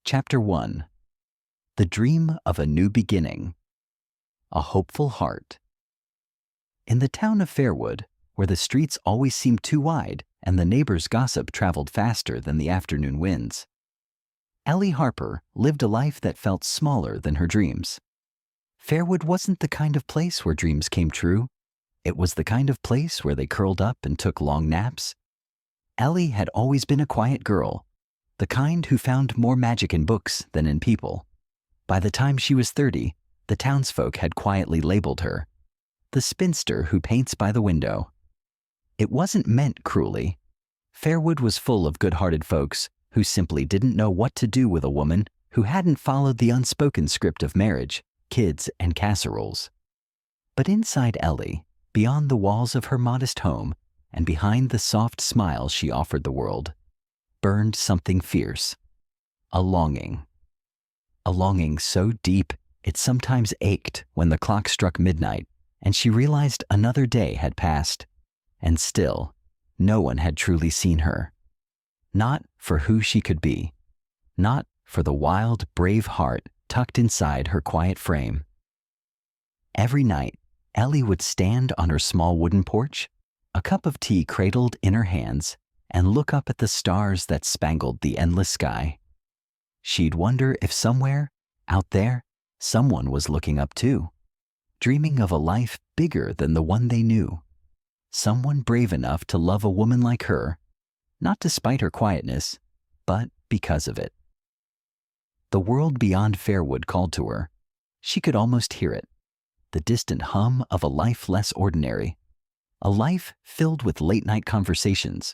Chapter 1. The Dream of a New Beginning. A Hopeful Heart. In the town of Fairwood, where the streets always seemed too wide and the neighbors' gossip traveled faster than the afternoon winds, Ellie Harper lived a life that felt smaller than her dreams. Fairwood wasn't the kind of place where dreams came true. It was the kind of place where they curled up and took long naps. Ellie had always been a quiet girl, the kind who found more magic in books than in people. By the time she was 30, the townsfolk had quietly labeled her the spinster who paints by the window. It wasn't meant cruelly. Fairwood was full of good-hearted folks who simply didn't know what to do with a woman who hadn't followed the unspoken script of marriage, kids, and casseroles. But inside Ellie, beyond the walls of her modest home, and behind the soft smile she offered the world, burned something fierce. A longing so deep it sometimes ached when the clock struck midnight and she realized another day had passed, and still no one had truly seen her. Not for who she could be, not for the wild, brave heart tucked inside her quiet frame. Every night, Ellie would stand on her small wooden porch, a cup of tea cradled in her hands, and look up at the stars that spangled the endless sky. She'd wonder if somewhere, out there, someone was looking up too, dreaming of a life bigger than the one they knew. Someone brave enough to love a woman like her, not despite her quietness, but because of it. The world beyond Fairwood called to her. She could almost hear it, the distant hum of a life less ordinary, a life filled with late-night conversations,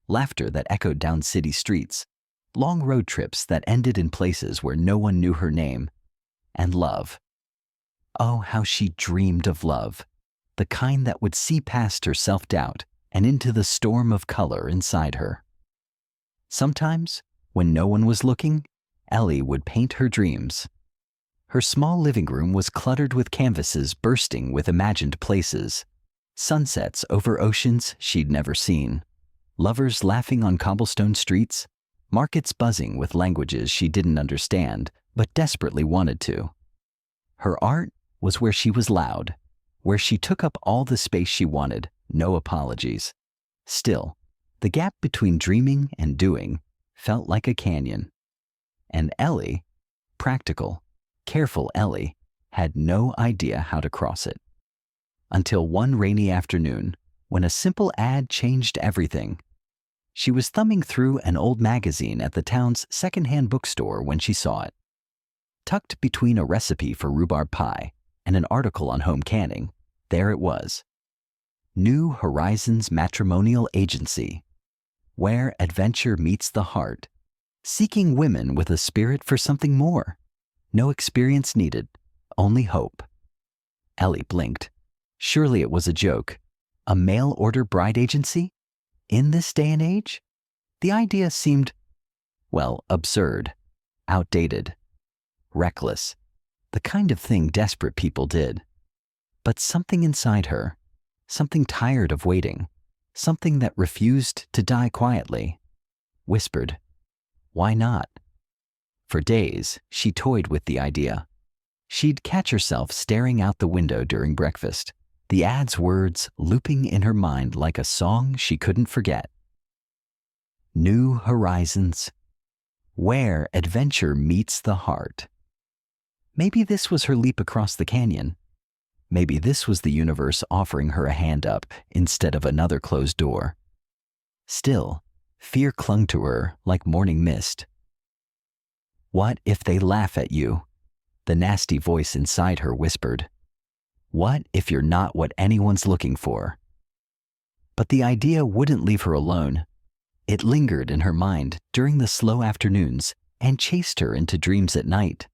laughter that echoed down city streets, long road trips that ended in places where no one knew her name, and love. Oh, how she dreamed of love, the kind that would see past her self-doubt and into the storm of color inside her. Sometimes, when no one was looking, Ellie would paint her dreams. Her small living room was cluttered with canvases bursting with imagined places, sunsets over oceans she'd never seen, lovers laughing on cobblestone streets, markets buzzing with languages she didn't understand but desperately wanted to. Her art was where she was loud, where she took up all the space she wanted, no apologies. Still, the gap between dreaming and doing felt like a canyon. And Ellie, practical, careful Ellie, had no idea how to cross it. Until one rainy afternoon, when a simple ad changed everything. She was thumbing through an old magazine at the town's second-hand bookstore when she saw it. Tucked between a recipe for rhubarb pie and an article on home canning, there it was. New Horizons Matrimonial Agency, where adventure meets the heart, seeking women with a spirit for something more. No experience needed, only hope. Ellie blinked. Surely it was a joke. A mail-order bride agency? In this day and age? The idea seemed, well, absurd, outdated, reckless, the kind of thing desperate people did. But something inside her, something tired of waiting, something that refused to die quietly, whispered, why not? For days, she toyed with the idea. She'd catch herself staring out the window during breakfast, the ad's words looping in her mind like a song she couldn't forget. New Horizons, where adventure meets the heart. Maybe this was her leap across the canyon. Maybe this was the universe offering her a hand up instead of another closed door. Still, fear clung to her like morning mist. What if they laugh at you? The nasty voice inside her whispered. What if you're not what anyone's looking for? But the idea wouldn't leave her alone. It lingered in her mind during the slow afternoons and chased her into dreams at night.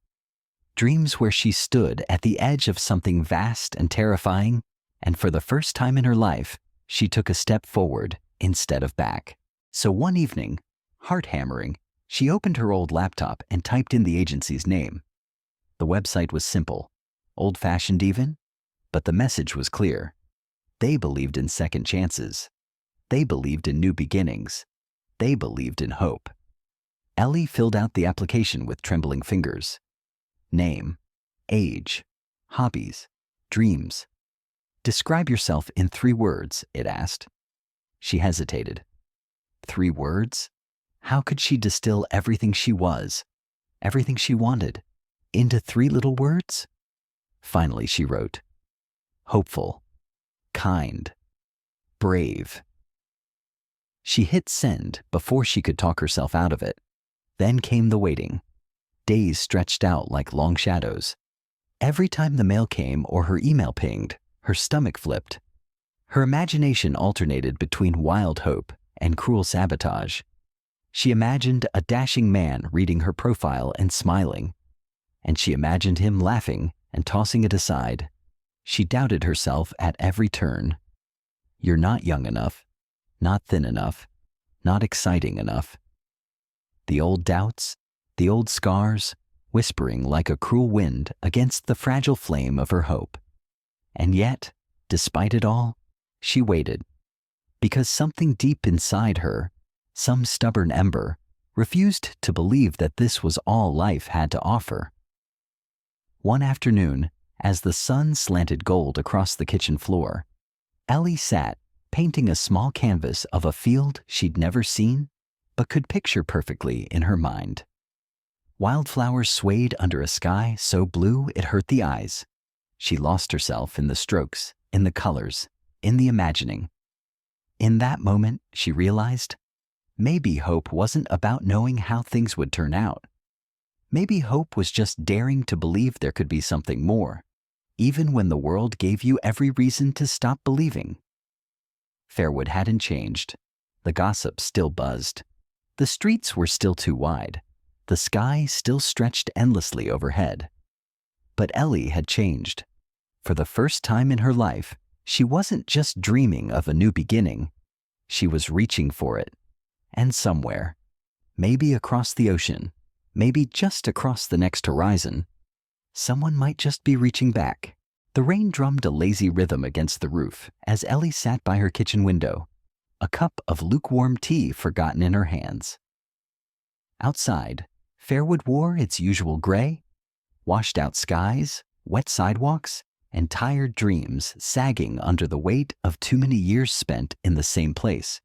Dreams where she stood at the edge of something vast and terrifying, and for the first time in her life, she took a step forward instead of back. So one evening, heart-hammering, she opened her old laptop and typed in the agency's name. The website was simple, old-fashioned even, but the message was clear. They believed in second chances. They believed in new beginnings. They believed in hope. Ellie filled out the application with trembling fingers. Name, age, hobbies, dreams. Describe yourself in 3 words, it asked. She hesitated. 3 words? How could she distill everything she was, everything she wanted, into 3 little words? Finally, she wrote, hopeful, kind, brave. She hit send before she could talk herself out of it. Then came the waiting. Days stretched out like long shadows. Every time the mail came or her email pinged, her stomach flipped. Her imagination alternated between wild hope and cruel sabotage. She imagined a dashing man reading her profile and smiling, and she imagined him laughing and tossing it aside. She doubted herself at every turn. You're not young enough, not thin enough, not exciting enough. The old doubts, the old scars, whispering like a cruel wind against the fragile flame of her hope. And yet, despite it all, she waited, because something deep inside her, some stubborn ember, refused to believe that this was all life had to offer. One afternoon, as the sun slanted gold across the kitchen floor, Ellie sat painting a small canvas of a field she'd never seen, but could picture perfectly in her mind. Wildflowers swayed under a sky so blue it hurt the eyes. She lost herself in the strokes, in the colors, in the imagining. In that moment, she realized, maybe hope wasn't about knowing how things would turn out. Maybe hope was just daring to believe there could be something more, even when the world gave you every reason to stop believing. Fairwood hadn't changed. The gossip still buzzed. The streets were still too wide. The sky still stretched endlessly overhead. But Ellie had changed. For the first time in her life, she wasn't just dreaming of a new beginning. She was reaching for it. And somewhere, maybe across the ocean, maybe just across the next horizon, someone might just be reaching back. The rain drummed a lazy rhythm against the roof as Ellie sat by her kitchen window, a cup of lukewarm tea forgotten in her hands. Outside, Fairwood wore its usual gray, washed-out skies, wet sidewalks, and tired dreams sagging under the weight of too many years spent in the same place.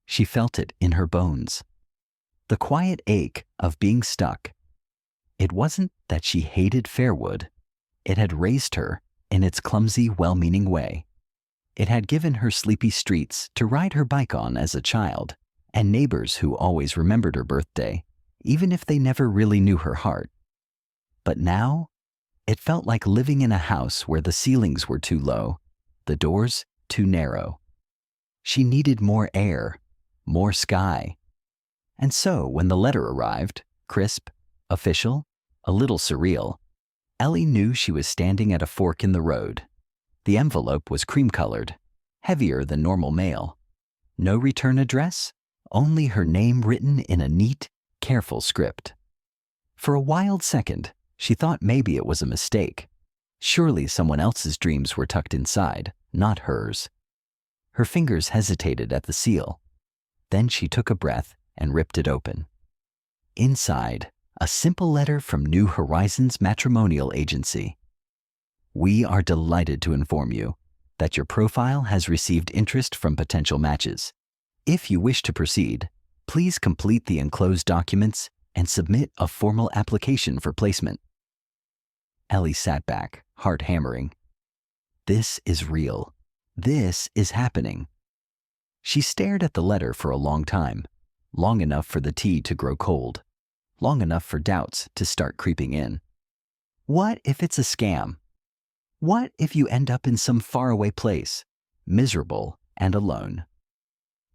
She felt it in her bones. The quiet ache of being stuck. It wasn't that she hated Fairwood. It had raised her in its clumsy, well-meaning way. It had given her sleepy streets to ride her bike on as a child, and neighbors who always remembered her birthday, even if they never really knew her heart. But now, it felt like living in a house where the ceilings were too low, the doors too narrow. She needed more air, more sky. And so, when the letter arrived, crisp, official, a little surreal, Ellie knew she was standing at a fork in the road. The envelope was cream-colored, heavier than normal mail. No return address, only her name written in a neat, careful script. For a wild second, she thought maybe it was a mistake. Surely someone else's dreams were tucked inside, not hers. Her fingers hesitated at the seal. Then she took a breath and ripped it open. Inside, a simple letter from New Horizons Matrimonial Agency. We are delighted to inform you that your profile has received interest from potential matches. If you wish to proceed, please complete the enclosed documents and submit a formal application for placement. Ellie sat back, heart hammering. This is real. This is happening. She stared at the letter for a long time, long enough for the tea to grow cold, long enough for doubts to start creeping in. What if it's a scam? What if you end up in some faraway place, miserable and alone?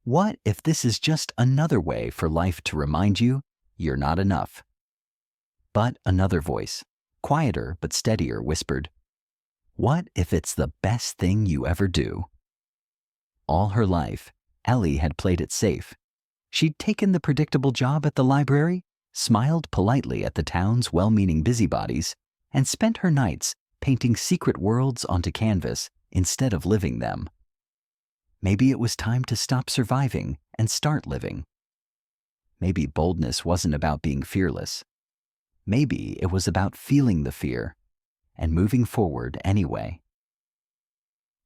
What if this is just another way for life to remind you you're not enough? But another voice, quieter but steadier, whispered, what if it's the best thing you ever do? All her life, Ellie had played it safe. She'd taken the predictable job at the library, smiled politely at the town's well-meaning busybodies, and spent her nights painting secret worlds onto canvas instead of living them. Maybe it was time to stop surviving and start living. Maybe boldness wasn't about being fearless. Maybe it was about feeling the fear and moving forward anyway.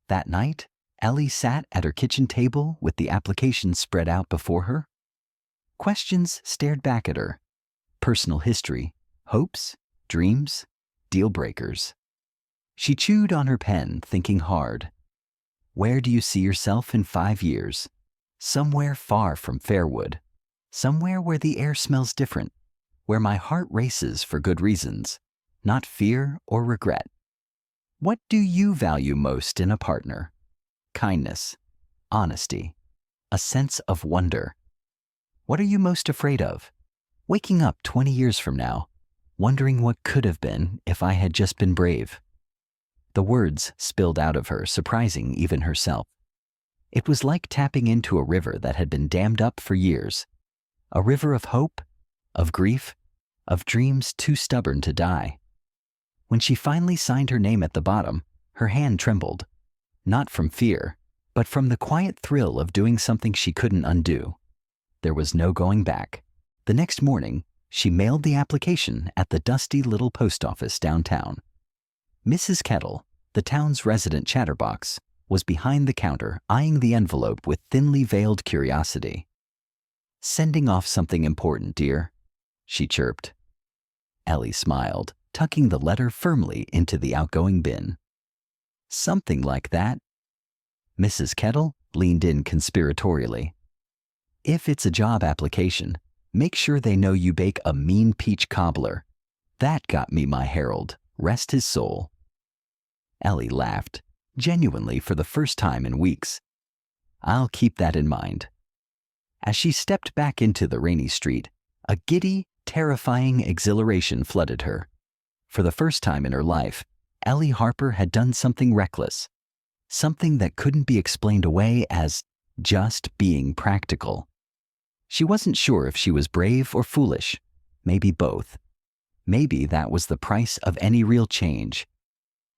That night, Ellie sat at her kitchen table with the application spread out before her. Questions stared back at her. Personal history, hopes, dreams, deal breakers. She chewed on her pen, thinking hard. Where do you see yourself in 5 years? Somewhere far from Fairwood. Somewhere where the air smells different. Where my heart races for good reasons, not fear or regret. What do you value most in a partner? Kindness, honesty, a sense of wonder. What are you most afraid of? Waking up 20 years from now, wondering what could have been if I had just been brave. The words spilled out of her, surprising even herself. It was like tapping into a river that had been dammed up for years. A river of hope, of grief, of dreams too stubborn to die. When she finally signed her name at the bottom, her hand trembled. Not from fear, but from the quiet thrill of doing something she couldn't undo. There was no going back. The next morning, she mailed the application at the dusty little post office downtown. Mrs. Kettle, the town's resident chatterbox, was behind the counter eyeing the envelope with thinly veiled curiosity. "Sending off something important, dear," she chirped. Ellie smiled, tucking the letter firmly into the outgoing bin. "Something like that." Mrs. Kettle leaned in conspiratorially. "If it's a job application, make sure they know you bake a mean peach cobbler. That got me my Harold, rest his soul." Ellie laughed, genuinely for the first time in weeks. "I'll keep that in mind." As she stepped back into the rainy street, a giddy, terrifying exhilaration flooded her. For the first time in her life, Ellie Harper had done something reckless, something that couldn't be explained away as just being practical. She wasn't sure if she was brave or foolish, maybe both. Maybe that was the price of any real change.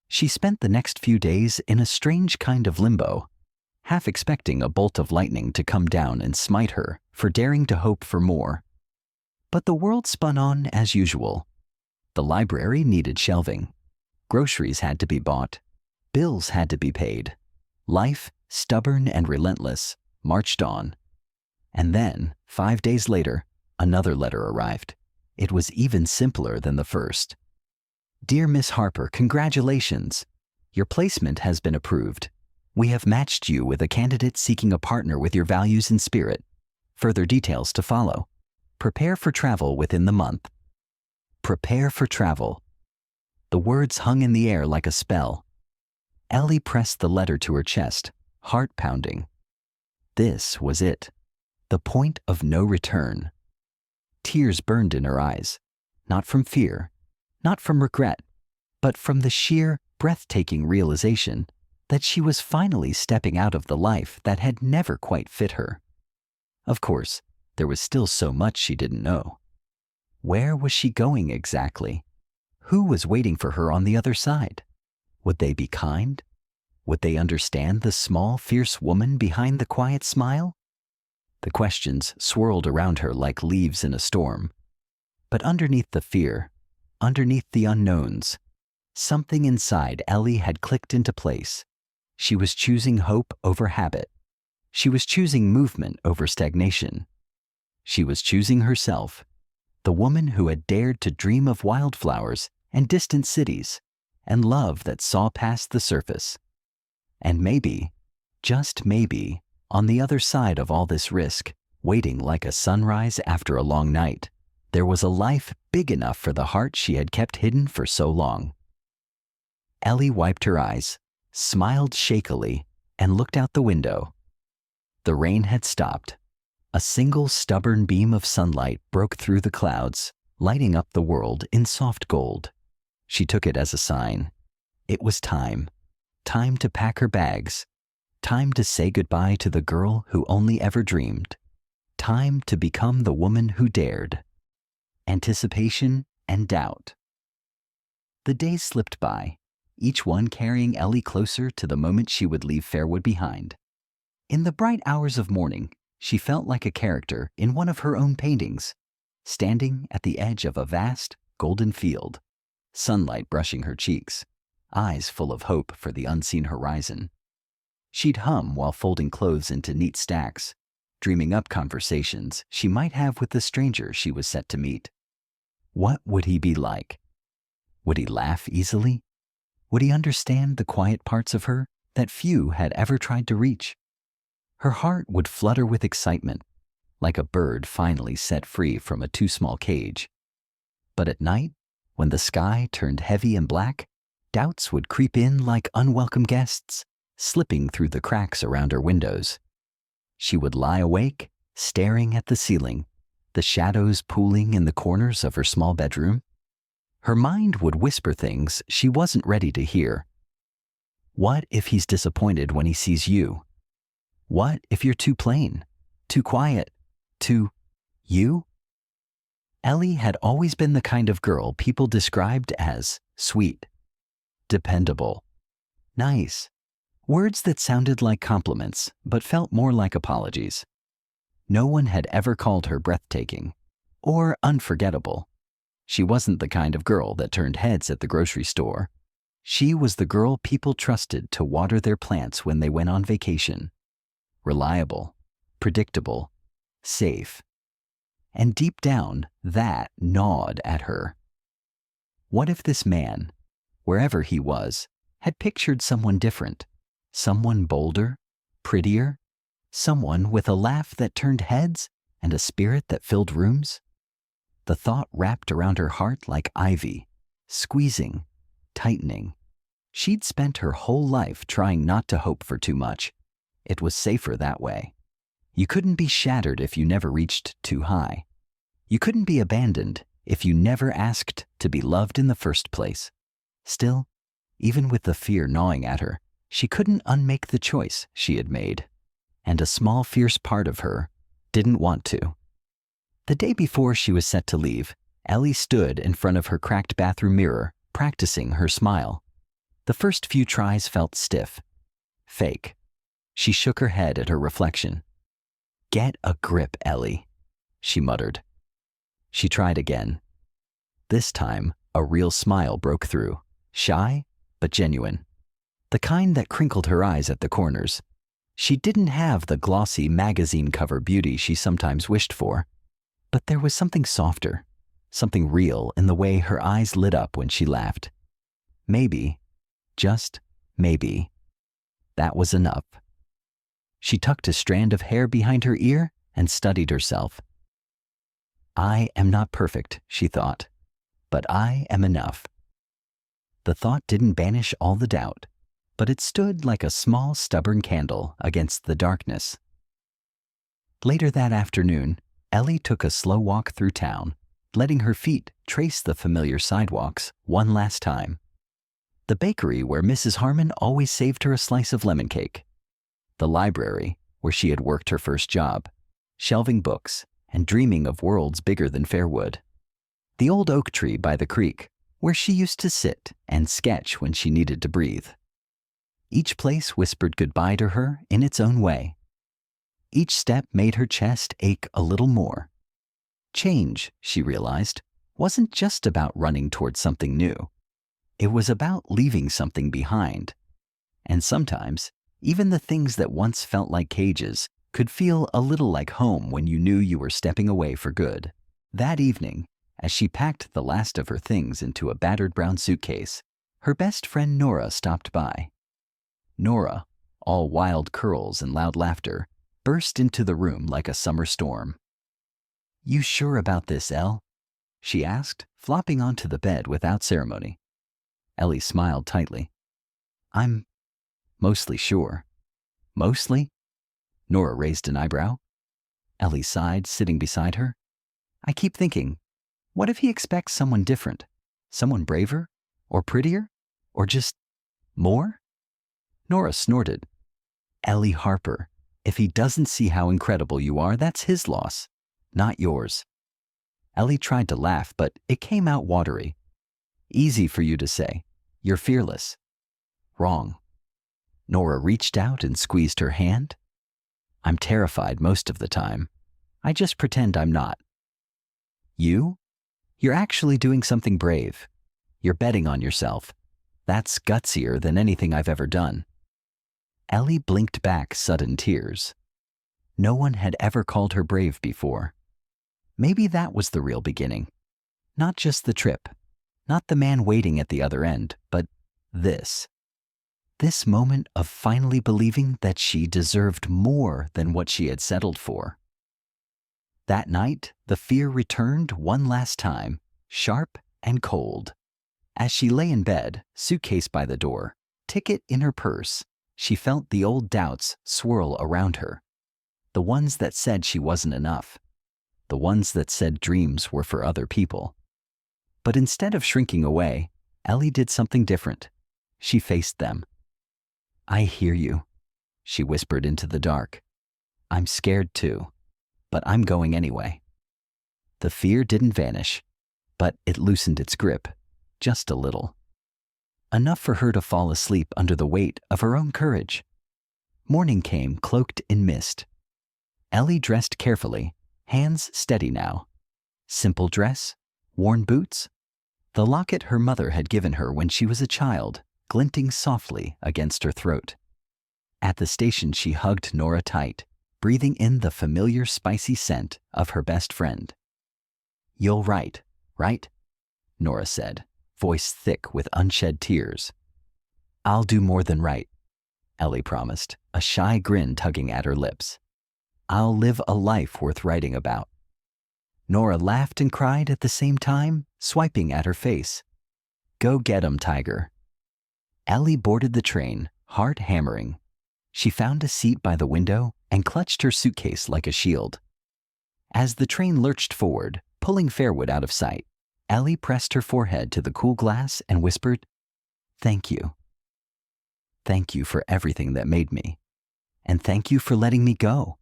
She spent the next few days in a strange kind of limbo, half expecting a bolt of lightning to come down and smite her for daring to hope for more. But the world spun on as usual. The library needed shelving. Groceries had to be bought. Bills had to be paid. Life, stubborn and relentless, marched on. And then, 5 days later, another letter arrived. It was even simpler than the first. "Dear Miss Harper, congratulations. Your placement has been approved. We have matched you with a candidate seeking a partner with your values and spirit. Further details to follow. Prepare for travel within the month." Prepare for travel. The words hung in the air like a spell. Ellie pressed the letter to her chest, heart pounding. This was it. The point of no return. Tears burned in her eyes, not from fear, not from regret, but from the sheer, breathtaking realization that she was finally stepping out of the life that had never quite fit her. Of course, there was still so much she didn't know. Where was she going exactly? Who was waiting for her on the other side? Would they be kind? Would they understand the small, fierce woman behind the quiet smile? The questions swirled around her like leaves in a storm. But underneath the fear, underneath the unknowns, something inside Ellie had clicked into place. She was choosing hope over habit. She was choosing movement over stagnation. She was choosing herself, the woman who had dared to dream of wildflowers and distant cities, and love that saw past the surface. And maybe, just maybe, on the other side of all this risk, waiting like a sunrise after a long night, there was a life big enough for the heart she had kept hidden for so long. Ellie wiped her eyes, smiled shakily, and looked out the window. The rain had stopped. A single stubborn beam of sunlight broke through the clouds, lighting up the world in soft gold. She took it as a sign. It was time. Time to pack her bags. Time to say goodbye to the girl who only ever dreamed. Time to become the woman who dared. Anticipation and doubt. The days slipped by, each one carrying Ellie closer to the moment she would leave Fairwood behind. In the bright hours of morning, She felt like a character in one of her own paintings, standing at the edge of a vast, golden field, sunlight brushing her cheeks, eyes full of hope for the unseen horizon. She'd hum while folding clothes into neat stacks, dreaming up conversations she might have with the stranger she was set to meet. What would he be like? Would he laugh easily? Would he understand the quiet parts of her that few had ever tried to reach? Her heart would flutter with excitement, like a bird finally set free from a too small cage. But at night, when the sky turned heavy and black, doubts would creep in like unwelcome guests, slipping through the cracks around her windows. She would lie awake, staring at the ceiling, the shadows pooling in the corners of her small bedroom. Her mind would whisper things she wasn't ready to hear. What if he's disappointed when he sees you? What if you're too plain, too quiet, too you? Ellie had always been the kind of girl people described as sweet, dependable, nice. Words that sounded like compliments but felt more like apologies. No one had ever called her breathtaking or unforgettable. She wasn't the kind of girl that turned heads at the grocery store. She was the girl people trusted to water their plants when they went on vacation. Reliable, predictable, safe. And deep down, that gnawed at her. What if this man, wherever he was, had pictured someone different? Someone bolder, prettier, someone with a laugh that turned heads and a spirit that filled rooms? The thought wrapped around her heart like ivy, squeezing, tightening. She'd spent her whole life trying not to hope for too much. It was safer that way. You couldn't be shattered if you never reached too high. You couldn't be abandoned if you never asked to be loved in the first place. Still, even with the fear gnawing at her, she couldn't unmake the choice she had made, and a small fierce part of her didn't want to. The day before she was set to leave, Ellie stood in front of her cracked bathroom mirror, practicing her smile. The first few tries felt stiff, fake. She shook her head at her reflection. "Get a grip, Ellie," she muttered. She tried again. This time, a real smile broke through, shy but genuine. The kind that crinkled her eyes at the corners. She didn't have the glossy magazine cover beauty she sometimes wished for, but there was something softer, something real in the way her eyes lit up when she laughed. Maybe, just maybe, that was enough. She tucked a strand of hair behind her ear and studied herself. I am not perfect, she thought, but I am enough. The thought didn't banish all the doubt, but it stood like a small, stubborn candle against the darkness. Later that afternoon, Ellie took a slow walk through town, letting her feet trace the familiar sidewalks one last time. The bakery where Mrs. Harmon always saved her a slice of lemon cake. The library where she had worked her first job, shelving books and dreaming of worlds bigger than Fairwood. The old oak tree by the creek where she used to sit and sketch when she needed to breathe. Each place whispered goodbye to her in its own way. Each step made her chest ache a little more. Change, she realized, wasn't just about running towards something new. It was about leaving something behind. And sometimes, even the things that once felt like cages could feel a little like home when you knew you were stepping away for good. That evening, as she packed the last of her things into a battered brown suitcase, her best friend Nora stopped by. Nora, all wild curls and loud laughter, burst into the room like a summer storm. "You sure about this, Elle?" she asked, flopping onto the bed without ceremony. Ellie smiled tightly. "I'm mostly sure." "Mostly?" Nora raised an eyebrow. Ellie sighed, sitting beside her. "I keep thinking, what if he expects someone different? Someone braver? Or prettier? Or just more?" Nora snorted. "Ellie Harper, if he doesn't see how incredible you are, that's his loss, not yours." Ellie tried to laugh, but it came out watery. "Easy for you to say. You're fearless." "Wrong." Nora reached out and squeezed her hand. I'm terrified most of the time. I just pretend I'm not. You? You're actually doing something brave. You're betting on yourself. That's gutsier than anything I've ever done. Ellie blinked back sudden tears. No one had ever called her brave before. Maybe that was the real beginning. Not just the trip, not the man waiting at the other end, but this. This moment of finally believing that she deserved more than what she had settled for. That night, the fear returned one last time, sharp and cold. As she lay in bed, suitcase by the door, ticket in her purse, she felt the old doubts swirl around her. The ones that said she wasn't enough. The ones that said dreams were for other people. But instead of shrinking away, Ellie did something different. She faced them. I hear you, she whispered into the dark. I'm scared too, but I'm going anyway. The fear didn't vanish, but it loosened its grip, just a little. Enough for her to fall asleep under the weight of her own courage. Morning came cloaked in mist. Ellie dressed carefully, hands steady now. Simple dress, worn boots, the locket her mother had given her when she was a child, glinting softly against her throat. At the station she hugged Nora tight, breathing in the familiar spicy scent of her best friend. You'll write, right? Nora said, voice thick with unshed tears. I'll do more than write, Ellie promised, a shy grin tugging at her lips. I'll live a life worth writing about. Nora laughed and cried at the same time, swiping at her face. Go get 'em, Tiger. Ellie boarded the train, heart hammering. She found a seat by the window and clutched her suitcase like a shield. As the train lurched forward, pulling Fairwood out of sight, Ellie pressed her forehead to the cool glass and whispered, Thank you. Thank you for everything that made me. And thank you for letting me go.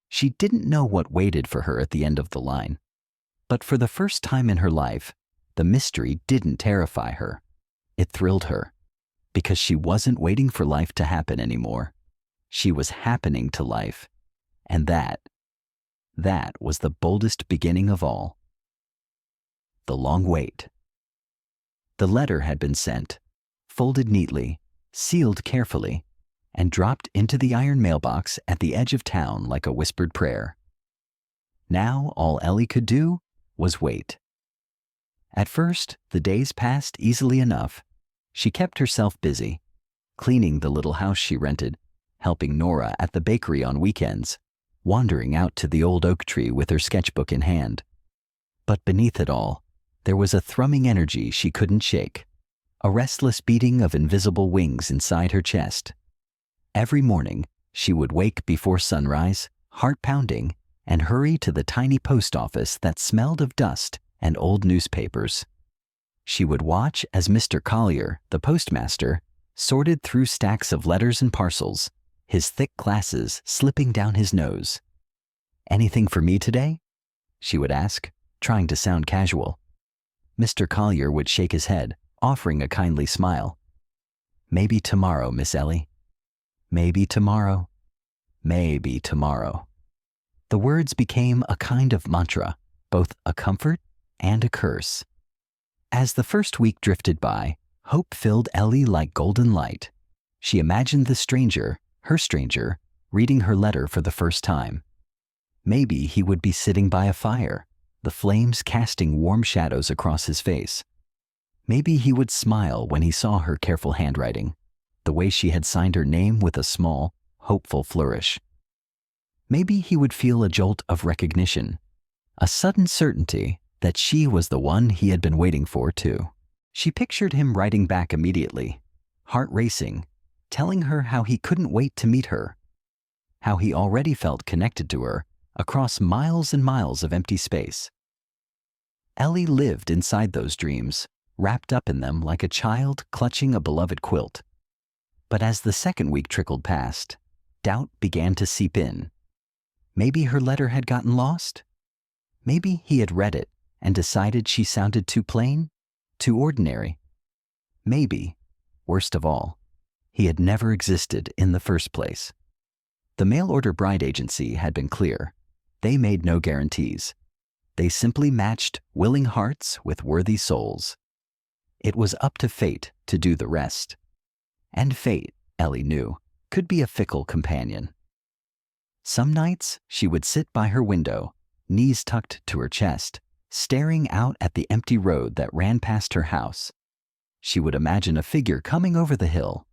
She didn't know what waited for her at the end of the line. But for the first time in her life, the mystery didn't terrify her. It thrilled her, because she wasn't waiting for life to happen anymore. She was happening to life, and that was the boldest beginning of all. The long wait. The letter had been sent, folded neatly, sealed carefully, and dropped into the iron mailbox at the edge of town like a whispered prayer. Now all Ellie could do was wait. At first, the days passed easily enough. She kept herself busy, cleaning the little house she rented, helping Nora at the bakery on weekends, wandering out to the old oak tree with her sketchbook in hand. But beneath it all, there was a thrumming energy she couldn't shake, a restless beating of invisible wings inside her chest. Every morning, she would wake before sunrise, heart pounding, and hurry to the tiny post office that smelled of dust and old newspapers. She would watch as Mr. Collier, the postmaster, sorted through stacks of letters and parcels, his thick glasses slipping down his nose. Anything for me today? She would ask, trying to sound casual. Mr. Collier would shake his head, offering a kindly smile. Maybe tomorrow, Miss Ellie. Maybe tomorrow. Maybe tomorrow. The words became a kind of mantra, both a comfort and a curse. As the first week drifted by, hope filled Ellie like golden light. She imagined the stranger, her stranger, reading her letter for the first time. Maybe he would be sitting by a fire, the flames casting warm shadows across his face. Maybe he would smile when he saw her careful handwriting, the way she had signed her name with a small, hopeful flourish. Maybe he would feel a jolt of recognition, a sudden certainty that she was the one he had been waiting for too. She pictured him writing back immediately, heart racing, telling her how he couldn't wait to meet her, how he already felt connected to her across miles and miles of empty space. Ellie lived inside those dreams, wrapped up in them like a child clutching a beloved quilt. But as the second week trickled past, doubt began to seep in. Maybe her letter had gotten lost? Maybe he had read it and decided she sounded too plain, too ordinary. Maybe, worst of all, he had never existed in the first place. The mail-order bride agency had been clear. They made no guarantees. They simply matched willing hearts with worthy souls. It was up to fate to do the rest. And fate, Ellie knew, could be a fickle companion. Some nights she would sit by her window, knees tucked to her chest, staring out at the empty road that ran past her house. She would imagine a figure coming over the hill,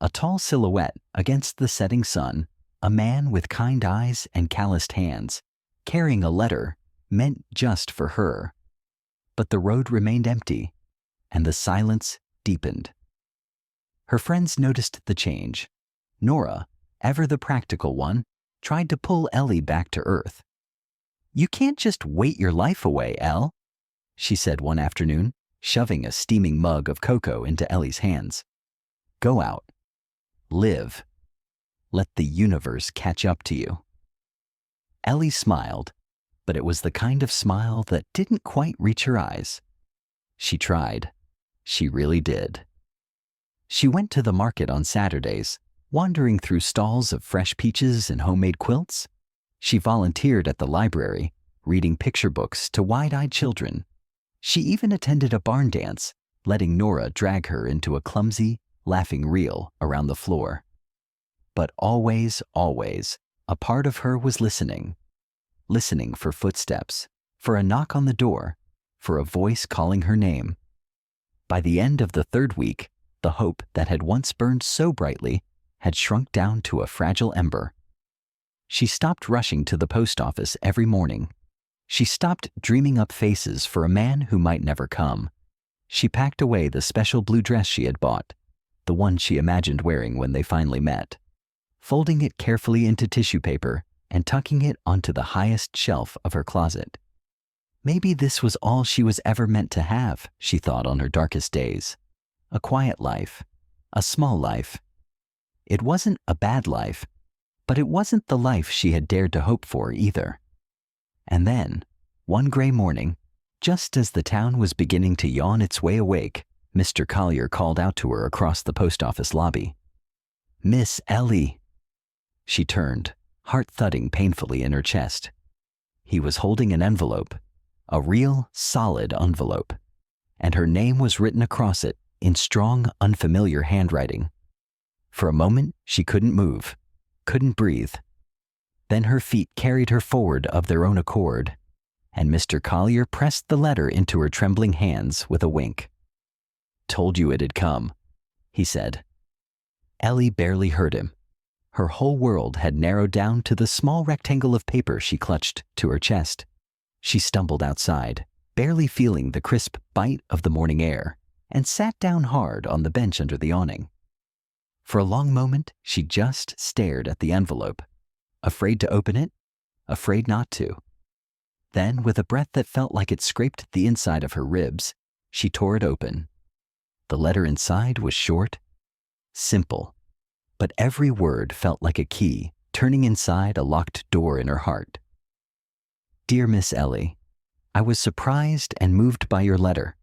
a tall silhouette against the setting sun, a man with kind eyes and calloused hands, carrying a letter meant just for her. But the road remained empty, and the silence deepened. Her friends noticed the change. Nora, ever the practical one, tried to pull Ellie back to earth. "You can't just wait your life away, Elle," she said one afternoon, shoving a steaming mug of cocoa into Ellie's hands. "Go out. Live. Let the universe catch up to you." Ellie smiled, but it was the kind of smile that didn't quite reach her eyes. She tried. She really did. She went to the market on Saturdays, wandering through stalls of fresh peaches and homemade quilts. She volunteered at the library, reading picture books to wide-eyed children. She even attended a barn dance, letting Nora drag her into a clumsy, laughing reel around the floor. But always, always, a part of her was listening. Listening for footsteps, for a knock on the door, for a voice calling her name. By the end of the third week, the hope that had once burned so brightly had shrunk down to a fragile ember. She stopped rushing to the post office every morning. She stopped dreaming up faces for a man who might never come. She packed away the special blue dress she had bought, the one she imagined wearing when they finally met, folding it carefully into tissue paper and tucking it onto the highest shelf of her closet. Maybe this was all she was ever meant to have, she thought on her darkest days. A quiet life, a small life. It wasn't a bad life, but it wasn't the life she had dared to hope for either. And then, one gray morning, just as the town was beginning to yawn its way awake, Mr. Collier called out to her across the post office lobby. "Miss Ellie." She turned, heart thudding painfully in her chest. He was holding an envelope, a real, solid envelope, and her name was written across it in strong, unfamiliar handwriting. For a moment, she couldn't move, couldn't breathe. Then her feet carried her forward of their own accord, and Mr. Collier pressed the letter into her trembling hands with a wink. "Told you it had come," he said. Ellie barely heard him. Her whole world had narrowed down to the small rectangle of paper she clutched to her chest. She stumbled outside, barely feeling the crisp bite of the morning air, and sat down hard on the bench under the awning. For a long moment, she just stared at the envelope, afraid to open it, afraid not to. Then, with a breath that felt like it scraped the inside of her ribs, she tore it open. The letter inside was short, simple, but every word felt like a key turning inside a locked door in her heart. "Dear Miss Ellie, I was surprised and moved by your letter.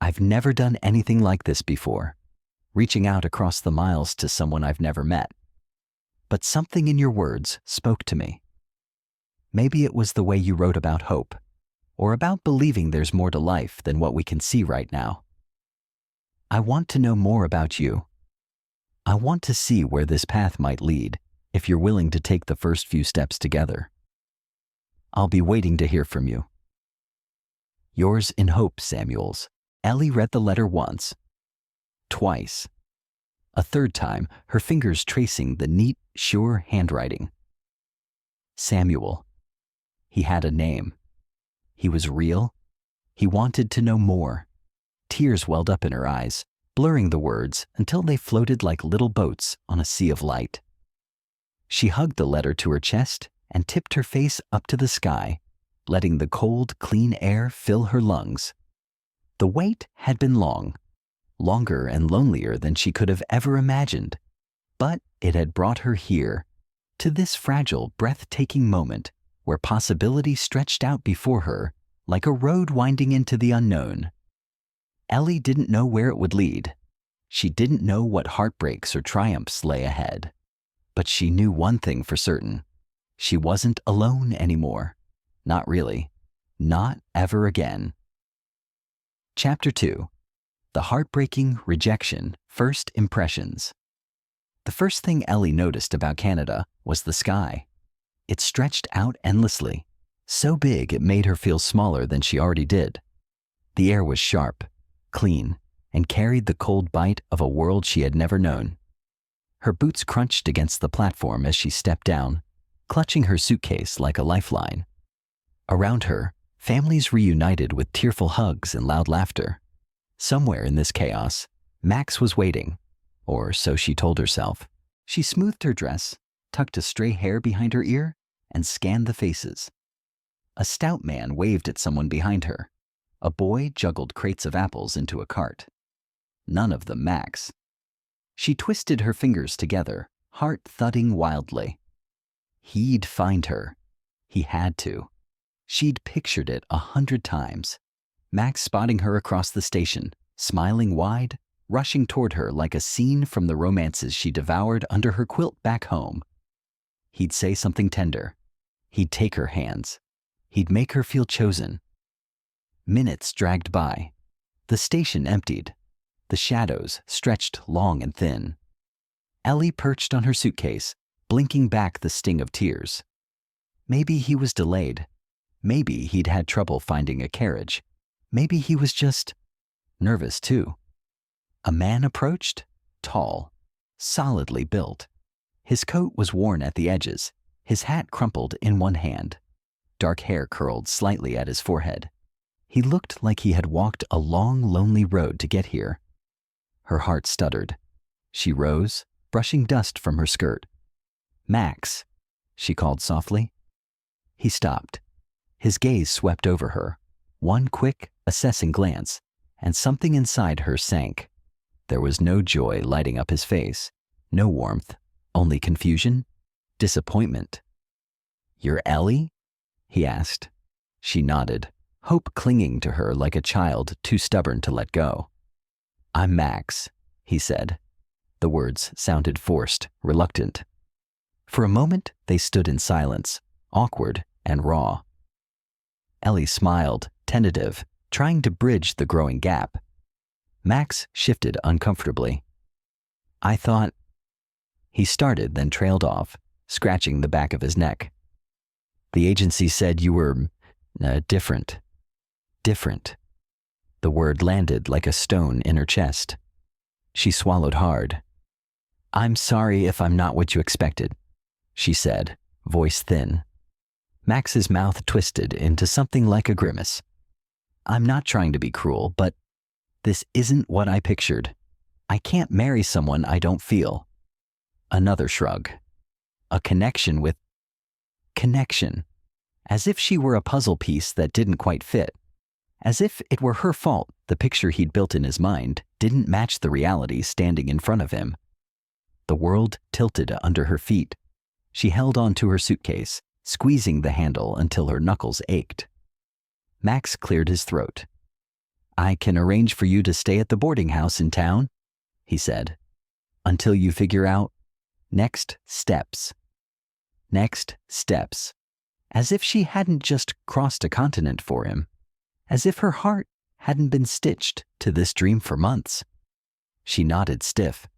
I've never done anything like this before, reaching out across the miles to someone I've never met. But something in your words spoke to me. Maybe it was the way you wrote about hope, or about believing there's more to life than what we can see right now. I want to know more about you. I want to see where this path might lead, if you're willing to take the first few steps together. I'll be waiting to hear from you. Yours in hope, Samuels." Ellie read the letter once, twice, a third time, her fingers tracing the neat, sure handwriting. Samuel. He had a name. He was real. He wanted to know more. Tears welled up in her eyes, blurring the words until they floated like little boats on a sea of light. She hugged the letter to her chest and tipped her face up to the sky, letting the cold, clean air fill her lungs. The wait had been long, longer and lonelier than she could have ever imagined, but it had brought her here, to this fragile, breathtaking moment where possibility stretched out before her like a road winding into the unknown. Ellie didn't know where it would lead. She didn't know what heartbreaks or triumphs lay ahead. But she knew one thing for certain. She wasn't alone anymore. Not really. Not ever again. Chapter 2. The Heartbreaking Rejection First Impressions. The first thing Ellie noticed about Canada was the sky. It stretched out endlessly, so big it made her feel smaller than she already did. The air was sharp, clean, and carried the cold bite of a world she had never known. Her boots crunched against the platform as she stepped down, clutching her suitcase like a lifeline. Around her, families reunited with tearful hugs and loud laughter. Somewhere in this chaos, Max was waiting, or so she told herself. She smoothed her dress, tucked a stray hair behind her ear, and scanned the faces. A stout man waved at someone behind her. A boy juggled crates of apples into a cart. None of them Max. She twisted her fingers together, heart thudding wildly. He'd find her. He had to. She'd pictured it 100 times. Max spotting her across the station, smiling wide, rushing toward her like a scene from the romances she devoured under her quilt back home. He'd say something tender. He'd take her hands. He'd make her feel chosen. Minutes dragged by. The station emptied. The shadows stretched long and thin. Ellie perched on her suitcase, blinking back the sting of tears. Maybe he was delayed. Maybe he'd had trouble finding a carriage. Maybe he was just nervous too. A man approached, tall, solidly built. His coat was worn at the edges, his hat crumpled in one hand. Dark hair curled slightly at his forehead. He looked like he had walked a long, lonely road to get here. Her heart stuttered. She rose, brushing dust from her skirt. "Max," she called softly. He stopped. His gaze swept over her, one quick, assessing glance, and something inside her sank. There was no joy lighting up his face, no warmth, only confusion, disappointment. "You're Ellie?" he asked. She nodded, hope clinging to her like a child too stubborn to let go. "I'm Max," he said. The words sounded forced, reluctant. For a moment, they stood in silence, awkward and raw. Ellie smiled, tentative, trying to bridge the growing gap. Max shifted uncomfortably. "I thought—" He started, then trailed off, scratching the back of his neck. "The agency said you were different." Different. The word landed like a stone in her chest. She swallowed hard. "I'm sorry if I'm not what you expected," she said, voice thin. Max's mouth twisted into something like a grimace. "I'm not trying to be cruel, but this isn't what I pictured. I can't marry someone I don't feel." Another shrug. A connection with... Connection. As if she were a puzzle piece that didn't quite fit. As if it were her fault the picture he'd built in his mind didn't match the reality standing in front of him. The world tilted under her feet. She held on to her suitcase, squeezing the handle until her knuckles ached. Max cleared his throat. "I can arrange for you to stay at the boarding house in town," he said, "until you figure out next steps." Next steps. As if she hadn't just crossed a continent for him. As if her heart hadn't been stitched to this dream for months. She nodded stiff.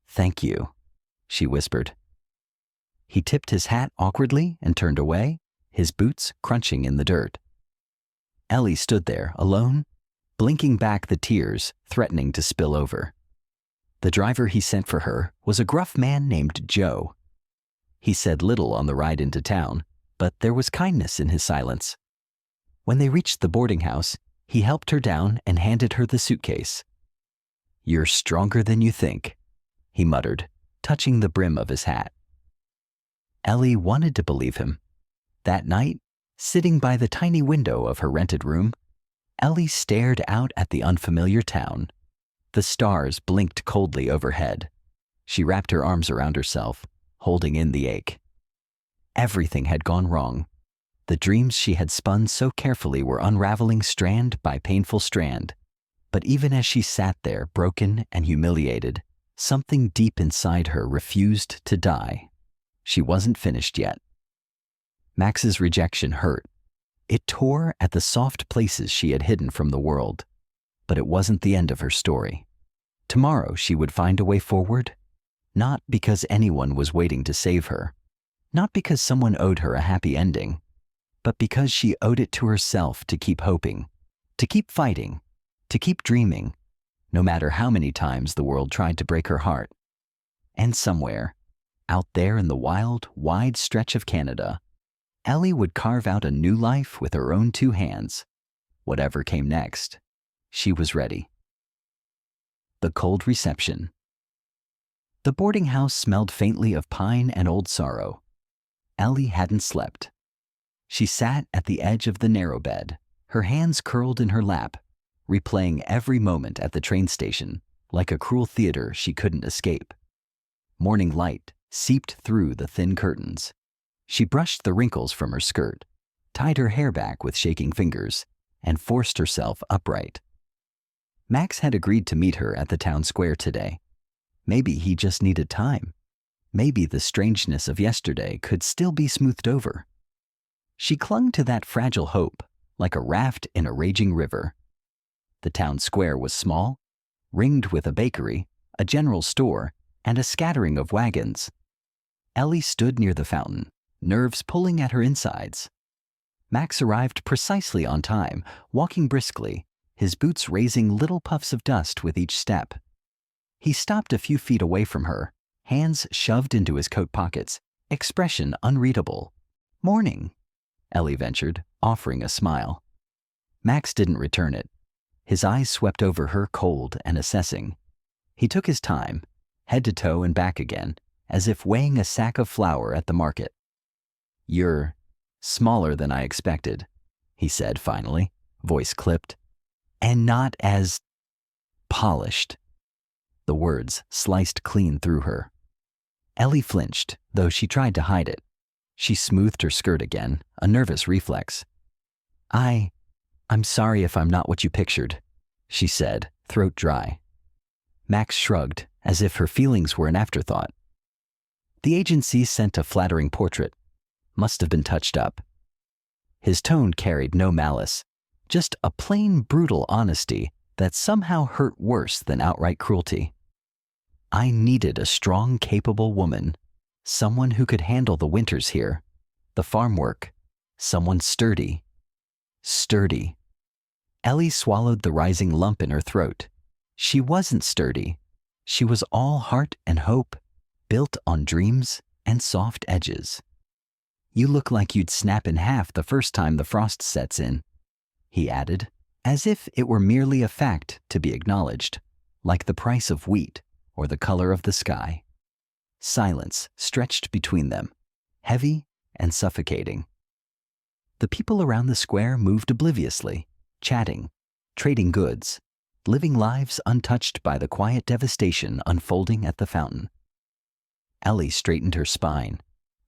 "Thank you," she whispered. He tipped his hat awkwardly and turned away, his boots crunching in the dirt. Ellie stood there, alone, blinking back the tears threatening to spill over. The driver he sent for her was a gruff man named Joe. He said little on the ride into town, but there was kindness in his silence. When they reached the boarding house, he helped her down and handed her the suitcase. "You're stronger than you think," he muttered, touching the brim of his hat. Ellie wanted to believe him. That night, sitting by the tiny window of her rented room, Ellie stared out at the unfamiliar town. The stars blinked coldly overhead. She wrapped her arms around herself, holding in the ache. Everything had gone wrong. The dreams she had spun so carefully were unraveling strand by painful strand. But even as she sat there, broken and humiliated, Something deep inside her refused to die. She wasn't finished yet. Max's rejection hurt. It tore at the soft places she had hidden from the world. But it wasn't the end of her story. Tomorrow she would find a way forward, not because anyone was waiting to save her, not because someone owed her a happy ending, but because she owed it to herself to keep hoping, to keep fighting, to keep dreaming, no matter how many times the world tried to break her heart. And somewhere, out there in the wild, wide stretch of Canada, Ellie would carve out a new life with her own two hands. Whatever came next, she was ready. The cold reception. The boarding house smelled faintly of pine and old sorrow. Ellie hadn't slept. She sat at the edge of the narrow bed, her hands curled in her lap, replaying every moment at the train station like a cruel theater she couldn't escape. Morning light seeped through the thin curtains. She brushed the wrinkles from her skirt, tied her hair back with shaking fingers, and forced herself upright. Max had agreed to meet her at the town square today. Maybe he just needed time. Maybe the strangeness of yesterday could still be smoothed over. She clung to that fragile hope like a raft in a raging river. The town square was small, ringed with a bakery, a general store, and a scattering of wagons. Ellie stood near the fountain, nerves pulling at her insides. Max arrived precisely on time, walking briskly, his boots raising little puffs of dust with each step. He stopped a few feet away from her, hands shoved into his coat pockets, expression unreadable. "Morning," Ellie ventured, offering a smile. Max didn't return it. His eyes swept over her cold and assessing. He took his time, head to toe and back again, as if weighing a sack of flour at the market. "You're smaller than I expected," he said finally, voice clipped. "And not as polished." The words sliced clean through her. Ellie flinched, though she tried to hide it. She smoothed her skirt again, a nervous reflex. I'm sorry if I'm not what you pictured," she said, throat dry. Max shrugged, as if her feelings were an afterthought. "The agency sent a flattering portrait. Must have been touched up." His tone carried no malice, just a plain, brutal honesty that somehow hurt worse than outright cruelty. "I needed a strong, capable woman, someone who could handle the winters here, the farm work, someone sturdy." Sturdy. Ellie swallowed the rising lump in her throat. She wasn't sturdy. She was all heart and hope, built on dreams and soft edges. "You look like you'd snap in half the first time the frost sets in," he added, as if it were merely a fact to be acknowledged, like the price of wheat or the color of the sky. Silence stretched between them, heavy and suffocating. The people around the square moved obliviously, chatting, trading goods, living lives untouched by the quiet devastation unfolding at the fountain. Ellie straightened her spine,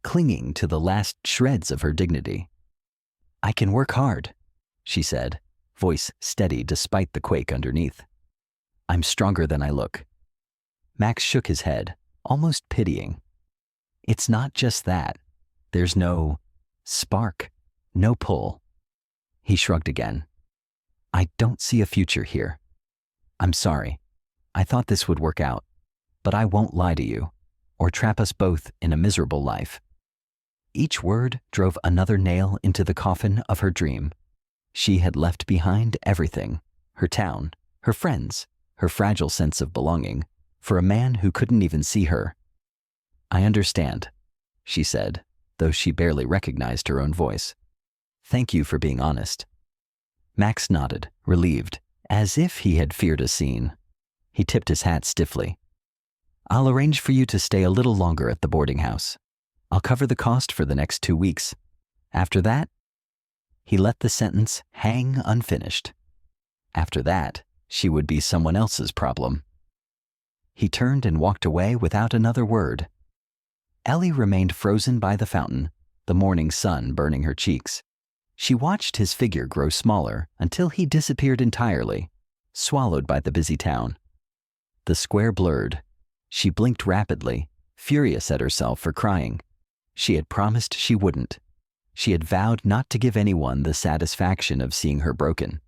clinging to the last shreds of her dignity. "I can work hard," she said, voice steady despite the quake underneath. "I'm stronger than I look." Max shook his head, almost pitying. "It's not just that. There's no spark, no pull." He shrugged again. "I don't see a future here. I'm sorry. I thought this would work out, but I won't lie to you, or trap us both in a miserable life." Each word drove another nail into the coffin of her dream. She had left behind everything, her town, her friends, her fragile sense of belonging, for a man who couldn't even see her. "I understand," she said, though she barely recognized her own voice. "Thank you for being honest." Max nodded, relieved, as if he had feared a scene. He tipped his hat stiffly. "I'll arrange for you to stay a little longer at the boarding house. I'll cover the cost for the next 2 weeks. After that," he let the sentence hang unfinished. After that, she would be someone else's problem. He turned and walked away without another word. Ellie remained frozen by the fountain, the morning sun burning her cheeks. She watched his figure grow smaller until he disappeared entirely, swallowed by the busy town. The square blurred, She blinked rapidly, furious at herself for crying. She had promised she wouldn't. She had vowed not to give anyone the satisfaction of seeing her broken.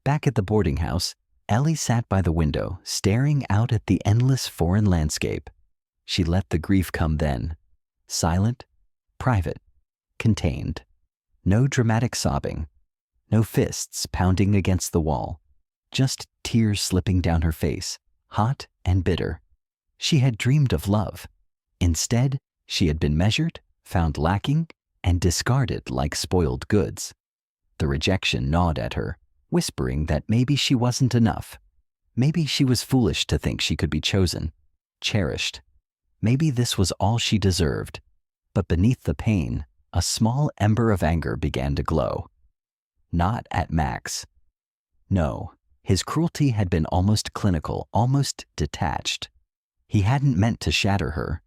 Back at the boarding house, Ellie sat by the window, staring out at the endless foreign landscape. She let the grief come then. Silent, private, contained. No dramatic sobbing. No fists pounding against the wall. Just tears slipping down her face, hot and bitter. She had dreamed of love. Instead, she had been measured, found lacking, and discarded like spoiled goods. The rejection gnawed at her, whispering that maybe she wasn't enough. Maybe she was foolish to think she could be chosen, cherished. Maybe this was all she deserved. But beneath the pain, a small ember of anger began to glow. Not at Max. No, his cruelty had been almost clinical, almost detached. He hadn't meant to shatter her.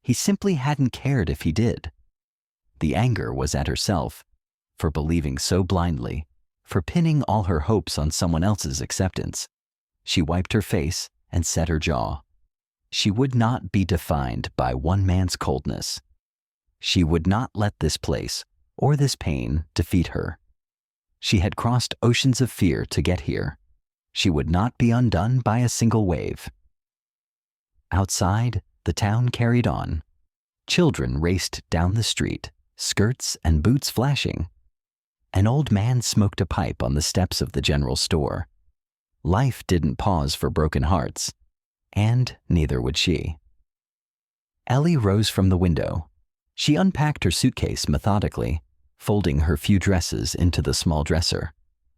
He simply hadn't cared if he did. The anger was at herself, for believing so blindly, for pinning all her hopes on someone else's acceptance. She wiped her face and set her jaw. She would not be defined by one man's coldness. She would not let this place or this pain defeat her. She had crossed oceans of fear to get here. She would not be undone by a single wave. Outside, the town carried on. Children raced down the street, skirts and boots flashing. An old man smoked a pipe on the steps of the general store. Life didn't pause for broken hearts, and neither would she. Ellie rose from the window. She unpacked her suitcase methodically, folding her few dresses into the small dresser,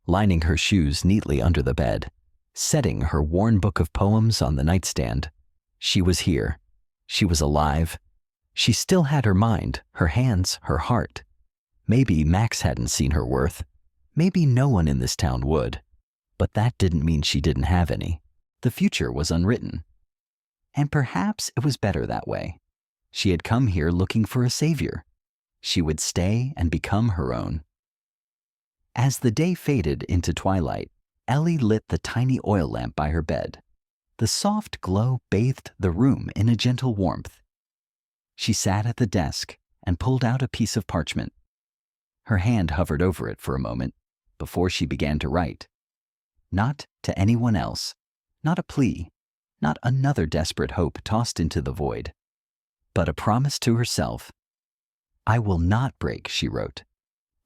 lining her shoes neatly under the bed, setting her worn book of poems on the nightstand. She was here. She was alive. She still had her mind, her hands, her heart. Maybe Max hadn't seen her worth. Maybe no one in this town would. But that didn't mean she didn't have any. The future was unwritten. And perhaps it was better that way. She had come here looking for a savior. She would stay and become her own. As the day faded into twilight, Ellie lit the tiny oil lamp by her bed. The soft glow bathed the room in a gentle warmth. She sat at the desk and pulled out a piece of parchment. Her hand hovered over it for a moment before she began to write. Not to anyone else, not a plea, not another desperate hope tossed into the void, but a promise to herself. I will not break, she wrote.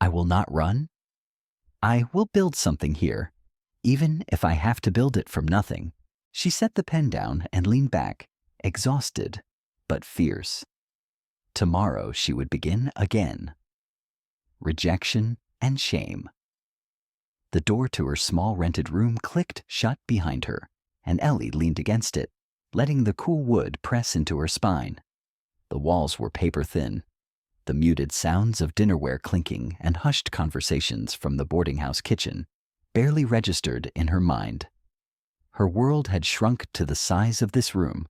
I will not run. I will build something here, even if I have to build it from nothing. She set the pen down and leaned back, exhausted, but fierce. Tomorrow she would begin again. Rejection and shame. The door to her small rented room clicked shut behind her, and Ellie leaned against it, letting the cool wood press into her spine. The walls were paper thin. The muted sounds of dinnerware clinking and hushed conversations from the boarding house kitchen barely registered in her mind. Her world had shrunk to the size of this room,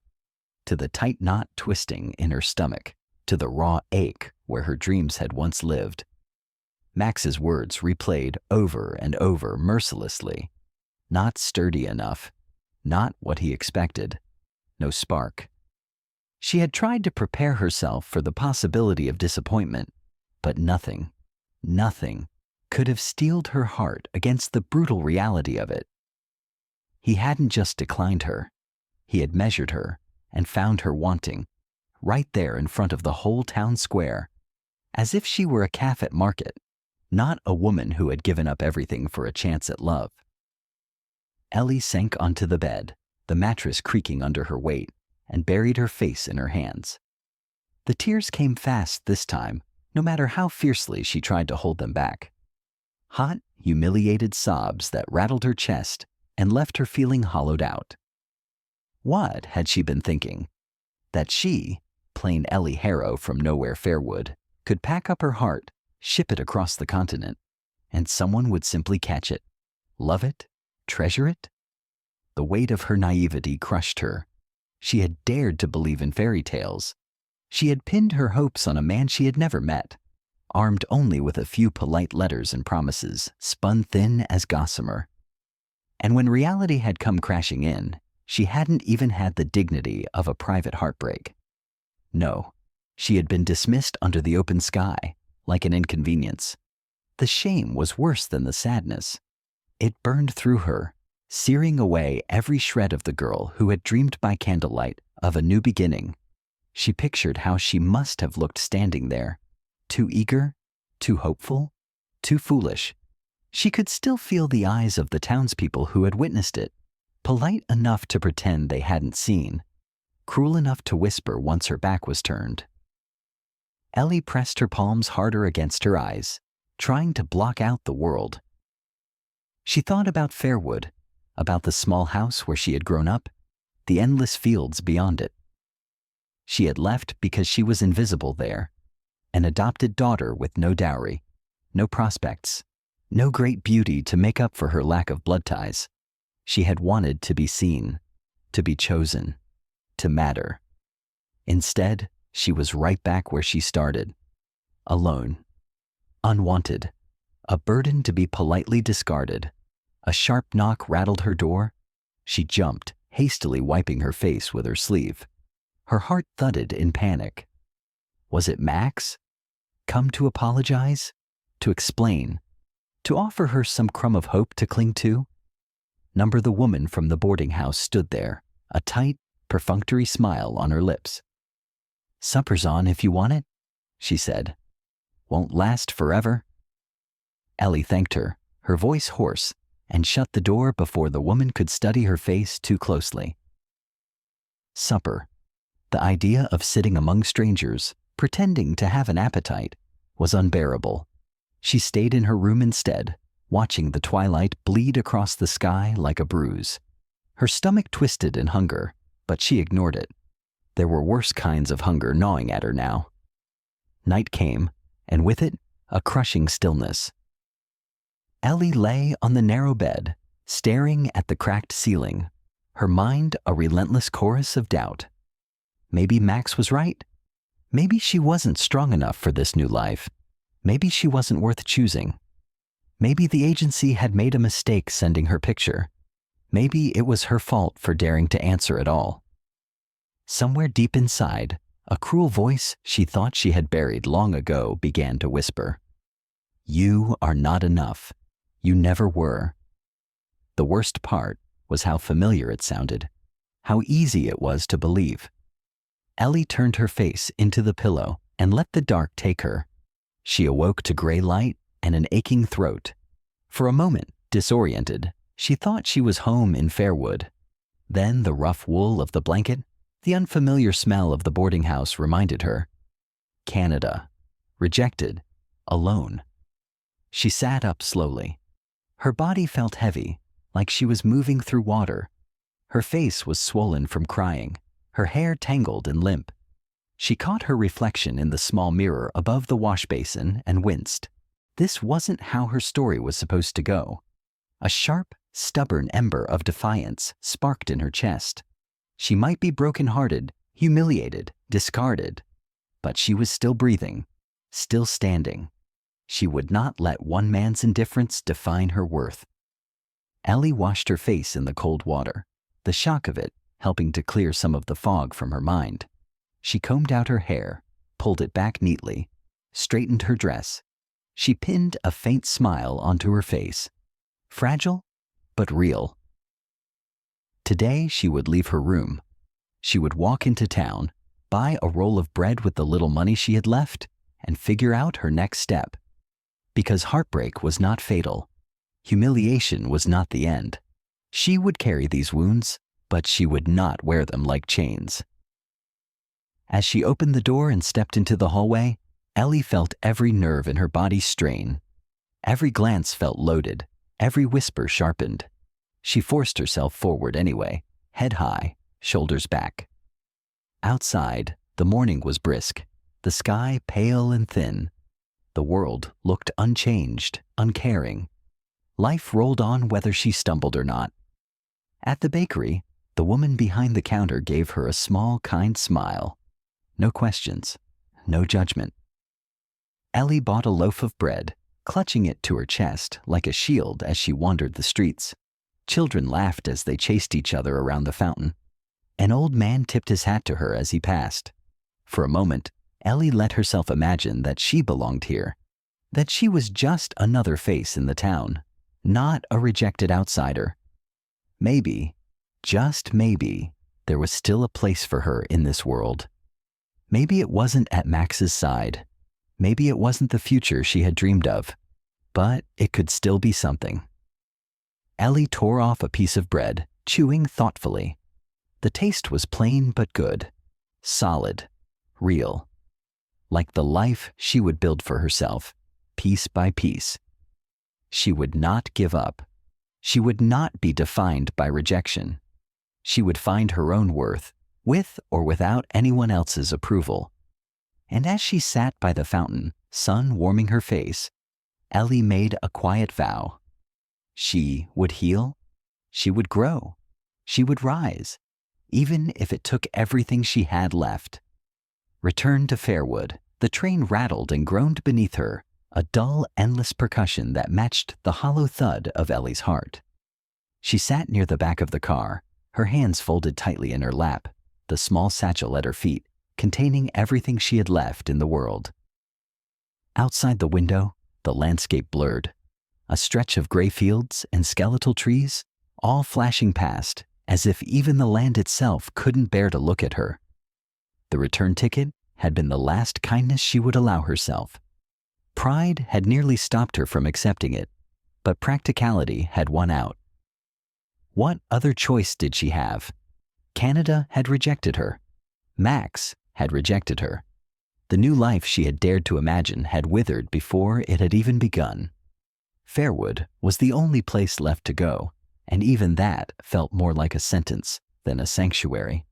to the tight knot twisting in her stomach, to the raw ache where her dreams had once lived. Max's words replayed over and over mercilessly. Not sturdy enough. Not what he expected. No spark. She had tried to prepare herself for the possibility of disappointment, but nothing could have steeled her heart against the brutal reality of it. He hadn't just declined her. He had measured her and found her wanting, right there in front of the whole town square, as if she were a calf at market, not a woman who had given up everything for a chance at love. Ellie sank onto the bed, the mattress creaking under her weight, and buried her face in her hands. The tears came fast this time, no matter how fiercely she tried to hold them back. Hot, humiliated sobs that rattled her chest and left her feeling hollowed out. What had she been thinking? That she, plain Ellie Harrow from nowhere Fairwood, could pack up her heart, ship it across the continent, and someone would simply catch it, love it, treasure it? The weight of her naivety crushed her. She had dared to believe in fairy tales. She had pinned her hopes on a man she had never met, armed only with a few polite letters and promises, spun thin as gossamer. And when reality had come crashing in, She hadn't even had the dignity of a private heartbreak. No, she had been dismissed under the open sky, like an inconvenience. The shame was worse than the sadness. It burned through her, searing away every shred of the girl who had dreamed by candlelight of a new beginning. She pictured how she must have looked standing there, too eager, too hopeful, too foolish. She could still feel the eyes of the townspeople who had witnessed it, polite enough to pretend they hadn't seen, cruel enough to whisper once her back was turned. Ellie pressed her palms harder against her eyes, trying to block out the world. She thought about Fairwood, about the small house where she had grown up, the endless fields beyond it. She had left because she was invisible there, an adopted daughter with no dowry, no prospects, no great beauty to make up for her lack of blood ties. She had wanted to be seen, to be chosen, to matter. Instead, she was right back where she started, alone, unwanted, a burden to be politely discarded. A sharp knock rattled her door. She jumped, hastily wiping her face with her sleeve. Her heart thudded in panic. Was it Max? Come to apologize? To explain? To offer her some crumb of hope to cling to? The woman from the boarding house stood there, a tight, perfunctory smile on her lips. "Supper's on if you want it," she said. "Won't last forever." Ellie thanked her, her voice hoarse, and shut the door before the woman could study her face too closely. Supper. The idea of sitting among strangers, pretending to have an appetite, was unbearable. She stayed in her room instead, watching the twilight bleed across the sky like a bruise. Her stomach twisted in hunger, but she ignored it. There were worse kinds of hunger gnawing at her now. Night came, and with it, a crushing stillness. Ellie lay on the narrow bed, staring at the cracked ceiling, her mind a relentless chorus of doubt. Maybe Max was right. Maybe she wasn't strong enough for this new life. Maybe she wasn't worth choosing. Maybe the agency had made a mistake sending her picture. Maybe it was her fault for daring to answer at all. Somewhere deep inside, a cruel voice she thought she had buried long ago began to whisper, "You are not enough. You never were." The worst part was how familiar it sounded, how easy it was to believe. Ellie turned her face into the pillow and let the dark take her. She awoke to gray light and an aching throat. For a moment, disoriented, she thought she was home in Fairwood. Then the rough wool of the blanket, the unfamiliar smell of the boarding house reminded her. Canada. Rejected. Alone. She sat up slowly. Her body felt heavy, like she was moving through water. Her face was swollen from crying, her hair tangled and limp. She caught her reflection in the small mirror above the wash basin and winced. This wasn't how her story was supposed to go. A sharp, stubborn ember of defiance sparked in her chest. She might be broken-hearted, humiliated, discarded, but she was still breathing, still standing. She would not let one man's indifference define her worth. Ellie washed her face in the cold water, the shock of it helping to clear some of the fog from her mind. She combed out her hair, pulled it back neatly, straightened her dress. She pinned a faint smile onto her face. Fragile, but real. Today she would leave her room. She would walk into town, buy a roll of bread with the little money she had left, and figure out her next step. Because heartbreak was not fatal. Humiliation was not the end. She would carry these wounds, but she would not wear them like chains. As she opened the door and stepped into the hallway, Ellie felt every nerve in her body strain. Every glance felt loaded, every whisper sharpened. She forced herself forward anyway, head high, shoulders back. Outside, the morning was brisk, the sky pale and thin. The world looked unchanged, uncaring. Life rolled on whether she stumbled or not. At the bakery, the woman behind the counter gave her a small, kind smile. No questions, no judgment. Ellie bought a loaf of bread, clutching it to her chest like a shield as she wandered the streets. Children laughed as they chased each other around the fountain. An old man tipped his hat to her as he passed. For a moment, Ellie let herself imagine that she belonged here, that she was just another face in the town, not a rejected outsider. Maybe, just maybe, there was still a place for her in this world. Maybe it wasn't at Max's side. Maybe it wasn't the future she had dreamed of, but it could still be something. Ellie tore off a piece of bread, chewing thoughtfully. The taste was plain but good, solid, real, like the life she would build for herself, piece by piece. She would not give up. She would not be defined by rejection. She would find her own worth, with or without anyone else's approval. And as she sat by the fountain, sun warming her face, Ellie made a quiet vow. She would heal, she would grow, she would rise, even if it took everything she had left. Returned to Fairwood, the train rattled and groaned beneath her, a dull, endless percussion that matched the hollow thud of Ellie's heart. She sat near the back of the car, her hands folded tightly in her lap, the small satchel at her feet, containing everything she had left in the world. Outside the window, the landscape blurred. A stretch of gray fields and skeletal trees, all flashing past, as if even the land itself couldn't bear to look at her. The return ticket had been the last kindness she would allow herself. Pride had nearly stopped her from accepting it, but practicality had won out. What other choice did she have? Canada had rejected her. Max had rejected her. The new life she had dared to imagine had withered before it had even begun. Fairwood was the only place left to go, and even that felt more like a sentence than a sanctuary.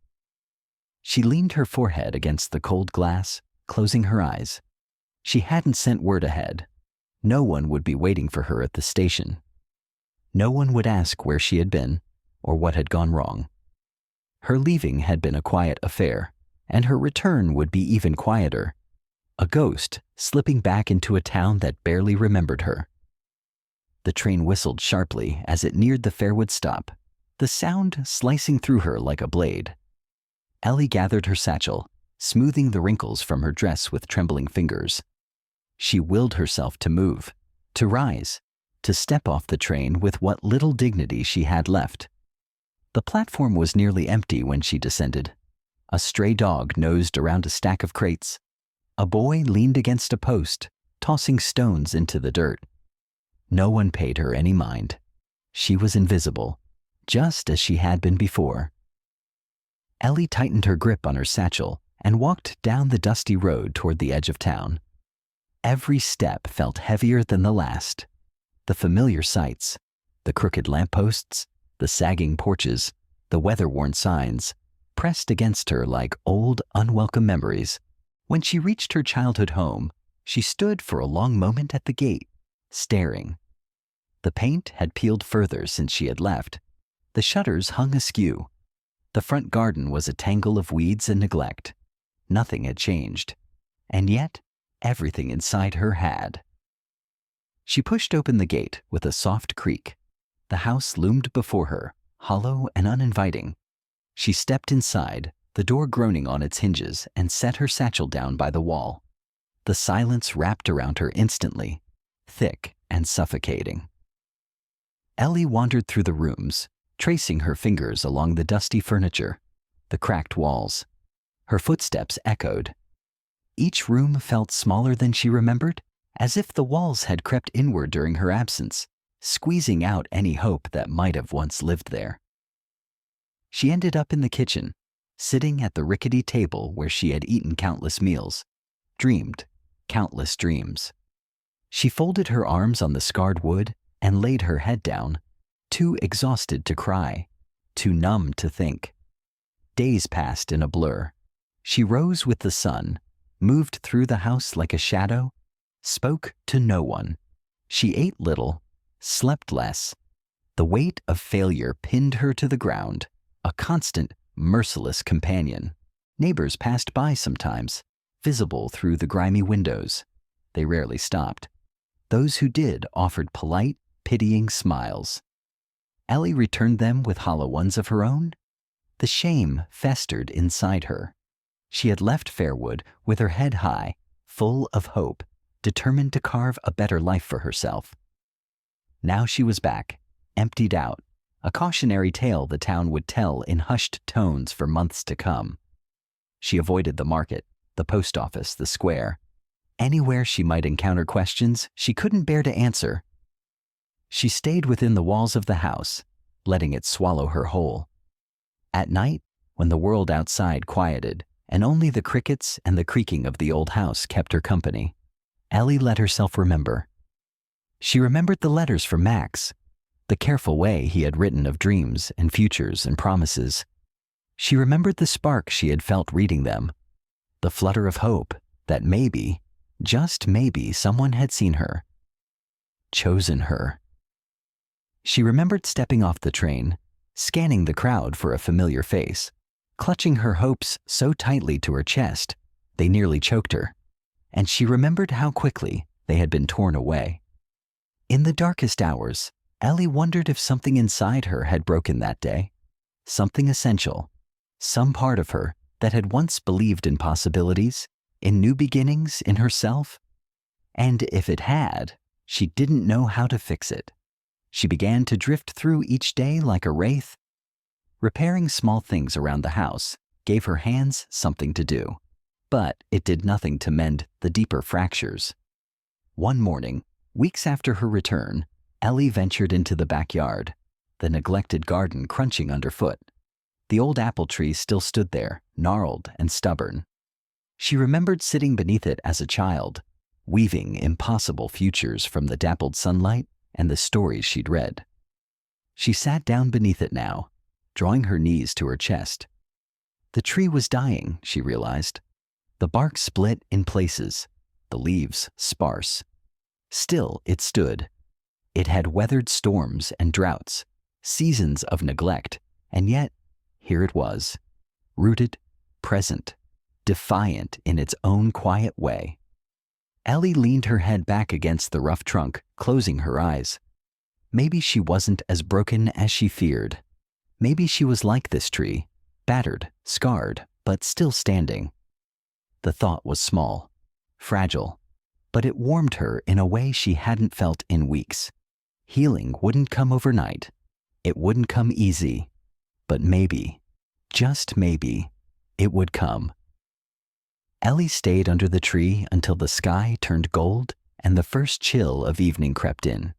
She leaned her forehead against the cold glass, closing her eyes. She hadn't sent word ahead. No one would be waiting for her at the station. No one would ask where she had been or what had gone wrong. Her leaving had been a quiet affair, and her return would be even quieter. A ghost slipping back into a town that barely remembered her. The train whistled sharply as it neared the Fairwood stop, the sound slicing through her like a blade. Ellie gathered her satchel, smoothing the wrinkles from her dress with trembling fingers. She willed herself to move, to rise, to step off the train with what little dignity she had left. The platform was nearly empty when she descended. A stray dog nosed around a stack of crates. A boy leaned against a post, tossing stones into the dirt. No one paid her any mind. She was invisible, just as she had been before. Ellie tightened her grip on her satchel and walked down the dusty road toward the edge of town. Every step felt heavier than the last. The familiar sights, the crooked lampposts, the sagging porches, the weather-worn signs, pressed against her like old, unwelcome memories. When she reached her childhood home, she stood for a long moment at the gate, staring. The paint had peeled further since she had left. The shutters hung askew. The front garden was a tangle of weeds and neglect. Nothing had changed, and yet everything inside her had. She pushed open the gate with a soft creak. The house loomed before her, hollow and uninviting. She stepped inside, the door groaning on its hinges, and set her satchel down by the wall. The silence wrapped around her instantly, thick and suffocating. Ellie wandered through the rooms, tracing her fingers along the dusty furniture, the cracked walls. Her footsteps echoed. Each room felt smaller than she remembered, as if the walls had crept inward during her absence, squeezing out any hope that might have once lived there. She ended up in the kitchen, sitting at the rickety table where she had eaten countless meals, dreamed countless dreams. She folded her arms on the scarred wood and laid her head down, too exhausted to cry, too numb to think. Days passed in a blur. She rose with the sun, moved through the house like a shadow, spoke to no one. She ate little, slept less. The weight of failure pinned her to the ground, a constant, merciless companion. Neighbors passed by sometimes, visible through the grimy windows. They rarely stopped. Those who did offered polite, pitying smiles. Ellie returned them with hollow ones of her own. The shame festered inside her. She had left Fairwood with her head high, full of hope, determined to carve a better life for herself. Now she was back, emptied out, a cautionary tale the town would tell in hushed tones for months to come. She avoided the market, the post office, the square. Anywhere she might encounter questions she couldn't bear to answer. She stayed within the walls of the house, letting it swallow her whole. At night, when the world outside quieted, and only the crickets and the creaking of the old house kept her company, Ellie let herself remember. She remembered the letters from Max, the careful way he had written of dreams and futures and promises. She remembered the spark she had felt reading them, the flutter of hope that maybe, just maybe, someone had seen her, chosen her. She remembered stepping off the train, scanning the crowd for a familiar face, clutching her hopes so tightly to her chest they nearly choked her, and she remembered how quickly they had been torn away. In the darkest hours, Ellie wondered if something inside her had broken that day, something essential, some part of her that had once believed in possibilities, in new beginnings, in herself. And if it had, she didn't know how to fix it. She began to drift through each day like a wraith. Repairing small things around the house gave her hands something to do, but it did nothing to mend the deeper fractures. One morning, weeks after her return, Ellie ventured into the backyard, the neglected garden crunching underfoot. The old apple tree still stood there, gnarled and stubborn. She remembered sitting beneath it as a child, weaving impossible futures from the dappled sunlight and the stories she'd read. She sat down beneath it now, drawing her knees to her chest. The tree was dying, she realized. The bark split in places, the leaves sparse. Still it stood. It had weathered storms and droughts, seasons of neglect, and yet here it was, rooted, present, defiant in its own quiet way. Ellie leaned her head back against the rough trunk, closing her eyes. Maybe she wasn't as broken as she feared. Maybe she was like this tree, battered, scarred, but still standing. The thought was small, fragile, but it warmed her in a way she hadn't felt in weeks. Healing wouldn't come overnight. It wouldn't come easy. But maybe, just maybe, it would come. Ellie stayed under the tree until the sky turned gold and the first chill of evening crept in.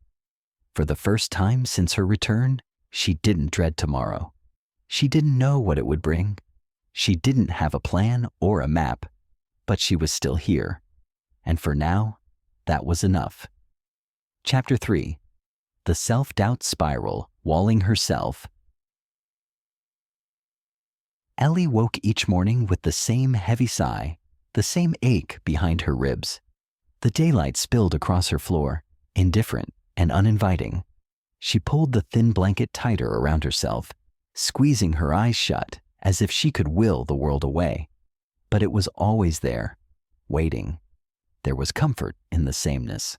For the first time since her return, she didn't dread tomorrow. She didn't know what it would bring. She didn't have a plan or a map, but she was still here. And for now, that was enough. Chapter 3. The Self-Doubt Spiral, Walling Herself. Ellie woke each morning with the same heavy sigh, the same ache behind her ribs. The daylight spilled across her floor, indifferent and uninviting. She pulled the thin blanket tighter around herself, squeezing her eyes shut as if she could will the world away. But it was always there, waiting. There was comfort in the sameness.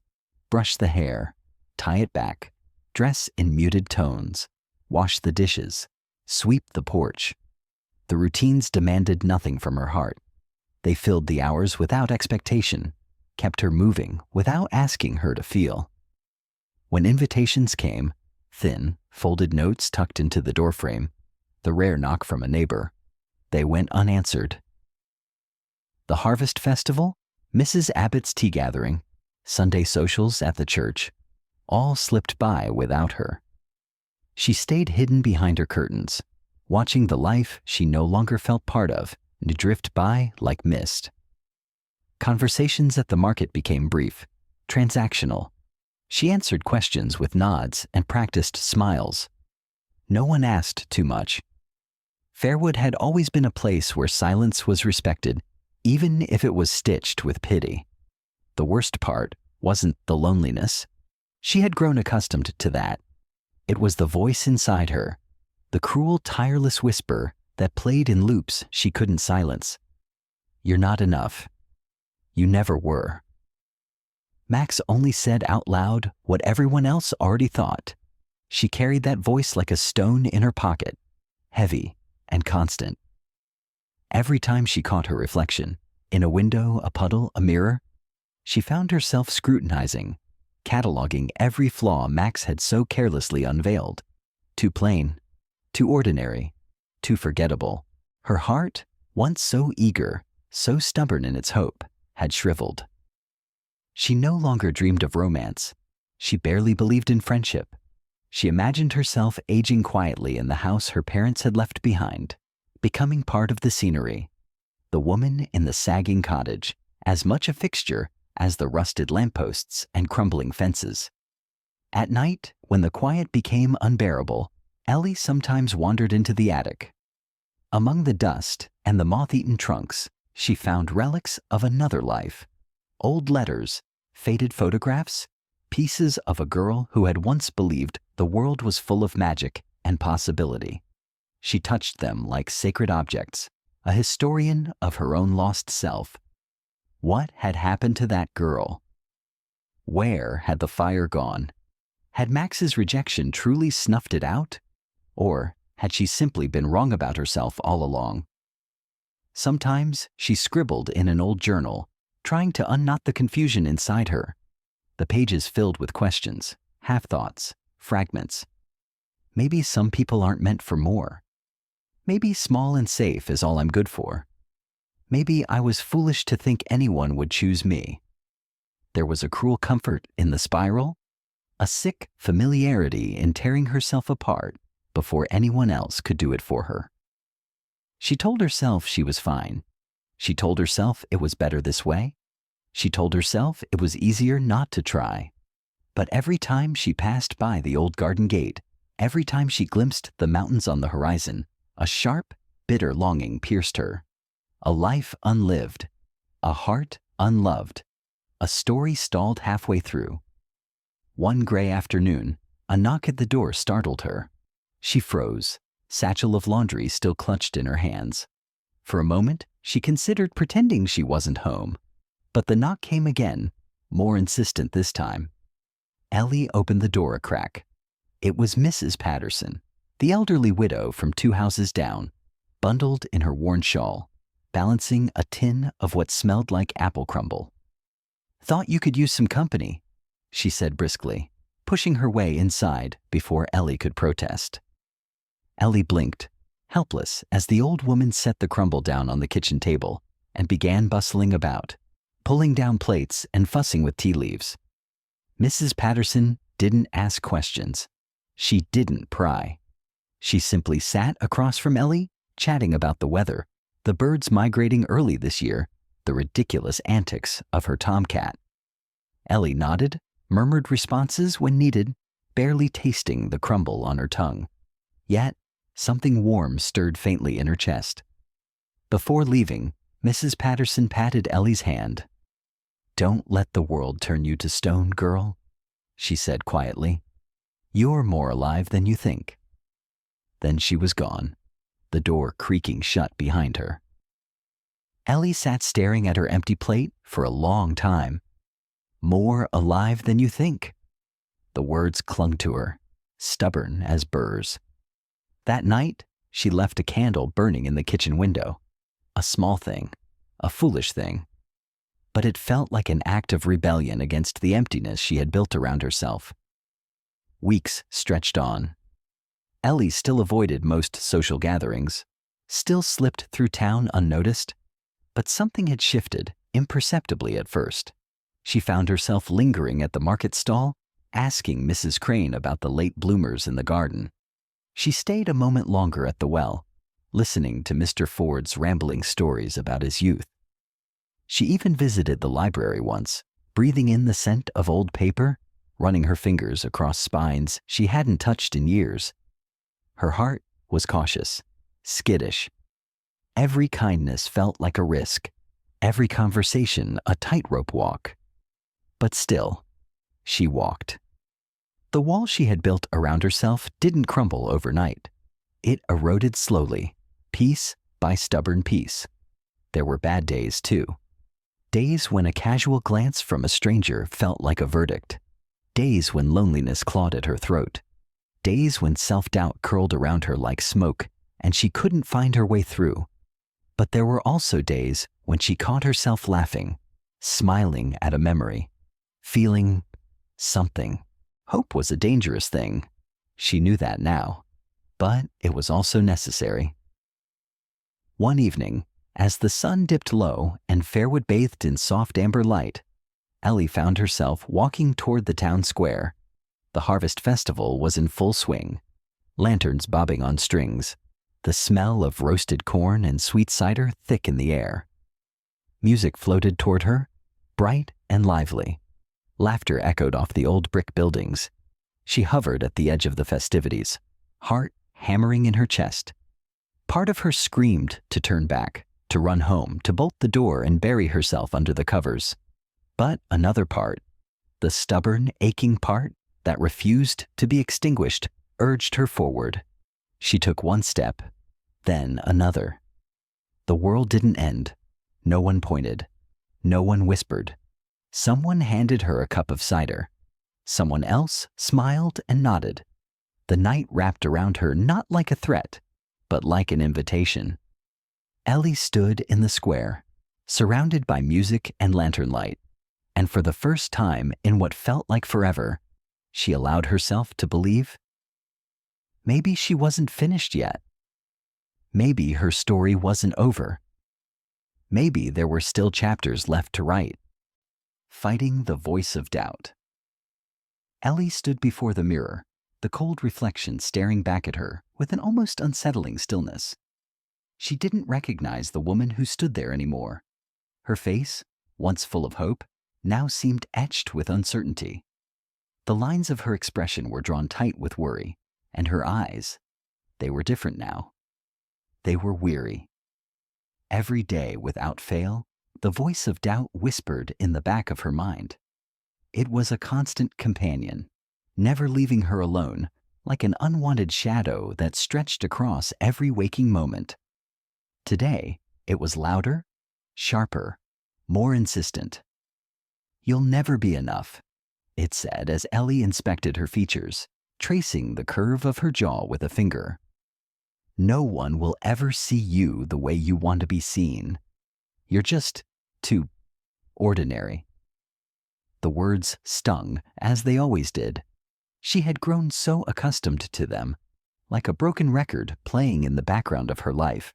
Brush the hair, tie it back, dress in muted tones, wash the dishes, sweep the porch. The routines demanded nothing from her heart. They filled the hours without expectation, kept her moving without asking her to feel. When invitations came, thin, folded notes tucked into the doorframe, the rare knock from a neighbor, they went unanswered. The Harvest Festival, Mrs. Abbott's tea gathering, Sunday socials at the church, all slipped by without her. She stayed hidden behind her curtains, watching the life she no longer felt part of drift by like mist. Conversations at the market became brief, transactional. She answered questions with nods and practiced smiles. No one asked too much. Fairwood had always been a place where silence was respected, even if it was stitched with pity. The worst part wasn't the loneliness. She had grown accustomed to that. It was the voice inside her, the cruel, tireless whisper that played in loops she couldn't silence. You're not enough. You never were. Max only said out loud what everyone else already thought. She carried that voice like a stone in her pocket, heavy and constant. Every time she caught her reflection, in a window, a puddle, a mirror, she found herself scrutinizing, cataloging every flaw Max had so carelessly unveiled. Too plain, too ordinary, too forgettable. Her heart, once so eager, so stubborn in its hope, had shriveled. She no longer dreamed of romance. She barely believed in friendship. She imagined herself aging quietly in the house her parents had left behind, becoming part of the scenery. The woman in the sagging cottage, as much a fixture as the rusted lampposts and crumbling fences. At night, when the quiet became unbearable, Ellie sometimes wandered into the attic. Among the dust and the moth-eaten trunks, she found relics of another life. Old letters, faded photographs, pieces of a girl who had once believed the world was full of magic and possibility. She touched them like sacred objects, a historian of her own lost self. What had happened to that girl? Where had the fire gone? Had Max's rejection truly snuffed it out? Or had she simply been wrong about herself all along? Sometimes she scribbled in an old journal, trying to unknot the confusion inside her. The pages filled with questions, half-thoughts, fragments. Maybe some people aren't meant for more. Maybe small and safe is all I'm good for. Maybe I was foolish to think anyone would choose me. There was a cruel comfort in the spiral, a sick familiarity in tearing herself apart before anyone else could do it for her. She told herself she was fine. She told herself it was better this way. She told herself it was easier not to try. But every time she passed by the old garden gate, every time she glimpsed the mountains on the horizon, a sharp, bitter longing pierced her. A life unlived, a heart unloved, a story stalled halfway through. One gray afternoon, a knock at the door startled her. She froze, satchel of laundry still clutched in her hands. For a moment, she considered pretending she wasn't home. But the knock came again, more insistent this time. Ellie opened the door a crack. It was Mrs. Patterson, the elderly widow from 2 houses down, bundled in her worn shawl, balancing a tin of what smelled like apple crumble. "Thought you could use some company," she said briskly, pushing her way inside before Ellie could protest. Ellie blinked, helpless, as the old woman set the crumble down on the kitchen table and began bustling about, pulling down plates and fussing with tea leaves. Mrs. Patterson didn't ask questions. She didn't pry. She simply sat across from Ellie, chatting about the weather, the birds migrating early this year, the ridiculous antics of her tomcat. Ellie nodded, murmured responses when needed, barely tasting the crumble on her tongue. Yet, something warm stirred faintly in her chest. Before leaving, Mrs. Patterson patted Ellie's hand. "Don't let the world turn you to stone, girl," she said quietly. "You're more alive than you think." Then she was gone, the door creaking shut behind her. Ellie sat staring at her empty plate for a long time. More alive than you think. The words clung to her, stubborn as burrs. That night, she left a candle burning in the kitchen window. A small thing, a foolish thing. But it felt like an act of rebellion against the emptiness she had built around herself. Weeks stretched on. Ellie still avoided most social gatherings, still slipped through town unnoticed, but something had shifted, imperceptibly at first. She found herself lingering at the market stall, asking Mrs. Crane about the late bloomers in the garden. She stayed a moment longer at the well, listening to Mr. Ford's rambling stories about his youth. She even visited the library once, breathing in the scent of old paper, running her fingers across spines she hadn't touched in years. Her heart was cautious, skittish. Every kindness felt like a risk, every conversation a tightrope walk. But still, she walked. The wall she had built around herself didn't crumble overnight. It eroded slowly, piece by stubborn piece. There were bad days, too. Days when a casual glance from a stranger felt like a verdict. Days when loneliness clawed at her throat. days when self-doubt curled around her like smoke and she couldn't find her way through. But there were also days when she caught herself laughing, smiling at a memory, feeling something. Hope was a dangerous thing. She knew that now, but it was also necessary. One evening, as the sun dipped low and Fairwood bathed in soft amber light, Ellie found herself walking toward the town square. The harvest festival was in full swing, lanterns bobbing on strings, the smell of roasted corn and sweet cider thick in the air. Music floated toward her, bright and lively. Laughter echoed off the old brick buildings. She hovered at the edge of the festivities, heart hammering in her chest. Part of her screamed to turn back, to run home, to bolt the door and bury herself under the covers. But another part, the stubborn, aching part that refused to be extinguished, urged her forward. She took one step, then another. The world didn't end. No one pointed. No one whispered. Someone handed her a cup of cider. Someone else smiled and nodded. The night wrapped around her not like a threat, but like an invitation. Ellie stood in the square, surrounded by music and lantern light, and for the first time in what felt like forever, she allowed herself to believe. Maybe she wasn't finished yet. Maybe her story wasn't over. Maybe there were still chapters left to write. Fighting the voice of doubt. Ellie stood before the mirror, the cold reflection staring back at her with an almost unsettling stillness. She didn't recognize the woman who stood there anymore. Her face, once full of hope, now seemed etched with uncertainty. The lines of her expression were drawn tight with worry, and her eyes, they were different now. They were weary. Every day, without fail, the voice of doubt whispered in the back of her mind. It was a constant companion, never leaving her alone, like an unwanted shadow that stretched across every waking moment. Today, it was louder, sharper, more insistent. "You'll never be enough," it said as Ellie inspected her features, tracing the curve of her jaw with a finger. "No one will ever see you the way you want to be seen. You're just too ordinary." The words stung, as they always did. She had grown so accustomed to them, like a broken record playing in the background of her life.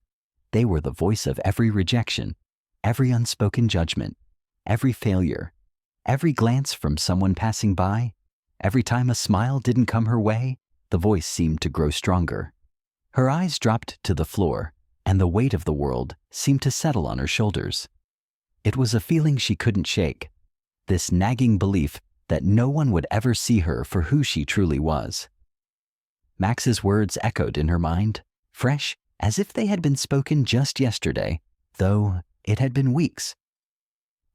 They were the voice of every rejection, every unspoken judgment, every failure, every glance from someone passing by. Every time a smile didn't come her way, the voice seemed to grow stronger. Her eyes dropped to the floor, and the weight of the world seemed to settle on her shoulders. It was a feeling she couldn't shake, this nagging belief that no one would ever see her for who she truly was. Max's words echoed in her mind, fresh as if they had been spoken just yesterday, though it had been weeks.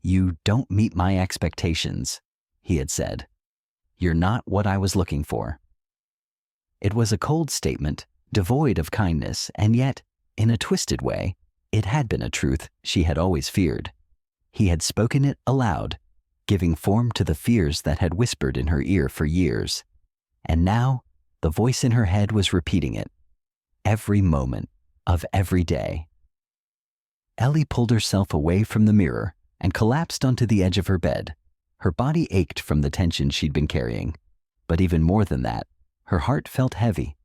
"You don't meet my expectations," he had said. "You're not what I was looking for." It was a cold statement, devoid of kindness, and yet, in a twisted way, it had been a truth she had always feared. He had spoken it aloud, giving form to the fears that had whispered in her ear for years. And now, the voice in her head was repeating it, every moment of every day. Ellie pulled herself away from the mirror and collapsed onto the edge of her bed. Her body ached from the tension she'd been carrying. But even more than that, her heart felt heavy,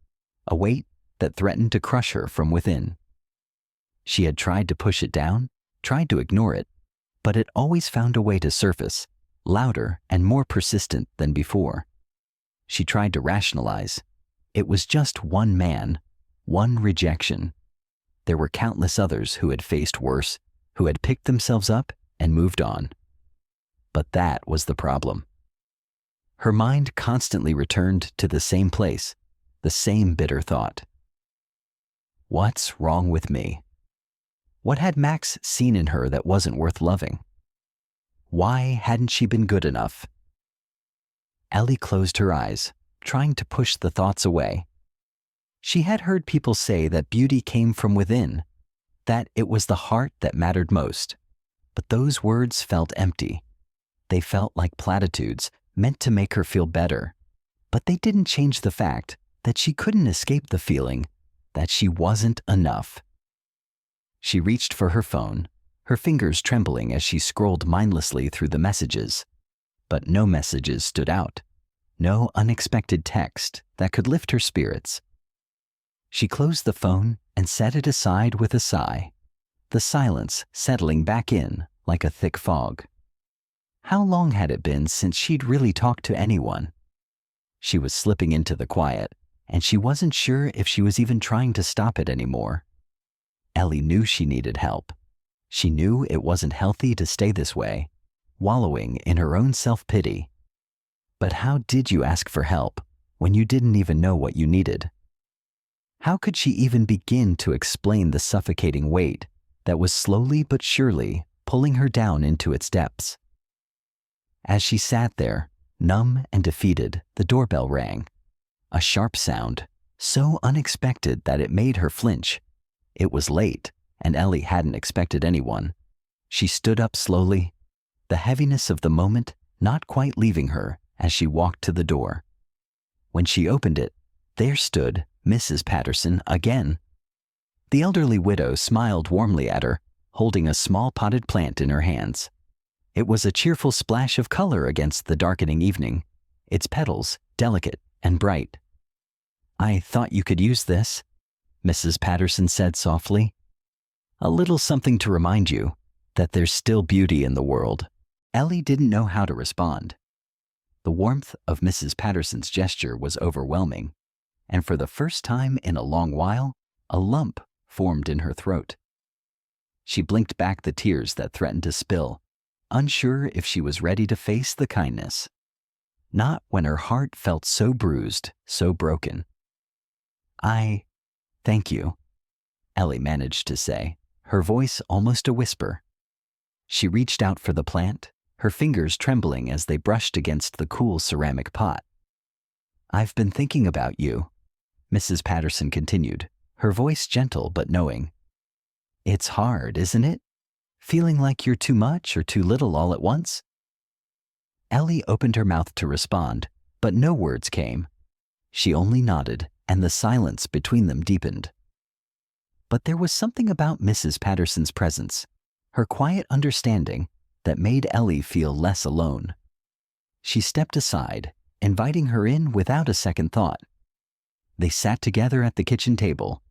a weight that threatened to crush her from within. She had tried to push it down, tried to ignore it, but it always found a way to surface, louder and more persistent than before. She tried to rationalize. It was just one man, one rejection. There were countless others who had faced worse, who had picked themselves up and moved on. But that was the problem. Her mind constantly returned to the same place, the same bitter thought. What's wrong with me? What had Max seen in her that wasn't worth loving? Why hadn't she been good enough? Ellie closed her eyes, trying to push the thoughts away. She had heard people say that beauty came from within, that it was the heart that mattered most. But those words felt empty. They felt like platitudes, meant to make her feel better. But they didn't change the fact that she couldn't escape the feeling that she wasn't enough. She reached for her phone, her fingers trembling as she scrolled mindlessly through the messages. But no messages stood out, no unexpected text that could lift her spirits. She closed the phone and set it aside with a sigh, the silence settling back in like a thick fog. How long had it been since she'd really talked to anyone? She was slipping into the quiet, and she wasn't sure if she was even trying to stop it anymore. Ellie knew she needed help. She knew it wasn't healthy to stay this way, wallowing in her own self-pity. But how did you ask for help when you didn't even know what you needed? How could she even begin to explain the suffocating weight that was slowly but surely pulling her down into its depths? As she sat there, numb and defeated, the doorbell rang. A sharp sound, so unexpected that it made her flinch. It was late, and Ellie hadn't expected anyone. She stood up slowly, the heaviness of the moment not quite leaving her as she walked to the door. When she opened it, there stood Mrs. Patterson again. The elderly widow smiled warmly at her, holding a small potted plant in her hands. It was a cheerful splash of color against the darkening evening, its petals delicate and bright. "I thought you could use this," Mrs. Patterson said softly. "A little something to remind you that there's still beauty in the world." Ellie didn't know how to respond. The warmth of Mrs. Patterson's gesture was overwhelming, and for the first time in a long while, a lump formed in her throat. She blinked back the tears that threatened to spill, unsure if she was ready to face the kindness. Not when her heart felt so bruised, so broken. Thank you," Ellie managed to say, her voice almost a whisper. She reached out for the plant, her fingers trembling as they brushed against the cool ceramic pot. "I've been thinking about you," Mrs. Patterson continued, her voice gentle but knowing. "It's hard, isn't it? Feeling like you're too much or too little all at once?" Ellie opened her mouth to respond, but no words came. She only nodded, and the silence between them deepened. But there was something about Mrs. Patterson's presence, her quiet understanding, that made Ellie feel less alone. She stepped aside, inviting her in without a second thought. They sat together at the kitchen table,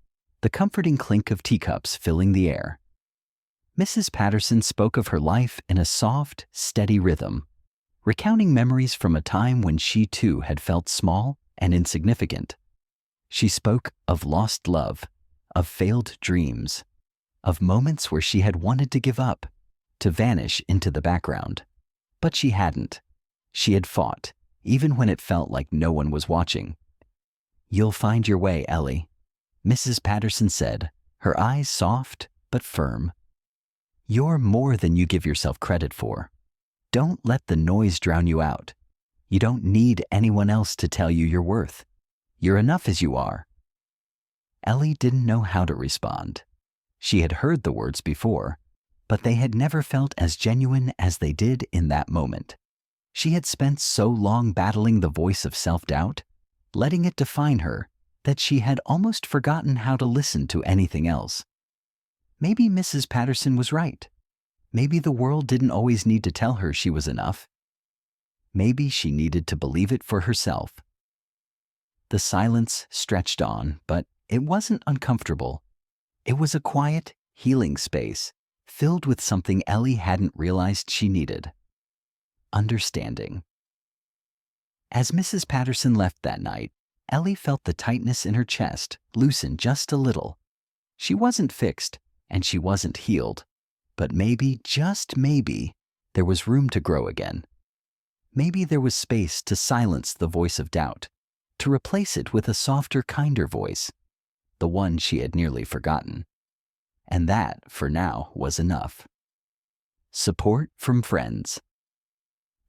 the comforting clink of teacups filling the air. Mrs. Patterson spoke of her life in a soft, steady rhythm, recounting memories from a time when she too had felt small and insignificant. She spoke of lost love, of failed dreams, of moments where she had wanted to give up, to vanish into the background. But she hadn't. She had fought, even when it felt like no one was watching. "You'll find your way, Ellie," Mrs. Patterson said, her eyes soft but firm. "You're more than you give yourself credit for. Don't let the noise drown you out. You don't need anyone else to tell you your worth. You're enough as you are." Ellie didn't know how to respond. She had heard the words before, but they had never felt as genuine as they did in that moment. She had spent so long battling the voice of self-doubt, letting it define her, that she had almost forgotten how to listen to anything else. Maybe Mrs. Patterson was right. Maybe the world didn't always need to tell her she was enough. Maybe she needed to believe it for herself. The silence stretched on, but it wasn't uncomfortable. It was a quiet, healing space, filled with something Ellie hadn't realized she needed: understanding. As Mrs. Patterson left that night, Ellie felt the tightness in her chest loosen just a little. She wasn't fixed, and she wasn't healed, but maybe, just maybe, there was room to grow again. Maybe there was space to silence the voice of doubt, to replace it with a softer, kinder voice, the one she had nearly forgotten. And that, for now, was enough. Support from friends.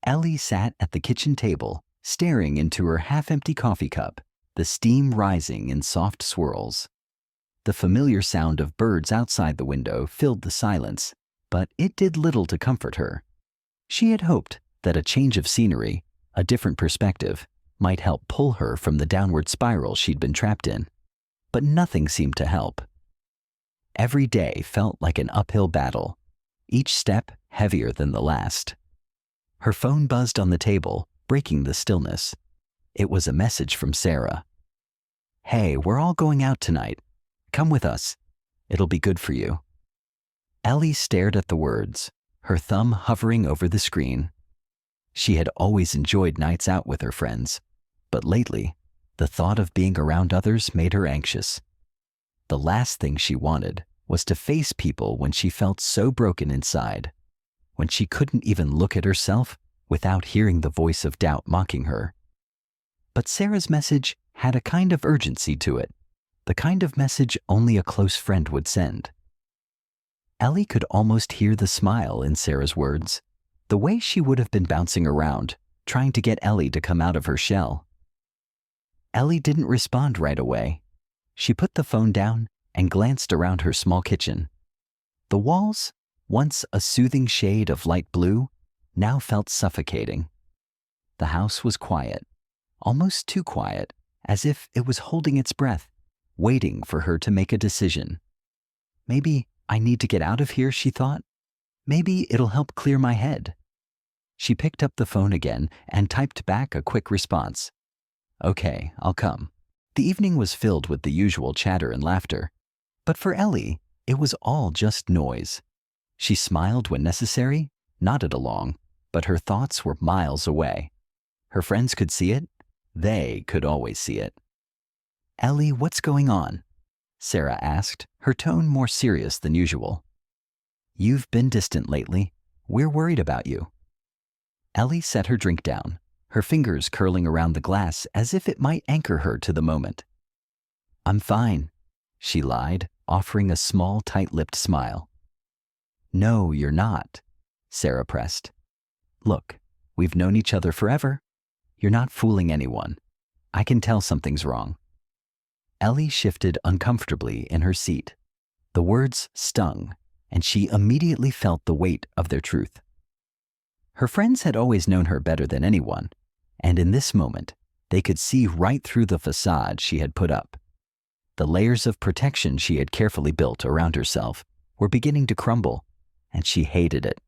Ellie sat at the kitchen table, staring into her half-empty coffee cup, the steam rising in soft swirls. The familiar sound of birds outside the window filled the silence, but it did little to comfort her. She had hoped that a change of scenery, a different perspective, might help pull her from the downward spiral she'd been trapped in. But nothing seemed to help. Every day felt like an uphill battle, each step heavier than the last. Her phone buzzed on the table, breaking the stillness. It was a message from Sarah. "Hey, we're all going out tonight. Come with us. It'll be good for you." Ellie stared at the words, her thumb hovering over the screen. She had always enjoyed nights out with her friends, but lately, the thought of being around others made her anxious. The last thing she wanted was to face people when she felt so broken inside, when she couldn't even look at herself without hearing the voice of doubt mocking her. But Sarah's message had a kind of urgency to it, the kind of message only a close friend would send. Ellie could almost hear the smile in Sarah's words, the way she would have been bouncing around, trying to get Ellie to come out of her shell. Ellie didn't respond right away. She put the phone down and glanced around her small kitchen. The walls, once a soothing shade of light blue, now felt suffocating. The house was quiet, almost too quiet, as if it was holding its breath, waiting for her to make a decision. "Maybe I need to get out of here," she thought. "Maybe it'll help clear my head." She picked up the phone again and typed back a quick response. "Okay, I'll come." The evening was filled with the usual chatter and laughter, but for Ellie, it was all just noise. She smiled when necessary, nodded along, but her thoughts were miles away. Her friends could see it. They could always see it. "Ellie, what's going on?" Sarah asked, her tone more serious than usual. "You've been distant lately. We're worried about you." Ellie set her drink down, her fingers curling around the glass as if it might anchor her to the moment. "I'm fine," she lied, offering a small, tight-lipped smile. "No, you're not," Sarah pressed. "Look, we've known each other forever. You're not fooling anyone. I can tell something's wrong." Ellie shifted uncomfortably in her seat. The words stung, and she immediately felt the weight of their truth. Her friends had always known her better than anyone, and in this moment, they could see right through the facade she had put up. The layers of protection she had carefully built around herself were beginning to crumble, and she hated it.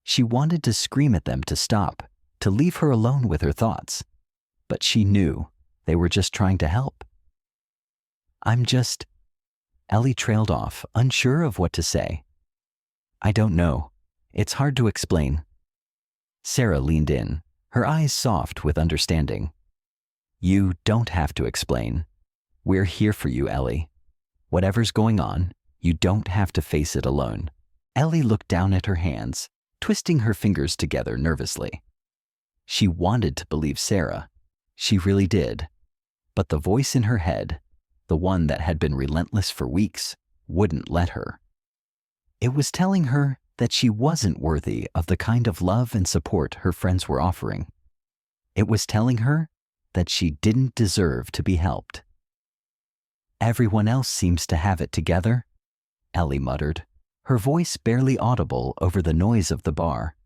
She wanted to scream at them to stop, to leave her alone with her thoughts, but she knew they were just trying to help. Ellie trailed off, unsure of what to say. "I don't know. It's hard to explain." Sarah leaned in, her eyes soft with understanding. "You don't have to explain. We're here for you, Ellie. Whatever's going on, you don't have to face it alone." Ellie looked down at her hands, twisting her fingers together nervously. She wanted to believe Sarah. She really did. But the voice in her head, the one that had been relentless for weeks, wouldn't let her. It was telling her that she wasn't worthy of the kind of love and support her friends were offering. It was telling her that she didn't deserve to be helped. "Everyone else seems to have it together," Ellie muttered, her voice barely audible over the noise of the bar.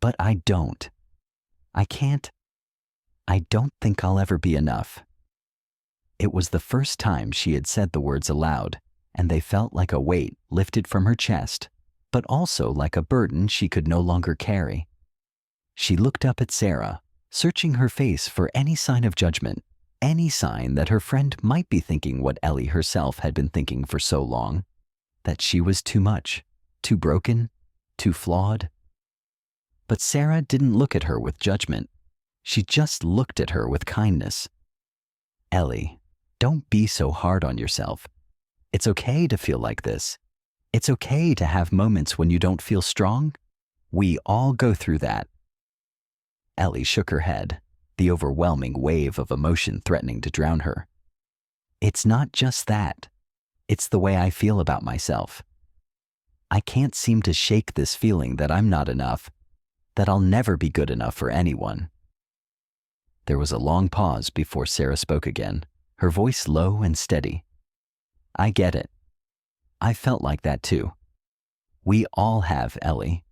"But I don't. I can't. I don't think I'll ever be enough." It was the first time she had said the words aloud, and they felt like a weight lifted from her chest, but also like a burden she could no longer carry. She looked up at Sarah, searching her face for any sign of judgment, any sign that her friend might be thinking what Ellie herself had been thinking for so long, that she was too much, too broken, too flawed. But Sarah didn't look at her with judgment. She just looked at her with kindness. "Ellie, don't be so hard on yourself. It's okay to feel like this. It's okay to have moments when you don't feel strong. We all go through that." Ellie shook her head, the overwhelming wave of emotion threatening to drown her. "It's not just that. It's the way I feel about myself. I can't seem to shake this feeling that I'm not enough, that I'll never be good enough for anyone." There was a long pause before Sarah spoke again, her voice low and steady. "I get it. I felt like that too. We all have, Ellie.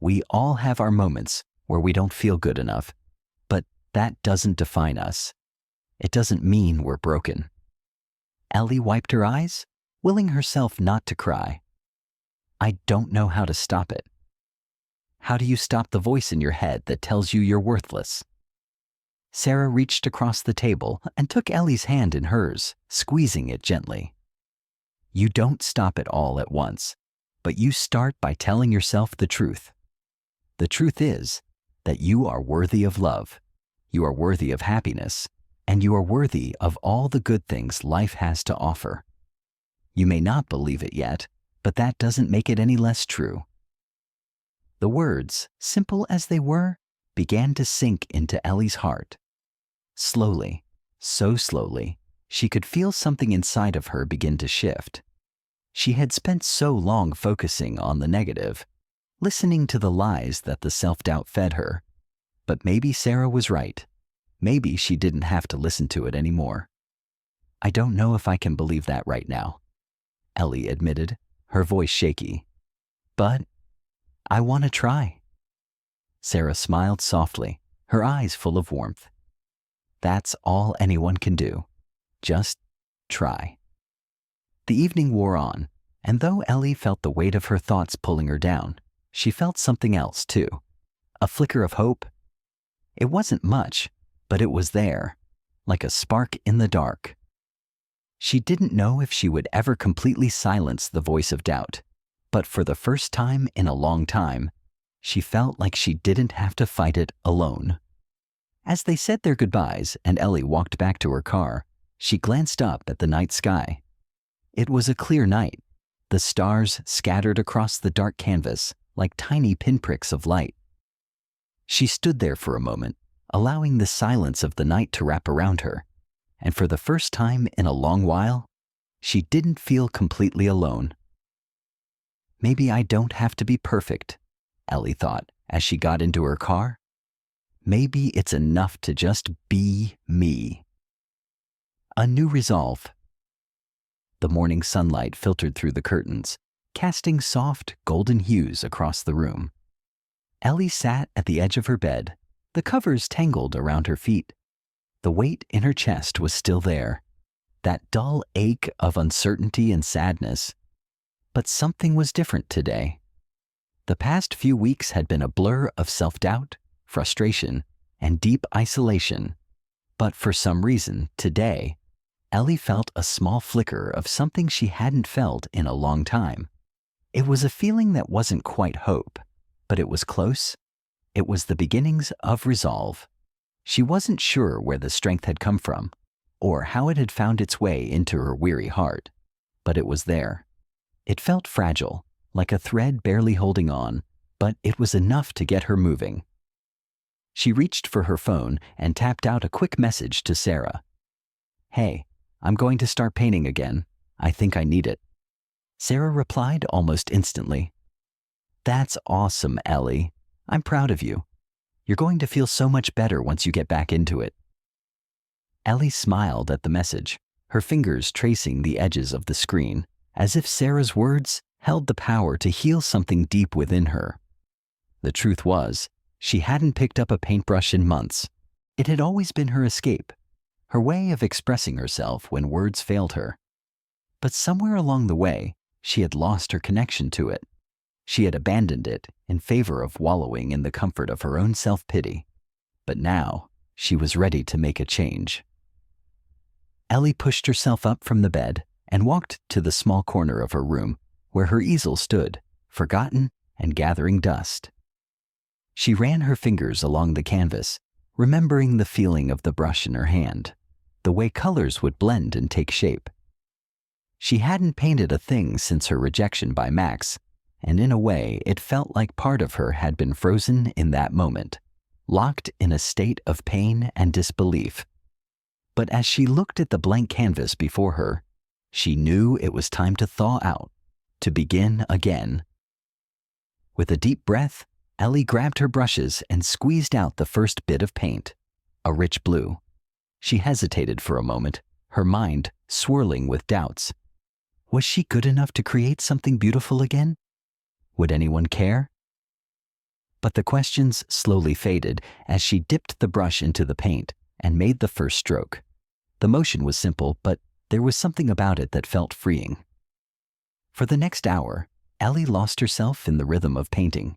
We all have our moments where we don't feel good enough. But That doesn't define us. It doesn't mean we're broken. Ellie wiped her eyes, willing herself not to cry. I don't know how to stop it. How do you stop the voice in your head that tells you you're worthless? Sarah reached across the table and took Ellie's hand in hers, squeezing it gently. You don't stop it all at once, but you start by telling yourself the truth. The truth is that you are worthy of love, you are worthy of happiness, and you are worthy of all the good things life has to offer. You may not believe it yet, but that doesn't make it any less true. The words, simple as they were, began to sink into Ellie's heart. Slowly, so slowly, she could feel something inside of her begin to shift. She had spent so long focusing on the negative, listening to the lies that the self-doubt fed her. But maybe Sarah was right. Maybe she didn't have to listen to it anymore. I don't know if I can believe that right now, Ellie admitted, her voice shaky. But I want to try. Sarah smiled softly, her eyes full of warmth. That's all anyone can do. Just try. The evening wore on, and though Ellie felt the weight of her thoughts pulling her down, she felt something else too. A flicker of hope. It wasn't much, but it was there, like a spark in the dark. She didn't know if she would ever completely silence the voice of doubt, but for the first time in a long time, she felt like she didn't have to fight it alone. As they said their goodbyes and Ellie walked back to her car, she glanced up at the night sky. It was a clear night, the stars scattered across the dark canvas like tiny pinpricks of light. She stood there for a moment, allowing the silence of the night to wrap around her, and for the first time in a long while, she didn't feel completely alone. Maybe I don't have to be perfect, Ellie thought as she got into her car. Maybe it's enough to just be me. A new resolve. The morning sunlight filtered through the curtains, casting soft, golden hues across the room. Ellie sat at the edge of her bed, the covers tangled around her feet. The weight in her chest was still there, that dull ache of uncertainty and sadness. But something was different today. The past few weeks had been a blur of self-doubt, frustration, and deep isolation. But for some reason, today, Ellie felt a small flicker of something she hadn't felt in a long time. It was a feeling that wasn't quite hope, but it was close. It was the beginnings of resolve. She wasn't sure where the strength had come from, or how it had found its way into her weary heart, but it was there. It felt fragile, like a thread barely holding on, but it was enough to get her moving. She reached for her phone and tapped out a quick message to Sarah. Hey, I'm going to start painting again. I think I need it. Sarah replied almost instantly. That's awesome, Ellie. I'm proud of you. You're going to feel so much better once you get back into it. Ellie smiled at the message, her fingers tracing the edges of the screen, as if Sarah's words held the power to heal something deep within her. The truth was, she hadn't picked up a paintbrush in months. It had always been her escape, her way of expressing herself when words failed her. But somewhere along the way, she had lost her connection to it. She had abandoned it in favor of wallowing in the comfort of her own self-pity. But now, she was ready to make a change. Ellie pushed herself up from the bed and walked to the small corner of her room where her easel stood, forgotten and gathering dust. She ran her fingers along the canvas, remembering the feeling of the brush in her hand, the way colors would blend and take shape. She hadn't painted a thing since her rejection by Max, and in a way it felt like part of her had been frozen in that moment, locked in a state of pain and disbelief. But as she looked at the blank canvas before her, she knew it was time to thaw out, to begin again. With a deep breath, Ellie grabbed her brushes and squeezed out the first bit of paint, a rich blue. She hesitated for a moment, her mind swirling with doubts. Was she good enough to create something beautiful again? Would anyone care? But the questions slowly faded as she dipped the brush into the paint and made the first stroke. The motion was simple, but there was something about it that felt freeing. For the next hour, Ellie lost herself in the rhythm of painting.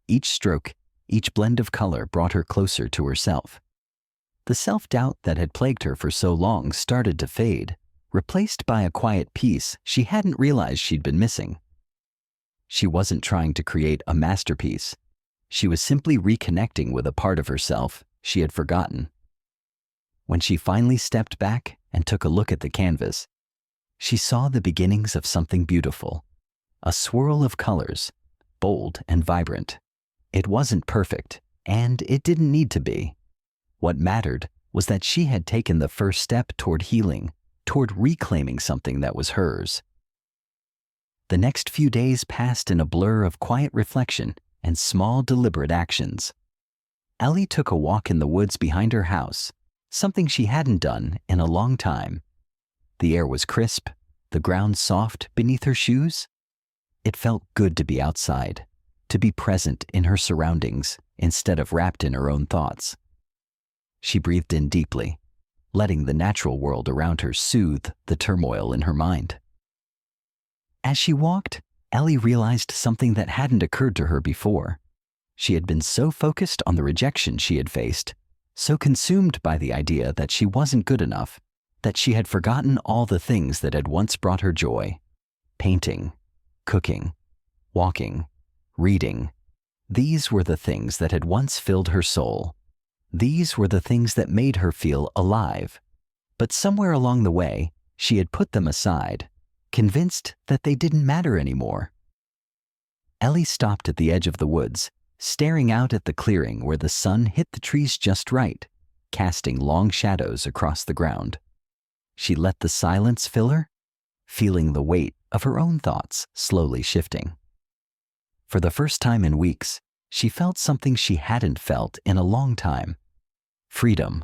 Each stroke, each blend of color brought her closer to herself. The self-doubt that had plagued her for so long started to fade, replaced by a quiet peace she hadn't realized she'd been missing. She wasn't trying to create a masterpiece. She was simply reconnecting with a part of herself she had forgotten. When she finally stepped back and took a look at the canvas, she saw the beginnings of something beautiful. A swirl of colors, bold and vibrant. It wasn't perfect, and it didn't need to be. What mattered was that she had taken the first step toward healing, toward reclaiming something that was hers. The next few days passed in a blur of quiet reflection and small, deliberate actions. Ellie took a walk in the woods behind her house, something she hadn't done in a long time. The air was crisp, the ground soft beneath her shoes. It felt good to be outside, to be present in her surroundings instead of wrapped in her own thoughts. She breathed in deeply, letting the natural world around her soothe the turmoil in her mind. As she walked, Ellie realized something that hadn't occurred to her before. She had been so focused on the rejection she had faced, so consumed by the idea that she wasn't good enough, that she had forgotten all the things that had once brought her joy. Painting, cooking, walking, reading. These were the things that had once filled her soul. These were the things that made her feel alive. But somewhere along the way, she had put them aside, convinced that they didn't matter anymore. Ellie stopped at the edge of the woods, staring out at the clearing where the sun hit the trees just right, casting long shadows across the ground. She let the silence fill her, feeling the weight of her own thoughts slowly shifting. For the first time in weeks, she felt something she hadn't felt in a long time. Freedom.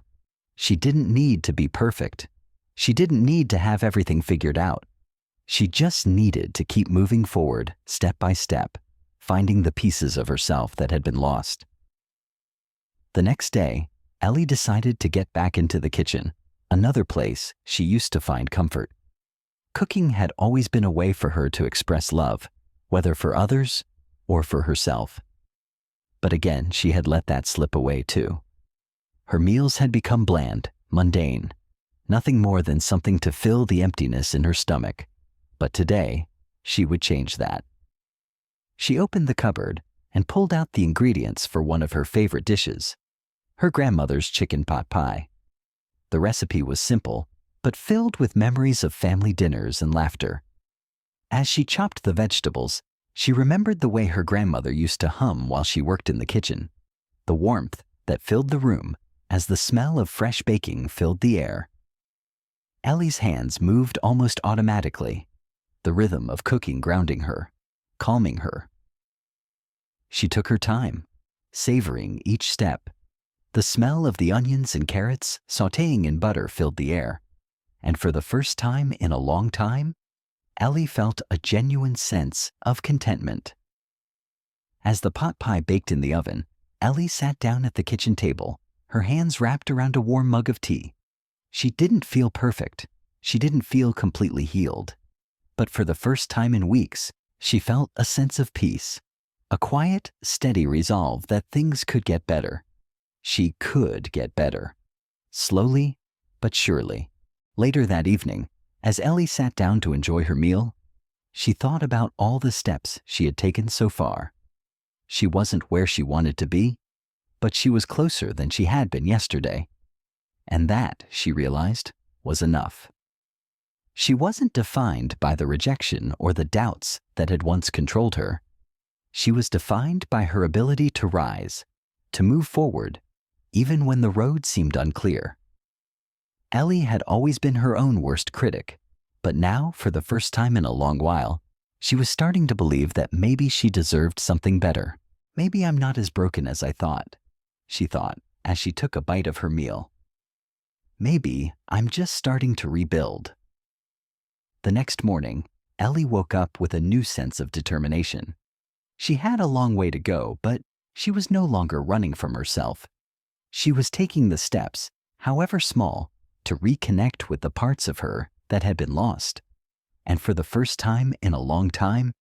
She didn't need to be perfect. She didn't need to have everything figured out. She just needed to keep moving forward, step by step, finding the pieces of herself that had been lost. The next day, Ellie decided to get back into the kitchen, another place she used to find comfort. Cooking had always been a way for her to express love, whether for others or for herself. But again, she had let that slip away too. Her meals had become bland, mundane, nothing more than something to fill the emptiness in her stomach. But today, she would change that. She opened the cupboard and pulled out the ingredients for one of her favorite dishes, her grandmother's chicken pot pie. The recipe was simple, but filled with memories of family dinners and laughter. As she chopped the vegetables, she remembered the way her grandmother used to hum while she worked in the kitchen, the warmth that filled the room as the smell of fresh baking filled the air. Ellie's hands moved almost automatically, the rhythm of cooking grounding her, calming her. She took her time, savoring each step. The smell of the onions and carrots sautéing in butter filled the air, and for the first time in a long time, Ellie felt a genuine sense of contentment. As the pot pie baked in the oven, Ellie sat down at the kitchen table, her hands wrapped around a warm mug of tea. She didn't feel perfect. She didn't feel completely healed. But for the first time in weeks, she felt a sense of peace, a quiet, steady resolve that things could get better. She could get better. Slowly, but surely. Later that evening, as Ellie sat down to enjoy her meal, she thought about all the steps she had taken so far. She wasn't where she wanted to be, but she was closer than she had been yesterday. And that, she realized, was enough. She wasn't defined by the rejection or the doubts that had once controlled her. She was defined by her ability to rise, to move forward, even when the road seemed unclear. Ellie had always been her own worst critic, but now, for the first time in a long while, she was starting to believe that maybe she deserved something better. Maybe I'm not as broken as I thought, she thought as she took a bite of her meal. Maybe I'm just starting to rebuild. The next morning, Ellie woke up with a new sense of determination. She had a long way to go, but She was no longer running from herself. She was taking the steps, however small, to reconnect with the parts of her that had been lost. And for the first time in a long time,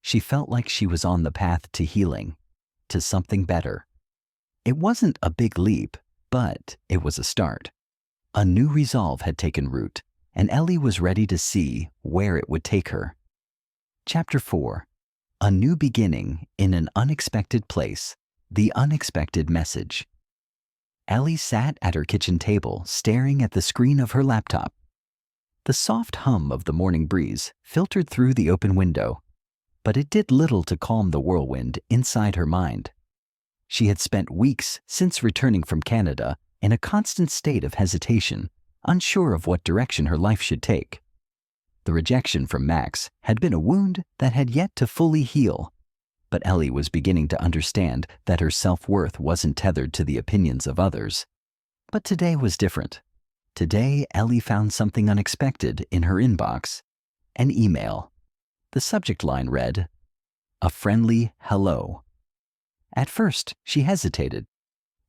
she felt like she was on the path to healing, to something better. It wasn't a big leap, but it was a start. A new resolve had taken root, and Ellie was ready to see where it would take her. Chapter 4. A New Beginning in an Unexpected Place. The Unexpected Message. Ellie sat at her kitchen table, staring at the screen of her laptop. The soft hum of the morning breeze filtered through the open window, but it did little to calm the whirlwind inside her mind. She had spent weeks since returning from Canada in a constant state of hesitation, unsure of what direction her life should take. The rejection from Max had been a wound that had yet to fully heal, but Ellie was beginning to understand that her self-worth wasn't tethered to the opinions of others. But today was different. Today, Ellie found something unexpected in her inbox. An email. The subject line read, "A friendly hello." At first, she hesitated.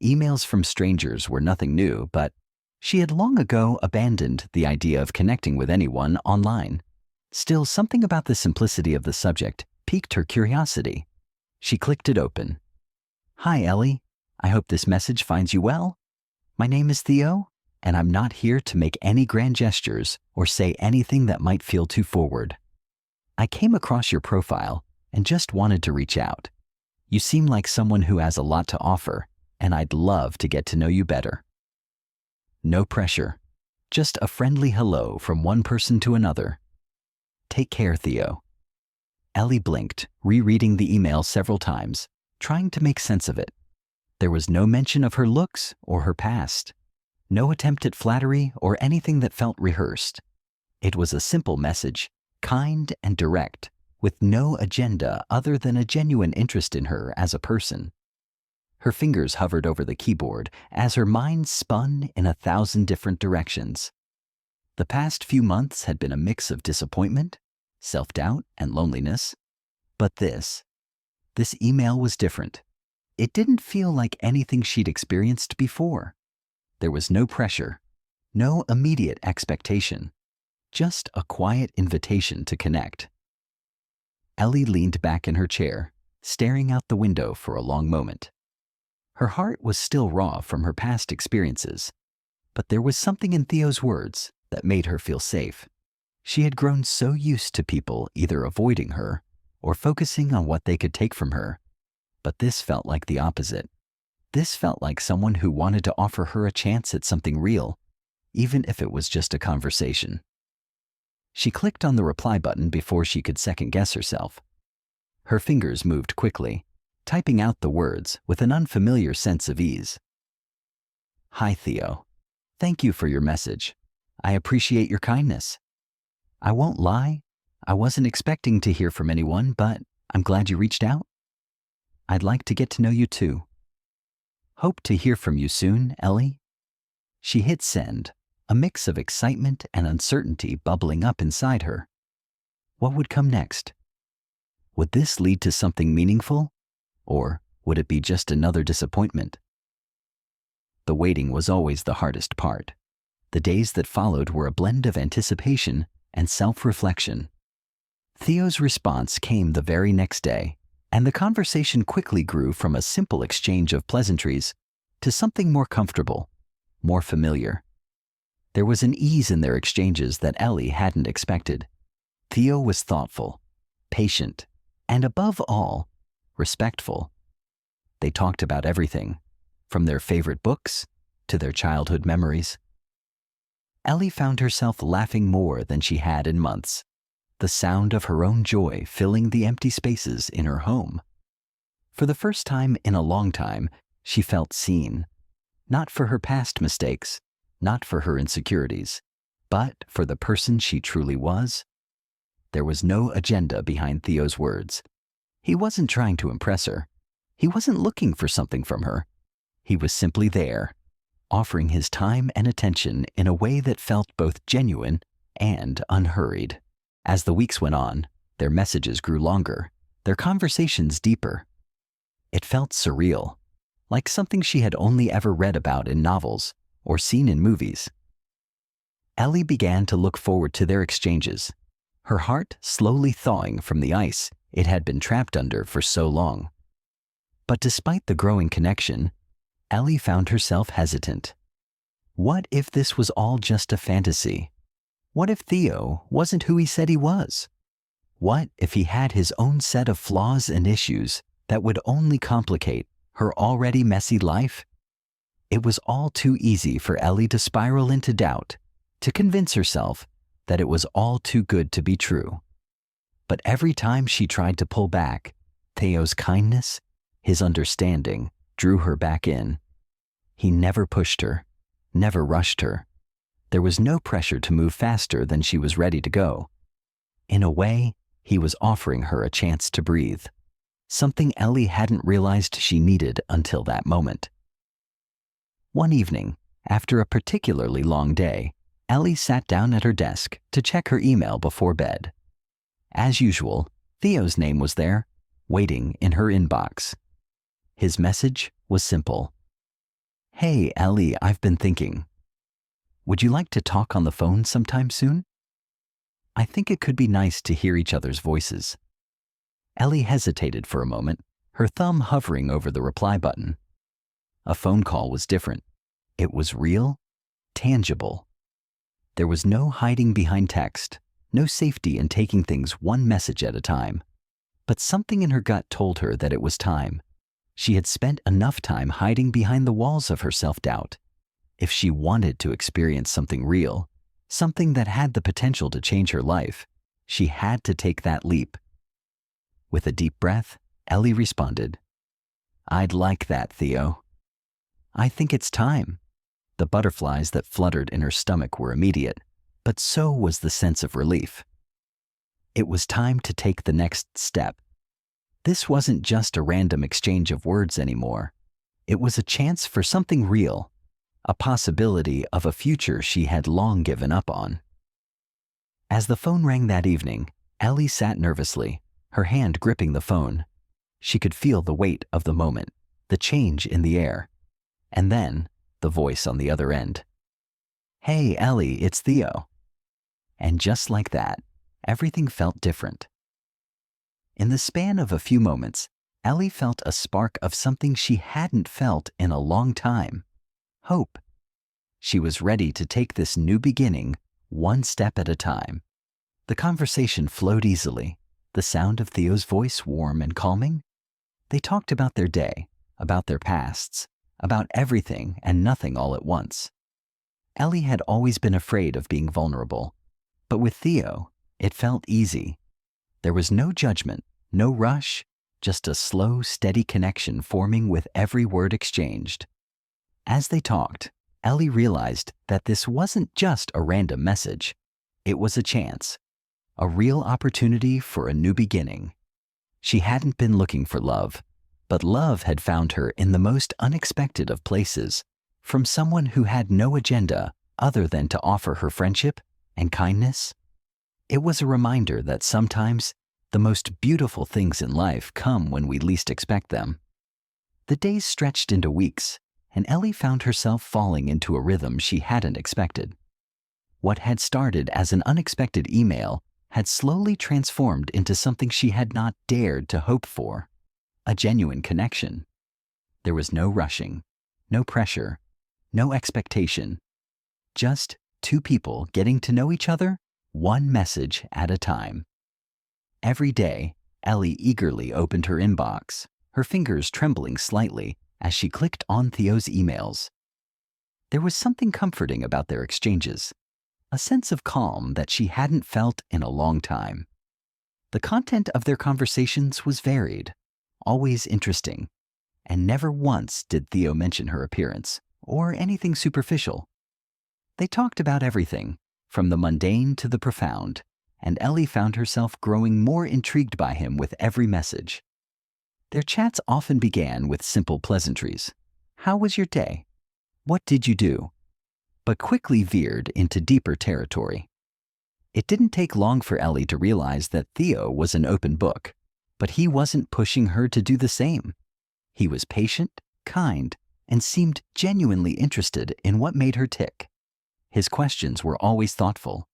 Emails from strangers were nothing new, but she had long ago abandoned the idea of connecting with anyone online. Still, something about the simplicity of the subject piqued her curiosity. She clicked it open. "Hi, Ellie. I hope this message finds you well. My name is Theo, and I'm not here to make any grand gestures or say anything that might feel too forward. I came across your profile and just wanted to reach out. You seem like someone who has a lot to offer, and I'd love to get to know you better." No pressure, just a friendly hello from one person to another. "Take care, Theo." Ellie blinked, rereading the email several times, trying to make sense of it. There was no mention of her looks or her past, no attempt at flattery or anything that felt rehearsed. It was a simple message, kind and direct, with no agenda other than a genuine interest in her as a person. Her fingers hovered over the keyboard as her mind spun in 1,000 different directions. The past few months had been a mix of disappointment, self-doubt, and loneliness. But this email was different. It didn't feel like anything she'd experienced before. There was no pressure, no immediate expectation, just a quiet invitation to connect. Ellie leaned back in her chair, staring out the window for a long moment. Her heart was still raw from her past experiences, but there was something in Theo's words that made her feel safe. She had grown so used to people either avoiding her or focusing on what they could take from her, but this felt like the opposite. This felt like someone who wanted to offer her a chance at something real, even if it was just a conversation. She clicked on the reply button before she could second-guess herself. Her fingers moved quickly, typing out the words with an unfamiliar sense of ease. "Hi, Theo. Thank you for your message. I appreciate your kindness. I won't lie, I wasn't expecting to hear from anyone, but I'm glad you reached out. I'd like to get to know you too. Hope to hear from you soon, Ellie." She hit send, a mix of excitement and uncertainty bubbling up inside her. What would come next? Would this lead to something meaningful, or would it be just another disappointment? The waiting was always the hardest part. The days that followed were a blend of anticipation and self-reflection. Theo's response came the very next day, and the conversation quickly grew from a simple exchange of pleasantries to something more comfortable, more familiar. There was an ease in their exchanges that Ellie hadn't expected. Theo was thoughtful, patient, and above all, respectful. They talked about everything, from their favorite books to their childhood memories. Ellie found herself laughing more than she had in months, the sound of her own joy filling the empty spaces in her home. For the first time in a long time, she felt seen, not for her past mistakes, not for her insecurities, but for the person she truly was. There was no agenda behind Theo's words. He wasn't trying to impress her. He wasn't looking for something from her. He was simply there, offering his time and attention in a way that felt both genuine and unhurried. As the weeks went on, their messages grew longer, their conversations deeper. It felt surreal, like something she had only ever read about in novels or seen in movies. Ellie began to look forward to their exchanges, her heart slowly thawing from the ice it had been trapped under for so long. But despite the growing connection, Ellie found herself hesitant. What if this was all just a fantasy? What if Theo wasn't who he said he was? What if he had his own set of flaws and issues that would only complicate her already messy life? It was all too easy for Ellie to spiral into doubt, to convince herself that it was all too good to be true. But every time she tried to pull back, Theo's kindness, his understanding, drew her back in. He never pushed her, never rushed her. There was no pressure to move faster than she was ready to go. In a way, he was offering her a chance to breathe, something Ellie hadn't realized she needed until that moment. One evening, after a particularly long day, Ellie sat down at her desk to check her email before bed. As usual, Theo's name was there, waiting in her inbox. His message was simple. "Hey, Ellie, I've been thinking. Would you like to talk on the phone sometime soon? I think it could be nice to hear each other's voices." Ellie hesitated for a moment, her thumb hovering over the reply button. A phone call was different. It was real, tangible. There was no hiding behind text, no safety in taking things one message at a time. But something in her gut told her that it was time. She had spent enough time hiding behind the walls of her self-doubt. If she wanted to experience something real, something that had the potential to change her life, she had to take that leap. With a deep breath, Ellie responded, "I'd like that, Theo. I think it's time." The butterflies that fluttered in her stomach were immediate, but so was the sense of relief. It was time to take the next step. This wasn't just a random exchange of words anymore. It was a chance for something real, a possibility of a future she had long given up on. As the phone rang that evening, Ellie sat nervously, her hand gripping the phone. She could feel the weight of the moment, the change in the air. And then, the voice on the other end. "Hey, Ellie, it's Theo." And just like that, everything felt different. In the span of a few moments, Ellie felt a spark of something she hadn't felt in a long time. Hope. She was ready to take this new beginning one step at a time. The conversation flowed easily, the sound of Theo's voice warm and calming. They talked about their day, about their pasts, about everything and nothing all at once. Ellie had always been afraid of being vulnerable, but with Theo, it felt easy. There was no judgment, no rush, just a slow, steady connection forming with every word exchanged. As they talked, Ellie realized that this wasn't just a random message. It was a chance, a real opportunity for a new beginning. She hadn't been looking for love, but love had found her in the most unexpected of places, from someone who had no agenda other than to offer her friendship and kindness. It was a reminder that sometimes the most beautiful things in life come when we least expect them. The days stretched into weeks, and Ellie found herself falling into a rhythm she hadn't expected. What had started as an unexpected email had slowly transformed into something she had not dared to hope for. A genuine connection. There was no rushing, no pressure, no expectation. Just two people getting to know each other, one message at a time. Every day, Ellie eagerly opened her inbox, her fingers trembling slightly as she clicked on Theo's emails. There was something comforting about their exchanges, a sense of calm that she hadn't felt in a long time. The content of their conversations was varied, always interesting, and never once did Theo mention her appearance or anything superficial. They talked about everything, from the mundane to the profound, and Ellie found herself growing more intrigued by him with every message. Their chats often began with simple pleasantries. "How was your day? What did you do?" But quickly veered into deeper territory. It didn't take long for Ellie to realize that Theo was an open book, but he wasn't pushing her to do the same. He was patient, kind, and seemed genuinely interested in what made her tick. His questions were always thoughtful,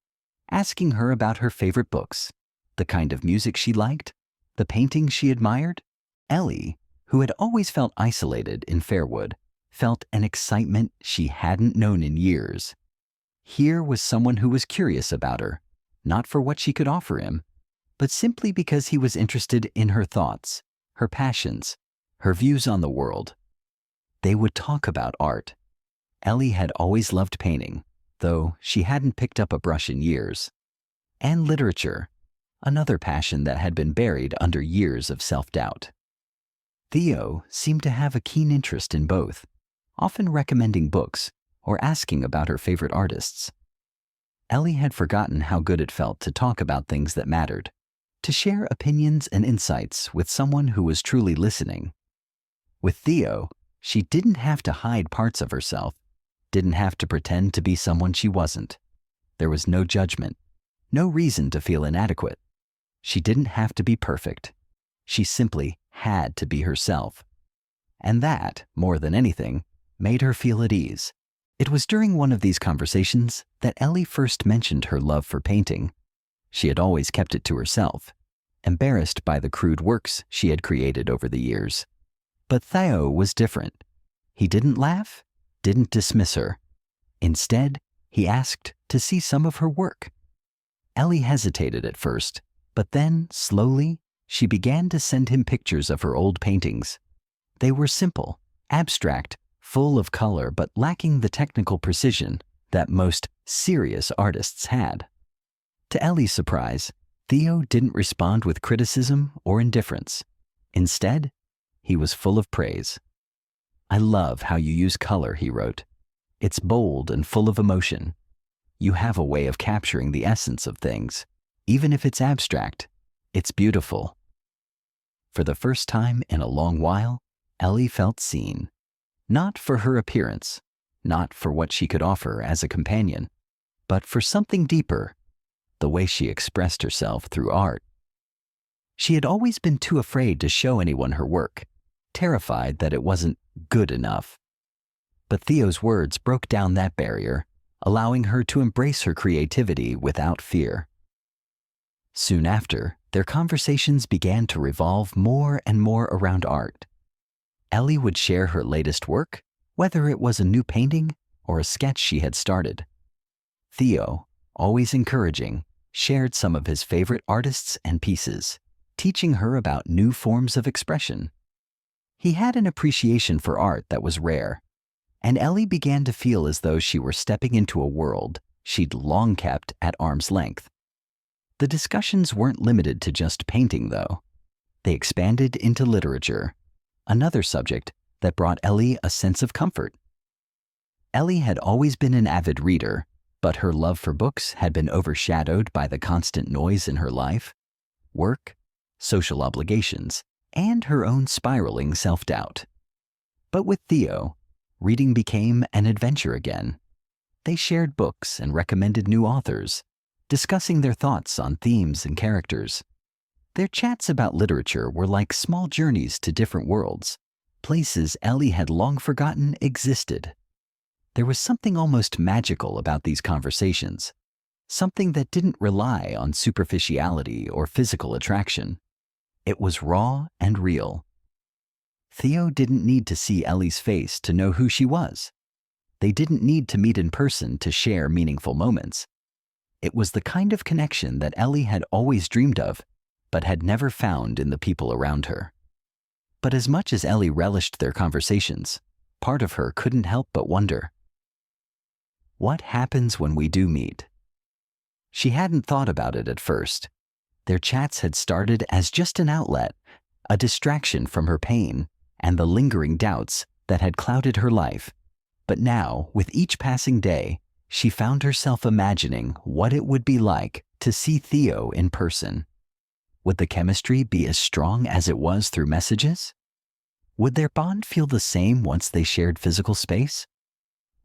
asking her about her favorite books, the kind of music she liked, the paintings she admired. Ellie, who had always felt isolated in Fairwood, felt an excitement she hadn't known in years. Here was someone who was curious about her, not for what she could offer him, but simply because he was interested in her thoughts, her passions, her views on the world. They would talk about art. Ellie had always loved painting, though she hadn't picked up a brush in years. And literature, another passion that had been buried under years of self-doubt. Theo seemed to have a keen interest in both, often recommending books or asking about her favorite artists. Ellie had forgotten how good it felt to talk about things that mattered, to share opinions and insights with someone who was truly listening. With Theo, she didn't have to hide parts of herself, didn't have to pretend to be someone she wasn't. There was no judgment, no reason to feel inadequate. She didn't have to be perfect. She simply had to be herself. And that, more than anything, made her feel at ease. It was during one of these conversations that Ellie first mentioned her love for painting. She had always kept it to herself, embarrassed by the crude works she had created over the years. But Theo was different. He didn't laugh, didn't dismiss her. Instead, he asked to see some of her work. Ellie hesitated at first, but then, slowly, she began to send him pictures of her old paintings. They were simple, abstract, full of color, but lacking the technical precision that most serious artists had. To Ellie's surprise, Theo didn't respond with criticism or indifference. Instead, he was full of praise. "I love how you use color," he wrote. "It's bold and full of emotion. You have a way of capturing the essence of things. Even if it's abstract, it's beautiful." For the first time in a long while, Ellie felt seen. Not for her appearance, not for what she could offer as a companion, but for something deeper, the way she expressed herself through art. She had always been too afraid to show anyone her work, terrified that it wasn't good enough. But Theo's words broke down that barrier, allowing her to embrace her creativity without fear. Soon after, their conversations began to revolve more and more around art. Ellie would share her latest work, whether it was a new painting or a sketch she had started. Theo, always encouraging, shared some of his favorite artists and pieces, teaching her about new forms of expression. He had an appreciation for art that was rare, and Ellie began to feel as though she were stepping into a world she'd long kept at arm's length. The discussions weren't limited to just painting, though. They expanded into literature, another subject that brought Ellie a sense of comfort. Ellie had always been an avid reader, but her love for books had been overshadowed by the constant noise in her life, work, social obligations, and her own spiraling self-doubt. But with Theo, reading became an adventure again. They shared books and recommended new authors, discussing their thoughts on themes and characters. Their chats about literature were like small journeys to different worlds, places Ellie had long forgotten existed. There was something almost magical about these conversations, something that didn't rely on superficiality or physical attraction. It was raw and real. Theo didn't need to see Ellie's face to know who she was. They didn't need to meet in person to share meaningful moments. It was the kind of connection that Ellie had always dreamed of, but had never found in the people around her. But as much as Ellie relished their conversations, part of her couldn't help but wonder, what happens when we do meet? She hadn't thought about it at first. Their chats had started as just an outlet, a distraction from her pain and the lingering doubts that had clouded her life. But now, with each passing day, she found herself imagining what it would be like to see Theo in person. Would the chemistry be as strong as it was through messages? Would their bond feel the same once they shared physical space?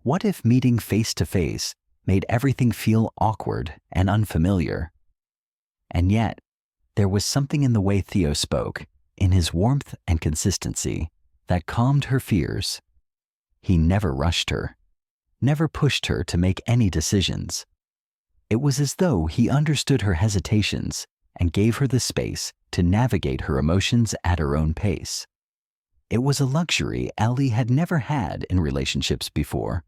What if meeting face to face made everything feel awkward and unfamiliar? And yet, there was something in the way Theo spoke, in his warmth and consistency, that calmed her fears. He never rushed her, never pushed her to make any decisions. It was as though he understood her hesitations and gave her the space to navigate her emotions at her own pace. It was a luxury Ellie had never had in relationships before.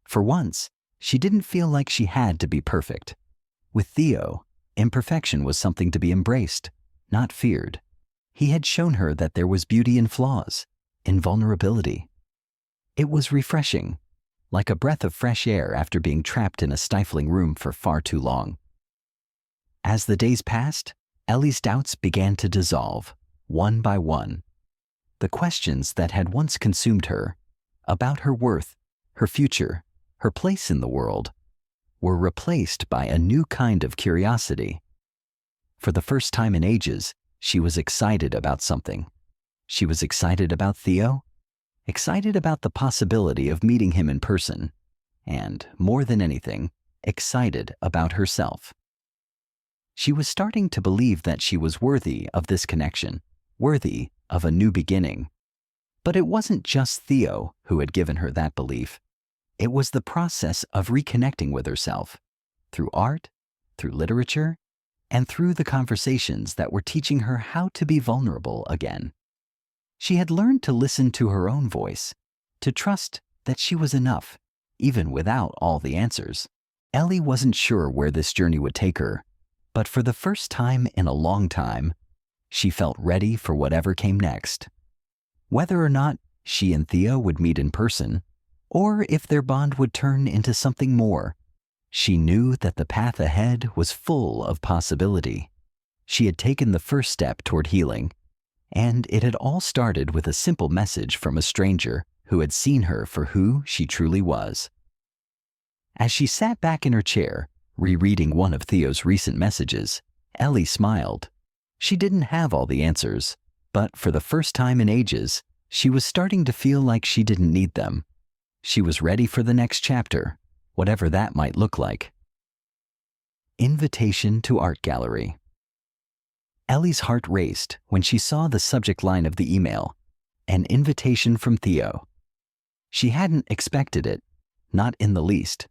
For once, she didn't feel like she had to be perfect. With Theo, imperfection was something to be embraced, not feared. He had shown her that there was beauty in flaws, in vulnerability. It was refreshing, like a breath of fresh air after being trapped in a stifling room for far too long. As the days passed, Ellie's doubts began to dissolve, one by one. The questions that had once consumed her, about her worth, her future, her place in the world, were replaced by a new kind of curiosity. For the first time in ages, she was excited about something. She was excited about Theo, excited about the possibility of meeting him in person, and, more than anything, excited about herself. She was starting to believe that she was worthy of this connection, worthy of a new beginning. But it wasn't just Theo who had given her that belief. It was the process of reconnecting with herself, through art, through literature, and through the conversations that were teaching her how to be vulnerable again. She had learned to listen to her own voice, to trust that she was enough, even without all the answers. Ellie wasn't sure where this journey would take her, but for the first time in a long time, she felt ready for whatever came next. Whether or not she and Theo would meet in person, or if their bond would turn into something more, she knew that the path ahead was full of possibility. She had taken the first step toward healing, and it had all started with a simple message from a stranger who had seen her for who she truly was. As she sat back in her chair, rereading one of Theo's recent messages, Ellie smiled. She didn't have all the answers, but for the first time in ages, she was starting to feel like she didn't need them. She was ready for the next chapter, whatever that might look like. Invitation to art gallery. Ellie's heart raced when she saw the subject line of the email, an invitation from Theo. She hadn't expected it, not in the least.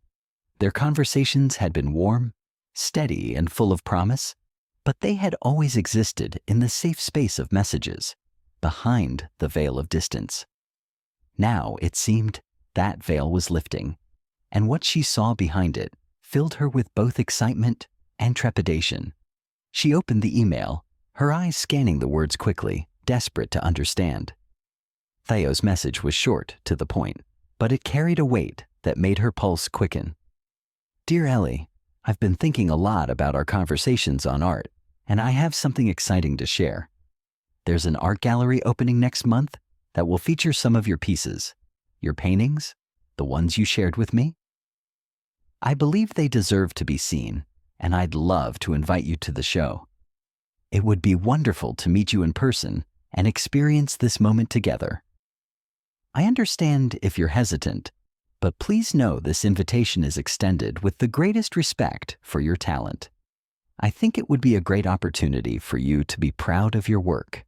Their conversations had been warm, steady, and full of promise, but they had always existed in the safe space of messages, behind the veil of distance. Now, it seemed, that veil was lifting, and what she saw behind it filled her with both excitement and trepidation. She opened the email, her eyes scanning the words quickly, desperate to understand. Theo's message was short, to the point, but it carried a weight that made her pulse quicken. Dear Ellie, I've been thinking a lot about our conversations on art, and I have something exciting to share. There's an art gallery opening next month that will feature some of your pieces, your paintings, the ones you shared with me. I believe they deserve to be seen, and I'd love to invite you to the show. It would be wonderful to meet you in person and experience this moment together. I understand if you're hesitant, but please know this invitation is extended with the greatest respect for your talent. I think it would be a great opportunity for you to be proud of your work.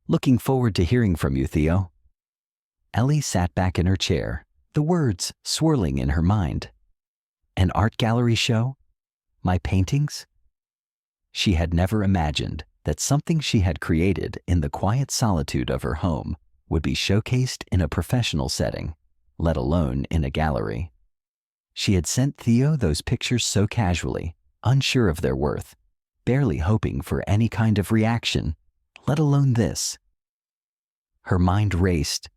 Looking forward to hearing from you, Theo. Ellie sat back in her chair, the words swirling in her mind. An art gallery show? My paintings? She had never imagined that something she had created in the quiet solitude of her home would be showcased in a professional setting, let alone in a gallery. She had sent Theo those pictures so casually, unsure of their worth, barely hoping for any kind of reaction, let alone this. Her mind raced.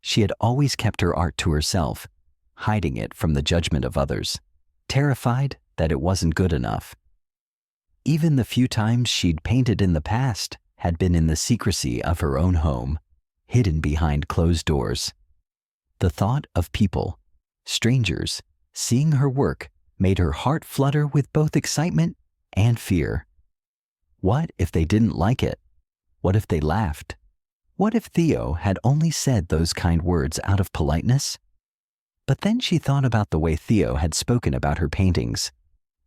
She had always kept her art to herself, hiding it from the judgment of others, terrified that it wasn't good enough. Even the few times she'd painted in the past had been in the secrecy of her own home, hidden behind closed doors. The thought of people, strangers, seeing her work made her heart flutter with both excitement and fear. What if they didn't like it? What if they laughed? What if Theo had only said those kind words out of politeness? But then she thought about the way Theo had spoken about her paintings,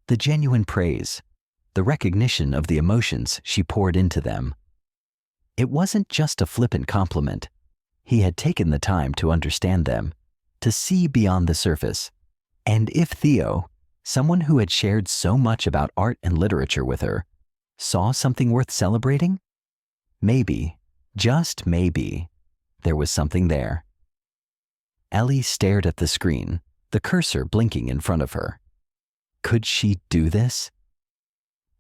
the genuine praise, the recognition of the emotions she poured into them. It wasn't just a flippant compliment. He had taken the time to understand them, to see beyond the surface. And if Theo, someone who had shared so much about art and literature with her, saw something worth celebrating, maybe, just maybe, there was something there. Ellie stared at the screen, the cursor blinking in front of her. Could she do this?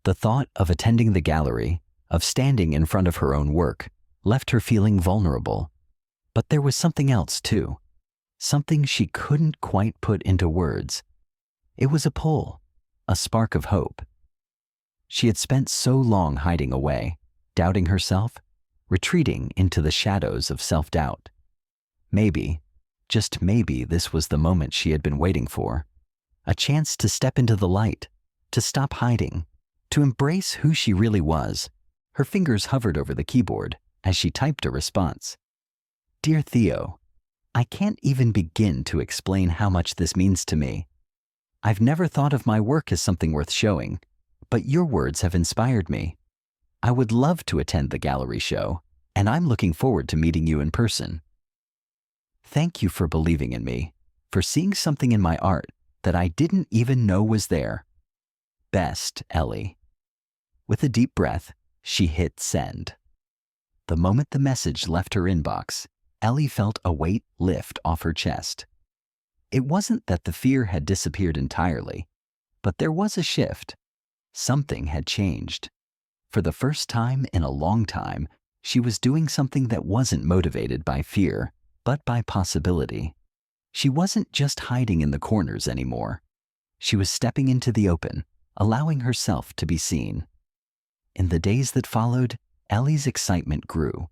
The thought of attending the gallery, of standing in front of her own work, left her feeling vulnerable. But there was something else too, something she couldn't quite put into words. It was a pull, a spark of hope. She had spent so long hiding away, doubting herself, retreating into the shadows of self-doubt. Maybe, just maybe, this was the moment she had been waiting for. A chance to step into the light, to stop hiding, to embrace who she really was. Her fingers hovered over the keyboard as she typed a response. Dear Theo, I can't even begin to explain how much this means to me. I've never thought of my work as something worth showing, but your words have inspired me. I would love to attend the gallery show, and I'm looking forward to meeting you in person. Thank you for believing in me, for seeing something in my art that I didn't even know was there. Best, Ellie. With a deep breath, she hit send. The moment the message left her inbox, Ellie felt a weight lift off her chest. It wasn't that the fear had disappeared entirely, but there was a shift. Something had changed. For the first time in a long time, she was doing something that wasn't motivated by fear, but by possibility. She wasn't just hiding in the corners anymore. She was stepping into the open, allowing herself to be seen. In the days that followed, Ellie's excitement grew,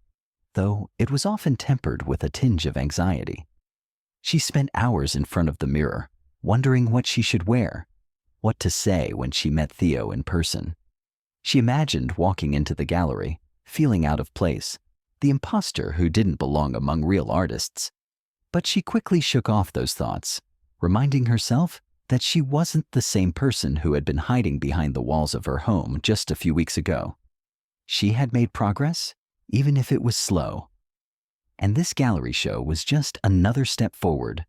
though it was often tempered with a tinge of anxiety. She spent hours in front of the mirror, wondering what she should wear, what to say when she met Theo in person. She imagined walking into the gallery, feeling out of place, the imposter who didn't belong among real artists. But she quickly shook off those thoughts, reminding herself that she wasn't the same person who had been hiding behind the walls of her home just a few weeks ago. She had made progress, even if it was slow. And this gallery show was just another step forward,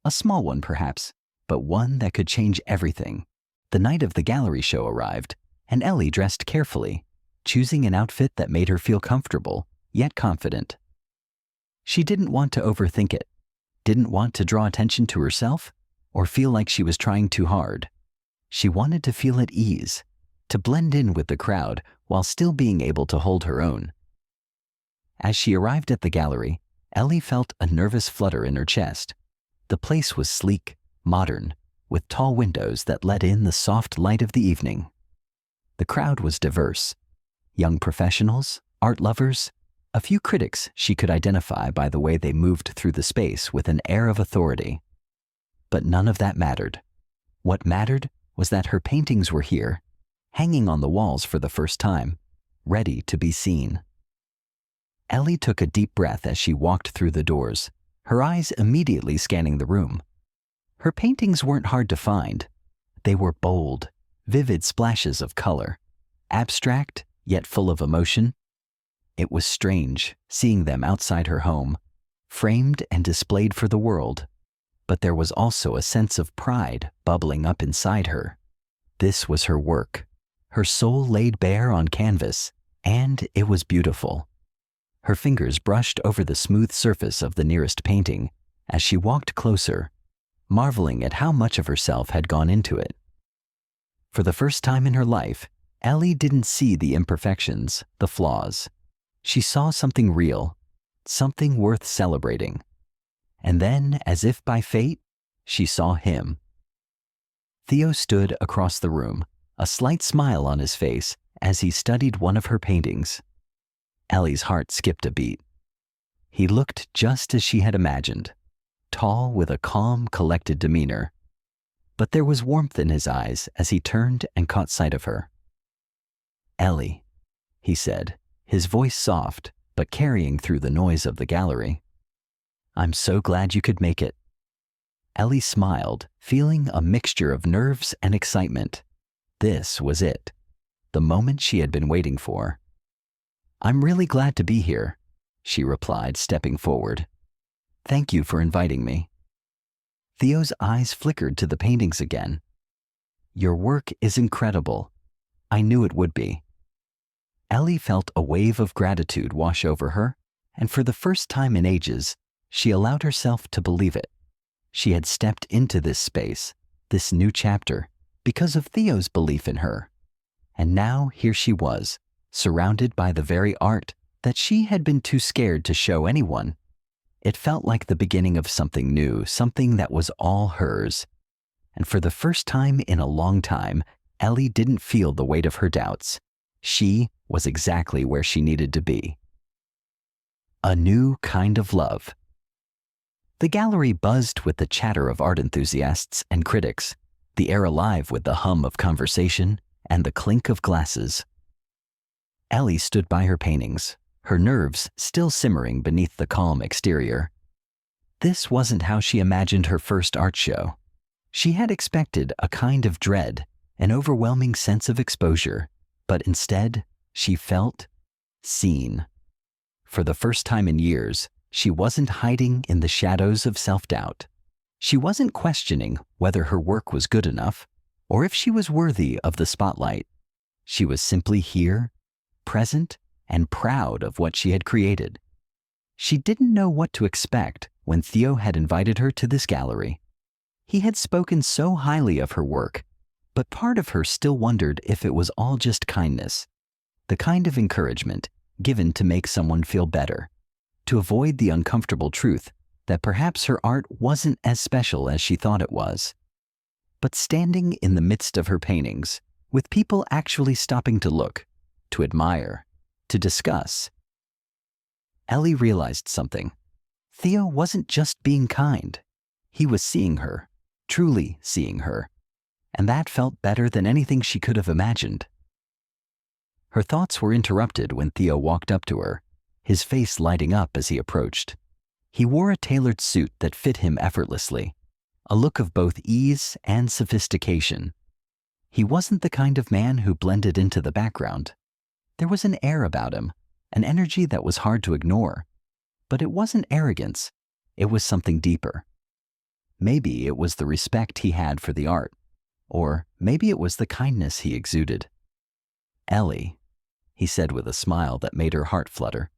a small one perhaps, but one that could change everything. The night of the gallery show arrived, and Ellie dressed carefully, choosing an outfit that made her feel comfortable, yet confident. She didn't want to overthink it, didn't want to draw attention to herself, or feel like she was trying too hard. She wanted to feel at ease, to blend in with the crowd while still being able to hold her own. As she arrived at the gallery, Ellie felt a nervous flutter in her chest. The place was sleek, modern, with tall windows that let in the soft light of the evening. The crowd was diverse. Young professionals, art lovers, a few critics she could identify by the way they moved through the space with an air of authority. But none of that mattered. What mattered was that her paintings were here, hanging on the walls for the first time, ready to be seen. Ellie took a deep breath as she walked through the doors, her eyes immediately scanning the room. Her paintings weren't hard to find. They were bold, vivid splashes of color, abstract yet full of emotion. It was strange seeing them outside her home, framed and displayed for the world. But there was also a sense of pride bubbling up inside her. This was her work, her soul laid bare on canvas, and it was beautiful. Her fingers brushed over the smooth surface of the nearest painting as she walked closer, marveling at how much of herself had gone into it. For the first time in her life, Ellie didn't see the imperfections, the flaws. She saw something real, something worth celebrating. And then, as if by fate, she saw him. Theo stood across the room, a slight smile on his face as he studied one of her paintings. Ellie's heart skipped a beat. He looked just as she had imagined, tall with a calm, collected demeanor. But there was warmth in his eyes as he turned and caught sight of her. Ellie, he said, his voice soft, but carrying through the noise of the gallery. I'm so glad you could make it. Ellie smiled, feeling a mixture of nerves and excitement. This was it, the moment she had been waiting for. I'm really glad to be here, she replied, stepping forward. "Thank you for inviting me." Theo's eyes flickered to the paintings again. "Your work is incredible. I knew it would be." Ellie felt a wave of gratitude wash over her, and for the first time in ages, she allowed herself to believe it. She had stepped into this space, this new chapter, because of Theo's belief in her. And now here she was, surrounded by the very art that she had been too scared to show anyone. It felt like the beginning of something new, something that was all hers. And for the first time in a long time, Ellie didn't feel the weight of her doubts. She was exactly where she needed to be. A new kind of love. The gallery buzzed with the chatter of art enthusiasts and critics, the air alive with the hum of conversation and the clink of glasses. Ellie stood by her paintings, her nerves still simmering beneath the calm exterior. This wasn't how she imagined her first art show. She had expected a kind of dread, an overwhelming sense of exposure, but instead, she felt seen. For the first time in years, she wasn't hiding in the shadows of self-doubt. She wasn't questioning whether her work was good enough or if she was worthy of the spotlight. She was simply here, present, and proud of what she had created. She didn't know what to expect when Theo had invited her to this gallery. He had spoken so highly of her work, but part of her still wondered if it was all just kindness, the kind of encouragement given to make someone feel better, to avoid the uncomfortable truth that perhaps her art wasn't as special as she thought it was. But standing in the midst of her paintings, with people actually stopping to look, to admire, to discuss, Ellie realized something. Theo wasn't just being kind. He was seeing her, truly seeing her, and that felt better than anything she could have imagined. Her thoughts were interrupted when Theo walked up to her, his face lighting up as he approached. He wore a tailored suit that fit him effortlessly, a look of both ease and sophistication. He wasn't the kind of man who blended into the background. There was an air about him, an energy that was hard to ignore. But it wasn't arrogance, it was something deeper. Maybe it was the respect he had for the art, or maybe it was the kindness he exuded. "Ellie," he said with a smile that made her heart flutter,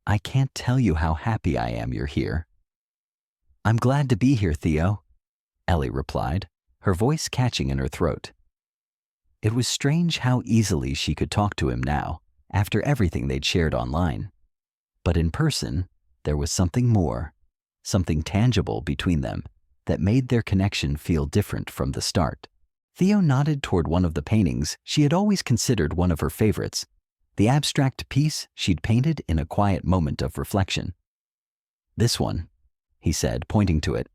"I can't tell you how happy I am you're here." "I'm glad to be here, Theo," Ellie replied, her voice catching in her throat. It was strange how easily she could talk to him now, after everything they'd shared online. But in person, there was something more, something tangible between them that made their connection feel different from the start. Theo nodded toward one of the paintings she had always considered one of her favorites, the abstract piece she'd painted in a quiet moment of reflection. "This one," he said, pointing to it.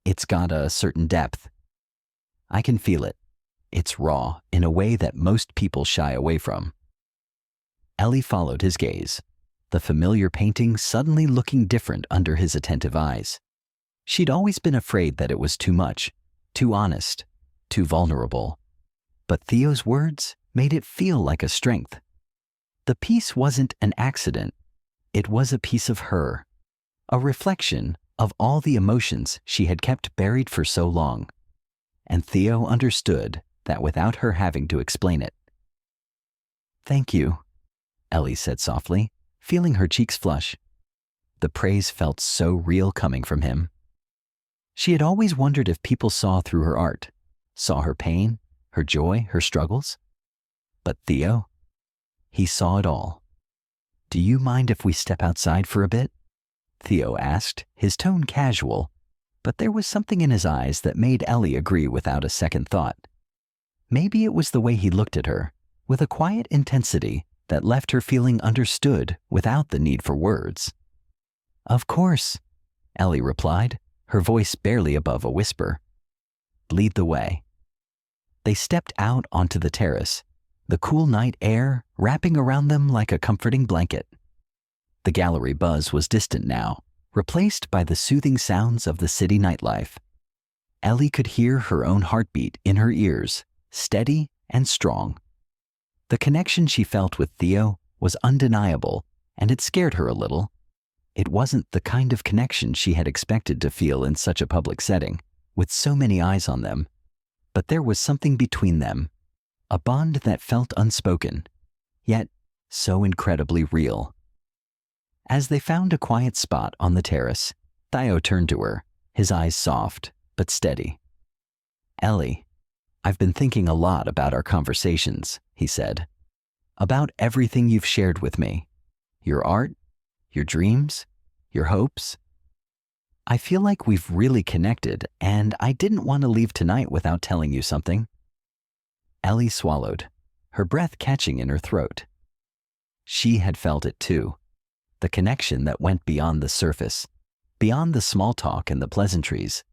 "It's got a certain depth. I can feel it. It's raw in a way that most people shy away from." Ellie followed his gaze, the familiar painting suddenly looking different under his attentive eyes. She'd always been afraid that it was too much, too honest, too vulnerable. But Theo's words made it feel like a strength. The piece wasn't an accident. It was a piece of her, a reflection of all the emotions she had kept buried for so long. And Theo understood that without her having to explain it. "Thank you," Ellie said softly, feeling her cheeks flush. The praise felt so real coming from him. She had always wondered if people saw through her art, saw her pain, her joy, her struggles. But Theo, he saw it all. "Do you mind if we step outside for a bit?" Theo asked, his tone casual, but there was something in his eyes that made Ellie agree without a second thought. Maybe it was the way he looked at her, with a quiet intensity that left her feeling understood without the need for words. "Of course," Ellie replied, her voice barely above a whisper. "Lead the way." They stepped out onto the terrace, the cool night air wrapping around them like a comforting blanket. The gallery buzz was distant now, replaced by the soothing sounds of the city nightlife. Ellie could hear her own heartbeat in her ears, steady and strong. The connection she felt with Theo was undeniable, and it scared her a little. It wasn't the kind of connection she had expected to feel in such a public setting, with so many eyes on them. But there was something between them, a bond that felt unspoken, yet so incredibly real. As they found a quiet spot on the terrace, Theo turned to her, his eyes soft but steady. "Ellie, I've been thinking a lot about our conversations," he said. "About everything you've shared with me. Your art, your dreams, your hopes. I feel like we've really connected, and I didn't want to leave tonight without telling you something." Ellie swallowed, her breath catching in her throat. She had felt it too, the connection that went beyond the surface, beyond the small talk and the pleasantries.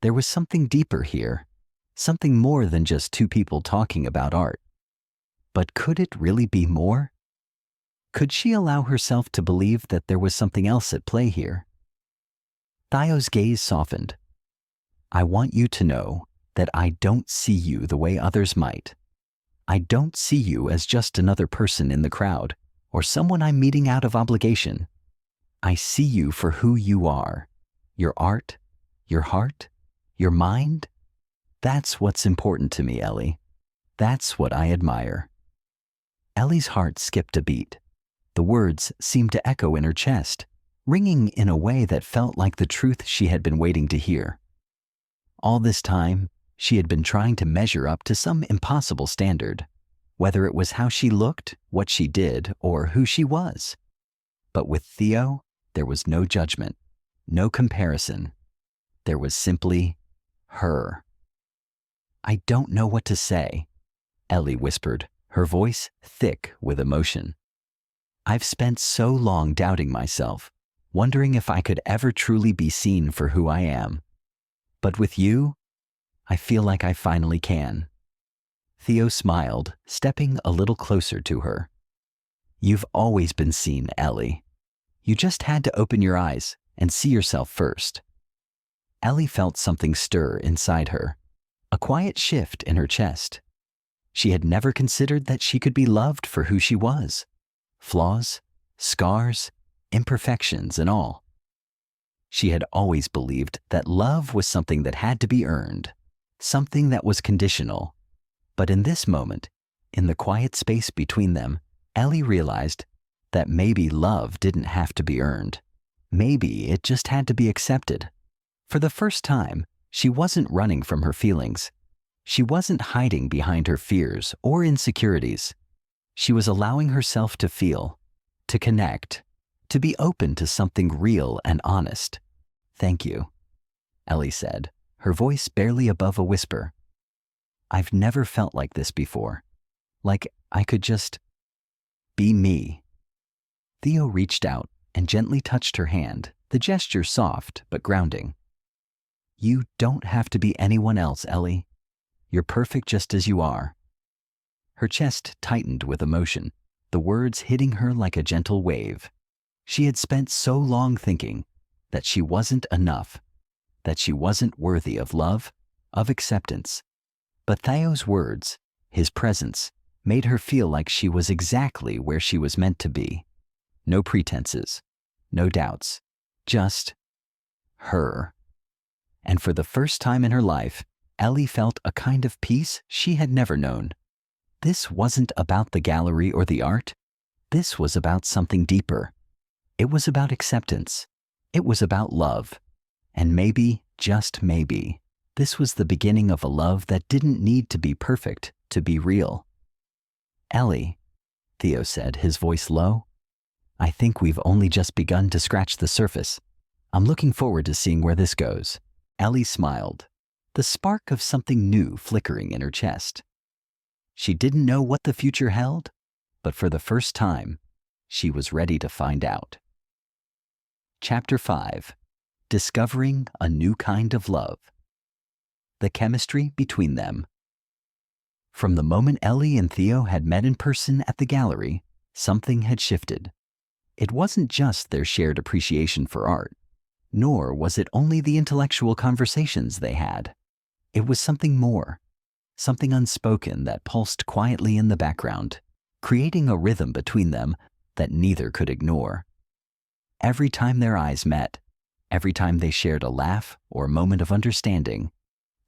There was something deeper here, something more than just two people talking about art. But could it really be more? Could she allow herself to believe that there was something else at play here? Theo's gaze softened. "I want you to know that I don't see you the way others might. I don't see you as just another person in the crowd or someone I'm meeting out of obligation. I see you for who you are. Your art, your heart, your mind. That's what's important to me, Ellie. That's what I admire." Ellie's heart skipped a beat. The words seemed to echo in her chest, ringing in a way that felt like the truth she had been waiting to hear. All this time, she had been trying to measure up to some impossible standard, whether it was how she looked, what she did, or who she was. But with Theo, there was no judgment, no comparison. There was simply her. "I don't know what to say," Ellie whispered, her voice thick with emotion. "I've spent so long doubting myself, wondering if I could ever truly be seen for who I am. But with you, I feel like I finally can." Theo smiled, stepping a little closer to her. "You've always been seen, Ellie. You just had to open your eyes and see yourself first." Ellie felt something stir inside her, a quiet shift in her chest. She had never considered that she could be loved for who she was. Flaws, scars, imperfections, and all. She had always believed that love was something that had to be earned, something that was conditional. But in this moment, in the quiet space between them, Ellie realized that maybe love didn't have to be earned. Maybe it just had to be accepted. For the first time, she wasn't running from her feelings. She wasn't hiding behind her fears or insecurities. She was allowing herself to feel, to connect, to be open to something real and honest. "Thank you," Ellie said, her voice barely above a whisper. "I've never felt like this before. Like I could just be me." Theo reached out and gently touched her hand, the gesture soft but grounding. "You don't have to be anyone else, Ellie. You're perfect just as you are." Her chest tightened with emotion, the words hitting her like a gentle wave. She had spent so long thinking that she wasn't enough, that she wasn't worthy of love, of acceptance. But Theo's words, his presence, made her feel like she was exactly where she was meant to be. No pretenses, no doubts, just her. And for the first time in her life, Ellie felt a kind of peace she had never known. This wasn't about the gallery or the art. This was about something deeper. It was about acceptance. It was about love. And maybe, just maybe, this was the beginning of a love that didn't need to be perfect to be real. "Ellie," Theo said, his voice low, "I think we've only just begun to scratch the surface. I'm looking forward to seeing where this goes." Ellie smiled, the spark of something new flickering in her chest. She didn't know what the future held, but for the first time, she was ready to find out. Chapter 5. Discovering a New Kind of Love. The chemistry between them. From the moment Ellie and Theo had met in person at the gallery, something had shifted. It wasn't just their shared appreciation for art, nor was it only the intellectual conversations they had. It was something more, something unspoken that pulsed quietly in the background, creating a rhythm between them that neither could ignore. Every time their eyes met, every time they shared a laugh or a moment of understanding,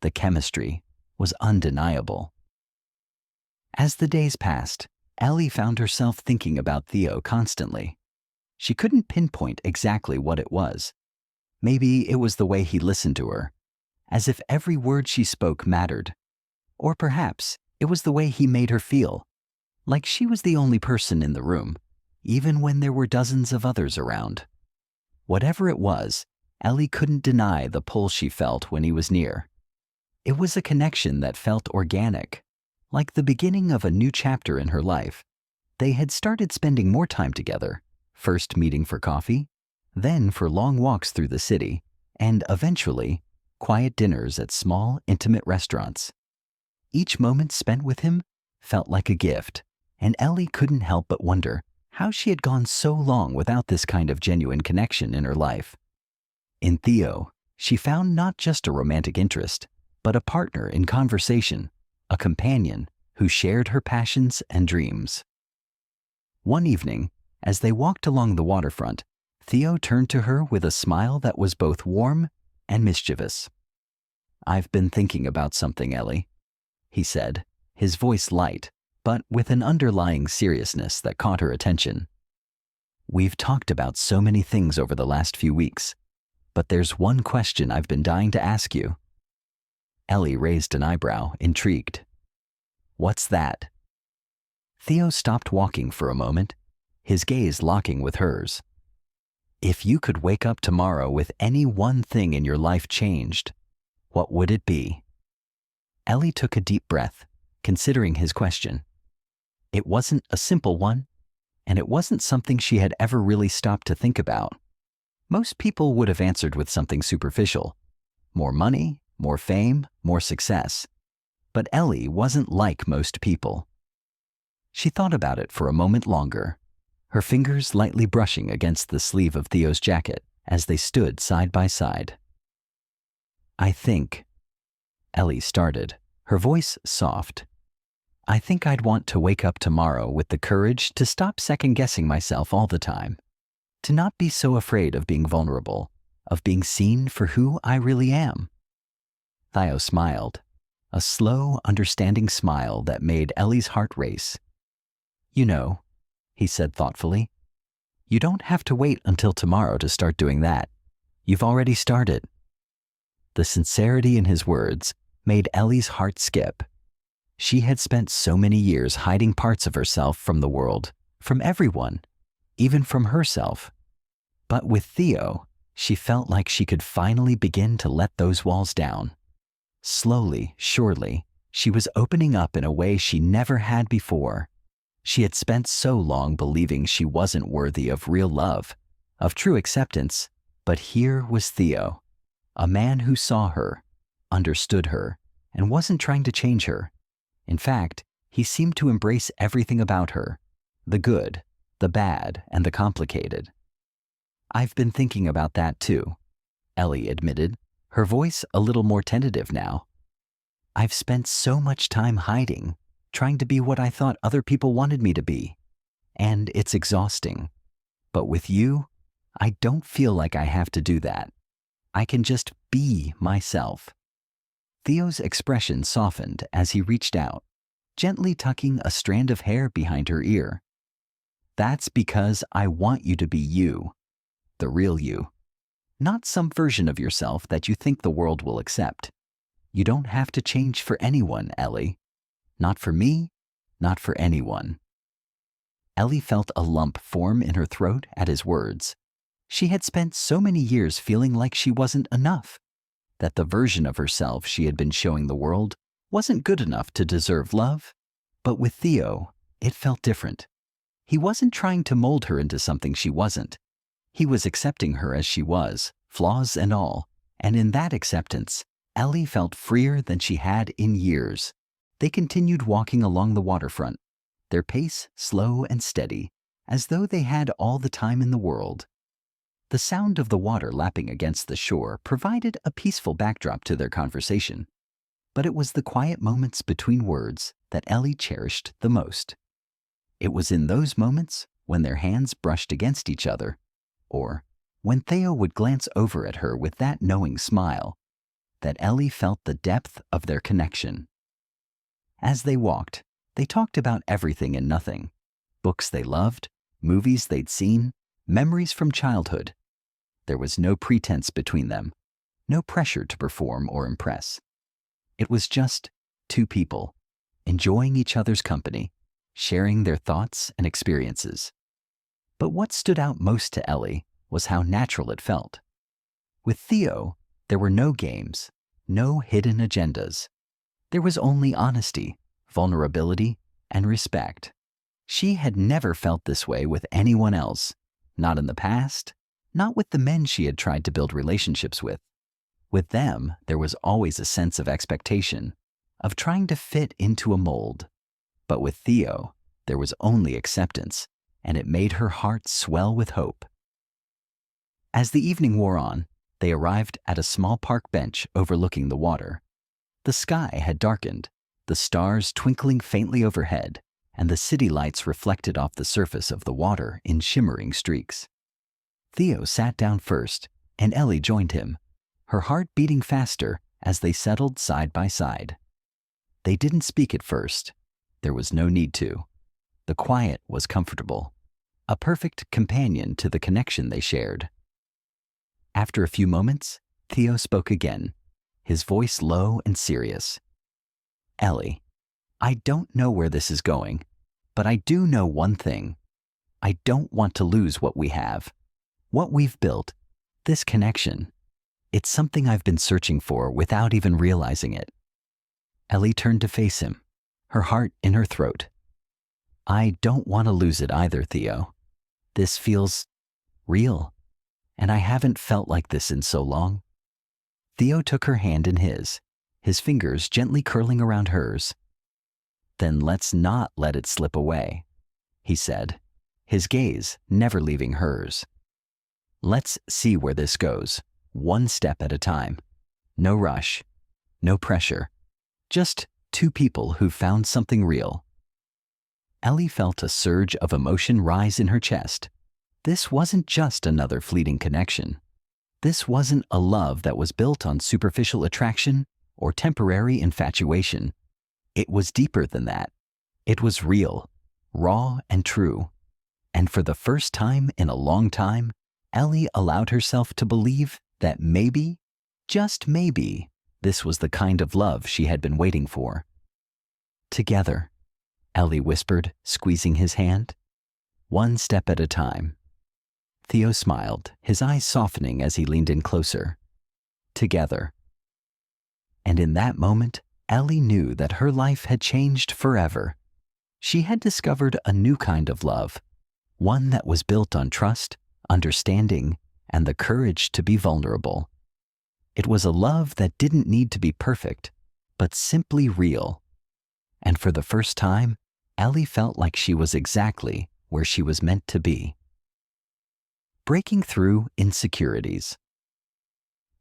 the chemistry was undeniable. As the days passed, Ellie found herself thinking about Theo constantly. She couldn't pinpoint exactly what it was. Maybe it was the way he listened to her, as if every word she spoke mattered. Or perhaps it was the way he made her feel, like she was the only person in the room, even when there were dozens of others around. Whatever it was, Ellie couldn't deny the pull she felt when he was near. It was a connection that felt organic, like the beginning of a new chapter in her life. They had started spending more time together, first meeting for coffee, then for long walks through the city, and eventually, quiet dinners at small, intimate restaurants. Each moment spent with him felt like a gift, and Ellie couldn't help but wonder how she had gone so long without this kind of genuine connection in her life. In Theo, she found not just a romantic interest, but a partner in conversation, a companion who shared her passions and dreams. One evening, as they walked along the waterfront, Theo turned to her with a smile that was both warm and mischievous. "I've been thinking about something, Ellie," he said, his voice light, but with an underlying seriousness that caught her attention. "We've talked about so many things over the last few weeks, but there's one question I've been dying to ask you." Ellie raised an eyebrow, intrigued. "What's that?" Theo stopped walking for a moment, his gaze locking with hers. "If you could wake up tomorrow with any one thing in your life changed, what would it be?" Ellie took a deep breath, considering his question. It wasn't a simple one, and it wasn't something she had ever really stopped to think about. Most people would have answered with something superficial. More money, more fame, more success. But Ellie wasn't like most people. She thought about it for a moment longer, her fingers lightly brushing against the sleeve of Theo's jacket as they stood side by side. "I think," Ellie started, her voice soft, "I think I'd want to wake up tomorrow with the courage to stop second-guessing myself all the time, to not be so afraid of being vulnerable, of being seen for who I really am." Theo smiled, a slow, understanding smile that made Ellie's heart race. "You know," he said thoughtfully, "you don't have to wait until tomorrow to start doing that. You've already started." The sincerity in his words made Ellie's heart skip. She had spent so many years hiding parts of herself from the world, from everyone, even from herself. But with Theo, she felt like she could finally begin to let those walls down. Slowly, surely, she was opening up in a way she never had before. She had spent so long believing she wasn't worthy of real love, of true acceptance, but here was Theo, a man who saw her, understood her, and wasn't trying to change her. In fact, he seemed to embrace everything about her, the good, the bad, and the complicated. "I've been thinking about that too," Ellie admitted, her voice a little more tentative now. "I've spent so much time hiding, trying to be what I thought other people wanted me to be, and it's exhausting. But with you, I don't feel like I have to do that. I can just be myself." Theo's expression softened as he reached out, gently tucking a strand of hair behind her ear. "That's because I want you to be you, the real you, not some version of yourself that you think the world will accept. You don't have to change for anyone, Ellie. Not for me, not for anyone." Ellie felt a lump form in her throat at his words. She had spent so many years feeling like she wasn't enough, that the version of herself she had been showing the world wasn't good enough to deserve love. But with Theo, it felt different. He wasn't trying to mold her into something she wasn't. He was accepting her as she was, flaws and all, and in that acceptance, Ellie felt freer than she had in years. They continued walking along the waterfront, their pace slow and steady, as though they had all the time in the world. The sound of the water lapping against the shore provided a peaceful backdrop to their conversation, but it was the quiet moments between words that Ellie cherished the most. It was in those moments, when their hands brushed against each other, or when Theo would glance over at her with that knowing smile, that Ellie felt the depth of their connection. As they walked, they talked about everything and nothing: books they loved, movies they'd seen, memories from childhood. There was no pretense between them, no pressure to perform or impress. It was just two people, enjoying each other's company, sharing their thoughts and experiences. But what stood out most to Ellie was how natural it felt. With Theo, there were no games, no hidden agendas. There was only honesty, vulnerability, and respect. She had never felt this way with anyone else, not in the past, not with the men she had tried to build relationships with. With them, there was always a sense of expectation, of trying to fit into a mold. But with Theo, there was only acceptance, and it made her heart swell with hope. As the evening wore on, they arrived at a small park bench overlooking the water. The sky had darkened, the stars twinkling faintly overhead, and the city lights reflected off the surface of the water in shimmering streaks. Theo sat down first, and Ellie joined him, her heart beating faster as they settled side by side. They didn't speak at first. There was no need to. The quiet was comfortable, a perfect companion to the connection they shared. After a few moments, Theo spoke again, his voice low and serious. "Ellie, I don't know where this is going, but I do know one thing. I don't want to lose what we have, what we've built, this connection. It's something I've been searching for without even realizing it." Ellie turned to face him, her heart in her throat. "I don't want to lose it either, Theo. This feels real, and I haven't felt like this in so long." Theo took her hand in his fingers gently curling around hers. "Then let's not let it slip away," he said, his gaze never leaving hers. "Let's see where this goes, one step at a time. No rush, no pressure, just two people who found something real." Ellie felt a surge of emotion rise in her chest. This wasn't just another fleeting connection. This wasn't a love that was built on superficial attraction or temporary infatuation. It was deeper than that. It was real, raw, and true. And for the first time in a long time, Ellie allowed herself to believe that maybe, just maybe, this was the kind of love she had been waiting for. "Together," Ellie whispered, squeezing his hand. "One step at a time." Theo smiled, his eyes softening as he leaned in closer. "Together." And in that moment, Ellie knew that her life had changed forever. She had discovered a new kind of love, one that was built on trust, understanding, and the courage to be vulnerable. It was a love that didn't need to be perfect, but simply real. And for the first time, Ellie felt like she was exactly where she was meant to be. Breaking through insecurities.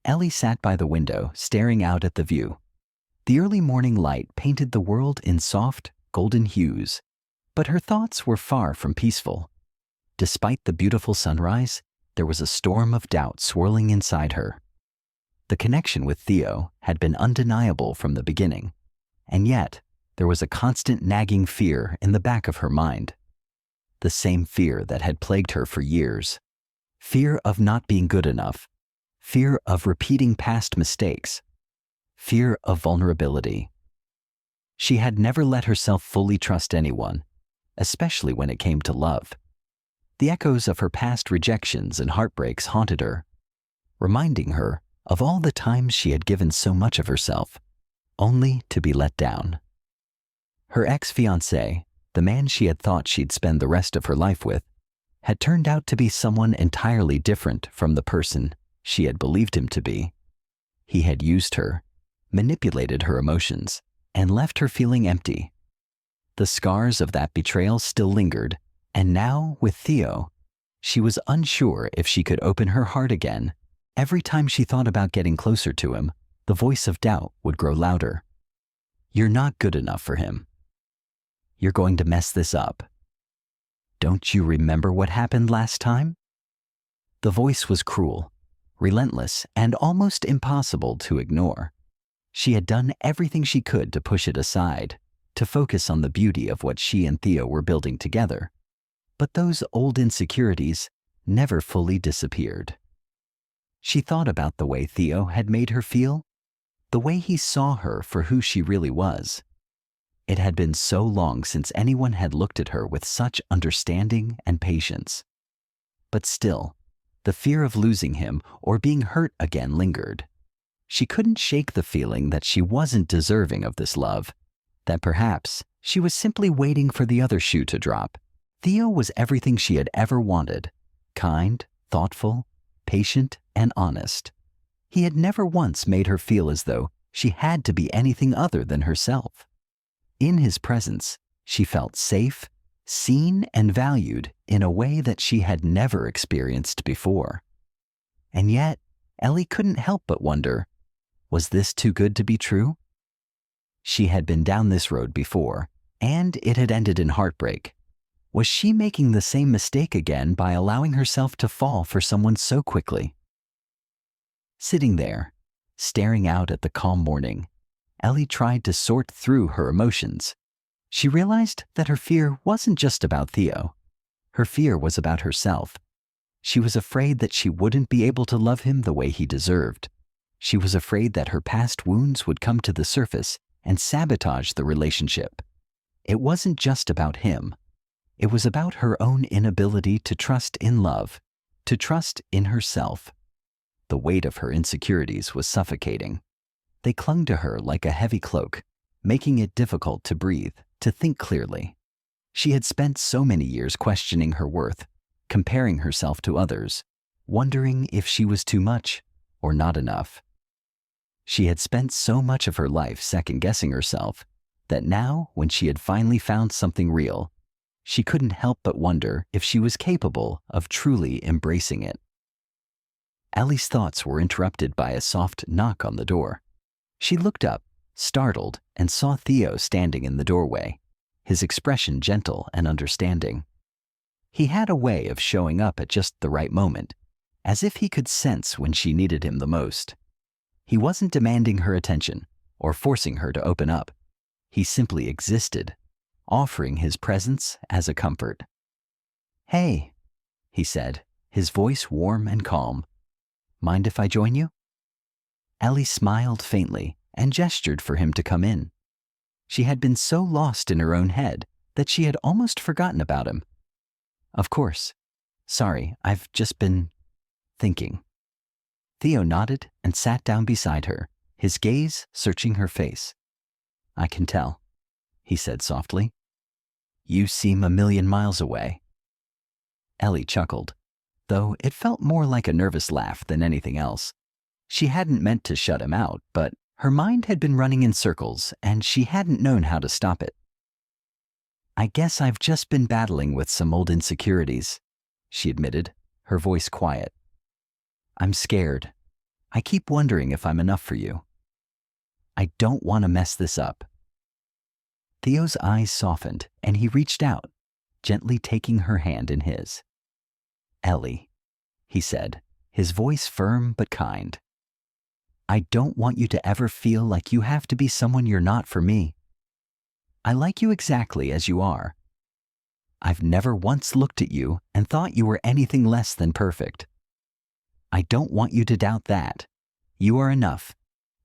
Ellie sat by the window, staring out at the view. The early morning light painted the world in soft, golden hues, but her thoughts were far from peaceful. Despite the beautiful sunrise, there was a storm of doubt swirling inside her. The connection with Theo had been undeniable from the beginning, and yet there was a constant nagging fear in the back of her mind. The same fear that had plagued her for years. Fear of not being good enough. Fear of repeating past mistakes. Fear of vulnerability. She had never let herself fully trust anyone, especially when it came to love. The echoes of her past rejections and heartbreaks haunted her, reminding her of all the times she had given so much of herself, only to be let down. Her ex-fiancé, the man she had thought she'd spend the rest of her life with, had turned out to be someone entirely different from the person she had believed him to be. He had used her, manipulated her emotions, and left her feeling empty. The scars of that betrayal still lingered, and now, with Theo, she was unsure if she could open her heart again. Every time she thought about getting closer to him, the voice of doubt would grow louder. "You're not good enough for him. You're going to mess this up. Don't you remember what happened last time? The voice was cruel, relentless, and almost impossible to ignore. She had done everything she could to push it aside, to focus on the beauty of what she and Theo were building together. But those old insecurities never fully disappeared. She thought about the way Theo had made her feel, the way he saw her for who she really was. It had been so long since anyone had looked at her with such understanding and patience. But still, the fear of losing him or being hurt again lingered. She couldn't shake the feeling that she wasn't deserving of this love, that perhaps she was simply waiting for the other shoe to drop. Theo was everything she had ever wanted: kind, thoughtful, patient, and honest. He had never once made her feel as though she had to be anything other than herself. In his presence, she felt safe, seen, and valued in a way that she had never experienced before. And yet, Ellie couldn't help but wonder, was this too good to be true? She had been down this road before, and it had ended in heartbreak. Was she making the same mistake again by allowing herself to fall for someone so quickly? Sitting there, staring out at the calm morning, Ellie tried to sort through her emotions. She realized that her fear wasn't just about Theo. Her fear was about herself. She was afraid that she wouldn't be able to love him the way he deserved. She was afraid that her past wounds would come to the surface and sabotage the relationship. It wasn't just about him. It was about her own inability to trust in love, to trust in herself. The weight of her insecurities was suffocating. They clung to her like a heavy cloak, making it difficult to breathe, to think clearly. She had spent so many years questioning her worth, comparing herself to others, wondering if she was too much or not enough. She had spent so much of her life second-guessing herself that now, when she had finally found something real, she couldn't help but wonder if she was capable of truly embracing it. Ellie's thoughts were interrupted by a soft knock on the door. She looked up, startled, and saw Theo standing in the doorway, his expression gentle and understanding. He had a way of showing up at just the right moment, as if he could sense when she needed him the most. He wasn't demanding her attention or forcing her to open up. He simply existed, offering his presence as a comfort. "Hey," he said, his voice warm and calm. "Mind if I join you?" Ellie smiled faintly and gestured for him to come in. She had been so lost in her own head that she had almost forgotten about him. "Of course. Sorry, I've just been thinking." Theo nodded and sat down beside her, his gaze searching her face. "I can tell," he said softly. "You seem a million miles away." Ellie chuckled, though it felt more like a nervous laugh than anything else. She hadn't meant to shut him out, but her mind had been running in circles and she hadn't known how to stop it. "I guess I've just been battling with some old insecurities," she admitted, her voice quiet. "I'm scared. I keep wondering if I'm enough for you. I don't want to mess this up." Theo's eyes softened and he reached out, gently taking her hand in his. "Ellie," he said, his voice firm but kind. "I don't want you to ever feel like you have to be someone you're not for me. I like you exactly as you are. I've never once looked at you and thought you were anything less than perfect. I don't want you to doubt that. You are enough.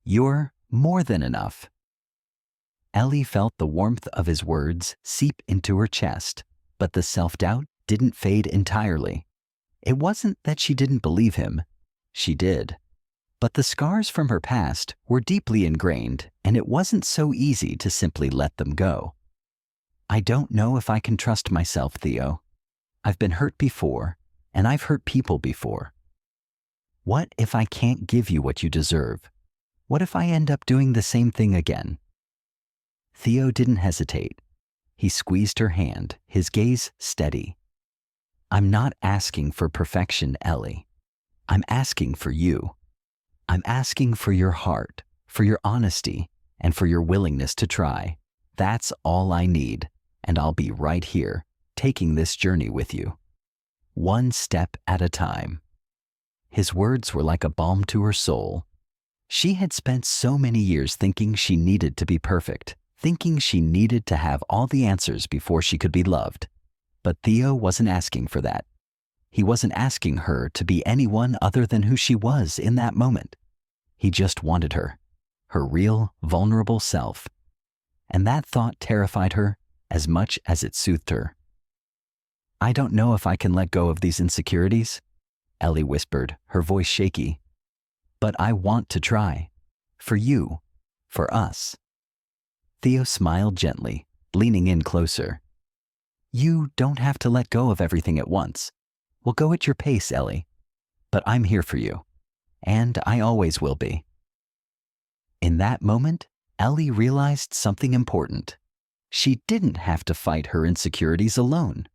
You're more than enough." Ellie felt the warmth of his words seep into her chest, but the self-doubt didn't fade entirely. It wasn't that she didn't believe him. She did. But the scars from her past were deeply ingrained, and it wasn't so easy to simply let them go. "I don't know if I can trust myself, Theo. I've been hurt before, and I've hurt people before. What if I can't give you what you deserve? What if I end up doing the same thing again?" Theo didn't hesitate. He squeezed her hand, his gaze steady. "I'm not asking for perfection, Ellie. I'm asking for you. I'm asking for your heart, for your honesty, and for your willingness to try. That's all I need, and I'll be right here taking this journey with you, one step at a time." His words were like a balm to her soul. She had spent so many years thinking she needed to be perfect, thinking she needed to have all the answers before she could be loved. But Theo wasn't asking for that. He wasn't asking her to be anyone other than who she was in that moment. He just wanted her real, vulnerable self. And that thought terrified her as much as it soothed her. "I don't know if I can let go of these insecurities," Ellie whispered, her voice shaky. "But I want to try. For you. For us." Theo smiled gently, leaning in closer. "You don't have to let go of everything at once. We'll go at your pace, Ellie. But I'm here for you. And I always will be." In that moment, Ellie realized something important. She didn't have to fight her insecurities alone.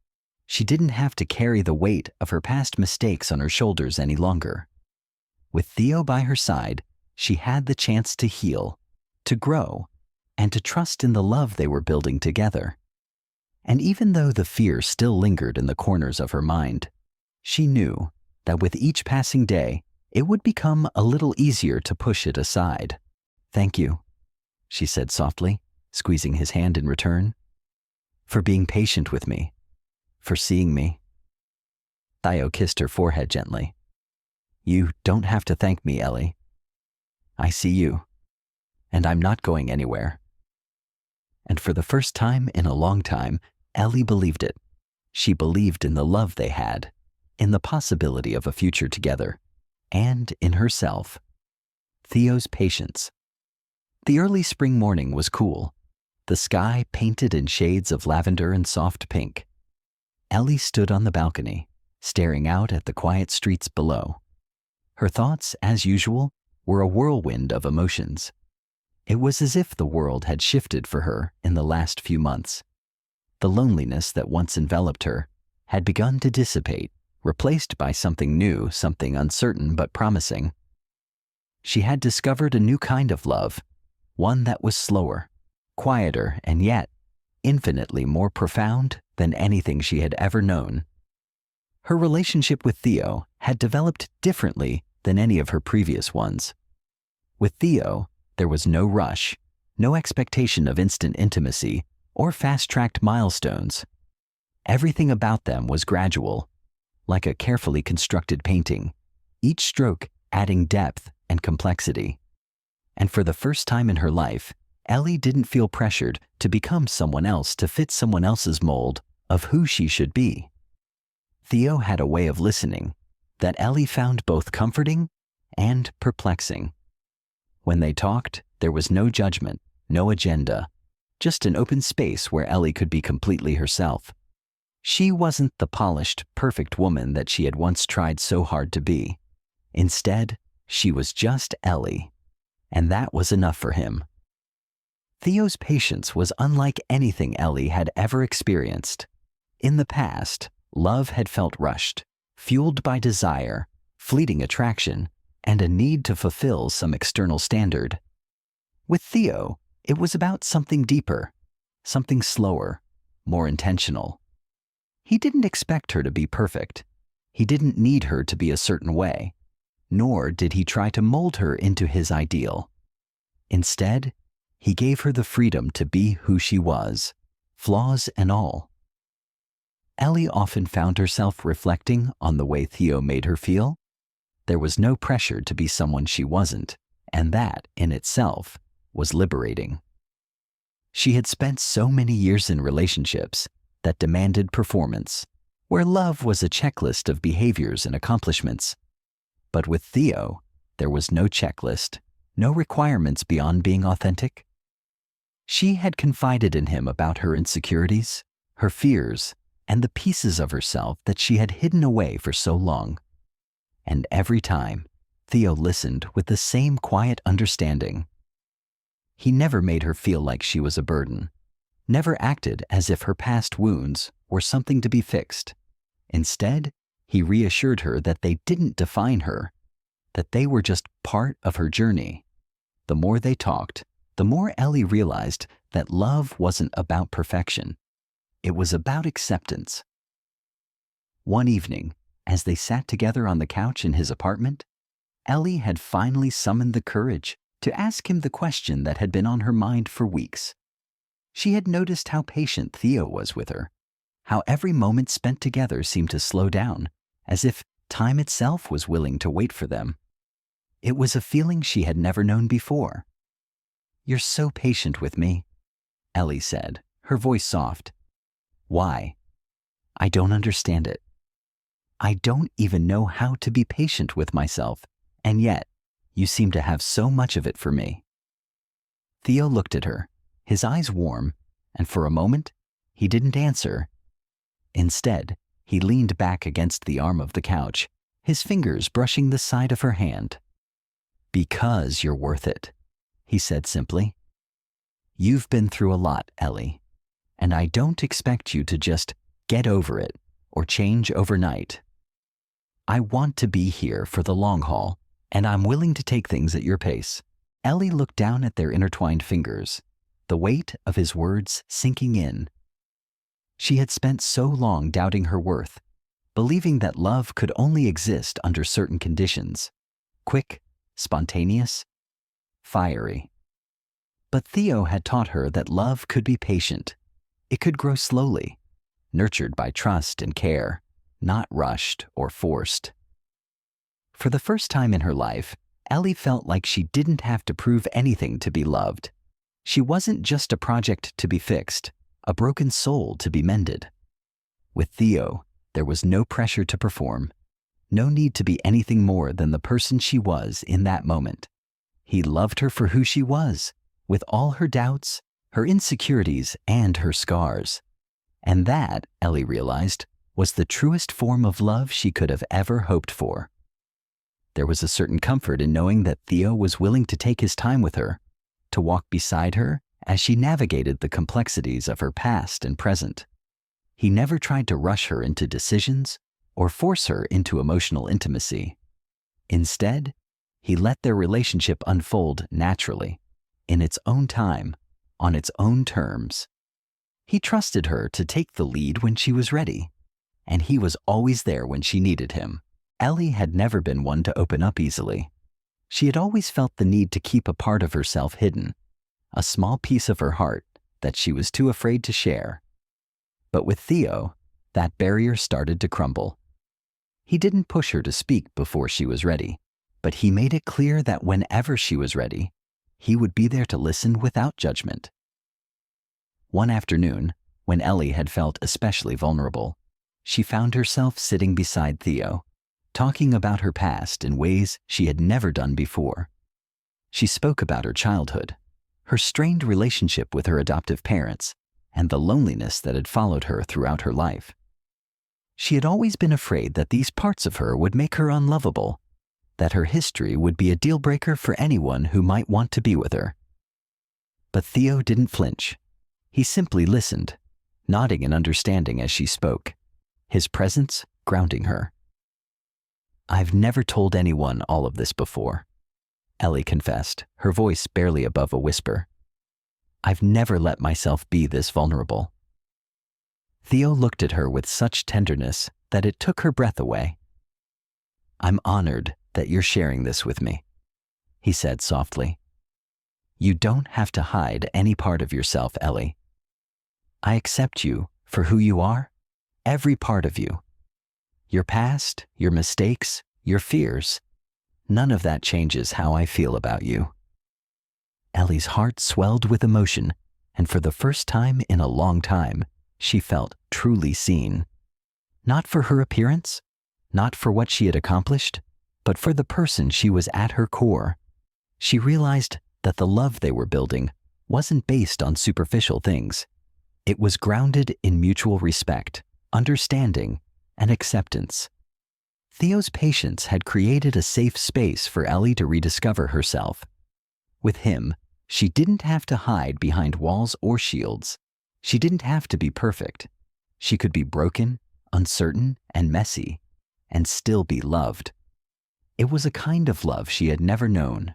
She didn't have to carry the weight of her past mistakes on her shoulders any longer. With Theo by her side, she had the chance to heal, to grow, and to trust in the love they were building together. And even though the fear still lingered in the corners of her mind, she knew that with each passing day, it would become a little easier to push it aside. "Thank you," she said softly, squeezing his hand in return. "For being patient with me. For seeing me." Theo kissed her forehead gently. "You don't have to thank me, Ellie. I see you, and I'm not going anywhere." And for the first time in a long time, Ellie believed it. She believed in the love they had, in the possibility of a future together, and in herself. Theo's patience. The early spring morning was cool, the sky painted in shades of lavender and soft pink. Ellie stood on the balcony, staring out at the quiet streets below. Her thoughts, as usual, were a whirlwind of emotions. It was as if the world had shifted for her in the last few months. The loneliness that once enveloped her had begun to dissipate, replaced by something new, something uncertain but promising. She had discovered a new kind of love, one that was slower, quieter, and yet infinitely more profound than anything she had ever known. Her relationship with Theo had developed differently than any of her previous ones. With Theo, there was no rush, no expectation of instant intimacy or fast-tracked milestones. Everything about them was gradual, like a carefully constructed painting, each stroke adding depth and complexity. And for the first time in her life, Ellie didn't feel pressured to become someone else to fit someone else's mold of who she should be. Theo had a way of listening that Ellie found both comforting and perplexing. When they talked, there was no judgment, no agenda, just an open space where Ellie could be completely herself. She wasn't the polished, perfect woman that she had once tried so hard to be. Instead, she was just Ellie, and that was enough for him. Theo's patience was unlike anything Ellie had ever experienced. In the past, love had felt rushed, fueled by desire, fleeting attraction, and a need to fulfill some external standard. With Theo, it was about something deeper, something slower, more intentional. He didn't expect her to be perfect. He didn't need her to be a certain way, nor did he try to mold her into his ideal. Instead, he gave her the freedom to be who she was, flaws and all. Ellie often found herself reflecting on the way Theo made her feel. There was no pressure to be someone she wasn't, and that, in itself, was liberating. She had spent so many years in relationships that demanded performance, where love was a checklist of behaviors and accomplishments. But with Theo, there was no checklist, no requirements beyond being authentic. She had confided in him about her insecurities, her fears, and the pieces of herself that she had hidden away for so long. And every time, Theo listened with the same quiet understanding. He never made her feel like she was a burden, never acted as if her past wounds were something to be fixed. Instead, he reassured her that they didn't define her, that they were just part of her journey. The more they talked, the more Ellie realized that love wasn't about perfection. It was about acceptance. One evening, as they sat together on the couch in his apartment, Ellie had finally summoned the courage to ask him the question that had been on her mind for weeks. She had noticed how patient Theo was with her, how every moment spent together seemed to slow down, as if time itself was willing to wait for them. It was a feeling she had never known before. "You're so patient with me," Ellie said, her voice soft. "Why? I don't understand it. I don't even know how to be patient with myself, and yet you seem to have so much of it for me." Theo looked at her, his eyes warm, and for a moment, he didn't answer. Instead, he leaned back against the arm of the couch, his fingers brushing the side of her hand. "Because you're worth it," he said simply. "You've been through a lot, Ellie, and I don't expect you to just get over it or change overnight. I want to be here for the long haul, and I'm willing to take things at your pace." Ellie looked down at their intertwined fingers, the weight of his words sinking in. She had spent so long doubting her worth, believing that love could only exist under certain conditions: quick, spontaneous, fiery. But Theo had taught her that love could be patient. It could grow slowly, nurtured by trust and care, not rushed or forced. For the first time in her life, Ellie felt like she didn't have to prove anything to be loved. She wasn't just a project to be fixed, a broken soul to be mended. With Theo, there was no pressure to perform, no need to be anything more than the person she was in that moment. He loved her for who she was, with all her doubts, her insecurities, and her scars. And that, Ellie realized, was the truest form of love she could have ever hoped for. There was a certain comfort in knowing that Theo was willing to take his time with her, to walk beside her as she navigated the complexities of her past and present. He never tried to rush her into decisions or force her into emotional intimacy. Instead, he let their relationship unfold naturally, in its own time, on its own terms. He trusted her to take the lead when she was ready, and he was always there when she needed him. Ellie had never been one to open up easily. She had always felt the need to keep a part of herself hidden, a small piece of her heart that she was too afraid to share. But with Theo, that barrier started to crumble. He didn't push her to speak before she was ready, but he made it clear that whenever she was ready, he would be there to listen without judgment. One afternoon, when Ellie had felt especially vulnerable, she found herself sitting beside Theo, talking about her past in ways she had never done before. She spoke about her childhood, her strained relationship with her adoptive parents, and the loneliness that had followed her throughout her life. She had always been afraid that these parts of her would make her unlovable, that her history would be a deal breaker for anyone who might want to be with her. But Theo didn't flinch. He simply listened, nodding in understanding as she spoke, his presence grounding her. "I've never told anyone all of this before," Ellie confessed, her voice barely above a whisper. "I've never let myself be this vulnerable." Theo looked at her with such tenderness that it took her breath away. "I'm honored that you're sharing this with me," he said softly. "You don't have to hide any part of yourself, Ellie. I accept you for who you are, every part of you. Your past, your mistakes, your fears. None of that changes how I feel about you." Ellie's heart swelled with emotion, and for the first time in a long time, she felt truly seen. Not for her appearance, not for what she had accomplished, but for the person she was at her core. She realized that the love they were building wasn't based on superficial things. It was grounded in mutual respect, understanding, and acceptance. Theo's patience had created a safe space for Ellie to rediscover herself. With him, she didn't have to hide behind walls or shields. She didn't have to be perfect. She could be broken, uncertain, and messy, and still be loved. It was a kind of love she had never known,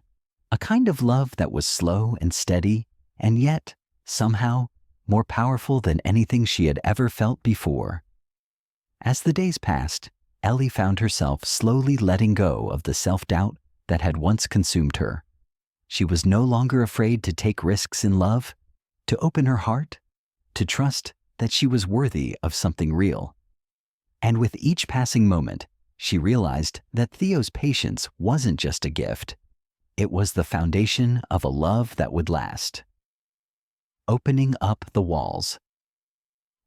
a kind of love that was slow and steady, and yet, somehow, more powerful than anything she had ever felt before. As the days passed, Ellie found herself slowly letting go of the self-doubt that had once consumed her. She was no longer afraid to take risks in love, to open her heart, to trust that she was worthy of something real. And with each passing moment, she realized that Theo's patience wasn't just a gift. It was the foundation of a love that would last. Opening up the walls.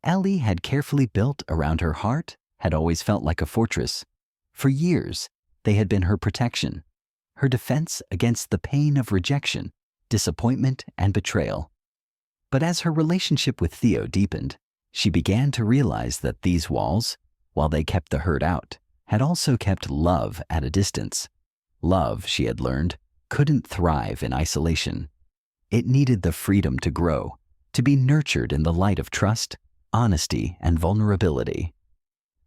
Ellie had carefully built around her heart, had always felt like a fortress. For years, they had been her protection, her defense against the pain of rejection, disappointment, and betrayal. But as her relationship with Theo deepened, she began to realize that these walls, while they kept the hurt out, had also kept love at a distance. Love, she had learned, couldn't thrive in isolation. It needed the freedom to grow, to be nurtured in the light of trust, honesty, and vulnerability.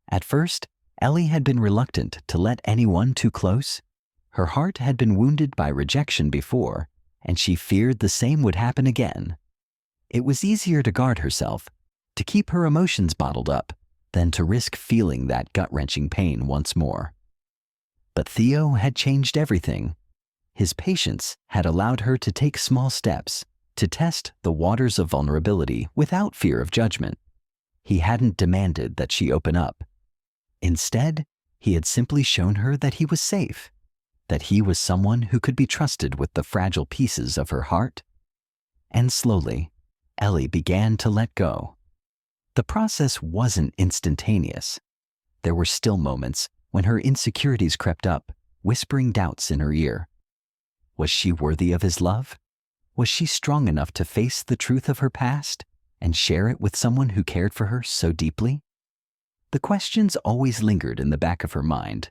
At first, Ellie had been reluctant to let anyone too close. Her heart had been wounded by rejection before, and she feared the same would happen again. It was easier to guard herself, to keep her emotions bottled up, than to risk feeling that gut-wrenching pain once more. But Theo had changed everything. His patience had allowed her to take small steps, to test the waters of vulnerability without fear of judgment. He hadn't demanded that she open up. Instead, he had simply shown her that he was safe, that he was someone who could be trusted with the fragile pieces of her heart. And slowly, Ellie began to let go. The process wasn't instantaneous. There were still moments when her insecurities crept up, whispering doubts in her ear. Was she worthy of his love? Was she strong enough to face the truth of her past and share it with someone who cared for her so deeply? The questions always lingered in the back of her mind,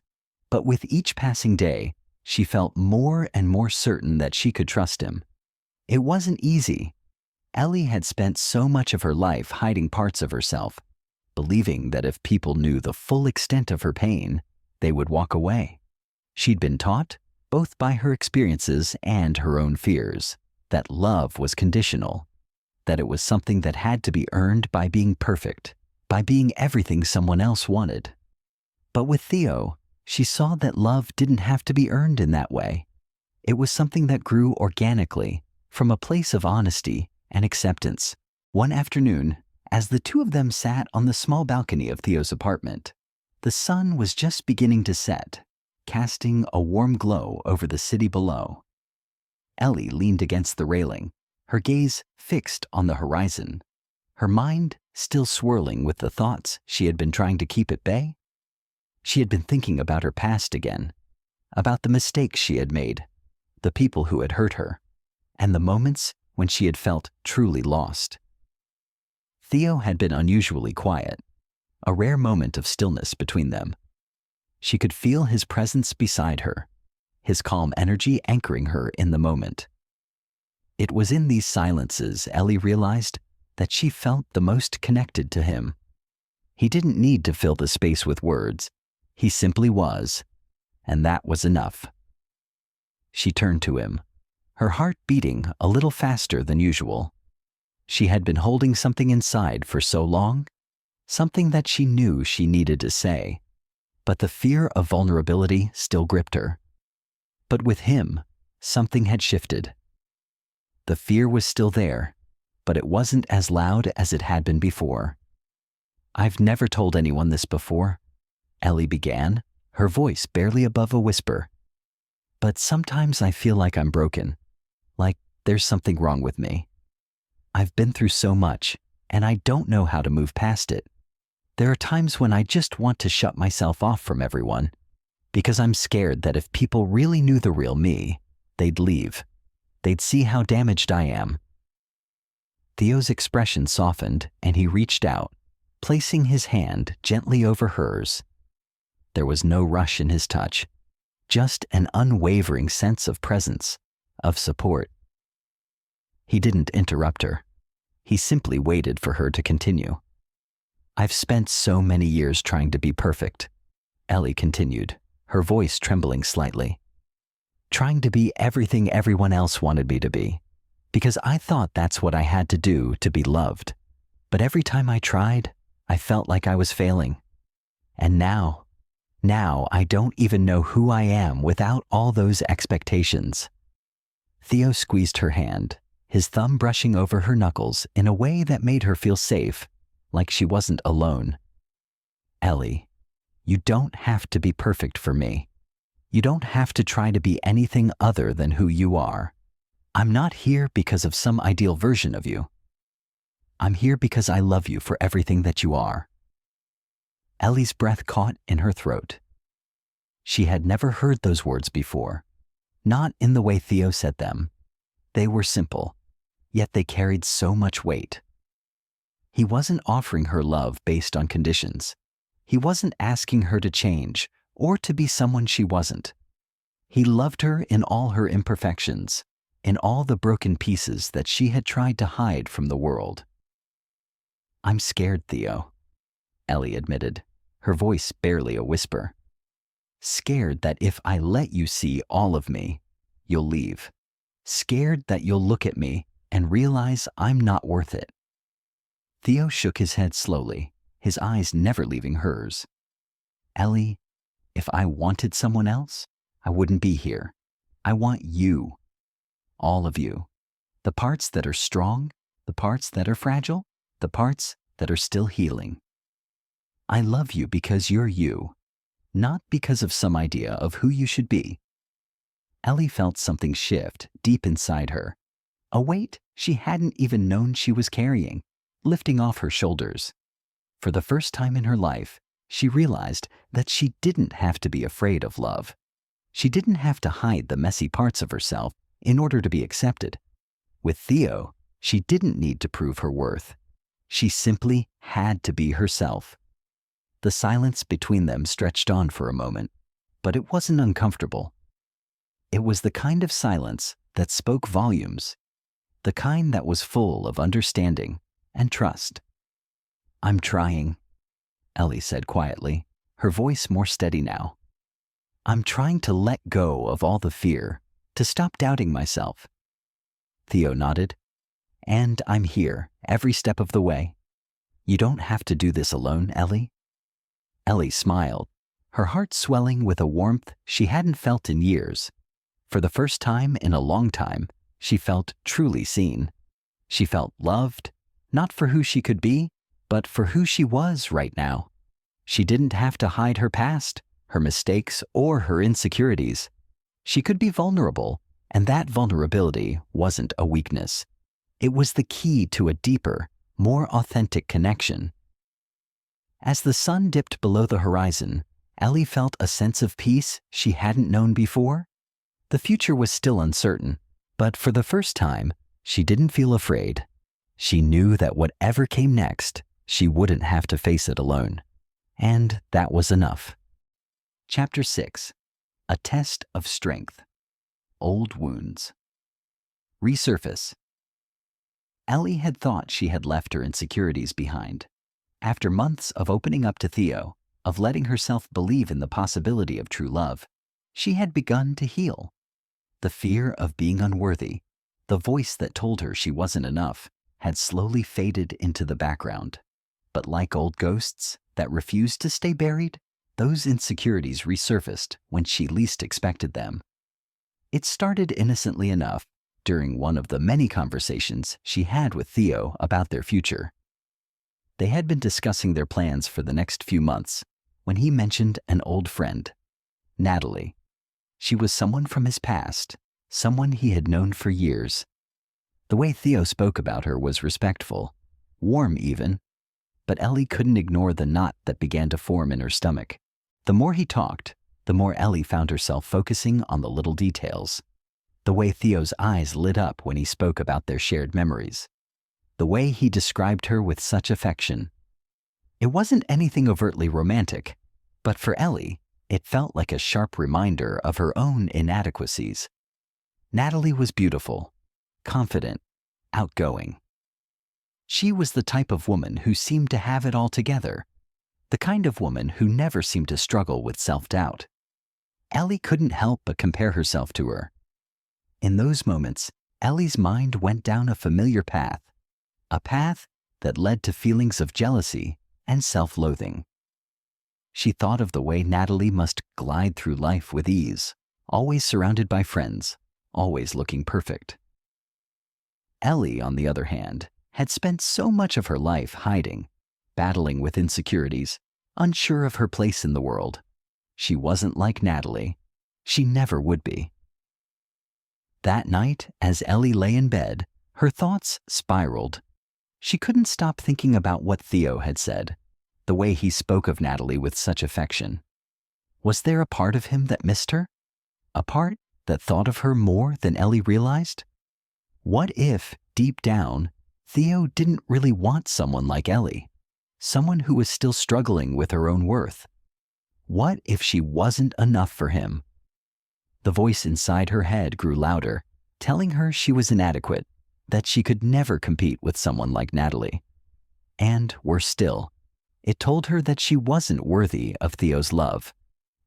but with each passing day, she felt more and more certain that she could trust him. It wasn't easy. Ellie had spent so much of her life hiding parts of herself, believing that if people knew the full extent of her pain, they would walk away. She'd been taught, both by her experiences and her own fears, that love was conditional, that it was something that had to be earned by being perfect, by being everything someone else wanted. But with Theo, she saw that love didn't have to be earned in that way. It was something that grew organically, from a place of honesty and acceptance. One afternoon, as the two of them sat on the small balcony of Theo's apartment, the sun was just beginning to set, casting a warm glow over the city below. Ellie leaned against the railing, her gaze fixed on the horizon, her mind still swirling with the thoughts she had been trying to keep at bay. She had been thinking about her past again, about the mistakes she had made, the people who had hurt her, and the moments when she had felt truly lost. Theo had been unusually quiet, a rare moment of stillness between them. She could feel his presence beside her, his calm energy anchoring her in the moment. It was in these silences Ellie realized that she felt the most connected to him. He didn't need to fill the space with words. He simply was, and that was enough. She turned to him, her heart beating a little faster than usual. She had been holding something inside for so long, something that she knew she needed to say, but the fear of vulnerability still gripped her. But with him, something had shifted. The fear was still there, but it wasn't as loud as it had been before. "I've never told anyone this before," Ellie began, her voice barely above a whisper. "But sometimes I feel like I'm broken, like there's something wrong with me. I've been through so much, and I don't know how to move past it. There are times when I just want to shut myself off from everyone, because I'm scared that if people really knew the real me, they'd leave. They'd see how damaged I am." Theo's expression softened, and he reached out, placing his hand gently over hers. There was no rush in his touch, just an unwavering sense of presence, of support. He didn't interrupt her. He simply waited for her to continue. "I've spent so many years trying to be perfect," Ellie continued, her voice trembling slightly. "Trying to be everything everyone else wanted me to be. because I thought that's what I had to do to be loved. But every time I tried, I felt like I was failing. And now I don't even know who I am without all those expectations." Theo squeezed her hand, his thumb brushing over her knuckles in a way that made her feel safe, like she wasn't alone. "Ellie, you don't have to be perfect for me. You don't have to try to be anything other than who you are. I'm not here because of some ideal version of you. I'm here because I love you for everything that you are." Ellie's breath caught in her throat. She had never heard those words before, not in the way Theo said them. They were simple, yet they carried so much weight. He wasn't offering her love based on conditions. He wasn't asking her to change or to be someone she wasn't. He loved her in all her imperfections, in all the broken pieces that she had tried to hide from the world. "I'm scared, Theo," Ellie admitted, her voice barely a whisper. "Scared that if I let you see all of me, you'll leave. Scared that you'll look at me and realize I'm not worth it." Theo shook his head slowly, his eyes never leaving hers. "Ellie, if I wanted someone else, I wouldn't be here. I want you. All of you. The parts that are strong, the parts that are fragile, the parts that are still healing. I love you because you're you, not because of some idea of who you should be." Ellie felt something shift deep inside her, a weight she hadn't even known she was carrying, lifting off her shoulders. For the first time in her life, she realized that she didn't have to be afraid of love. She didn't have to hide the messy parts of herself in order to be accepted. With Theo, she didn't need to prove her worth. She simply had to be herself. The silence between them stretched on for a moment, but it wasn't uncomfortable. It was the kind of silence that spoke volumes, the kind that was full of understanding and trust. "I'm trying," Ellie said quietly, her voice more steady now. "I'm trying to let go of all the fear, to stop doubting myself." Theo nodded. "And I'm here every step of the way. You don't have to do this alone, Ellie." Ellie smiled, her heart swelling with a warmth she hadn't felt in years. For the first time in a long time, she felt truly seen. She felt loved, not for who she could be, but for who she was right now. She didn't have to hide her past, her mistakes, or her insecurities. She could be vulnerable, and that vulnerability wasn't a weakness. It was the key to a deeper, more authentic connection. As the sun dipped below the horizon, Ellie felt a sense of peace she hadn't known before. The future was still uncertain, but for the first time, she didn't feel afraid. She knew that whatever came next, she wouldn't have to face it alone. And that was enough. Chapter 6. A Test of Strength. Old Wounds. Resurface. Ellie had thought she had left her insecurities behind. After months of opening up to Theo, of letting herself believe in the possibility of true love, she had begun to heal. The fear of being unworthy, the voice that told her she wasn't enough, had slowly faded into the background. But like old ghosts that refused to stay buried, those insecurities resurfaced when she least expected them. It started innocently enough during one of the many conversations she had with Theo about their future. They had been discussing their plans for the next few months when he mentioned an old friend, Natalie. She was someone from his past, someone he had known for years. The way Theo spoke about her was respectful, warm even, but Ellie couldn't ignore the knot that began to form in her stomach. The more he talked, the more Ellie found herself focusing on the little details. The way Theo's eyes lit up when he spoke about their shared memories. The way he described her with such affection. It wasn't anything overtly romantic, but for Ellie, it felt like a sharp reminder of her own inadequacies. Natalie was beautiful, confident, outgoing. She was the type of woman who seemed to have it all together, the kind of woman who never seemed to struggle with self-doubt. Ellie couldn't help but compare herself to her. In those moments, Ellie's mind went down a familiar path, a path that led to feelings of jealousy and self-loathing. She thought of the way Natalie must glide through life with ease, always surrounded by friends, always looking perfect. Ellie, on the other hand, had spent so much of her life hiding, battling with insecurities, unsure of her place in the world. She wasn't like Natalie. She never would be. That night, as Ellie lay in bed, her thoughts spiraled. She couldn't stop thinking about what Theo had said, the way he spoke of Natalie with such affection. Was there a part of him that missed her? A part that thought of her more than Ellie realized? What if, deep down, Theo didn't really want someone like Ellie, someone who was still struggling with her own worth? What if she wasn't enough for him? The voice inside her head grew louder, telling her she was inadequate, that she could never compete with someone like Natalie. And, worse still, it told her that she wasn't worthy of Theo's love,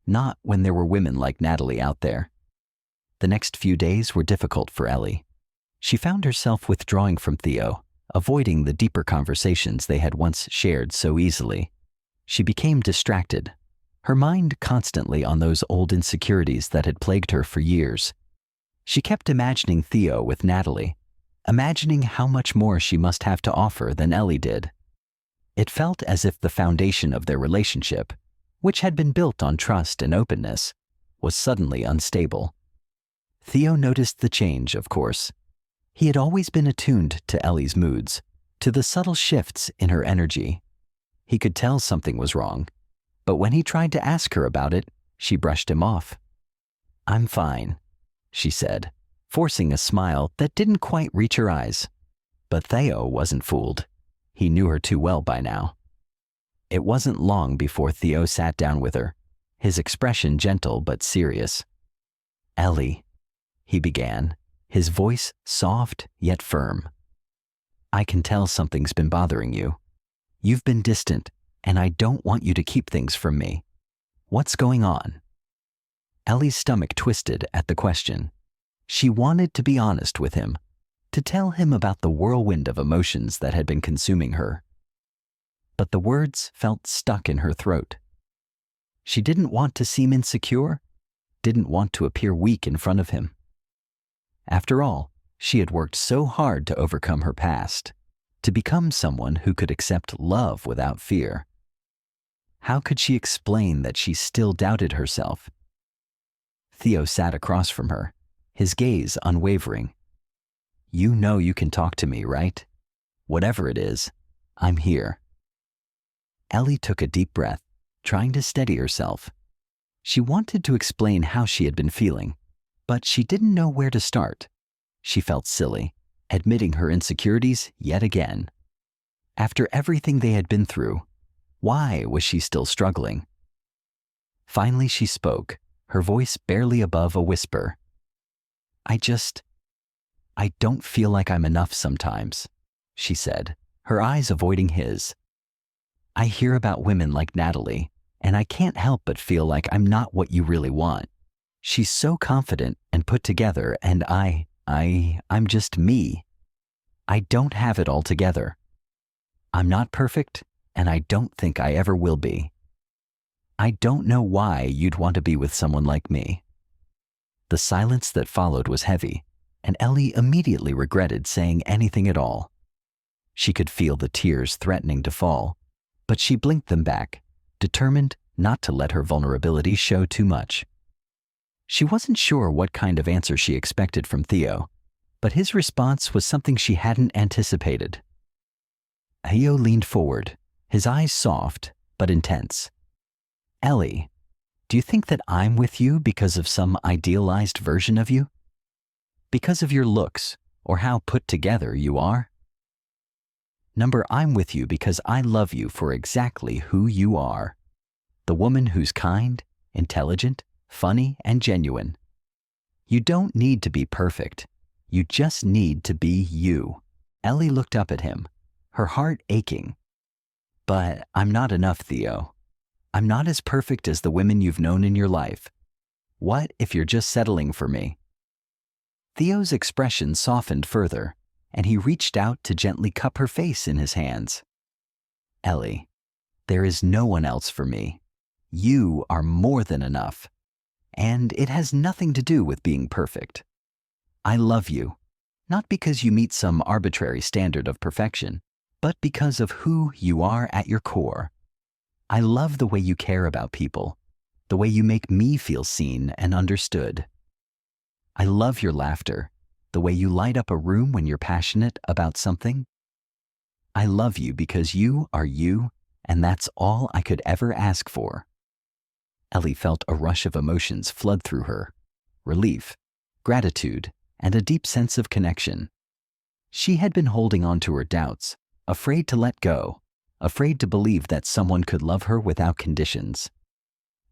not when there were women like Natalie out there. The next few days were difficult for Ellie. She found herself withdrawing from Theo, avoiding the deeper conversations they had once shared so easily. She became distracted, her mind constantly on those old insecurities that had plagued her for years. She kept imagining Theo with Natalie, imagining how much more she must have to offer than Ellie did. It felt as if the foundation of their relationship, which had been built on trust and openness, was suddenly unstable. Theo noticed the change, of course. He had always been attuned to Ellie's moods, to the subtle shifts in her energy. He could tell something was wrong, but when he tried to ask her about it, she brushed him off. "I'm fine," she said, forcing a smile that didn't quite reach her eyes. But Theo wasn't fooled. He knew her too well by now. It wasn't long before Theo sat down with her, his expression gentle but serious. "Ellie," he began, his voice soft yet firm. "I can tell something's been bothering you. You've been distant, and I don't want you to keep things from me. What's going on?" Ellie's stomach twisted at the question. She wanted to be honest with him, to tell him about the whirlwind of emotions that had been consuming her. But the words felt stuck in her throat. She didn't want to seem insecure, didn't want to appear weak in front of him. After all, she had worked so hard to overcome her past, to become someone who could accept love without fear. How could she explain that she still doubted herself? Theo sat across from her, his gaze unwavering. "You know you can talk to me, right? Whatever it is, I'm here." Ellie took a deep breath, trying to steady herself. She wanted to explain how she had been feeling, but she didn't know where to start. She felt silly, admitting her insecurities yet again. After everything they had been through, why was she still struggling? Finally she spoke, her voice barely above a whisper. I don't feel like I'm enough sometimes," she said, her eyes avoiding his. "I hear about women like Natalie, and I can't help but feel like I'm not what you really want. She's so confident and put together, and I'm just me. I don't have it all together. I'm not perfect, and I don't think I ever will be. I don't know why you'd want to be with someone like me." The silence that followed was heavy, and Ellie immediately regretted saying anything at all. She could feel the tears threatening to fall, but she blinked them back, determined not to let her vulnerability show too much. She wasn't sure what kind of answer she expected from Theo, but his response was something she hadn't anticipated. Theo leaned forward, his eyes soft but intense. "Ellie, do you think that I'm with you because of some idealized version of you? Because of your looks or how put together you are? I'm with you because I love you for exactly who you are. The woman who's kind, intelligent, funny, and genuine. You don't need to be perfect. You just need to be you." Ellie looked up at him, her heart aching. "But I'm not enough, Theo. I'm not as perfect as the women you've known in your life. What if you're just settling for me?" Theo's expression softened further, and he reached out to gently cup her face in his hands. Ellie, there is no one else for me. You are more than enough. And it has nothing to do with being perfect. I love you, not because you meet some arbitrary standard of perfection, but because of who you are at your core. I love the way you care about people, the way you make me feel seen and understood. I love your laughter, the way you light up a room when you're passionate about something. I love you because you are you, and that's all I could ever ask for. Ellie felt a rush of emotions flood through her: relief, gratitude, and a deep sense of connection. She had been holding on to her doubts, afraid to let go, afraid to believe that someone could love her without conditions.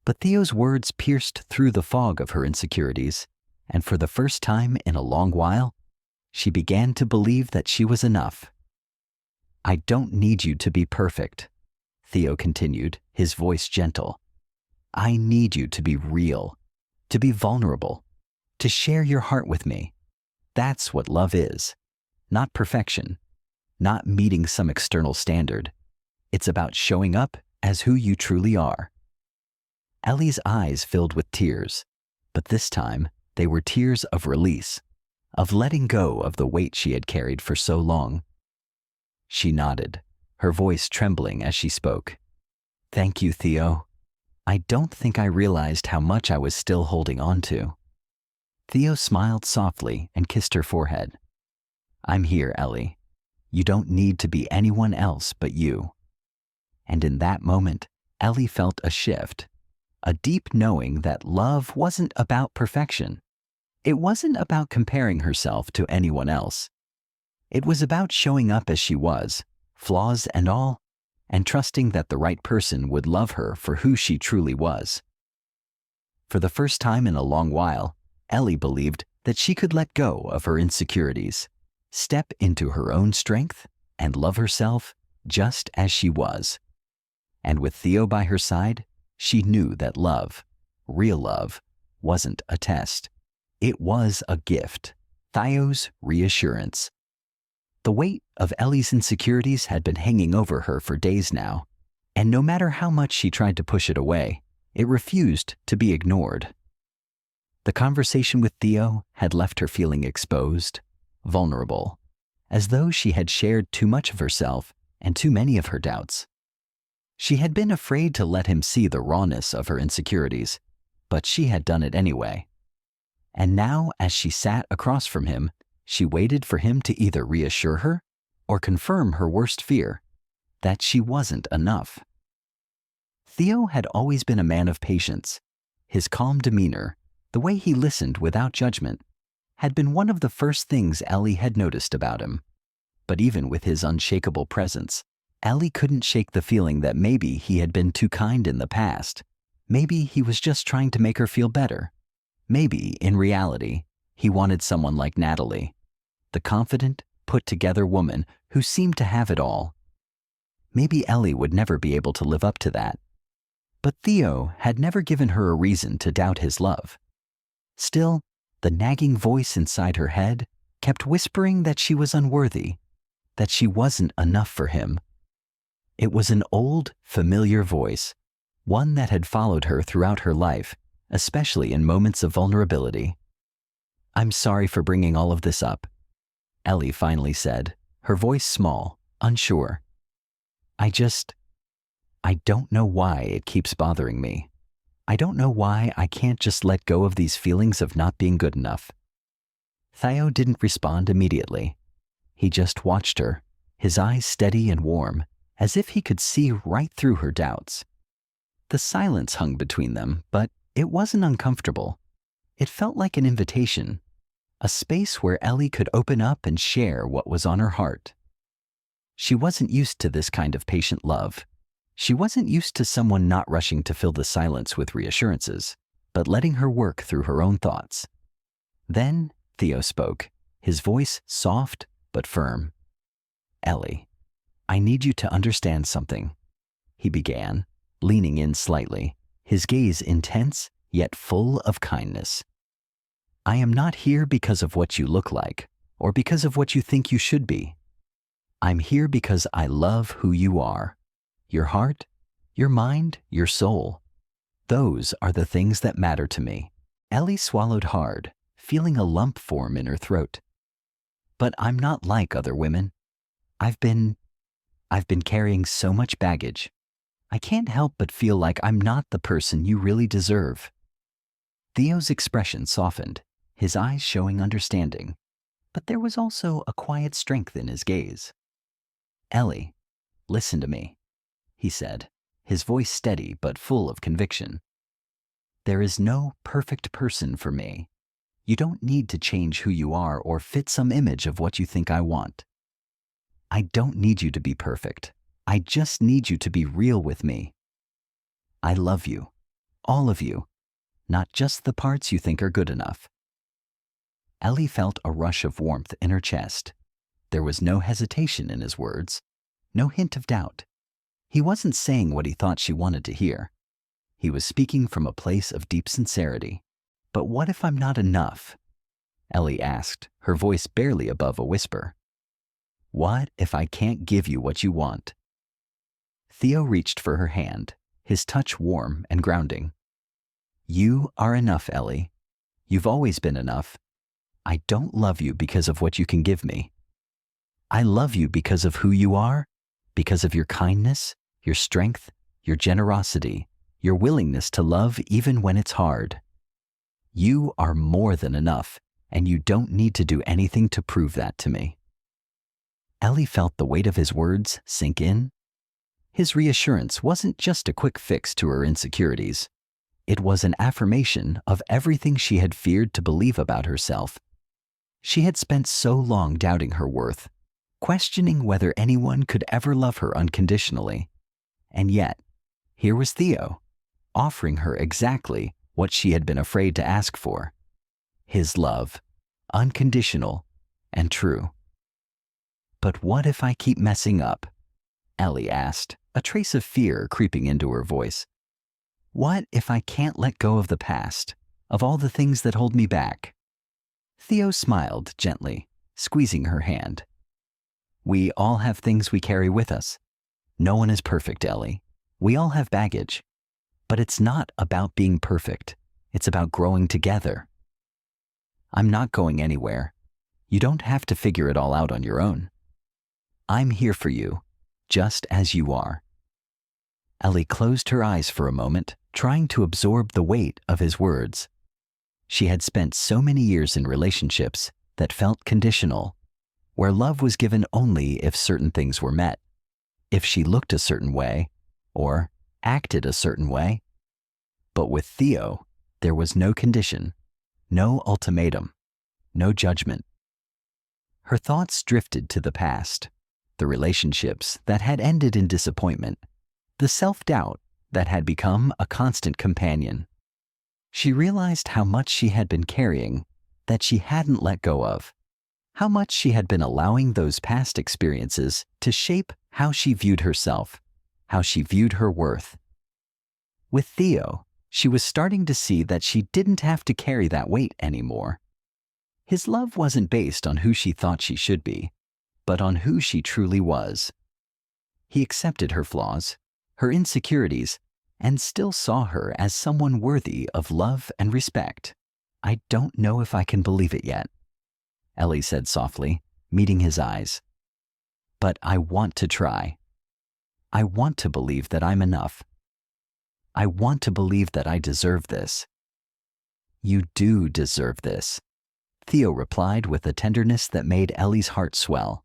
But Theo's words pierced through the fog of her insecurities, and for the first time in a long while, she began to believe that she was enough. I don't need you to be perfect, Theo continued, his voice gentle. I need you to be real, to be vulnerable, to share your heart with me. That's what love is. Not perfection, not meeting some external standard. It's about showing up as who you truly are. Ellie's eyes filled with tears, but this time they were tears of release, of letting go of the weight she had carried for so long. She nodded, her voice trembling as she spoke. Thank you, Theo. I don't think I realized how much I was still holding on to. Theo smiled softly and kissed her forehead. I'm here, Ellie. You don't need to be anyone else but you. And in that moment, Ellie felt a shift, a deep knowing that love wasn't about perfection. It wasn't about comparing herself to anyone else. It was about showing up as she was, flaws and all, and trusting that the right person would love her for who she truly was. For the first time in a long while, Ellie believed that she could let go of her insecurities, step into her own strength, and love herself just as she was. And with Theo by her side, she knew that love, real love, wasn't a test. It was a gift, Theo's reassurance. The weight of Ellie's insecurities had been hanging over her for days now, and no matter how much she tried to push it away, it refused to be ignored. The conversation with Theo had left her feeling exposed, vulnerable, as though she had shared too much of herself and too many of her doubts. She had been afraid to let him see the rawness of her insecurities, but she had done it anyway. And now, as she sat across from him, she waited for him to either reassure her or confirm her worst fear, that she wasn't enough. Theo had always been a man of patience. His calm demeanor, the way he listened without judgment, had been one of the first things Ellie had noticed about him. But even with his unshakable presence, Ellie couldn't shake the feeling that maybe he had been too kind in the past. Maybe he was just trying to make her feel better. Maybe, in reality, he wanted someone like Natalie, the confident, put-together woman who seemed to have it all. Maybe Ellie would never be able to live up to that. But Theo had never given her a reason to doubt his love. Still, the nagging voice inside her head kept whispering that she was unworthy, that she wasn't enough for him. It was an old, familiar voice, one that had followed her throughout her life, especially in moments of vulnerability. I'm sorry for bringing all of this up, Ellie finally said, her voice small, unsure. I don't know why it keeps bothering me. I don't know why I can't just let go of these feelings of not being good enough. Theo didn't respond immediately. He just watched her, his eyes steady and warm, as if he could see right through her doubts. The silence hung between them, but it wasn't uncomfortable. It felt like an invitation, a space where Ellie could open up and share what was on her heart. She wasn't used to this kind of patient love. She wasn't used to someone not rushing to fill the silence with reassurances, but letting her work through her own thoughts. Then Theo spoke, his voice soft but firm. Ellie, I need you to understand something, he began, leaning in slightly, his gaze intense yet full of kindness. I am not here because of what you look like or because of what you think you should be. I'm here because I love who you are. Your heart, your mind, your soul. Those are the things that matter to me. Ellie swallowed hard, feeling a lump form in her throat. But I'm not like other women. I've been carrying so much baggage. I can't help but feel like I'm not the person you really deserve. Theo's expression softened, his eyes showing understanding, but there was also a quiet strength in his gaze. Ellie, listen to me, he said, his voice steady but full of conviction. There is no perfect person for me. You don't need to change who you are or fit some image of what you think I want. I don't need you to be perfect. I just need you to be real with me. I love you, all of you, not just the parts you think are good enough. Ellie felt a rush of warmth in her chest. There was no hesitation in his words, no hint of doubt. He wasn't saying what he thought she wanted to hear. He was speaking from a place of deep sincerity. But what if I'm not enough? Ellie asked, her voice barely above a whisper. What if I can't give you what you want? Theo reached for her hand, his touch warm and grounding. You are enough, Ellie. You've always been enough. I don't love you because of what you can give me. I love you because of who you are, because of your kindness, your strength, your generosity, your willingness to love even when it's hard. You are more than enough, and you don't need to do anything to prove that to me. Ellie felt the weight of his words sink in. His reassurance wasn't just a quick fix to her insecurities. It was an affirmation of everything she had feared to believe about herself. She had spent so long doubting her worth, questioning whether anyone could ever love her unconditionally. And yet, here was Theo, offering her exactly what she had been afraid to ask for. His love, unconditional and true. But what if I keep messing up? Ellie asked, a trace of fear creeping into her voice. What if I can't let go of the past, of all the things that hold me back? Theo smiled gently, squeezing her hand. We all have things we carry with us. No one is perfect, Ellie. We all have baggage. But it's not about being perfect. It's about growing together. I'm not going anywhere. You don't have to figure it all out on your own. I'm here for you, just as you are. Ellie closed her eyes for a moment, trying to absorb the weight of his words. She had spent so many years in relationships that felt conditional, where love was given only if certain things were met, if she looked a certain way, or acted a certain way. But with Theo, there was no condition, no ultimatum, no judgment. Her thoughts drifted to the past, the relationships that had ended in disappointment, the self-doubt that had become a constant companion. She realized how much she had been carrying that she hadn't let go of, how much she had been allowing those past experiences to shape how she viewed herself, how she viewed her worth. With Theo, she was starting to see that she didn't have to carry that weight anymore. His love wasn't based on who she thought she should be, but on who she truly was. He accepted her flaws, her insecurities, and still saw her as someone worthy of love and respect. I don't know if I can believe it yet, Ellie said softly, meeting his eyes. But I want to try. I want to believe that I'm enough. I want to believe that I deserve this. You do deserve this, Theo replied with a tenderness that made Ellie's heart swell.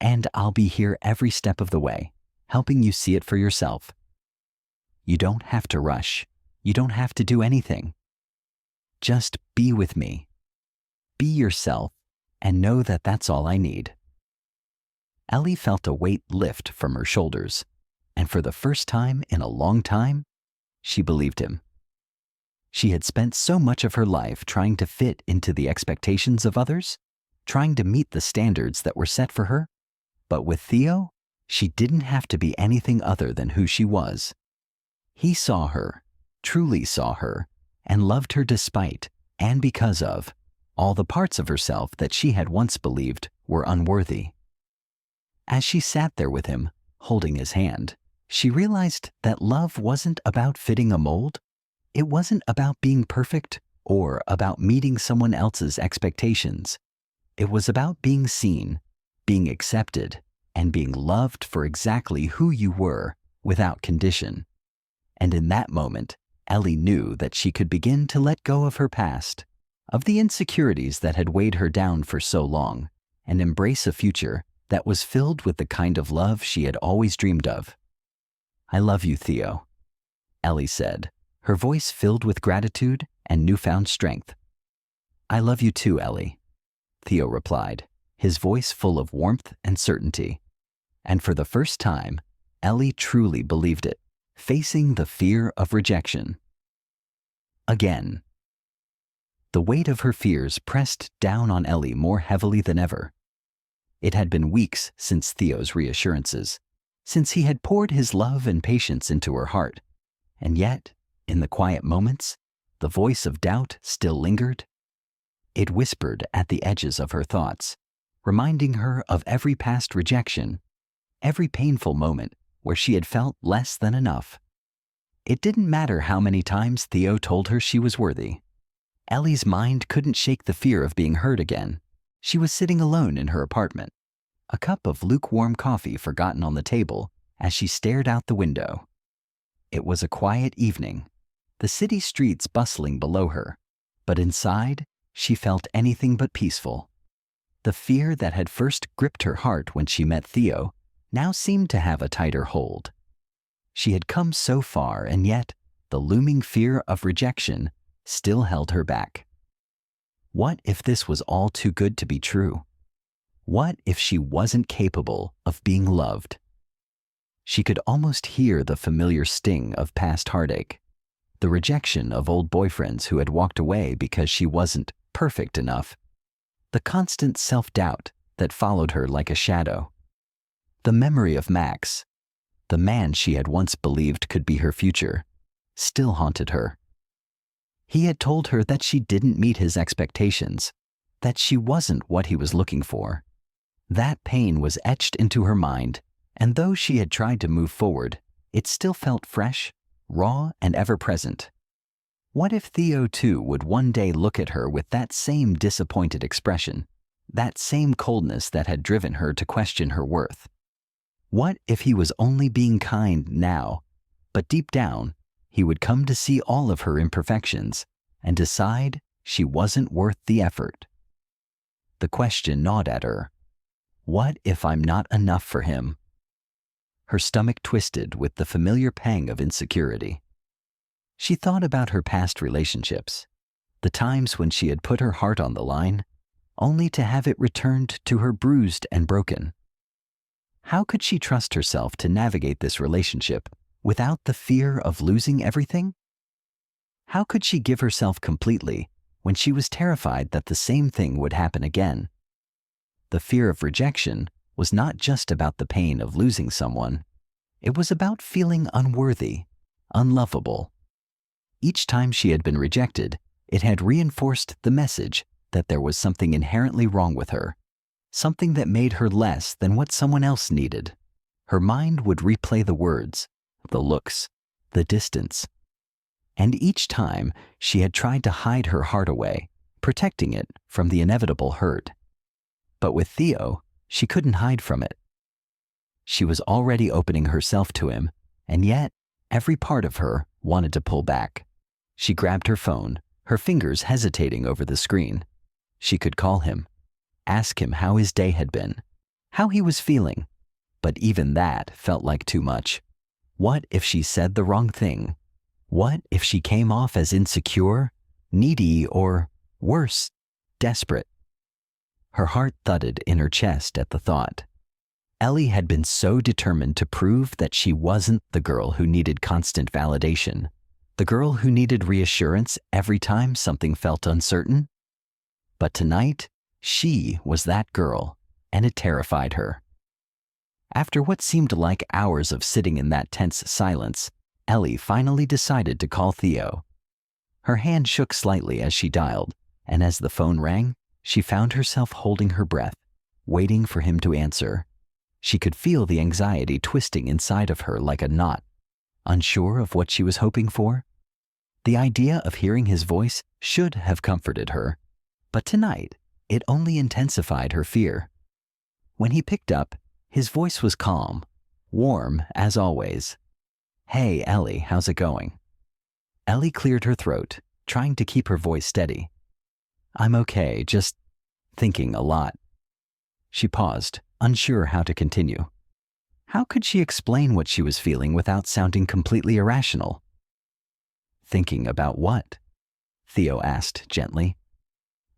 And I'll be here every step of the way, helping you see it for yourself. You don't have to rush. You don't have to do anything. Just be with me. Be yourself and know that that's all I need. Ellie felt a weight lift from her shoulders, and for the first time in a long time, she believed him. She had spent so much of her life trying to fit into the expectations of others, trying to meet the standards that were set for her. But with Theo, she didn't have to be anything other than who she was. He saw her, truly saw her, and loved her despite and because of all the parts of herself that she had once believed were unworthy. As she sat there with him, holding his hand, she realized that love wasn't about fitting a mold. It wasn't about being perfect or about meeting someone else's expectations. It was about being seen, being accepted, and being loved for exactly who you were without condition. And in that moment, Ellie knew that she could begin to let go of her past, of the insecurities that had weighed her down for so long, and embrace a future that was filled with the kind of love she had always dreamed of. "I love you, Theo," Ellie said, her voice filled with gratitude and newfound strength. "I love you too, Ellie," Theo replied, his voice full of warmth and certainty. And for the first time, Ellie truly believed it, facing the fear of rejection. Again. The weight of her fears pressed down on Ellie more heavily than ever. It had been weeks since Theo's reassurances, since he had poured his love and patience into her heart, and yet, in the quiet moments, the voice of doubt still lingered. It whispered at the edges of her thoughts, reminding her of every past rejection, every painful moment where she had felt less than enough. It didn't matter how many times Theo told her she was worthy. Ellie's mind couldn't shake the fear of being hurt again. She was sitting alone in her apartment, a cup of lukewarm coffee forgotten on the table as she stared out the window. It was a quiet evening, the city streets bustling below her, but inside, she felt anything but peaceful. The fear that had first gripped her heart when she met Theo now seemed to have a tighter hold. She had come so far, and yet the looming fear of rejection still held her back. What if this was all too good to be true? What if she wasn't capable of being loved? She could almost hear the familiar sting of past heartache, the rejection of old boyfriends who had walked away because she wasn't perfect enough, the constant self-doubt that followed her like a shadow. The memory of Max, the man she had once believed could be her future, still haunted her. He had told her that she didn't meet his expectations, that she wasn't what he was looking for. That pain was etched into her mind, and though she had tried to move forward, it still felt fresh, raw, and ever-present. What if Theo too would one day look at her with that same disappointed expression, that same coldness that had driven her to question her worth? What if he was only being kind now, but deep down, he would come to see all of her imperfections and decide she wasn't worth the effort? The question gnawed at her. What if I'm not enough for him? Her stomach twisted with the familiar pang of insecurity. She thought about her past relationships, the times when she had put her heart on the line, only to have it returned to her bruised and broken. How could she trust herself to navigate this relationship without the fear of losing everything? How could she give herself completely when she was terrified that the same thing would happen again? The fear of rejection was not just about the pain of losing someone. It was about feeling unworthy, unlovable. Each time she had been rejected, it had reinforced the message that there was something inherently wrong with her, something that made her less than what someone else needed. Her mind would replay the words, the looks, the distance. And each time she had tried to hide her heart away, protecting it from the inevitable hurt. But with Theo, she couldn't hide from it. She was already opening herself to him, and yet every part of her wanted to pull back. She grabbed her phone, her fingers hesitating over the screen. She could call him, ask him how his day had been, how he was feeling, but even that felt like too much. What if she said the wrong thing? What if she came off as insecure, needy, or, worse, desperate? Her heart thudded in her chest at the thought. Ellie had been so determined to prove that she wasn't the girl who needed constant validation, the girl who needed reassurance every time something felt uncertain. But tonight, she was that girl, and it terrified her. After what seemed like hours of sitting in that tense silence, Ellie finally decided to call Theo. Her hand shook slightly as she dialed, and as the phone rang, she found herself holding her breath, waiting for him to answer. She could feel the anxiety twisting inside of her like a knot, unsure of what she was hoping for. The idea of hearing his voice should have comforted her, but tonight it only intensified her fear. When he picked up, his voice was calm, warm as always. "Hey, Ellie, how's it going?" Ellie cleared her throat, trying to keep her voice steady. "I'm okay, just thinking a lot." She paused, unsure how to continue. How could she explain what she was feeling without sounding completely irrational? "Thinking about what?" Theo asked gently.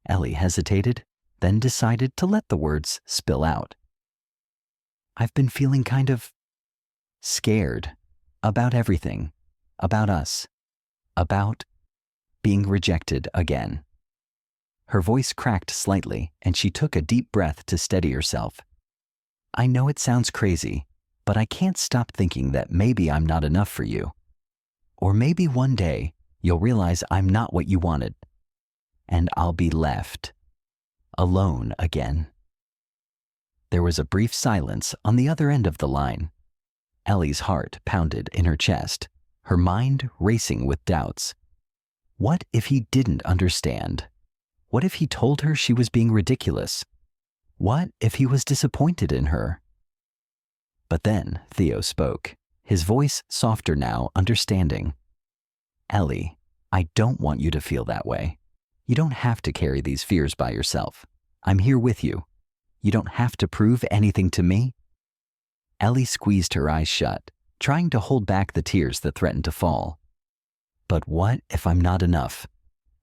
Ellie hesitated, then decided to let the words spill out. "I've been feeling kind of scared about everything, about us, about being rejected again." Her voice cracked slightly, and she took a deep breath to steady herself. "I know it sounds crazy, but I can't stop thinking that maybe I'm not enough for you. Or maybe one day you'll realize I'm not what you wanted, and I'll be left alone again." There was a brief silence on the other end of the line. Ellie's heart pounded in her chest, her mind racing with doubts. What if he didn't understand? What if he told her she was being ridiculous? What if he was disappointed in her? But then Theo spoke, his voice softer now, understanding. "Ellie, I don't want you to feel that way. You don't have to carry these fears by yourself. I'm here with you. You don't have to prove anything to me." Ellie squeezed her eyes shut, trying to hold back the tears that threatened to fall. "But what if I'm not enough?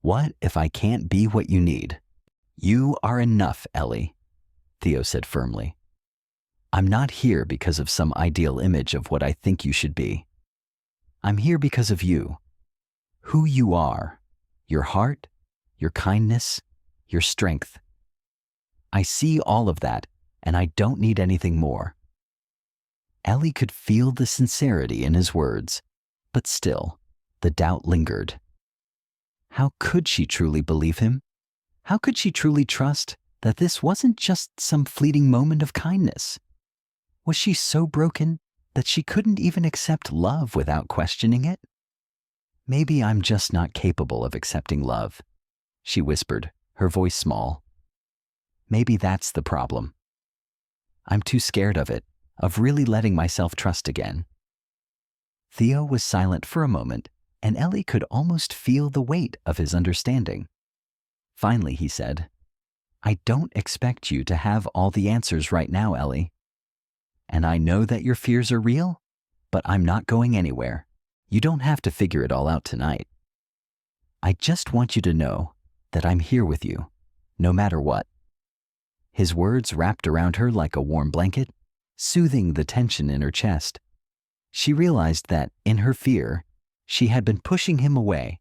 What if I can't be what you need?" "You are enough, Ellie," Theo said firmly. "I'm not here because of some ideal image of what I think you should be. I'm here because of you. Who you are, your heart, your kindness, your strength. I see all of that, and I don't need anything more." Ellie could feel the sincerity in his words, but still, the doubt lingered. How could she truly believe him? How could she truly trust that this wasn't just some fleeting moment of kindness? Was she so broken that she couldn't even accept love without questioning it? "Maybe I'm just not capable of accepting love," she whispered, her voice small. "Maybe that's the problem. I'm too scared of it, of really letting myself trust again." Theo was silent for a moment, and Ellie could almost feel the weight of his understanding. Finally, he said, "I don't expect you to have all the answers right now, Ellie. And I know that your fears are real, but I'm not going anywhere. You don't have to figure it all out tonight. I just want you to know that I'm here with you, no matter what." His words wrapped around her like a warm blanket, soothing the tension in her chest. She realized that, in her fear, she had been pushing him away,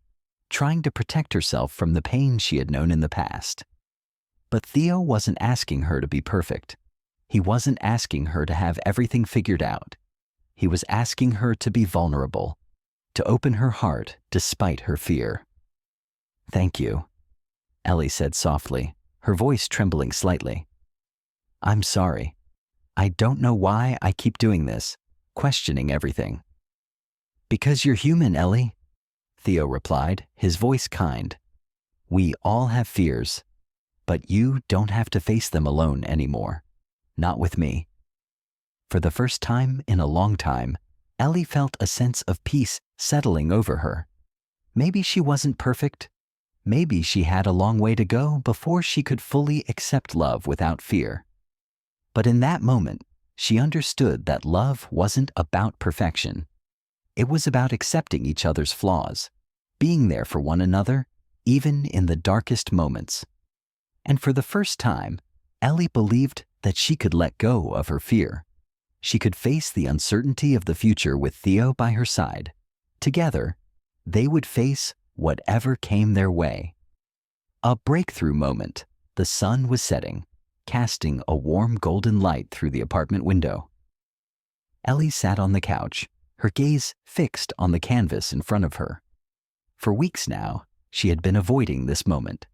trying to protect herself from the pain she had known in the past. But Theo wasn't asking her to be perfect. He wasn't asking her to have everything figured out. He was asking her to be vulnerable, to open her heart despite her fear. "Thank you," Ellie said softly, her voice trembling slightly. "I'm sorry. I don't know why I keep doing this, questioning everything." "Because you're human, Ellie," Theo replied, his voice kind. "We all have fears, but you don't have to face them alone anymore. Not with me." For the first time in a long time, Ellie felt a sense of peace settling over her. Maybe she wasn't perfect. Maybe she had a long way to go before she could fully accept love without fear. But in that moment, she understood that love wasn't about perfection. It was about accepting each other's flaws, being there for one another, even in the darkest moments. And for the first time, Ellie believed that she could let go of her fear. She could face the uncertainty of the future with Theo by her side. Together, they would face whatever came their way. A breakthrough moment. The sun was setting, casting a warm golden light through the apartment window. Ellie sat on the couch, her gaze fixed on the canvas in front of her. For weeks now, She had been avoiding this moment.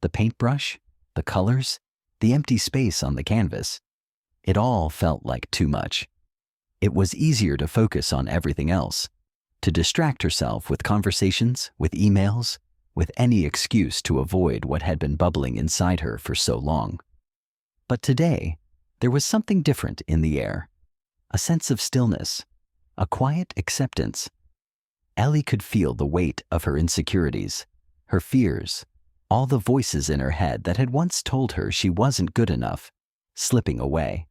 The paintbrush, the colors, the empty space on the canvas. It all felt like too much. It was easier to focus on everything else, to distract herself with conversations, with emails, with any excuse to avoid what had been bubbling inside her for so long. But today, there was something different in the air. A sense of stillness, a quiet acceptance. Ellie could feel the weight of her insecurities, her fears, all the voices in her head that had once told her she wasn't good enough, slipping away.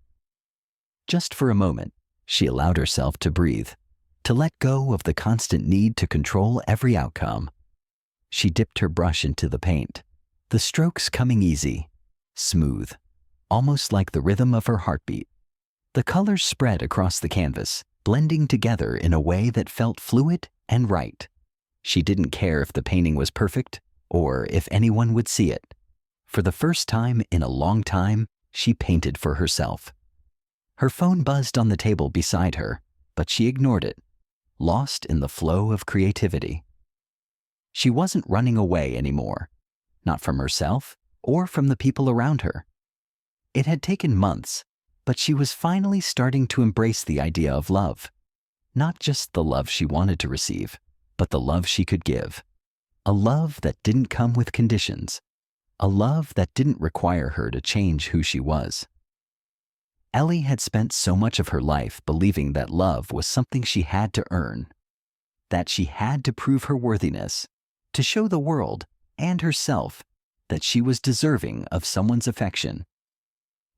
Just for a moment, she allowed herself to breathe, to let go of the constant need to control every outcome. She dipped her brush into the paint, the strokes coming easy, smooth, almost like the rhythm of her heartbeat. The colors spread across the canvas, blending together in a way that felt fluid and right. She didn't care if the painting was perfect or if anyone would see it. For the first time in a long time, she painted for herself. Her phone buzzed on the table beside her, but she ignored it, lost in the flow of creativity. She wasn't running away anymore, not from herself or from the people around her. It had taken months, but she was finally starting to embrace the idea of love. Not just the love she wanted to receive, but the love she could give. A love that didn't come with conditions. A love that didn't require her to change who she was. Ellie had spent so much of her life believing that love was something she had to earn, that she had to prove her worthiness, to show the world and herself that she was deserving of someone's affection.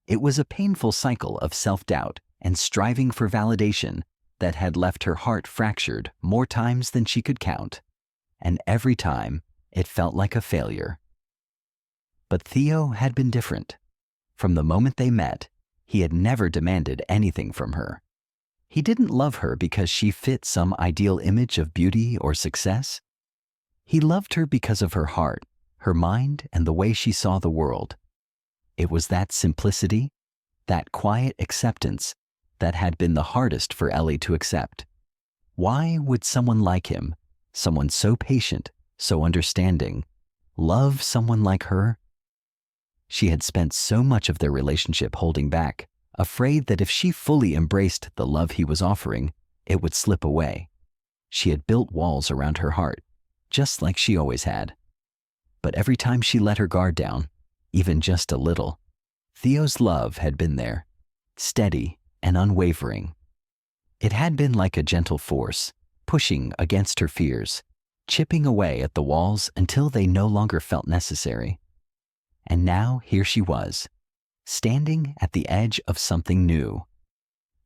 It was a painful cycle of self-doubt and striving for validation that had left her heart fractured more times than she could count, and every time it felt like a failure. But Theo had been different. From the moment they met, he had never demanded anything from her. He didn't love her because she fit some ideal image of beauty or success. He loved her because of her heart, her mind, and the way she saw the world. It was that simplicity, that quiet acceptance, that had been the hardest for Ellie to accept. Why would someone like him, someone so patient, so understanding, love someone like her? She had spent so much of their relationship holding back, afraid that if she fully embraced the love he was offering, it would slip away. She had built walls around her heart, just like she always had. But every time she let her guard down, even just a little, Theo's love had been there, steady and unwavering. It had been like a gentle force, pushing against her fears, chipping away at the walls until they no longer felt necessary. And now here she was, standing at the edge of something new,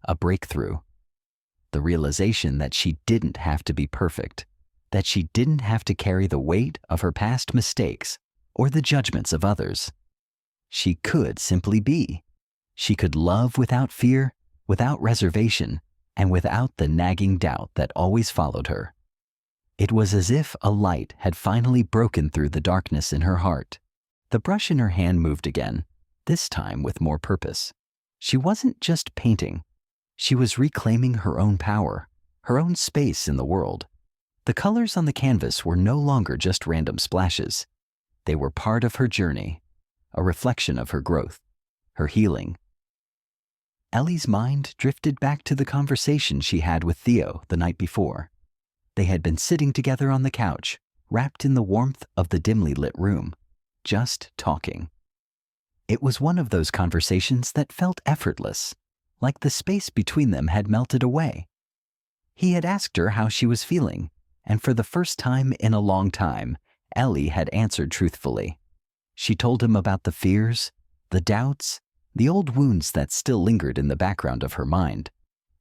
a breakthrough. The realization that she didn't have to be perfect, that she didn't have to carry the weight of her past mistakes or the judgments of others. She could simply be. She could love without fear, without reservation, and without the nagging doubt that always followed her. It was as if a light had finally broken through the darkness in her heart. The brush in her hand moved again, this time with more purpose. She wasn't just painting. She was reclaiming her own power, her own space in the world. The colors on the canvas were no longer just random splashes. They were part of her journey, a reflection of her growth, her healing. Ellie's mind drifted back to the conversation she had with Theo the night before. They had been sitting together on the couch, wrapped in the warmth of the dimly lit room, just talking. It was one of those conversations that felt effortless, like the space between them had melted away. He had asked her how she was feeling, and for the first time in a long time, Ellie had answered truthfully. She told him about the fears, the doubts, the old wounds that still lingered in the background of her mind.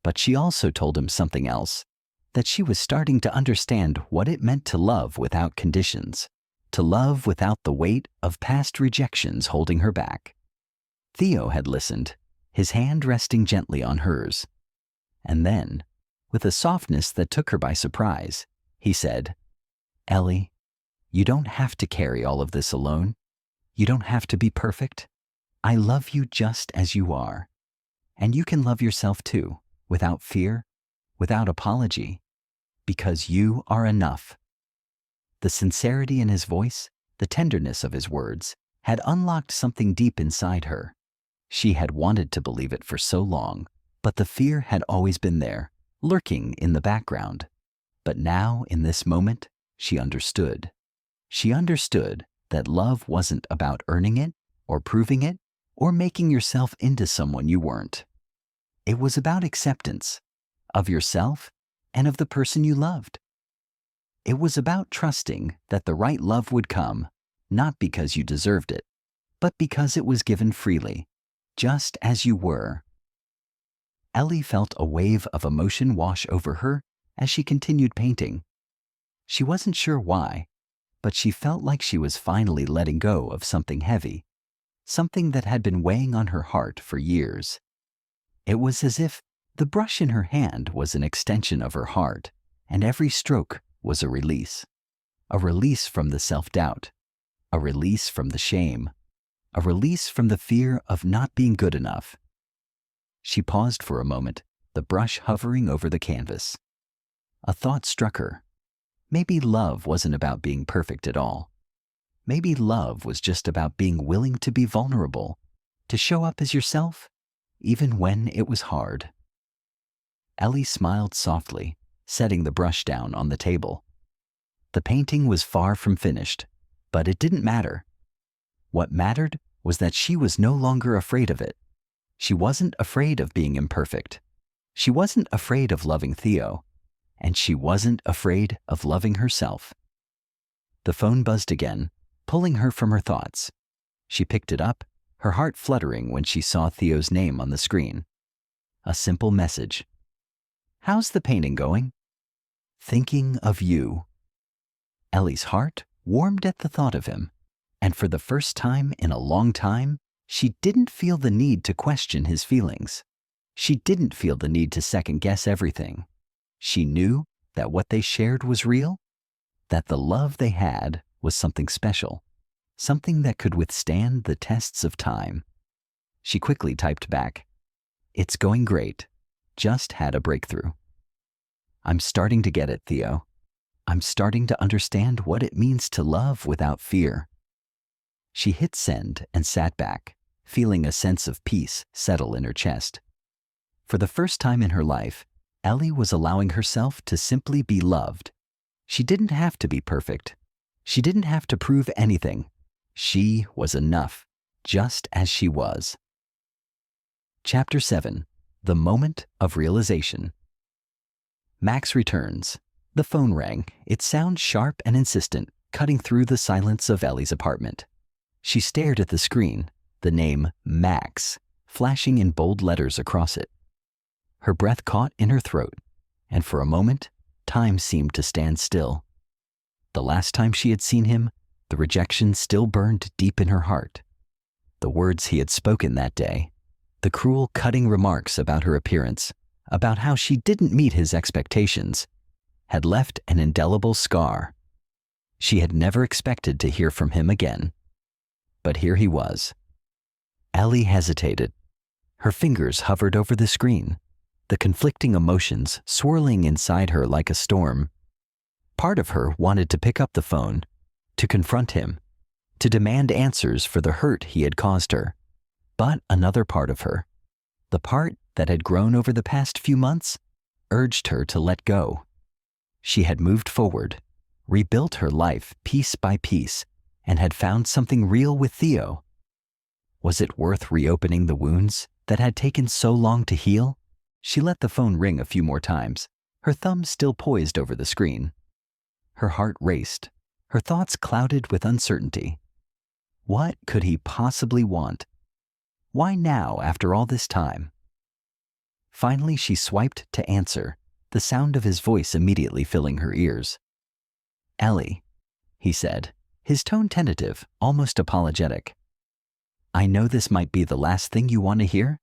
But she also told him something else, that she was starting to understand what it meant to love without conditions, to love without the weight of past rejections holding her back. Theo had listened, his hand resting gently on hers. And then, with a softness that took her by surprise, he said, "Ellie, you don't have to carry all of this alone. You don't have to be perfect. I love you just as you are. And you can love yourself too, without fear, without apology, because you are enough." The sincerity in his voice, the tenderness of his words, had unlocked something deep inside her. She had wanted to believe it for so long, but the fear had always been there, lurking in the background. But now, in this moment, she understood. She understood that love wasn't about earning it, or proving it, or making yourself into someone you weren't. It was about acceptance of yourself and of the person you loved. It was about trusting that the right love would come, not because you deserved it, but because it was given freely, just as you were. Ellie felt a wave of emotion wash over her as she continued painting. She wasn't sure why, but she felt like she was finally letting go of something heavy, something that had been weighing on her heart for years. It was as if the brush in her hand was an extension of her heart, and every stroke was a release from the self-doubt, a release from the shame, a release from the fear of not being good enough. She paused for a moment, the brush hovering over the canvas. A thought struck her. Maybe love wasn't about being perfect at all. Maybe love was just about being willing to be vulnerable, to show up as yourself, even when it was hard. Ellie smiled softly, setting the brush down on the table. The painting was far from finished, but it didn't matter. What mattered was that she was no longer afraid of it. She wasn't afraid of being imperfect. She wasn't afraid of loving Theo, and she wasn't afraid of loving herself. The phone buzzed again, pulling her from her thoughts. She picked it up, her heart fluttering when she saw Theo's name on the screen. A simple message. "How's the painting going?" "Thinking of you." Ellie's heart warmed at the thought of him, and for the first time in a long time, she didn't feel the need to question his feelings. She didn't feel the need to second-guess everything. She knew that what they shared was real, that the love they had was something special, something that could withstand the tests of time. She quickly typed back, "It's going great. Just had a breakthrough. I'm starting to get it, Theo. I'm starting to understand what it means to love without fear." She hit send and sat back, feeling a sense of peace settle in her chest. For the first time in her life, Ellie was allowing herself to simply be loved. She didn't have to be perfect. She didn't have to prove anything. She was enough, just as she was. Chapter 7. The Moment of Realization. Max returns. The phone rang, its sound sharp and insistent, cutting through the silence of Ellie's apartment. She stared at the screen, the name Max flashing in bold letters across it. Her breath caught in her throat, and for a moment, time seemed to stand still. The last time she had seen him, the rejection still burned deep in her heart. The words he had spoken that day, the cruel, cutting remarks about her appearance, about how she didn't meet his expectations, had left an indelible scar. She had never expected to hear from him again. But here he was. Ellie hesitated. Her fingers hovered over the screen, the conflicting emotions swirling inside her like a storm. Part of her wanted to pick up the phone, to confront him, to demand answers for the hurt he had caused her. But another part of her, the part that had grown over the past few months, urged her to let go. She had moved forward, rebuilt her life piece by piece, and had found something real with Theo. Was it worth reopening the wounds that had taken so long to heal? She let the phone ring a few more times, her thumb still poised over the screen. Her heart raced, her thoughts clouded with uncertainty. What could he possibly want? Why now, after all this time? Finally, she swiped to answer, the sound of his voice immediately filling her ears. "Ellie," he said, his tone tentative, almost apologetic. "I know this might be the last thing you want to hear,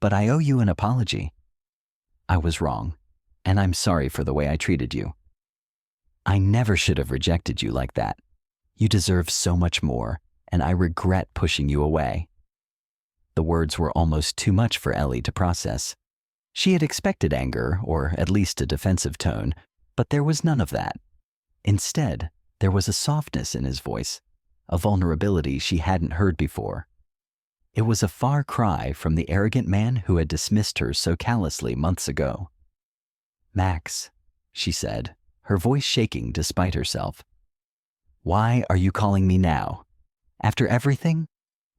but I owe you an apology. I was wrong, and I'm sorry for the way I treated you. I never should have rejected you like that. You deserve so much more, and I regret pushing you away." The words were almost too much for Ellie to process. She had expected anger, or at least a defensive tone, but there was none of that. Instead, There was a softness in his voice, a vulnerability she hadn't heard before. It was a far cry from the arrogant man who had dismissed her so callously months ago. "Max," she said, her voice shaking despite herself. "Why are you calling me now? After everything?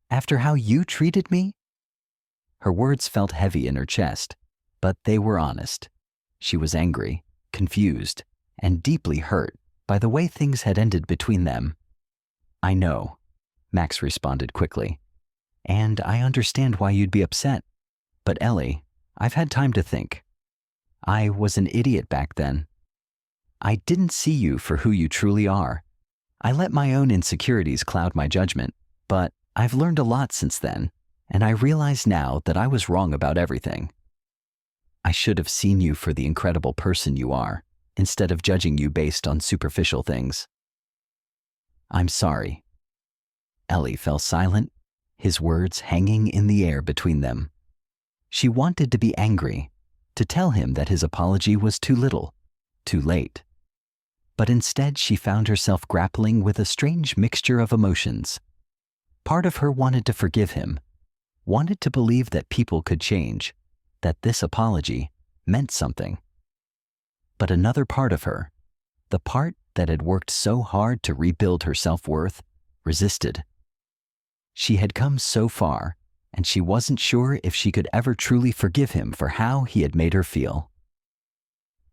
After how you treated me?" Her words felt heavy in her chest, but they were honest. She was angry, confused, and deeply hurt by the way things had ended between them. "I know," Max responded quickly, "and I understand why you'd be upset. But Ellie, I've had time to think. I was an idiot back then. I didn't see you for who you truly are. I let my own insecurities cloud my judgment, but I've learned a lot since then, and I realize now that I was wrong about everything. I should have seen you for the incredible person you are, instead of judging you based on superficial things. I'm sorry." Ellie fell silent, his words hanging in the air between them. She wanted to be angry, to tell him that his apology was too little, too late. But instead she found herself grappling with a strange mixture of emotions. Part of her wanted to forgive him, wanted to believe that people could change, that this apology meant something. But another part of her, the part that had worked so hard to rebuild her self-worth, resisted. She had come so far, and she wasn't sure if she could ever truly forgive him for how he had made her feel.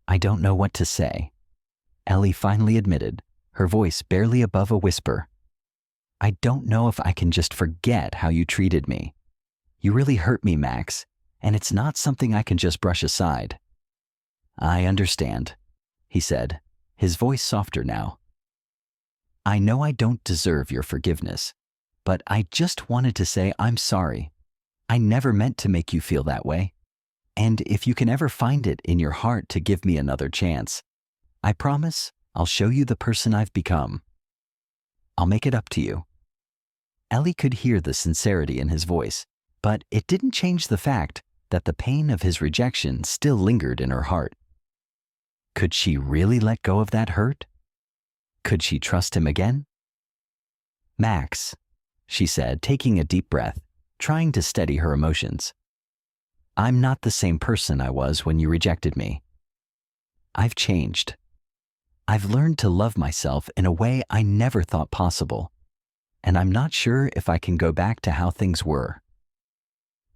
"I don't know what to say," Ellie finally admitted, her voice barely above a whisper. "I don't know if I can just forget how you treated me. You really hurt me, Max, and it's not something I can just brush aside." "I understand," he said, his voice softer now. "I know I don't deserve your forgiveness, but I just wanted to say I'm sorry. I never meant to make you feel that way. And if you can ever find it in your heart to give me another chance, I promise I'll show you the person I've become. I'll make it up to you." Ellie could hear the sincerity in his voice, but it didn't change the fact that the pain of his rejection still lingered in her heart. Could she really let go of that hurt? Could she trust him again? "Max," she said, taking a deep breath, trying to steady her emotions. "I'm not the same person I was when you rejected me. I've changed. I've learned to love myself in a way I never thought possible, and I'm not sure if I can go back to how things were."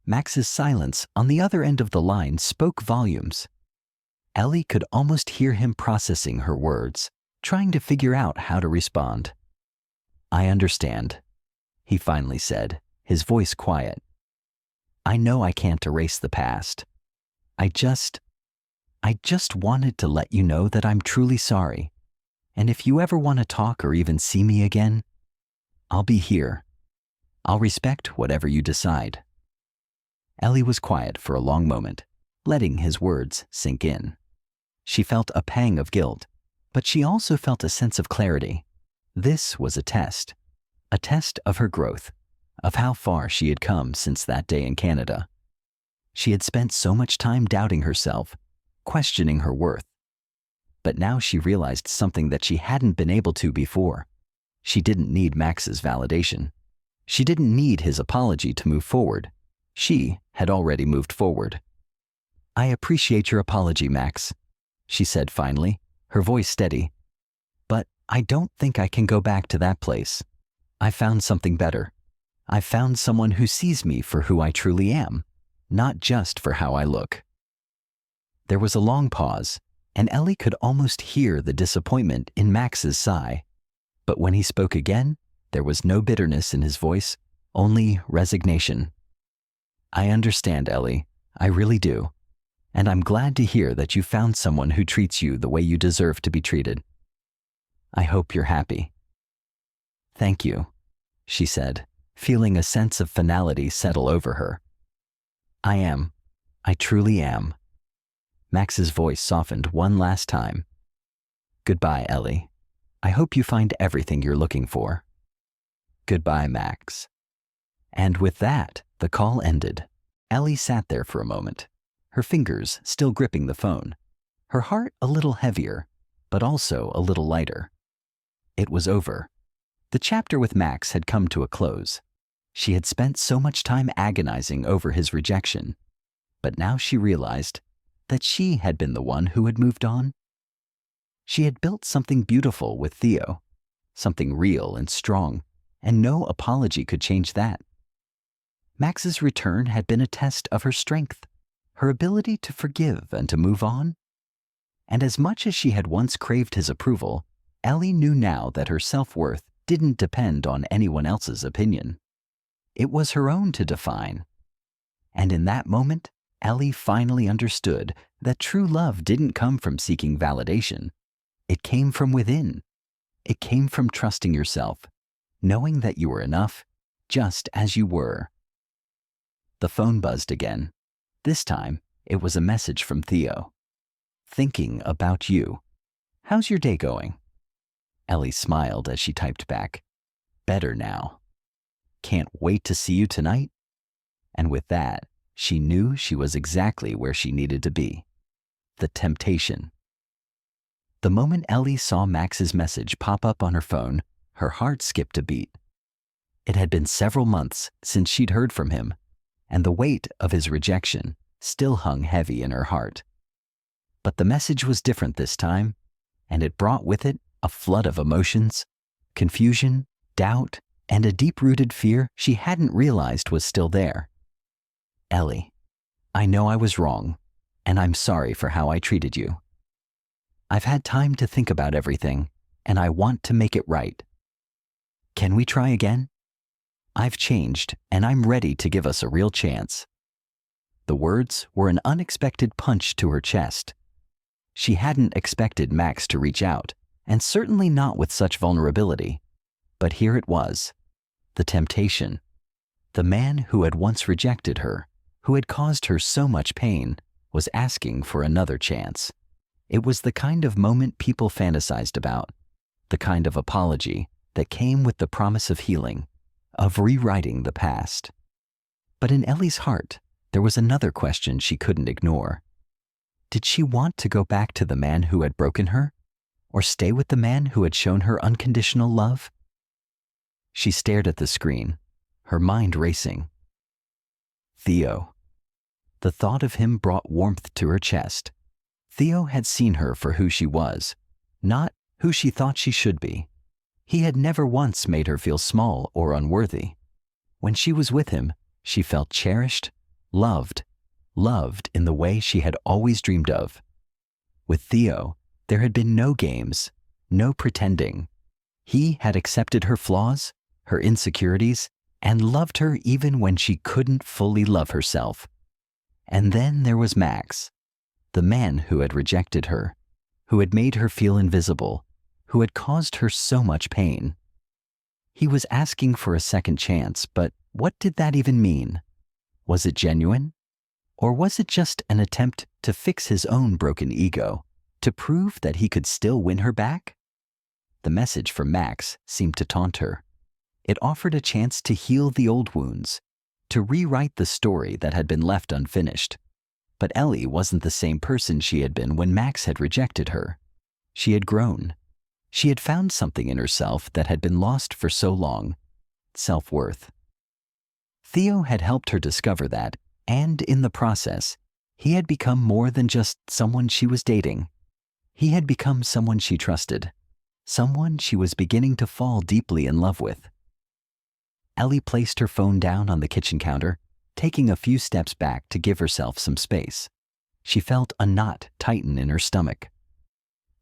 Max's silence on the other end of the line spoke volumes. Ellie could almost hear him processing her words, trying to figure out how to respond. "I understand," he finally said, his voice quiet. "I know I can't erase the past. I just wanted to let you know that I'm truly sorry. And if you ever want to talk or even see me again, I'll be here. I'll respect whatever you decide." Ellie was quiet for a long moment, letting his words sink in. She felt a pang of guilt, but she also felt a sense of clarity. This was a test of her growth, of how far she had come since that day in Canada. She had spent so much time doubting herself, questioning her worth. But now she realized something that she hadn't been able to before. She didn't need Max's validation. She didn't need his apology to move forward. She had already moved forward. "I appreciate your apology, Max," she said finally, her voice steady. "But I don't think I can go back to that place. I found something better. I found someone who sees me for who I truly am, not just for how I look." There was a long pause, and Ellie could almost hear the disappointment in Max's sigh. But when he spoke again, there was no bitterness in his voice, only resignation. "I understand, Ellie. I really do. And I'm glad to hear that you found someone who treats you the way you deserve to be treated. I hope you're happy." "Thank you," she said, feeling a sense of finality settle over her. "I am. I truly am." Max's voice softened one last time. "Goodbye, Ellie. I hope you find everything you're looking for." "Goodbye, Max." And with that, the call ended. Ellie sat there for a moment, her fingers still gripping the phone, her heart a little heavier, but also a little lighter. it was over. The chapter with Max had come to a close. She had spent so much time agonizing over his rejection, but now she realized that she had been the one who had moved on. She had built something beautiful with Theo, something real and strong, and no apology could change that. Max's return had been a test of her strength, her ability to forgive and to move on. And as much as she had once craved his approval, Ellie knew now that her self-worth didn't depend on anyone else's opinion. It was her own to define. And in that moment, Ellie finally understood that true love didn't come from seeking validation. It came from within. It came from trusting yourself, knowing that you were enough, just as you were. The phone buzzed again. This time, it was a message from Theo. Thinking about you. How's your day going? Ellie smiled as she typed back. Better now. Can't wait to see you tonight. And with that, she knew she was exactly where she needed to be. The temptation. The moment Ellie saw Max's message pop up on her phone, her heart skipped a beat. It had been several months since she'd heard from him, and the weight of his rejection still hung heavy in her heart. But the message was different this time, and it brought with it a flood of emotions, confusion, doubt, and a deep-rooted fear she hadn't realized was still there. Ellie, I know I was wrong, and I'm sorry for how I treated you. I've had time to think about everything, and I want to make it right. Can we try again? I've changed, and I'm ready to give us a real chance. The words were an unexpected punch to her chest. She hadn't expected Max to reach out, and certainly not with such vulnerability. But here it was, the temptation. The man who had once rejected her, who had caused her so much pain, was asking for another chance. It was the kind of moment people fantasized about, the kind of apology that came with the promise of healing, of rewriting the past. But in Ellie's heart, there was another question she couldn't ignore. Did she want to go back to the man who had broken her, or stay with the man who had shown her unconditional love? She stared at the screen, her mind racing. Theo. The thought of him brought warmth to her chest. Theo had seen her for who she was, not who she thought she should be. He had never once made her feel small or unworthy. When she was with him, she felt cherished, loved in the way she had always dreamed of. With Theo, there had been no games, no pretending. He had accepted her flaws, her insecurities, and loved her even when she couldn't fully love herself. And then there was Max, the man who had rejected her, who had made her feel invisible, who had caused her so much pain. He was asking for a second chance, but what did that even mean? Was it genuine? Or was it just an attempt to fix his own broken ego, to prove that he could still win her back? The message from Max seemed to taunt her. It offered a chance to heal the old wounds, to rewrite the story that had been left unfinished. But Ellie wasn't the same person she had been when Max had rejected her. She had grown. She had found something in herself that had been lost for so long: self-worth. Theo had helped her discover that, and in the process, he had become more than just someone she was dating. He had become someone she trusted, someone she was beginning to fall deeply in love with. Ellie placed her phone down on the kitchen counter, taking a few steps back to give herself some space. She felt a knot tighten in her stomach.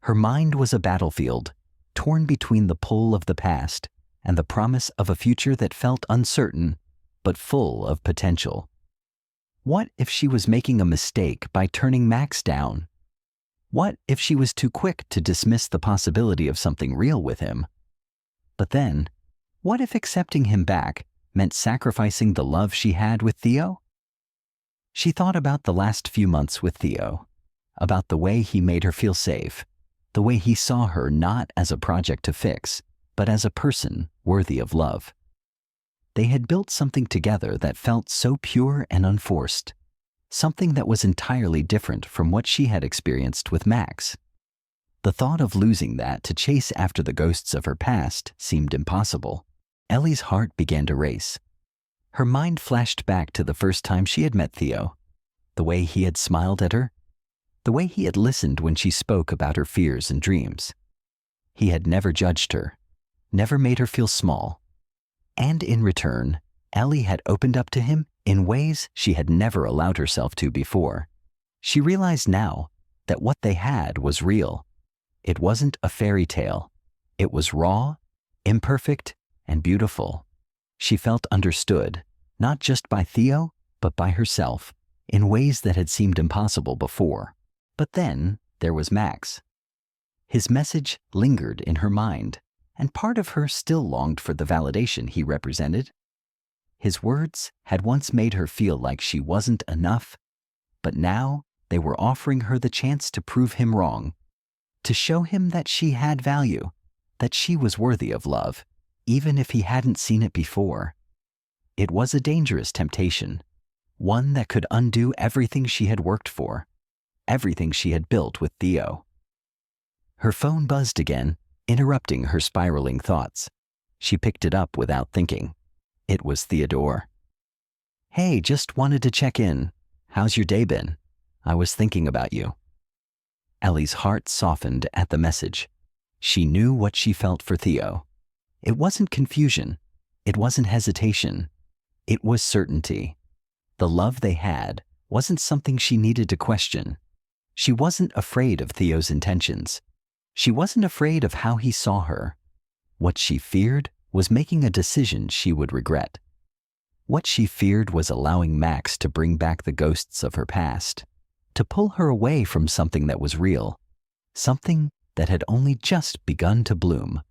Her mind was a battlefield, torn between the pull of the past and the promise of a future that felt uncertain, but full of potential. What if she was making a mistake by turning Max down? What if she was too quick to dismiss the possibility of something real with him? But then, what if accepting him back meant sacrificing the love she had with Theo? She thought about the last few months with Theo, about the way he made her feel safe, the way he saw her not as a project to fix, but as a person worthy of love. They had built something together that felt so pure and unforced, something that was entirely different from what she had experienced with Max. The thought of losing that to chase after the ghosts of her past seemed impossible. Ellie's heart began to race. Her mind flashed back to the first time she had met Theo, the way he had smiled at her, the way he had listened when she spoke about her fears and dreams. He had never judged her, never made her feel small. And in return, Ellie had opened up to him in ways she had never allowed herself to before. She realized now that what they had was real. It wasn't a fairy tale. It was raw, imperfect, and beautiful. She felt understood, not just by Theo, but by herself, in ways that had seemed impossible before. But then there was Max. His message lingered in her mind, and part of her still longed for the validation he represented. His words had once made her feel like she wasn't enough, but now they were offering her the chance to prove him wrong, to show him that she had value, that she was worthy of love, even if he hadn't seen it before. It was a dangerous temptation, one that could undo everything she had worked for, everything she had built with Theo. Her phone buzzed again, interrupting her spiraling thoughts. She picked it up without thinking. It was Theodore. "Hey, just wanted to check in. How's your day been? I was thinking about you." Ellie's heart softened at the message. She knew what she felt for Theo. It wasn't confusion. It wasn't hesitation. It was certainty. The love they had wasn't something she needed to question. She wasn't afraid of Theo's intentions. She wasn't afraid of how he saw her. What she feared was making a decision she would regret. What she feared was allowing Max to bring back the ghosts of her past, to pull her away from something that was real, something that had only just begun to bloom.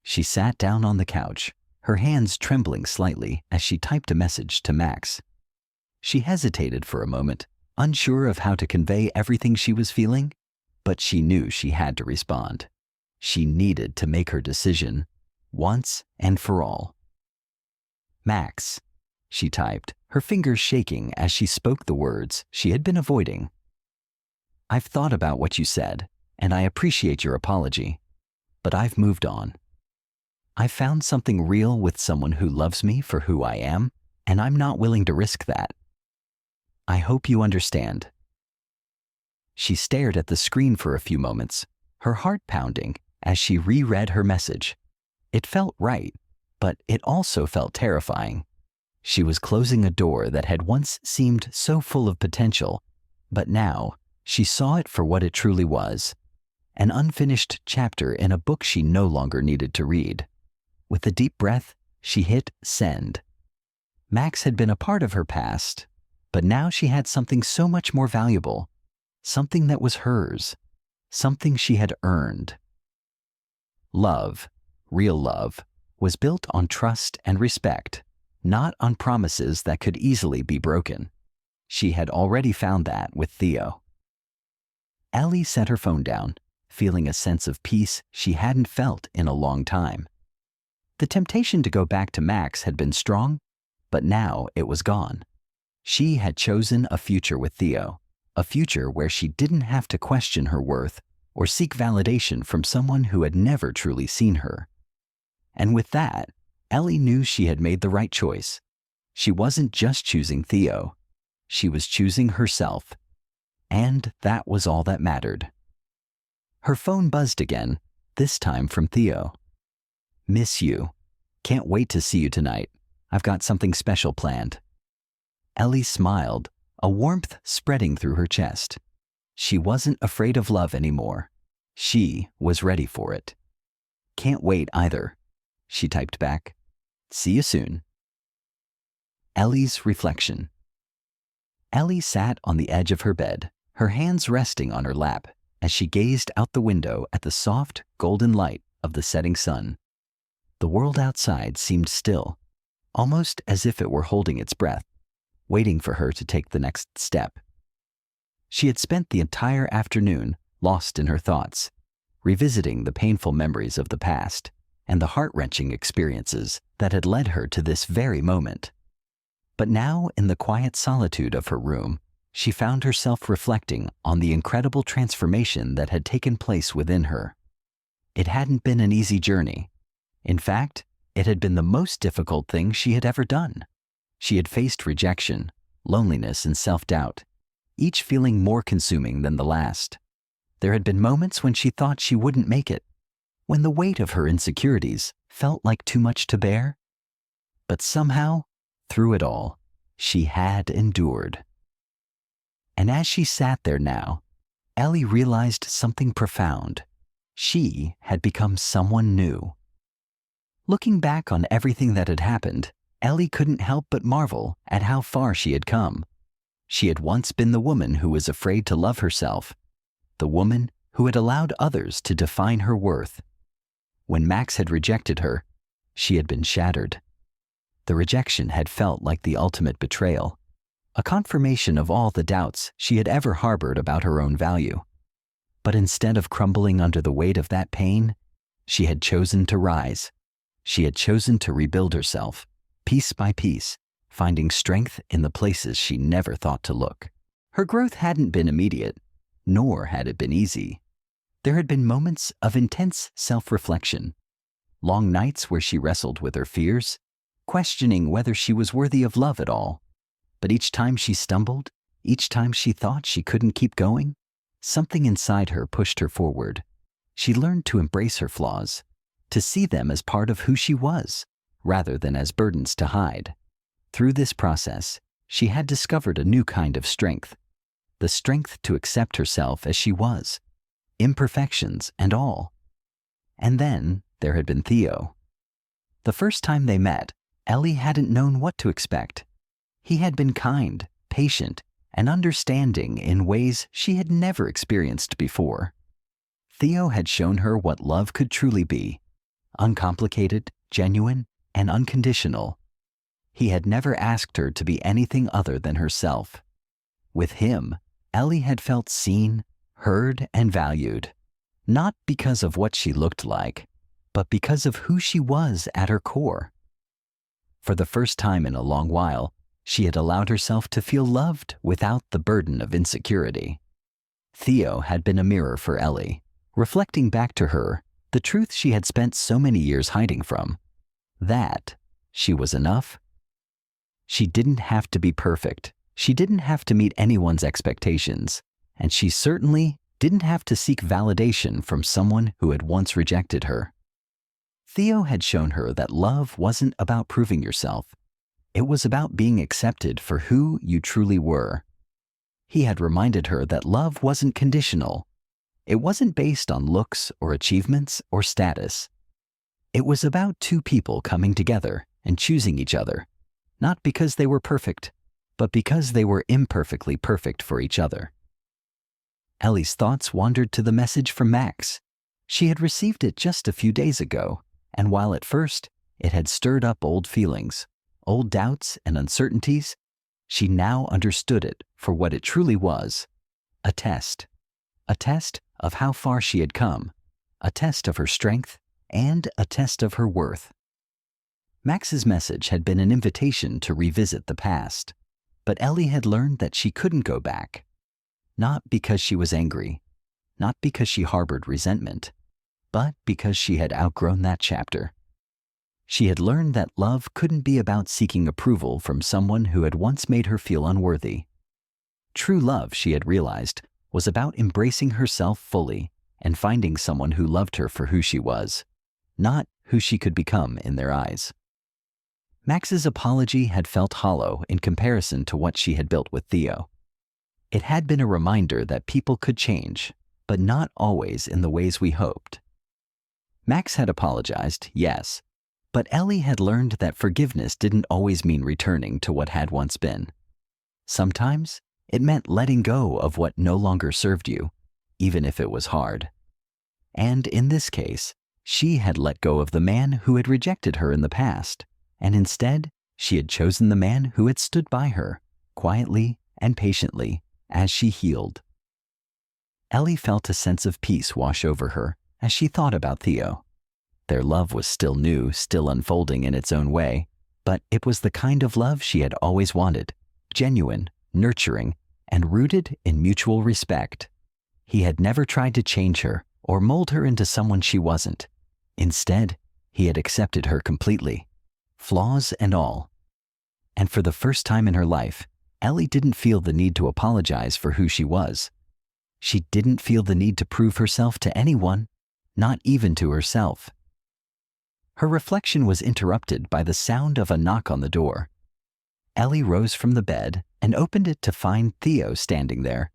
She sat down on the couch, her hands trembling slightly as she typed a message to Max. She hesitated for a moment, unsure of how to convey everything she was feeling, but she knew she had to respond. She needed to make her decision, once and for all. "Max," she typed, her fingers shaking as she spoke the words she had been avoiding. "I've thought about what you said, and I appreciate your apology, but I've moved on. I've found something real with someone who loves me for who I am, and I'm not willing to risk that. I hope you understand." She stared at the screen for a few moments, her heart pounding as she reread her message. It felt right, but it also felt terrifying. She was closing a door that had once seemed so full of potential, but now she saw it for what it truly was, an unfinished chapter in a book she no longer needed to read. With a deep breath, she hit send. Max had been a part of her past, but now she had something so much more valuable, something that was hers, something she had earned. Love, real love, was built on trust and respect, not on promises that could easily be broken. She had already found that with Theo. Ellie set her phone down, feeling a sense of peace she hadn't felt in a long time. The temptation to go back to Max had been strong, but now it was gone. She had chosen a future with Theo, a future where she didn't have to question her worth or seek validation from someone who had never truly seen her. And with that, Ellie knew she had made the right choice. She wasn't just choosing Theo. She was choosing herself. And that was all that mattered. Her phone buzzed again, this time from Theo. "Miss you. Can't wait to see you tonight. I've got something special planned." Ellie smiled, a warmth spreading through her chest. She wasn't afraid of love anymore. She was ready for it. "Can't wait either," she typed back. "See you soon." Ellie's reflection. Ellie sat on the edge of her bed, her hands resting on her lap as she gazed out the window at the soft, golden light of the setting sun. The world outside seemed still, almost as if it were holding its breath, waiting for her to take the next step. She had spent the entire afternoon lost in her thoughts, revisiting the painful memories of the past and the heart-wrenching experiences that had led her to this very moment. But now, in the quiet solitude of her room, she found herself reflecting on the incredible transformation that had taken place within her. It hadn't been an easy journey. In fact, it had been the most difficult thing she had ever done. She had faced rejection, loneliness, and self-doubt, each feeling more consuming than the last. There had been moments when she thought she wouldn't make it, when the weight of her insecurities felt like too much to bear. But somehow, through it all, she had endured. And as she sat there now, Ellie realized something profound. She had become someone new. Looking back on everything that had happened, Ellie couldn't help but marvel at how far she had come. She had once been the woman who was afraid to love herself, the woman who had allowed others to define her worth. When Max had rejected her, she had been shattered. The rejection had felt like the ultimate betrayal, a confirmation of all the doubts she had ever harbored about her own value. But instead of crumbling under the weight of that pain, she had chosen to rise. She had chosen to rebuild herself, piece by piece, finding strength in the places she never thought to look. Her growth hadn't been immediate, nor had it been easy. There had been moments of intense self-reflection, long nights where she wrestled with her fears, questioning whether she was worthy of love at all. But each time she stumbled, each time she thought she couldn't keep going, something inside her pushed her forward. She learned to embrace her flaws, to see them as part of who she was, rather than as burdens to hide. Through this process, she had discovered a new kind of strength, the strength to accept herself as she was, imperfections and all. And then there had been Theo. The first time they met, Ellie hadn't known what to expect. He had been kind, patient, and understanding in ways she had never experienced before. Theo had shown her what love could truly be, uncomplicated, genuine, and unconditional. He had never asked her to be anything other than herself. With him, Ellie had felt seen, heard, and valued, not because of what she looked like, but because of who she was at her core. For the first time in a long while, she had allowed herself to feel loved without the burden of insecurity. Theo had been a mirror for Ellie, reflecting back to her the truth she had spent so many years hiding from, that she was enough. She didn't have to be perfect. She didn't have to meet anyone's expectations, and she certainly didn't have to seek validation from someone who had once rejected her. Theo had shown her that love wasn't about proving yourself. It was about being accepted for who you truly were. He had reminded her that love wasn't conditional. It wasn't based on looks or achievements or status. It was about two people coming together and choosing each other, not because they were perfect, but because they were imperfectly perfect for each other. Ellie's thoughts wandered to the message from Max. She had received it just a few days ago, and while at first it had stirred up old feelings, old doubts and uncertainties, she now understood it for what it truly was, a test of how far she had come, a test of her strength, and a test of her worth. Max's message had been an invitation to revisit the past, but Ellie had learned that she couldn't go back. Not because she was angry, not because she harbored resentment, but because she had outgrown that chapter. She had learned that love couldn't be about seeking approval from someone who had once made her feel unworthy. True love, she had realized, was about embracing herself fully and finding someone who loved her for who she was, not who she could become in their eyes. Max's apology had felt hollow in comparison to what she had built with Theo. It had been a reminder that people could change, but not always in the ways we hoped. Max had apologized, yes, but Ellie had learned that forgiveness didn't always mean returning to what had once been. Sometimes it meant letting go of what no longer served you, even if it was hard. And in this case, she had let go of the man who had rejected her in the past, and instead, she had chosen the man who had stood by her, quietly and patiently, as she healed. Ellie felt a sense of peace wash over her as she thought about Theo. Their love was still new, still unfolding in its own way, but it was the kind of love she had always wanted, genuine, nurturing, and rooted in mutual respect. He had never tried to change her or mold her into someone she wasn't. Instead, he had accepted her completely, flaws and all. And for the first time in her life, Ellie didn't feel the need to apologize for who she was. She didn't feel the need to prove herself to anyone, not even to herself. Her reflection was interrupted by the sound of a knock on the door. Ellie rose from the bed and opened it to find Theo standing there,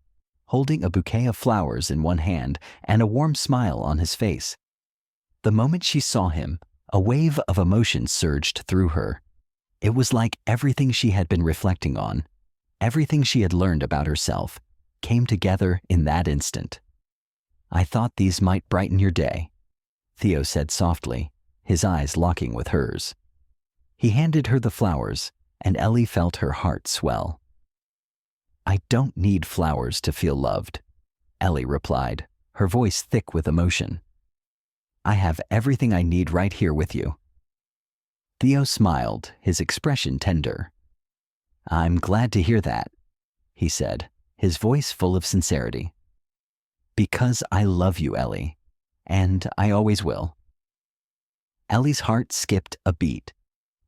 holding a bouquet of flowers in one hand and a warm smile on his face. The moment she saw him, a wave of emotion surged through her. It was like everything she had been reflecting on, everything she had learned about herself, came together in that instant. "I thought these might brighten your day," Theo said softly, his eyes locking with hers. He handed her the flowers, and Ellie felt her heart swell. "I don't need flowers to feel loved," Ellie replied, her voice thick with emotion. "I have everything I need right here with you." Theo smiled, his expression tender. "I'm glad to hear that," he said, his voice full of sincerity. "Because I love you, Ellie, and I always will." Ellie's heart skipped a beat.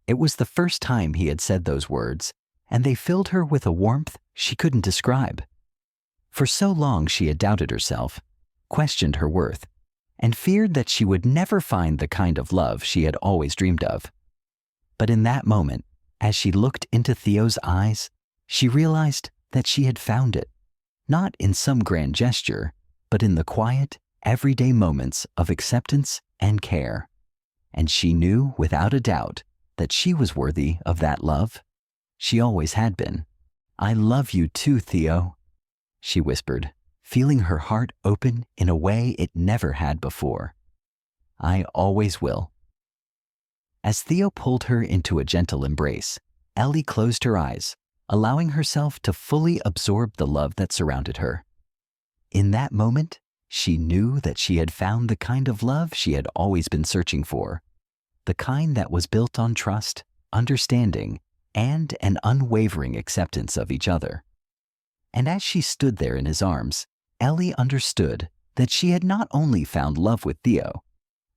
It was the first time he had said those words, and they filled her with a warmth she couldn't describe. For so long she had doubted herself, questioned her worth, and feared that she would never find the kind of love she had always dreamed of. But in that moment, as she looked into Theo's eyes, she realized that she had found it, not in some grand gesture, but in the quiet, everyday moments of acceptance and care. And she knew without a doubt that she was worthy of that love. She always had been. "I love you too, Theo," she whispered, feeling her heart open in a way it never had before. "I always will." As Theo pulled her into a gentle embrace, Ellie closed her eyes, allowing herself to fully absorb the love that surrounded her. In that moment, she knew that she had found the kind of love she had always been searching for, the kind that was built on trust, understanding, and an unwavering acceptance of each other. And as she stood there in his arms, Ellie understood that she had not only found love with Theo,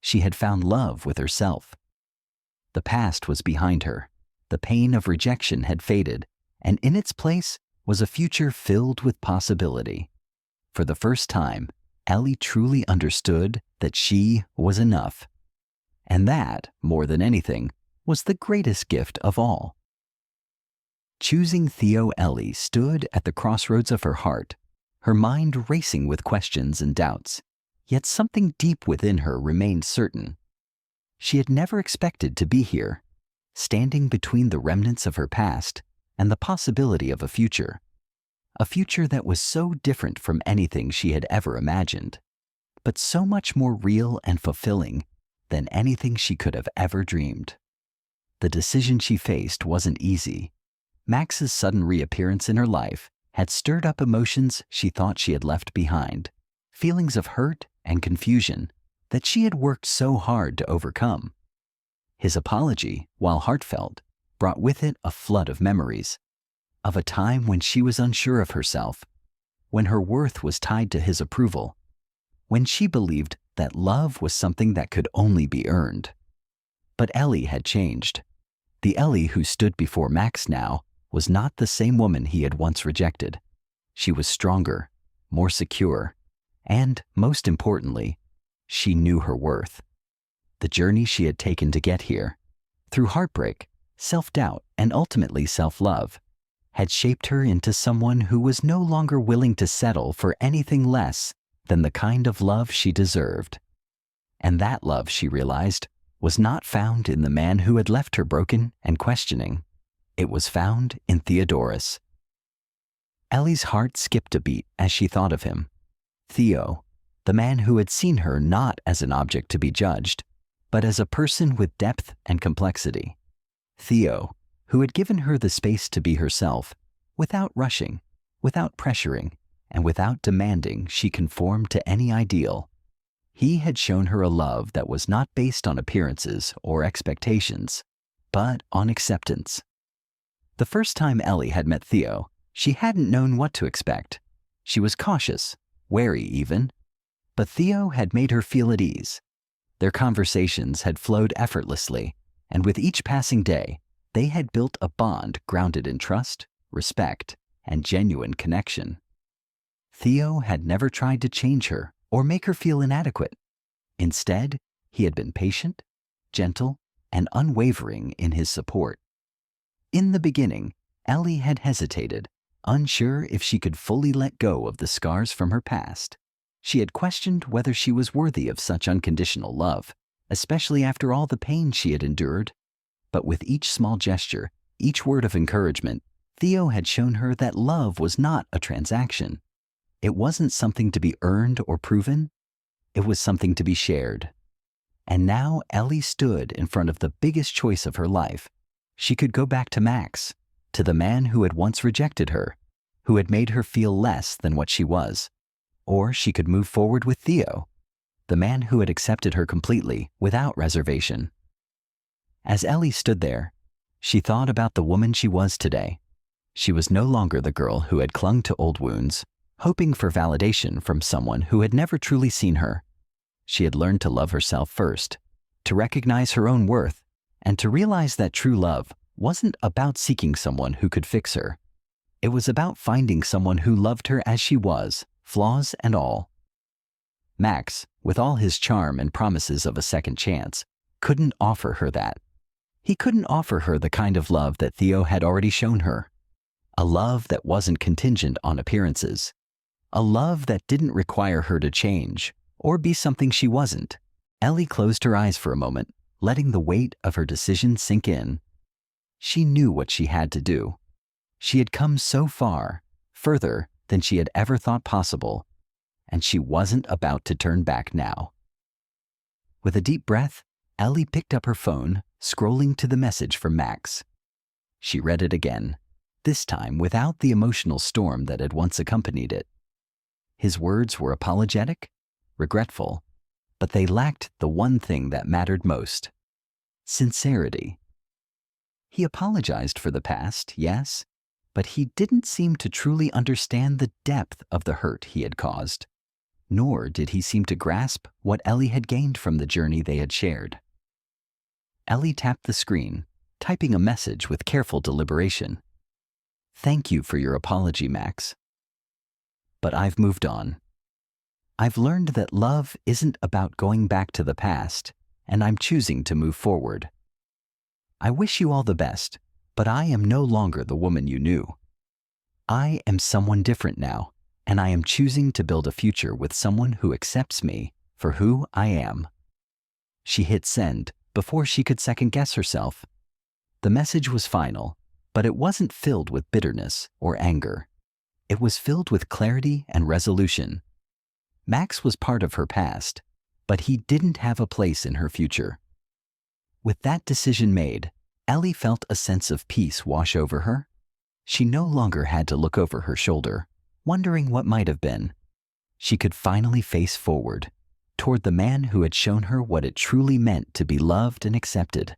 she had found love with herself. The past was behind her, the pain of rejection had faded, and in its place was a future filled with possibility. For the first time, Ellie truly understood that she was enough. And that, more than anything, was the greatest gift of all. Choosing Theo, Ellie stood at the crossroads of her heart, her mind racing with questions and doubts, yet something deep within her remained certain. She had never expected to be here, standing between the remnants of her past and the possibility of a future that was so different from anything she had ever imagined, but so much more real and fulfilling than anything she could have ever dreamed. The decision she faced wasn't easy. Max's sudden reappearance in her life had stirred up emotions she thought she had left behind, feelings of hurt and confusion that she had worked so hard to overcome. His apology, while heartfelt, brought with it a flood of memories, of a time when she was unsure of herself, when her worth was tied to his approval, when she believed that love was something that could only be earned. But Ellie had changed. The Ellie who stood before Max now was not the same woman he had once rejected. She was stronger, more secure, and, most importantly, she knew her worth. The journey she had taken to get here, through heartbreak, self-doubt, and ultimately self-love, had shaped her into someone who was no longer willing to settle for anything less than the kind of love she deserved. And that love, she realized, was not found in the man who had left her broken and questioning. It was found in Theodorus. Ellie's heart skipped a beat as she thought of him. Theo, the man who had seen her not as an object to be judged, but as a person with depth and complexity. Theo, who had given her the space to be herself, without rushing, without pressuring, and without demanding she conform to any ideal. He had shown her a love that was not based on appearances or expectations, but on acceptance. The first time Ellie had met Theo, She hadn't known what to expect. She was cautious, wary even. But Theo had made her feel at ease. Their conversations had flowed effortlessly, and with each passing day, they had built a bond grounded in trust, respect, and genuine connection. Theo had never tried to change her or make her feel inadequate. Instead, he had been patient, gentle, and unwavering in his support. In the beginning, Ellie had hesitated, unsure if she could fully let go of the scars from her past. She had questioned whether she was worthy of such unconditional love, especially after all the pain she had endured. But with each small gesture, each word of encouragement, Theo had shown her that love was not a transaction. It wasn't something to be earned or proven. It was something to be shared. And now Ellie stood in front of the biggest choice of her life. She could go back to Max, to the man who had once rejected her, who had made her feel less than what she was. Or she could move forward with Theo, the man who had accepted her completely, without reservation. As Ellie stood there, she thought about the woman she was today. She was no longer the girl who had clung to old wounds, hoping for validation from someone who had never truly seen her. She had learned to love herself first, to recognize her own worth, and to realize that true love wasn't about seeking someone who could fix her. It was about finding someone who loved her as she was, flaws and all. Max, with all his charm and promises of a second chance, couldn't offer her that. He couldn't offer her the kind of love that Theo had already shown her. A love that wasn't contingent on appearances. A love that didn't require her to change or be something she wasn't. Ellie closed her eyes for a moment, letting the weight of her decision sink in. She knew what she had to do. She had come so far, further than she had ever thought possible, and she wasn't about to turn back now. With a deep breath, Ellie picked up her phone, scrolling to the message from Max. She read it again, this time without the emotional storm that had once accompanied it. His words were apologetic, regretful, but they lacked the one thing that mattered most: sincerity. He apologized for the past, yes, but he didn't seem to truly understand the depth of the hurt he had caused, nor did he seem to grasp what Ellie had gained from the journey they had shared. Ellie tapped the screen, typing a message with careful deliberation. "Thank you for your apology, Max. But I've moved on. I've learned that love isn't about going back to the past, and I'm choosing to move forward. I wish you all the best, but I am no longer the woman you knew. I am someone different now, and I am choosing to build a future with someone who accepts me for who I am." She hit send before she could second-guess herself. The message was final, but it wasn't filled with bitterness or anger. It was filled with clarity and resolution. Max was part of her past, but he didn't have a place in her future. With that decision made, Ellie felt a sense of peace wash over her. She no longer had to look over her shoulder, wondering what might have been. She could finally face forward, toward the man who had shown her what it truly meant to be loved and accepted.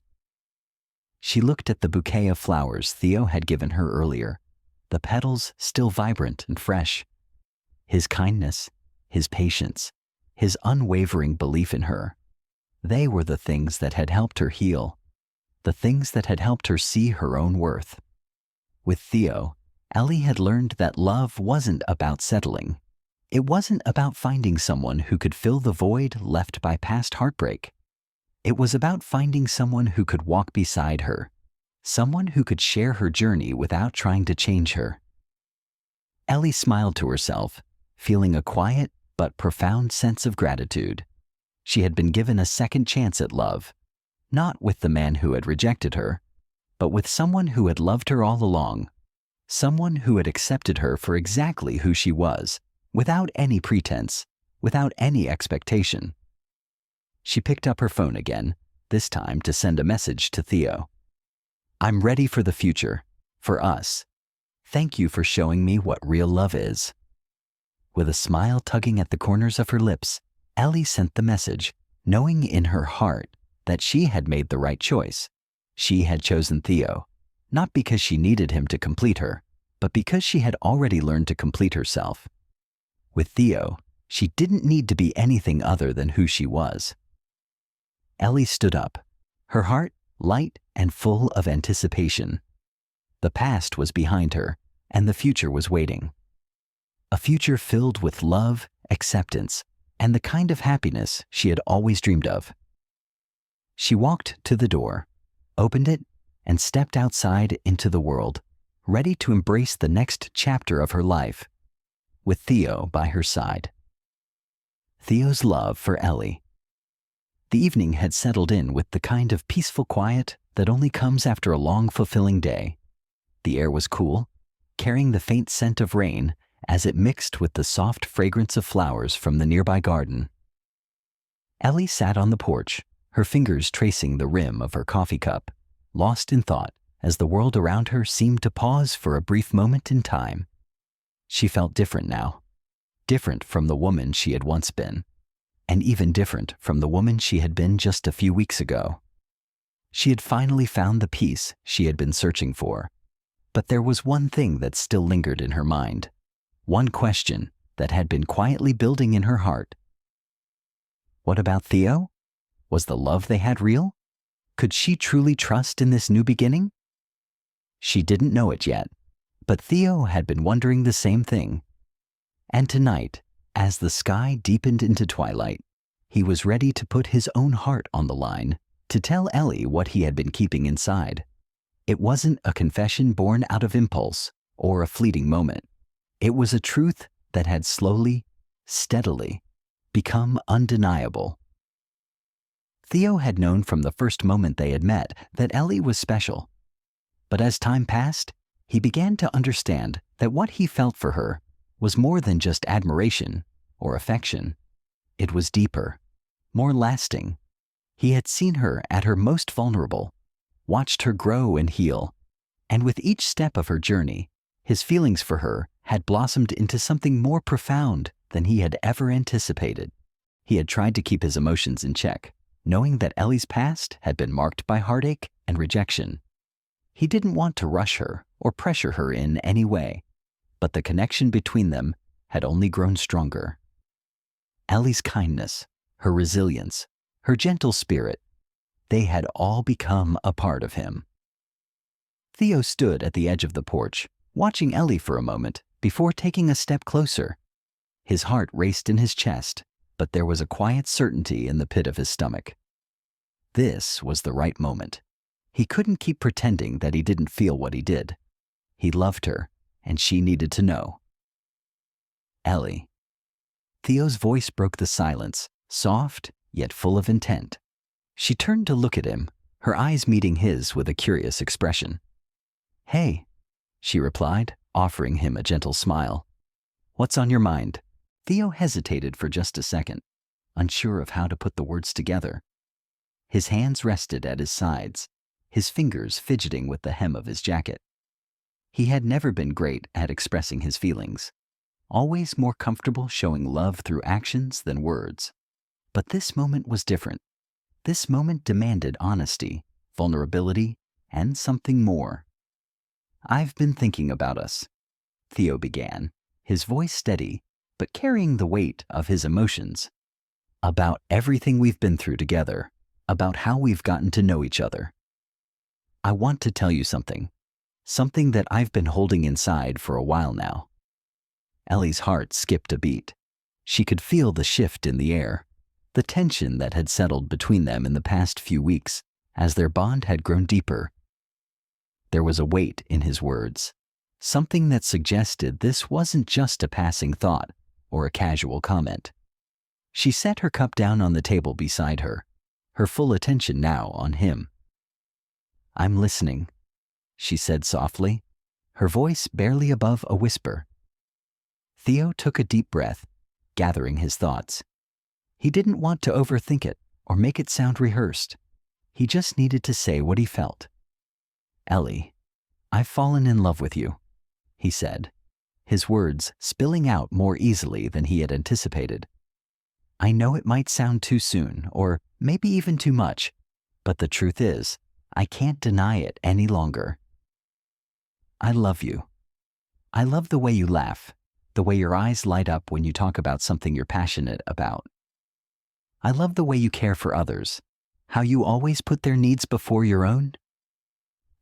She looked at the bouquet of flowers Theo had given her earlier, the petals still vibrant and fresh. His kindness, his patience, his unwavering belief in her, they were the things that had helped her heal, the things that had helped her see her own worth. With Theo, Ellie had learned that love wasn't about settling. It wasn't about finding someone who could fill the void left by past heartbreak. It was about finding someone who could walk beside her, someone who could share her journey without trying to change her. Ellie smiled to herself, feeling a quiet but profound sense of gratitude. She had been given a second chance at love, not with the man who had rejected her, but with someone who had loved her all along, someone who had accepted her for exactly who she was, without any pretense, without any expectation. She picked up her phone again, this time to send a message to Theo. "I'm ready for the future, for us. Thank you for showing me what real love is." With a smile tugging at the corners of her lips, Ellie sent the message, knowing in her heart that she had made the right choice. She had chosen Theo, not because she needed him to complete her, but because she had already learned to complete herself. With Theo, she didn't need to be anything other than who she was. Ellie stood up, her heart light and full of anticipation. The past was behind her, and the future was waiting. A future filled with love, acceptance, and the kind of happiness she had always dreamed of. She walked to the door, opened it, and stepped outside into the world, ready to embrace the next chapter of her life, with Theo by her side. Theo's love for Ellie. The evening had settled in with the kind of peaceful quiet that only comes after a long, fulfilling day. The air was cool, carrying the faint scent of rain as it mixed with the soft fragrance of flowers from the nearby garden. Ellie sat on the porch, her fingers tracing the rim of her coffee cup, lost in thought as the world around her seemed to pause for a brief moment in time. She felt different now, different from the woman she had once been, and even different from the woman she had been just a few weeks ago. She had finally found the peace she had been searching for, but there was one thing that still lingered in her mind, one question that had been quietly building in her heart. What about Theo? Was the love they had real? Could she truly trust in this new beginning? She didn't know it yet, but Theo had been wondering the same thing. And tonight, as the sky deepened into twilight, he was ready to put his own heart on the line, to tell Ellie what he had been keeping inside. It wasn't a confession born out of impulse or a fleeting moment. It was a truth that had slowly, steadily, become undeniable. Theo had known from the first moment they had met that Ellie was special. But as time passed, he began to understand that what he felt for her was more than just admiration or affection. It was deeper, more lasting. He had seen her at her most vulnerable, watched her grow and heal, and with each step of her journey, his feelings for her had blossomed into something more profound than he had ever anticipated. He had tried to keep his emotions in check, knowing that Ellie's past had been marked by heartache and rejection. He didn't want to rush her or pressure her in any way, but the connection between them had only grown stronger. Ellie's kindness, her resilience, her gentle spirit, they had all become a part of him. Theo stood at the edge of the porch, watching Ellie for a moment before taking a step closer. His heart raced in his chest, but there was a quiet certainty in the pit of his stomach. This was the right moment. He couldn't keep pretending that he didn't feel what he did. He loved her, and she needed to know. Ellie. Theo's voice broke the silence, soft yet full of intent. She turned to look at him, her eyes meeting his with a curious expression. "Hey," she replied, offering him a gentle smile. "What's on your mind?" Theo hesitated for just a second, unsure of how to put the words together. His hands rested at his sides, his fingers fidgeting with the hem of his jacket. He had never been great at expressing his feelings, always more comfortable showing love through actions than words. But this moment was different. This moment demanded honesty, vulnerability, and something more. "I've been thinking about us," Theo began, his voice steady, but carrying the weight of his emotions. "About everything we've been through together, about how we've gotten to know each other. I want to tell you something that I've been holding inside for a while now." Ellie's heart skipped a beat. She could feel the shift in the air, the tension that had settled between them in the past few weeks as their bond had grown deeper. There was a weight in his words, something that suggested this wasn't just a passing thought or a casual comment. She set her cup down on the table beside her, her full attention now on him. "I'm listening," she said softly, her voice barely above a whisper. Theo took a deep breath, gathering his thoughts. He didn't want to overthink it or make it sound rehearsed. He just needed to say what he felt. "Ellie, I've fallen in love with you," he said, his words spilling out more easily than he had anticipated. "I know it might sound too soon, or maybe even too much, but the truth is, I can't deny it any longer. I love you." I love the way you laugh, the way your eyes light up when you talk about something you're passionate about. I love the way you care for others, how you always put their needs before your own.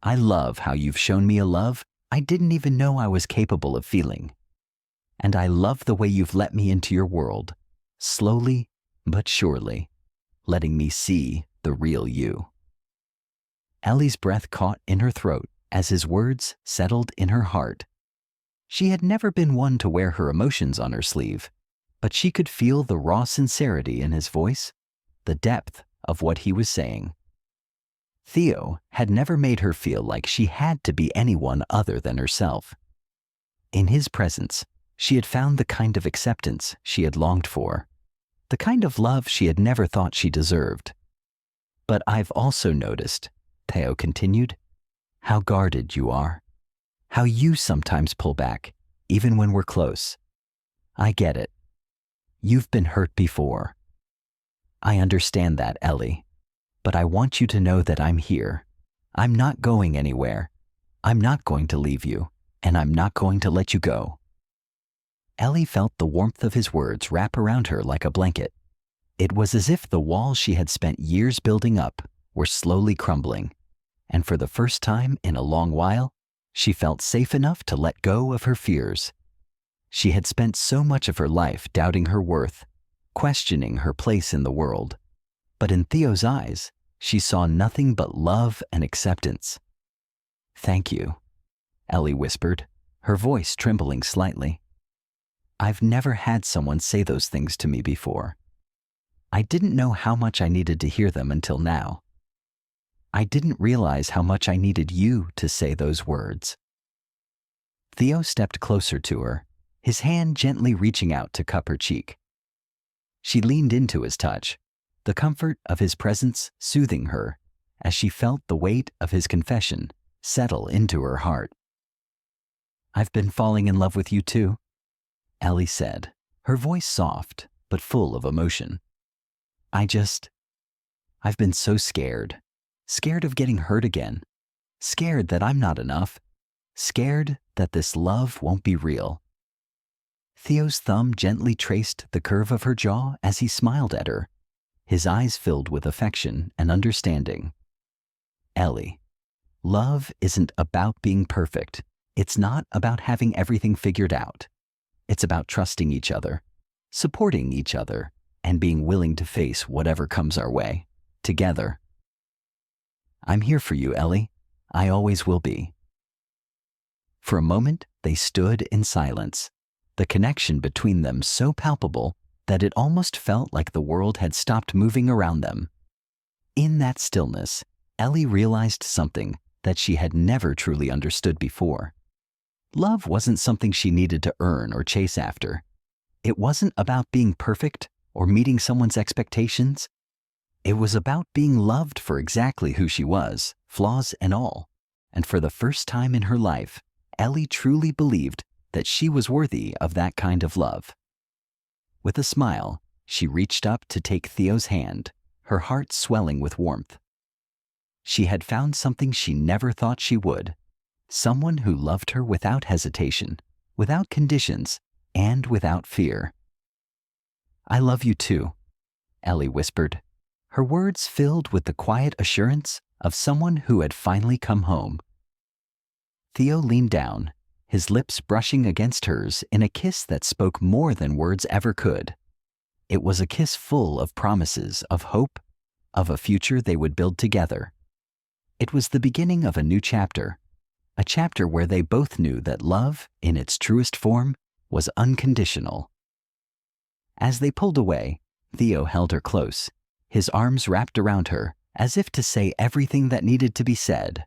I love how you've shown me a love I didn't even know I was capable of feeling. And I love the way you've let me into your world, slowly but surely, letting me see the real you. Ellie's breath caught in her throat as his words settled in her heart. She had never been one to wear her emotions on her sleeve, but she could feel the raw sincerity in his voice, the depth of what he was saying. Theo had never made her feel like she had to be anyone other than herself. In his presence, she had found the kind of acceptance she had longed for, the kind of love she had never thought she deserved. But I've also noticed, Theo continued, how guarded you are, how you sometimes pull back, even when we're close. I get it. You've been hurt before. I understand that, Ellie, but I want you to know that I'm here. I'm not going anywhere. I'm not going to leave you, and I'm not going to let you go. Ellie felt the warmth of his words wrap around her like a blanket. It was as if the walls she had spent years building up were slowly crumbling, and for the first time in a long while, she felt safe enough to let go of her fears. She had spent so much of her life doubting her worth, questioning her place in the world. But in Theo's eyes, she saw nothing but love and acceptance. "Thank you," Ellie whispered, her voice trembling slightly. "I've never had someone say those things to me before. I didn't know how much I needed to hear them until now. I didn't realize how much I needed you to say those words." Theo stepped closer to her, his hand gently reaching out to cup her cheek. She leaned into his touch, the comfort of his presence soothing her as she felt the weight of his confession settle into her heart. "I've been falling in love with you too," Ellie said, her voice soft but full of emotion. I've been so scared of getting hurt again, scared that I'm not enough, scared that this love won't be real." Theo's thumb gently traced the curve of her jaw as he smiled at her, his eyes filled with affection and understanding. "Ellie, love isn't about being perfect. It's not about having everything figured out. It's about trusting each other, supporting each other, and being willing to face whatever comes our way, together. I'm here for you, Ellie. I always will be." For a moment, they stood in silence, the connection between them so palpable that it almost felt like the world had stopped moving around them. In that stillness, Ellie realized something that she had never truly understood before. Love wasn't something she needed to earn or chase after. It wasn't about being perfect or meeting someone's expectations. It was about being loved for exactly who she was, flaws and all. And for the first time in her life, Ellie truly believed that she was worthy of that kind of love. With a smile, she reached up to take Theo's hand, her heart swelling with warmth. She had found something she never thought she would, someone who loved her without hesitation, without conditions, and without fear. "I love you too," Ellie whispered, her words filled with the quiet assurance of someone who had finally come home. Theo leaned down, his lips brushing against hers in a kiss that spoke more than words ever could. It was a kiss full of promises of hope, of a future they would build together. It was the beginning of a new chapter, a chapter where they both knew that love, in its truest form, was unconditional. As they pulled away, Theo held her close, his arms wrapped around her, as if to say everything that needed to be said.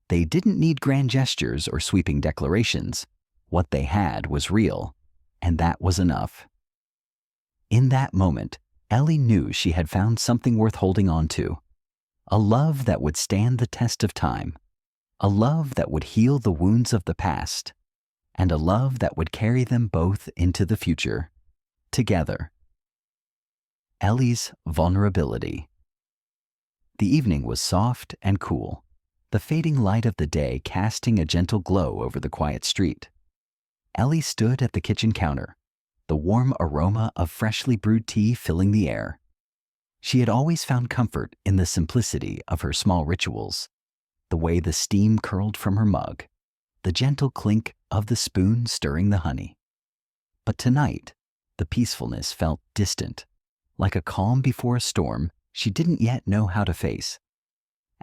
They didn't need grand gestures or sweeping declarations. What they had was real, and that was enough. In that moment, Ellie knew she had found something worth holding on to. A love that would stand the test of time. A love that would heal the wounds of the past. And a love that would carry them both into the future. Together. Ellie's vulnerability. The evening was soft and cool, the fading light of the day casting a gentle glow over the quiet street. Ellie stood at the kitchen counter, the warm aroma of freshly brewed tea filling the air. She had always found comfort in the simplicity of her small rituals, the way the steam curled from her mug, the gentle clink of the spoon stirring the honey. But tonight, the peacefulness felt distant, like a calm before a storm she didn't yet know how to face.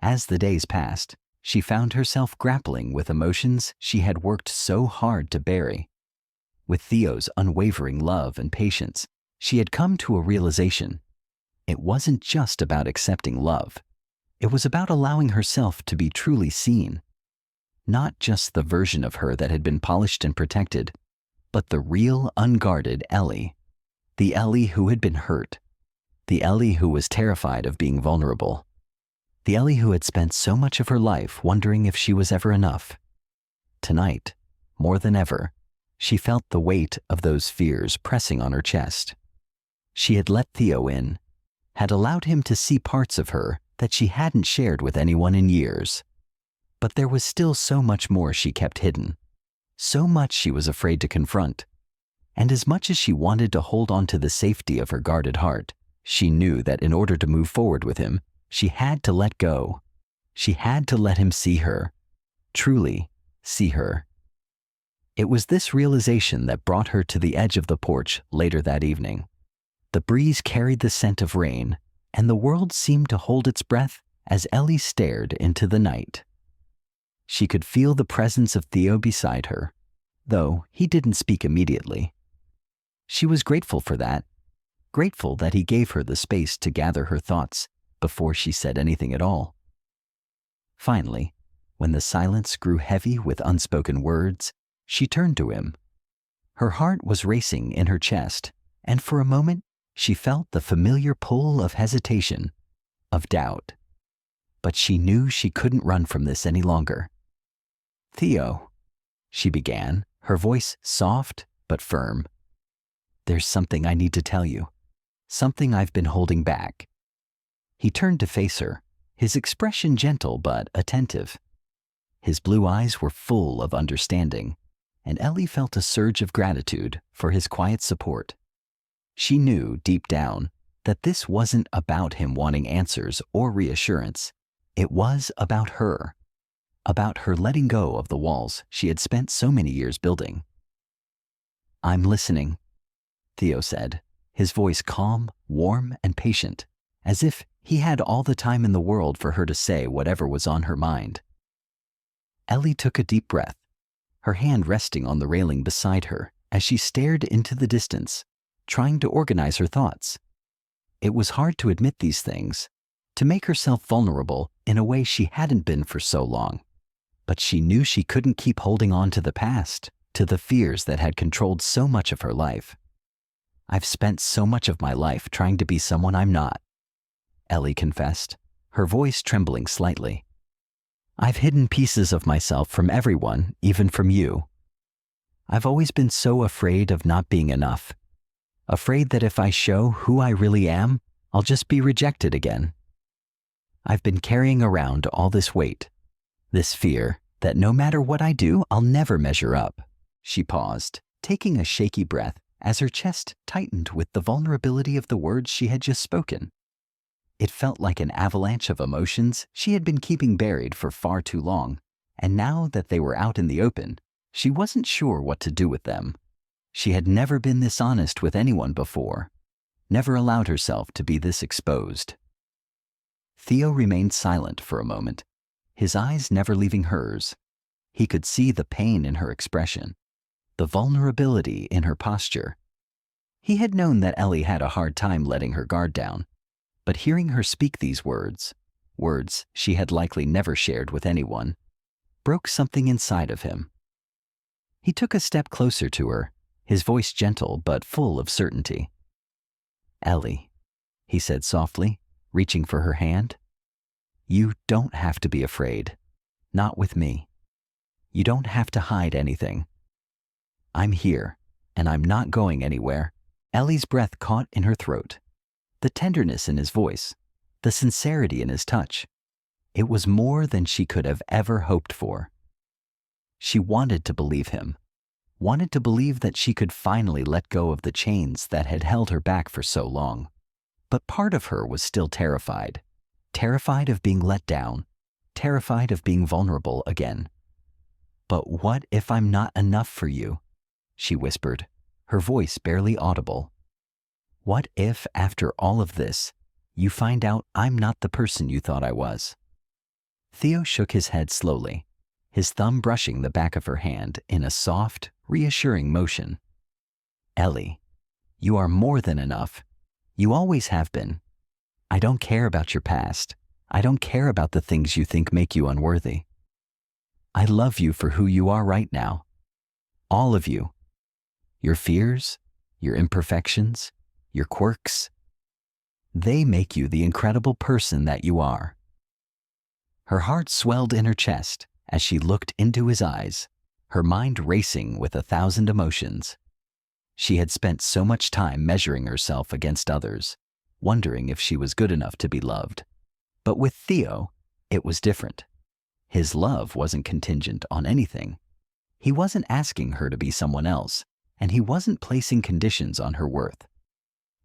As the days passed, she found herself grappling with emotions she had worked so hard to bury. With Theo's unwavering love and patience, she had come to a realization. It wasn't just about accepting love. It was about allowing herself to be truly seen. Not just the version of her that had been polished and protected, but the real, unguarded Ellie. The Ellie who had been hurt. The Ellie who was terrified of being vulnerable. The Ellie who had spent so much of her life wondering if she was ever enough. Tonight, more than ever, she felt the weight of those fears pressing on her chest. She had let Theo in, had allowed him to see parts of her that she hadn't shared with anyone in years. But there was still so much more she kept hidden, so much she was afraid to confront. And as much as she wanted to hold on to the safety of her guarded heart, she knew that in order to move forward with him, she had to let go. She had to let him see her, truly see her. It was this realization that brought her to the edge of the porch later that evening. The breeze carried the scent of rain, and the world seemed to hold its breath as Ellie stared into the night. She could feel the presence of Theo beside her, though he didn't speak immediately. She was grateful for that, grateful that he gave her the space to gather her thoughts before she said anything at all. Finally, when the silence grew heavy with unspoken words, she turned to him. Her heart was racing in her chest, and for a moment she felt the familiar pull of hesitation, of doubt. But she knew she couldn't run from this any longer. "Theo," she began, her voice soft but firm. "There's something I need to tell you, something I've been holding back." He turned to face her, his expression gentle but attentive. His blue eyes were full of understanding, and Ellie felt a surge of gratitude for his quiet support. She knew deep down that this wasn't about him wanting answers or reassurance. It was about her letting go of the walls she had spent so many years building. "I'm listening," Theo said, his voice calm, warm, and patient, as if he had all the time in the world for her to say whatever was on her mind. Ellie took a deep breath, her hand resting on the railing beside her as she stared into the distance, trying to organize her thoughts. It was hard to admit these things, to make herself vulnerable in a way she hadn't been for so long. But she knew she couldn't keep holding on to the past, to the fears that had controlled so much of her life. "I've spent so much of my life trying to be someone I'm not," Ellie confessed, her voice trembling slightly. "I've hidden pieces of myself from everyone, even from you. I've always been so afraid of not being enough, afraid that if I show who I really am, I'll just be rejected again. I've been carrying around all this weight, this fear that no matter what I do, I'll never measure up." She paused, taking a shaky breath as her chest tightened with the vulnerability of the words she had just spoken. It felt like an avalanche of emotions she had been keeping buried for far too long, and now that they were out in the open, she wasn't sure what to do with them. She had never been this honest with anyone before, never allowed herself to be this exposed. Theo remained silent for a moment, his eyes never leaving hers. He could see the pain in her expression, the vulnerability in her posture. He had known that Ellie had a hard time letting her guard down, but hearing her speak these words she had likely never shared with anyone, broke something inside of him. He took a step closer to her, his voice gentle but full of certainty. "Ellie," he said softly, reaching for her hand, "you don't have to be afraid. Not with me. You don't have to hide anything. I'm here, and I'm not going anywhere." Ellie's breath caught in her throat, the tenderness in his voice, the sincerity in his touch. It was more than she could have ever hoped for. She wanted to believe him, wanted to believe that she could finally let go of the chains that had held her back for so long. But part of her was still terrified. Terrified of being let down. Terrified of being vulnerable again. "But what if I'm not enough for you?" she whispered, her voice barely audible. "What if, after all of this, you find out I'm not the person you thought I was?" Theo shook his head slowly, his thumb brushing the back of her hand in a soft, reassuring motion. "Ellie, you are more than enough. You always have been. I don't care about your past. I don't care about the things you think make you unworthy. I love you for who you are right now. All of you. Your fears, your imperfections, your quirks. They make you the incredible person that you are." Her heart swelled in her chest as she looked into his eyes, her mind racing with 1,000 emotions. She had spent so much time measuring herself against others, wondering if she was good enough to be loved. But with Theo, it was different. His love wasn't contingent on anything. He wasn't asking her to be someone else, and he wasn't placing conditions on her worth.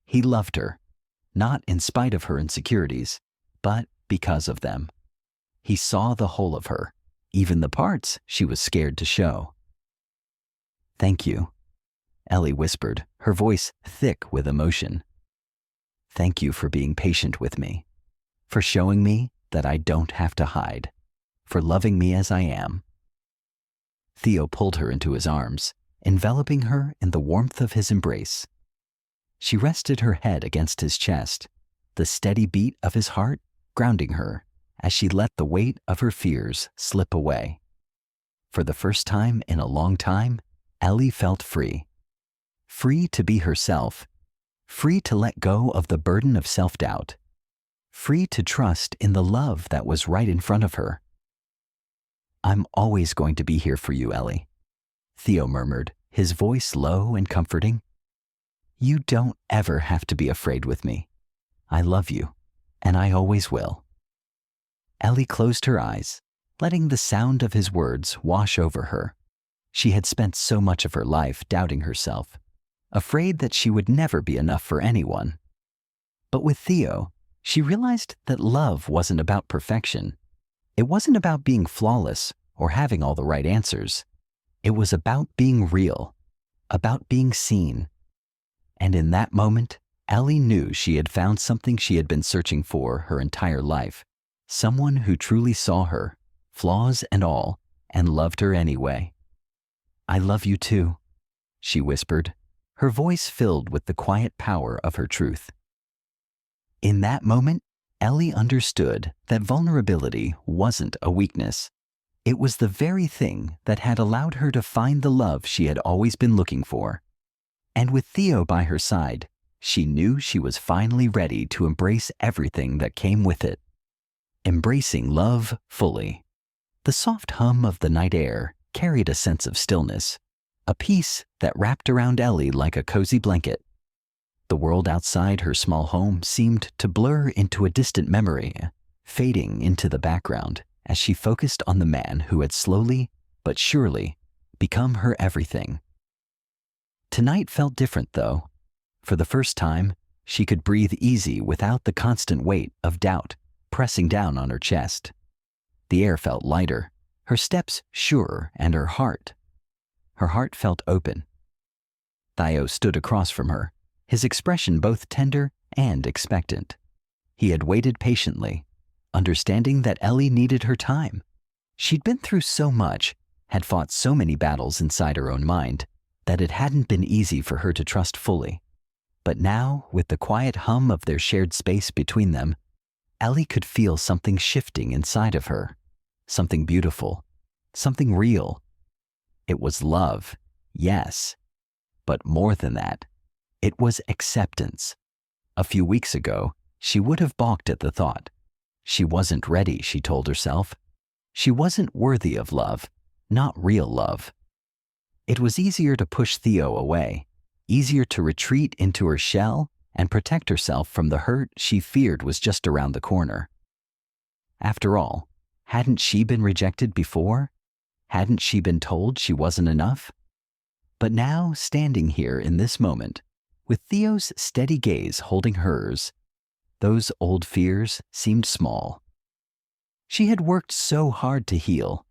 He loved her, not in spite of her insecurities, but because of them. He saw the whole of her, even the parts she was scared to show. "Thank you," Ellie whispered, her voice thick with emotion. "Thank you for being patient with me, for showing me that I don't have to hide, for loving me as I am." Theo pulled her into his arms, enveloping her in the warmth of his embrace. She rested her head against his chest, the steady beat of his heart grounding her as she let the weight of her fears slip away. For the first time in a long time, Ellie felt free. Free to be herself. Free to let go of the burden of self-doubt. Free to trust in the love that was right in front of her. "I'm always going to be here for you, Ellie," Theo murmured, his voice low and comforting. "You don't ever have to be afraid with me. I love you, and I always will." Ellie closed her eyes, letting the sound of his words wash over her. She had spent so much of her life doubting herself, afraid that she would never be enough for anyone. But with Theo, she realized that love wasn't about perfection. It wasn't about being flawless or having all the right answers. It was about being real, about being seen. And in that moment, Ellie knew she had found something she had been searching for her entire life. Someone who truly saw her, flaws and all, and loved her anyway. "I love you too," she whispered, her voice filled with the quiet power of her truth. In that moment, Ellie understood that vulnerability wasn't a weakness. It was the very thing that had allowed her to find the love she had always been looking for. And with Theo by her side, she knew she was finally ready to embrace everything that came with it. Embracing love fully. The soft hum of the night air carried a sense of stillness, a peace that wrapped around Ellie like a cozy blanket. The world outside her small home seemed to blur into a distant memory, fading into the background as she focused on the man who had slowly, but surely, become her everything. Tonight felt different, though. For the first time, she could breathe easy without the constant weight of doubt pressing down on her chest. The air felt lighter, her steps surer, and her heart felt open. Theo stood across from her, his expression both tender and expectant. He had waited patiently, understanding that Ellie needed her time. She'd been through so much, had fought so many battles inside her own mind, that it hadn't been easy for her to trust fully. But now, with the quiet hum of their shared space between them, Ellie could feel something shifting inside of her, something beautiful, something real. It was love, yes, but more than that, it was acceptance. A few weeks ago, she would have balked at the thought. She wasn't ready, she told herself. She wasn't worthy of love, not real love. It was easier to push Theo away, easier to retreat into her shell and protect herself from the hurt she feared was just around the corner. After all, hadn't she been rejected before? Hadn't she been told she wasn't enough? But now, standing here in this moment, with Theo's steady gaze holding hers, those old fears seemed small. She had worked so hard to heal,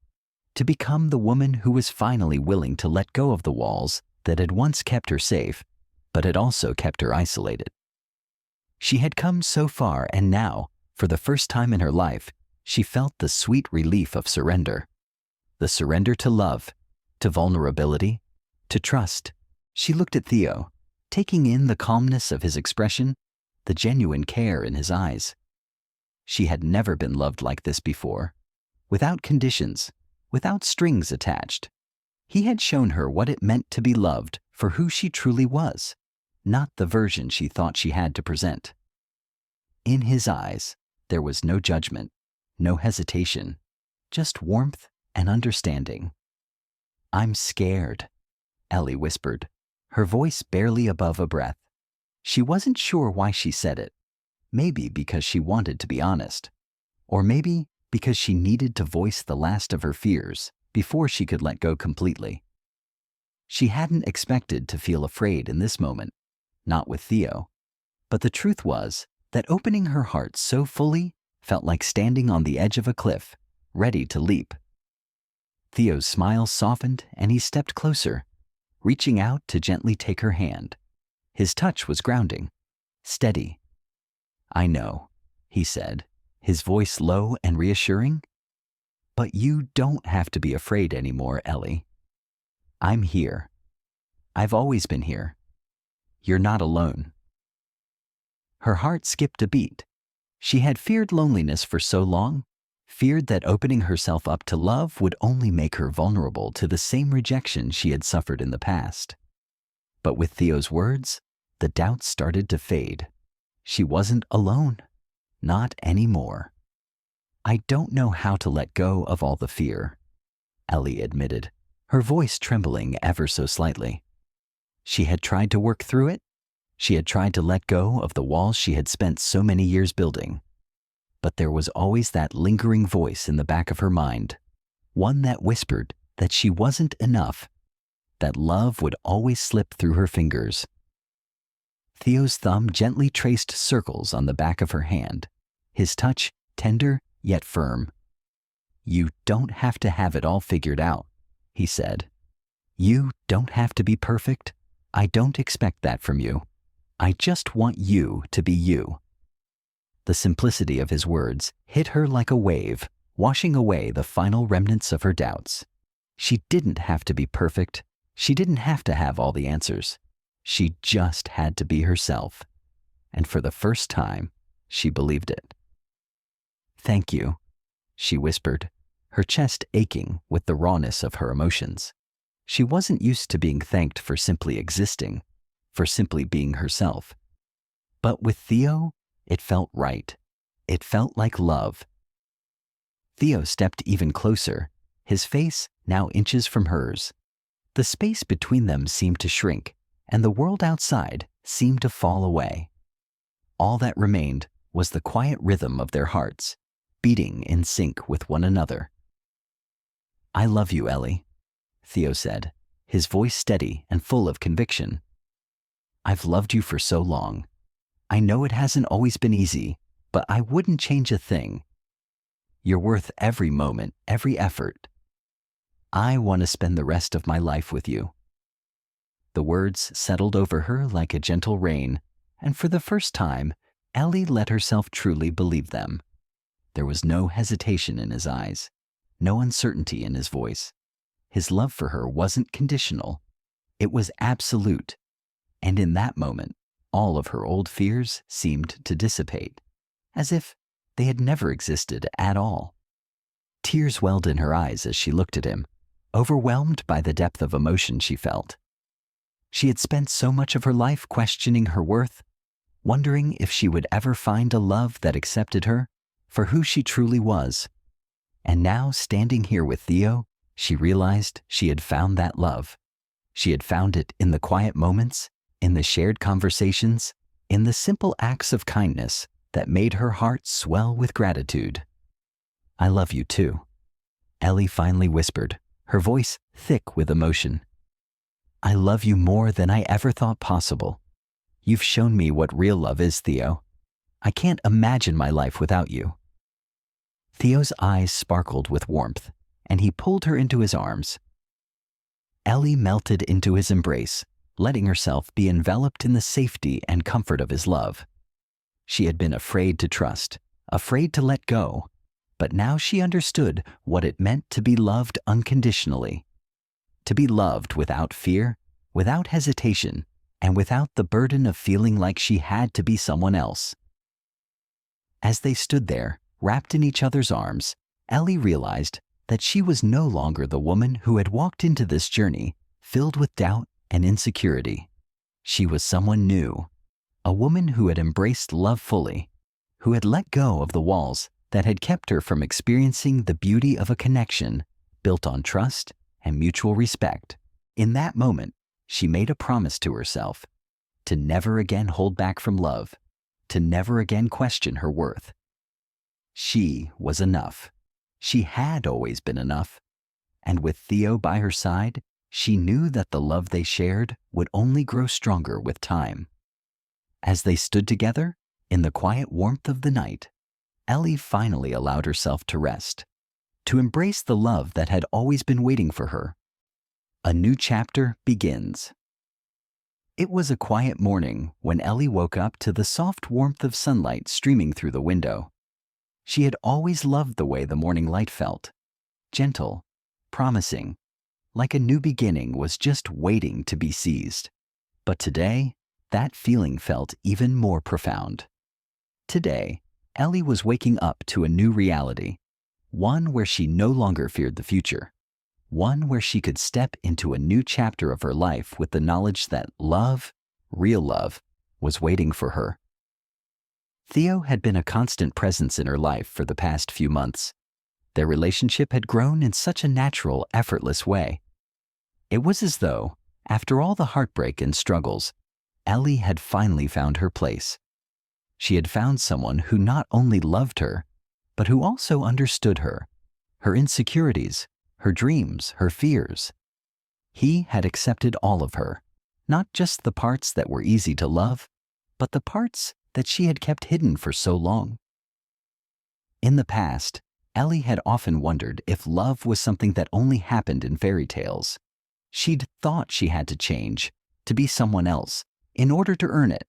to become the woman who was finally willing to let go of the walls that had once kept her safe, but had also kept her isolated. She had come so far, and now, for the first time in her life, she felt the sweet relief of surrender. The surrender to love, to vulnerability, to trust. She looked at Theo, taking in the calmness of his expression, the genuine care in his eyes. She had never been loved like this before, without conditions, without strings attached. He had shown her what it meant to be loved for who she truly was, not the version she thought she had to present. In his eyes, there was no judgment, no hesitation, just warmth and understanding. "I'm scared," Ellie whispered, her voice barely above a breath. She wasn't sure why she said it. Maybe because she wanted to be honest, or maybe because she needed to voice the last of her fears before she could let go completely. She hadn't expected to feel afraid in this moment, not with Theo, but the truth was that opening her heart so fully felt like standing on the edge of a cliff, ready to leap. Theo's smile softened and he stepped closer, reaching out to gently take her hand. His touch was grounding, steady. "I know," he said, his voice low and reassuring. "But you don't have to be afraid anymore, Ellie. I'm here. I've always been here. You're not alone." Her heart skipped a beat. She had feared loneliness for so long, feared that opening herself up to love would only make her vulnerable to the same rejection she had suffered in the past. But with Theo's words, the doubts started to fade. She wasn't alone. Not anymore. "I don't know how to let go of all the fear," Ellie admitted, her voice trembling ever so slightly. She had tried to work through it. She had tried to let go of the walls she had spent so many years building. But there was always that lingering voice in the back of her mind, one that whispered that she wasn't enough, that love would always slip through her fingers. Theo's thumb gently traced circles on the back of her hand, his touch tender yet firm. "You don't have to have it all figured out," he said. "You don't have to be perfect. I don't expect that from you. I just want you to be you." The simplicity of his words hit her like a wave, washing away the final remnants of her doubts. She didn't have to be perfect. She didn't have to have all the answers. She just had to be herself. And for the first time, she believed it. "Thank you," she whispered, her chest aching with the rawness of her emotions. She wasn't used to being thanked for simply existing, for simply being herself. But with Theo, it felt right. It felt like love. Theo stepped even closer, his face now inches from hers. The space between them seemed to shrink, and the world outside seemed to fall away. All that remained was the quiet rhythm of their hearts, beating in sync with one another. "I love you, Ellie," Theo said, his voice steady and full of conviction. "I've loved you for so long. I know it hasn't always been easy, but I wouldn't change a thing. You're worth every moment, every effort. I want to spend the rest of my life with you." The words settled over her like a gentle rain, and for the first time, Ellie let herself truly believe them. There was no hesitation in his eyes, no uncertainty in his voice. His love for her wasn't conditional. It was absolute. And in that moment, all of her old fears seemed to dissipate, as if they had never existed at all. Tears welled in her eyes as she looked at him, overwhelmed by the depth of emotion she felt. She had spent so much of her life questioning her worth, wondering if she would ever find a love that accepted her for who she truly was. And now, standing here with Theo, she realized she had found that love. She had found it in the quiet moments, in the shared conversations, in the simple acts of kindness that made her heart swell with gratitude. "I love you too," Ellie finally whispered, her voice thick with emotion. I love you more than I ever thought possible. You've shown me what real love is, Theo. I can't imagine my life without you." Theo's eyes sparkled with warmth, and he pulled her into his arms. Ellie melted into his embrace, letting herself be enveloped in the safety and comfort of his love. She had been afraid to trust, afraid to let go, but now she understood what it meant to be loved unconditionally. To be loved without fear, without hesitation, and without the burden of feeling like she had to be someone else. As they stood there, wrapped in each other's arms, Ellie realized that she was no longer the woman who had walked into this journey filled with doubt and insecurity. She was someone new, a woman who had embraced love fully, who had let go of the walls that had kept her from experiencing the beauty of a connection built on trust and mutual respect. In that moment, she made a promise to herself to never again hold back from love, to never again question her worth. She was enough. She had always been enough. And with Theo by her side, she knew that the love they shared would only grow stronger with time. As they stood together, in the quiet warmth of the night, Ellie finally allowed herself to rest, to embrace the love that had always been waiting for her. A new chapter begins. It was a quiet morning when Ellie woke up to the soft warmth of sunlight streaming through the window. She had always loved the way the morning light felt, gentle, promising, like a new beginning was just waiting to be seized. But today, that feeling felt even more profound. Today, Ellie was waking up to a new reality, one where she no longer feared the future, one where she could step into a new chapter of her life with the knowledge that love, real love, was waiting for her. Theo had been a constant presence in her life for the past few months. Their relationship had grown in such a natural, effortless way. It was as though, after all the heartbreak and struggles, Ellie had finally found her place. She had found someone who not only loved her, but who also understood her, her insecurities, her dreams, her fears. He had accepted all of her, not just the parts that were easy to love, but the parts that she had kept hidden for so long. In the past, Ellie had often wondered if love was something that only happened in fairy tales. She'd thought she had to change, to be someone else, in order to earn it.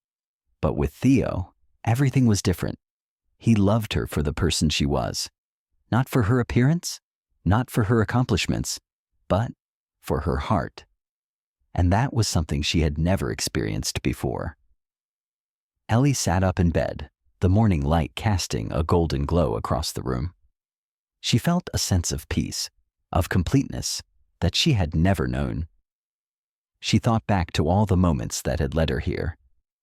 But with Theo, everything was different. He loved her for the person she was, not for her appearance, not for her accomplishments, but for her heart. And that was something she had never experienced before. Ellie sat up in bed, the morning light casting a golden glow across the room. She felt a sense of peace, of completeness, that she had never known. She thought back to all the moments that had led her here,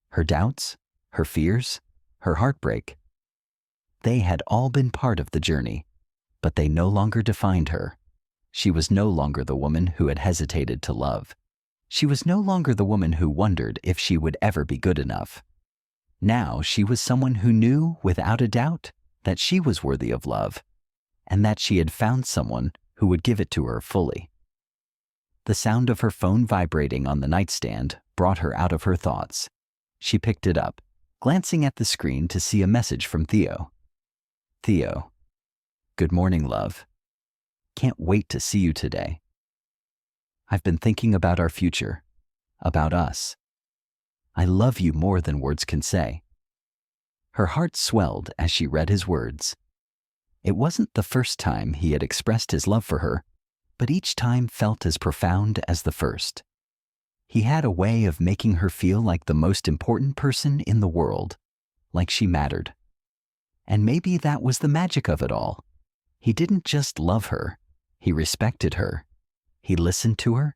her doubts, her fears, her heartbreak. They had all been part of the journey, but they no longer defined her. She was no longer the woman who had hesitated to love. She was no longer the woman who wondered if she would ever be good enough. Now she was someone who knew, without a doubt, that she was worthy of love, and that she had found someone who would give it to her fully. The sound of her phone vibrating on the nightstand brought her out of her thoughts. She picked it up, glancing at the screen to see a message from Theo. Theo, good morning, love. Can't wait to see you today. I've been thinking about our future, about us. I love you more than words can say. Her heart swelled as she read his words. It wasn't the first time he had expressed his love for her, but each time felt as profound as the first. He had a way of making her feel like the most important person in the world, like she mattered. And maybe that was the magic of it all. He didn't just love her, he respected her. He listened to her,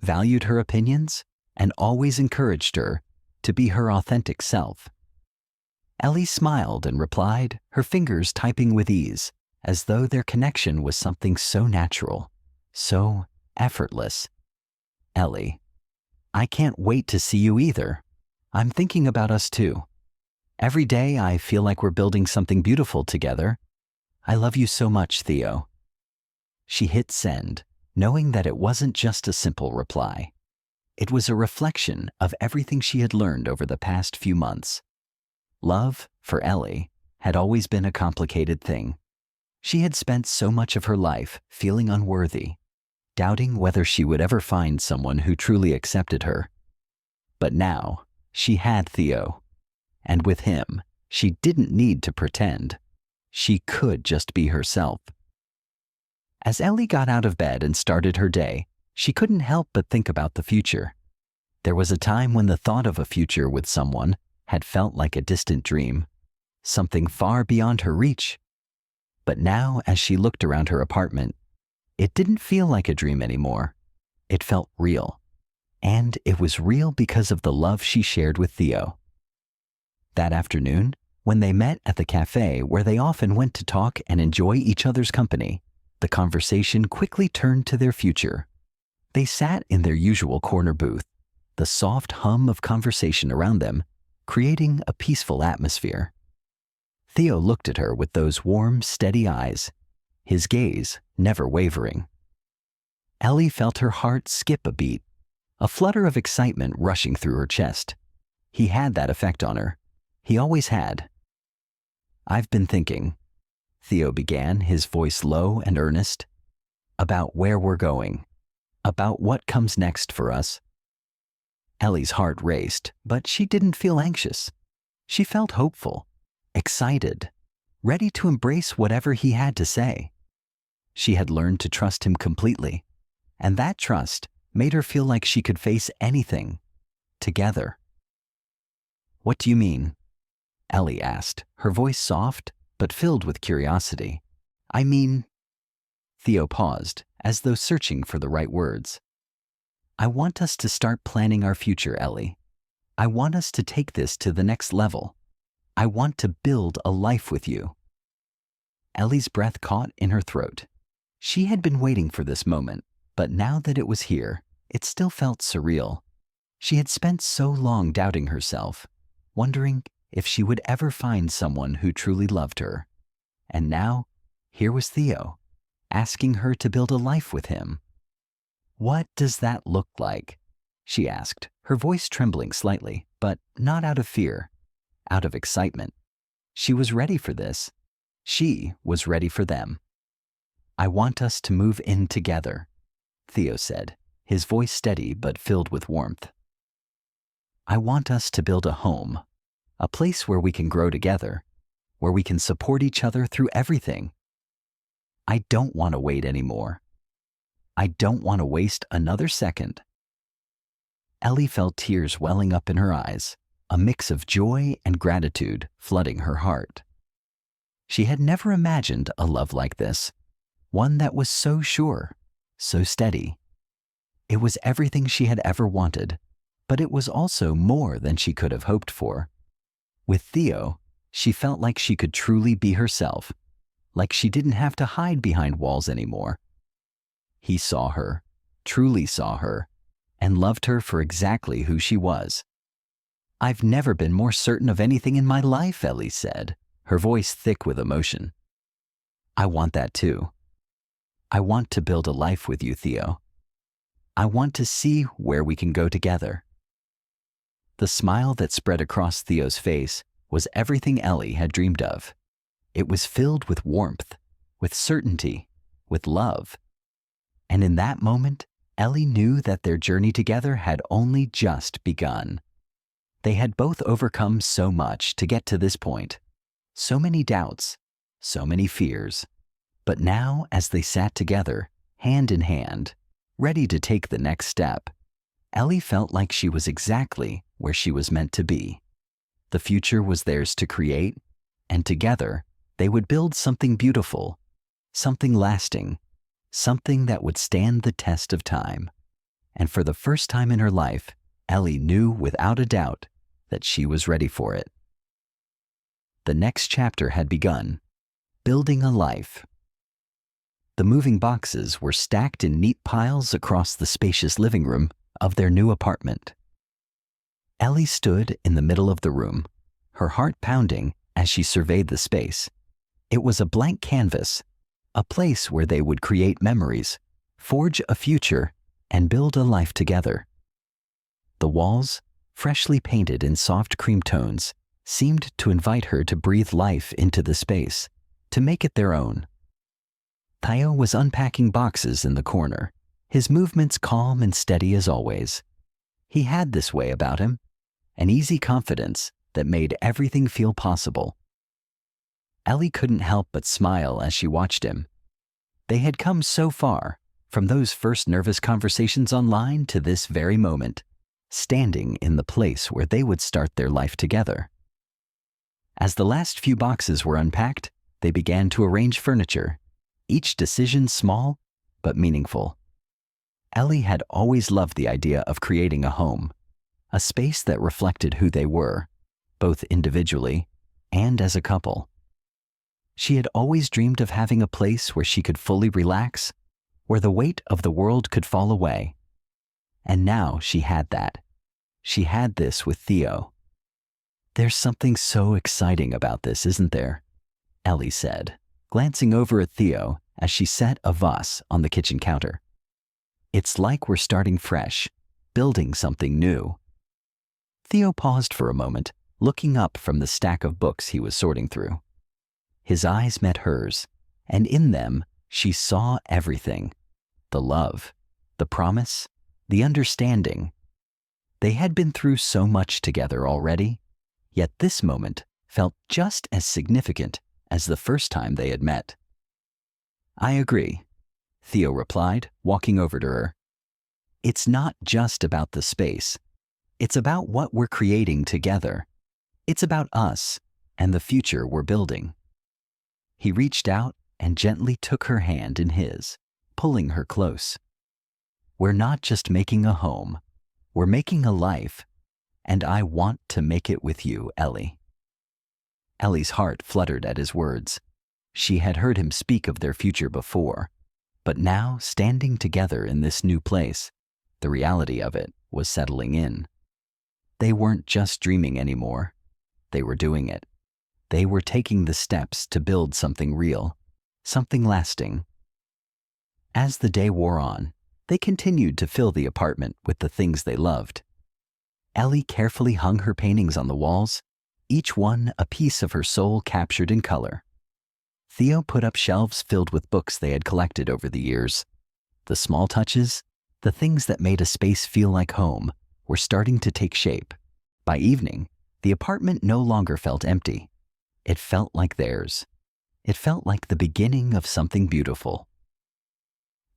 valued her opinions, and always encouraged her to be her authentic self. Ellie smiled and replied, her fingers typing with ease, as though their connection was something so natural, so effortless. Ellie, I can't wait to see you either. I'm thinking about us too. Every day I feel like we're building something beautiful together. I love you so much, Theo. She hit send, knowing that it wasn't just a simple reply. It was a reflection of everything she had learned over the past few months. Love, for Ellie, had always been a complicated thing. She had spent so much of her life feeling unworthy, doubting whether she would ever find someone who truly accepted her. But now, she had Theo, and with him, she didn't need to pretend. She could just be herself. As Ellie got out of bed and started her day, she couldn't help but think about the future. There was a time when the thought of a future with someone had felt like a distant dream, something far beyond her reach. But now, as she looked around her apartment, it didn't feel like a dream anymore. It felt real. And it was real because of the love she shared with Theo. That afternoon, when they met at the cafe where they often went to talk and enjoy each other's company, the conversation quickly turned to their future. They sat in their usual corner booth, the soft hum of conversation around them, creating a peaceful atmosphere. Theo looked at her with those warm, steady eyes, his gaze never wavering. Ellie felt her heart skip a beat, a flutter of excitement rushing through her chest. He had that effect on her. He always had. "I've been thinking," Theo began, his voice low and earnest, "about where we're going, about what comes next for us." Ellie's heart raced, but she didn't feel anxious. She felt hopeful, excited, ready to embrace whatever he had to say. She had learned to trust him completely, and that trust made her feel like she could face anything, together. "What do you mean?" Ellie asked, her voice soft but filled with curiosity. "I mean..." Theo paused, as though searching for the right words. "I want us to start planning our future, Ellie. I want us to take this to the next level. I want to build a life with you." Ellie's breath caught in her throat. She had been waiting for this moment, but now that it was here, it still felt surreal. She had spent so long doubting herself, wondering if she would ever find someone who truly loved her. And now, here was Theo, asking her to build a life with him. "What does that look like?" she asked, her voice trembling slightly, but not out of fear, out of excitement. She was ready for this. She was ready for them. "I want us to move in together," Theo said, his voice steady but filled with warmth. "I want us to build a home, a place where we can grow together, where we can support each other through everything. I don't want to wait anymore. I don't want to waste another second." Ellie felt tears welling up in her eyes, a mix of joy and gratitude flooding her heart. She had never imagined a love like this, one that was so sure, so steady. It was everything she had ever wanted, but it was also more than she could have hoped for. With Theo, she felt like she could truly be herself, like she didn't have to hide behind walls anymore. He saw her, truly saw her, and loved her for exactly who she was. "I've never been more certain of anything in my life," Ellie said, her voice thick with emotion. "I want that too. I want to build a life with you, Theo. I want to see where we can go together." The smile that spread across Theo's face was everything Ellie had dreamed of. It was filled with warmth, with certainty, with love. And in that moment, Ellie knew that their journey together had only just begun. They had both overcome so much to get to this point, so many doubts, so many fears. But now, as they sat together, hand in hand, ready to take the next step, Ellie felt like she was exactly where she was meant to be. The future was theirs to create, and together they would build something beautiful, something lasting, something that would stand the test of time. And for the first time in her life, Ellie knew without a doubt that she was ready for it. The next chapter had begun, building a life. The moving boxes were stacked in neat piles across the spacious living room of their new apartment. Ellie stood in the middle of the room, her heart pounding as she surveyed the space. It was a blank canvas, a place where they would create memories, forge a future, and build a life together. The walls, freshly painted in soft cream tones, seemed to invite her to breathe life into the space, to make it their own. Theo was unpacking boxes in the corner, his movements calm and steady as always. He had this way about him, an easy confidence that made everything feel possible. Ellie couldn't help but smile as she watched him. They had come so far, from those first nervous conversations online to this very moment, standing in the place where they would start their life together. As the last few boxes were unpacked, they began to arrange furniture, each decision small but meaningful. Ellie had always loved the idea of creating a home, a space that reflected who they were, both individually and as a couple. She had always dreamed of having a place where she could fully relax, where the weight of the world could fall away. And now she had that. She had this with Theo. "There's something so exciting about this, isn't there?" Ellie said, glancing over at Theo as she set a vase on the kitchen counter. "It's like we're starting fresh, building something new." Theo paused for a moment, looking up from the stack of books he was sorting through. His eyes met hers, and in them she saw everything: the love, the promise, the understanding. They had been through so much together already, yet this moment felt just as significant as the first time they had met. "I agree," Theo replied, walking over to her. "It's not just about the space. It's about what we're creating together. It's about us and the future we're building." He reached out and gently took her hand in his, pulling her close. "We're not just making a home. We're making a life, and I want to make it with you, Ellie." Ellie's heart fluttered at his words. She had heard him speak of their future before, but now, standing together in this new place, the reality of it was settling in. They weren't just dreaming anymore. They were doing it. They were taking the steps to build something real, something lasting. As the day wore on, they continued to fill the apartment with the things they loved. Ellie carefully hung her paintings on the walls, each one a piece of her soul captured in color. Theo put up shelves filled with books they had collected over the years. The small touches, the things that made a space feel like home, were starting to take shape. By evening, the apartment no longer felt empty. It felt like theirs. It felt like the beginning of something beautiful.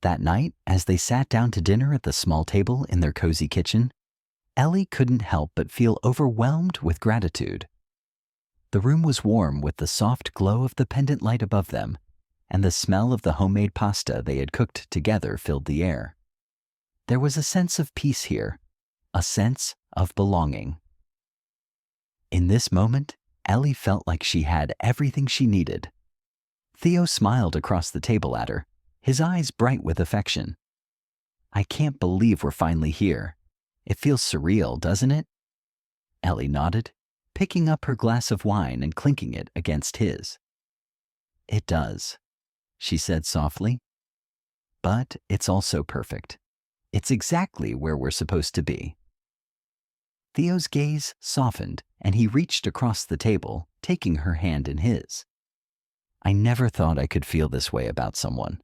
That night, as they sat down to dinner at the small table in their cozy kitchen, Ellie couldn't help but feel overwhelmed with gratitude. The room was warm with the soft glow of the pendant light above them, and the smell of the homemade pasta they had cooked together filled the air. There was a sense of peace here, a sense of belonging. In this moment, Ellie felt like she had everything she needed. Theo smiled across the table at her, his eyes bright with affection. "I can't believe we're finally here. It feels surreal, doesn't it?" Ellie nodded, picking up her glass of wine and clinking it against his. "It does," she said softly. "But it's also perfect. It's exactly where we're supposed to be." Theo's gaze softened, and he reached across the table, taking her hand in his. "I never thought I could feel this way about someone.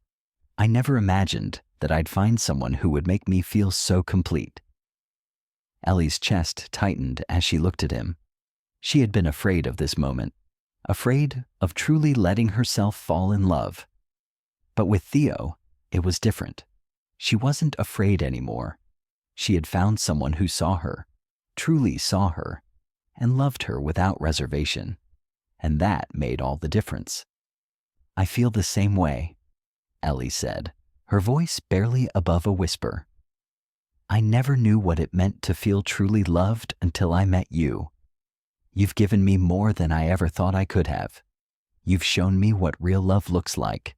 I never imagined that I'd find someone who would make me feel so complete." Ellie's chest tightened as she looked at him. She had been afraid of this moment, afraid of truly letting herself fall in love. But with Theo, it was different. She wasn't afraid anymore. She had found someone who saw her, truly saw her, and loved her without reservation. And that made all the difference. "I feel the same way," Ellie said, her voice barely above a whisper. "I never knew what it meant to feel truly loved until I met you. You've given me more than I ever thought I could have. You've shown me what real love looks like."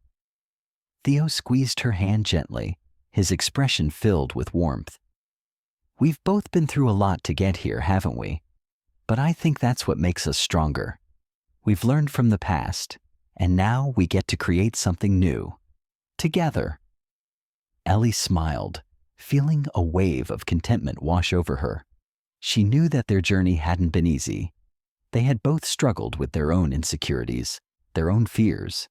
Theo squeezed her hand gently, his expression filled with warmth. "We've both been through a lot to get here, haven't we? But I think that's what makes us stronger. We've learned from the past, and now we get to create something new. Together." Ellie smiled, feeling a wave of contentment wash over her. She knew that their journey hadn't been easy. They had both struggled with their own insecurities, their own fears,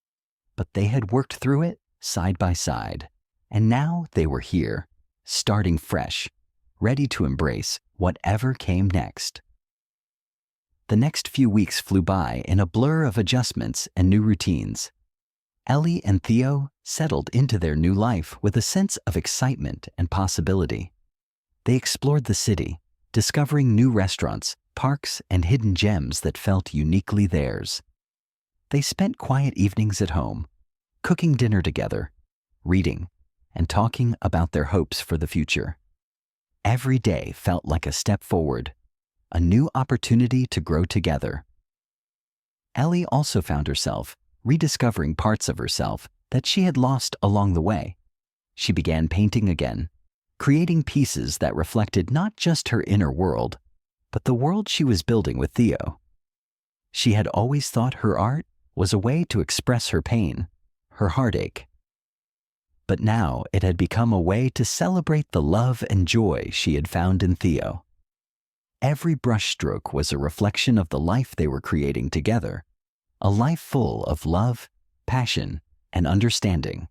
but they had worked through it side by side. And now they were here, starting fresh, ready to embrace whatever came next. The next few weeks flew by in a blur of adjustments and new routines. Ellie and Theo settled into their new life with a sense of excitement and possibility. They explored the city, discovering new restaurants, parks, and hidden gems that felt uniquely theirs. They spent quiet evenings at home, cooking dinner together, reading, and talking about their hopes for the future. Every day felt like a step forward, a new opportunity to grow together. Ellie also found herself rediscovering parts of herself that she had lost along the way. She began painting again, creating pieces that reflected not just her inner world, but the world she was building with Theo. She had always thought her art was a way to express her pain, her heartache. But now it had become a way to celebrate the love and joy she had found in Theo. Every brushstroke was a reflection of the life they were creating together, a life full of love, passion, and understanding.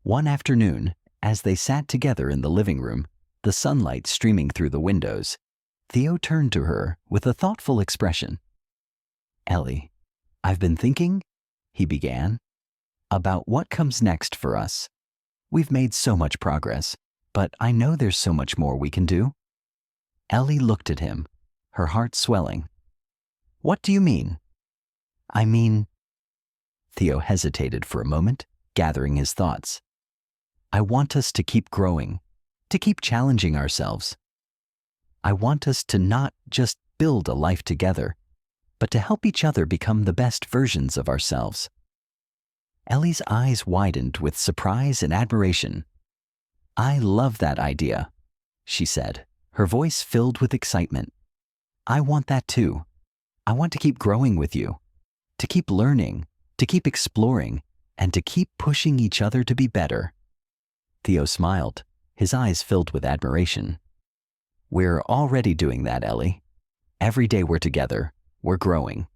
One afternoon, as they sat together in the living room, the sunlight streaming through the windows, Theo turned to her with a thoughtful expression. "Ellie, I've been thinking," he began, "about what comes next for us. We've made so much progress, but I know there's so much more we can do." Ellie looked at him, her heart swelling. "What do you mean?" "I mean," Theo hesitated for a moment, gathering his thoughts. "I want us to keep growing, to keep challenging ourselves. I want us to not just build a life together, but to help each other become the best versions of ourselves." Ellie's eyes widened with surprise and admiration. "I love that idea," she said, her voice filled with excitement. "I want that too. I want to keep growing with you, to keep learning, to keep exploring, and to keep pushing each other to be better." Theo smiled, his eyes filled with admiration. "We're already doing that, Ellie. Every day we're together, we're growing.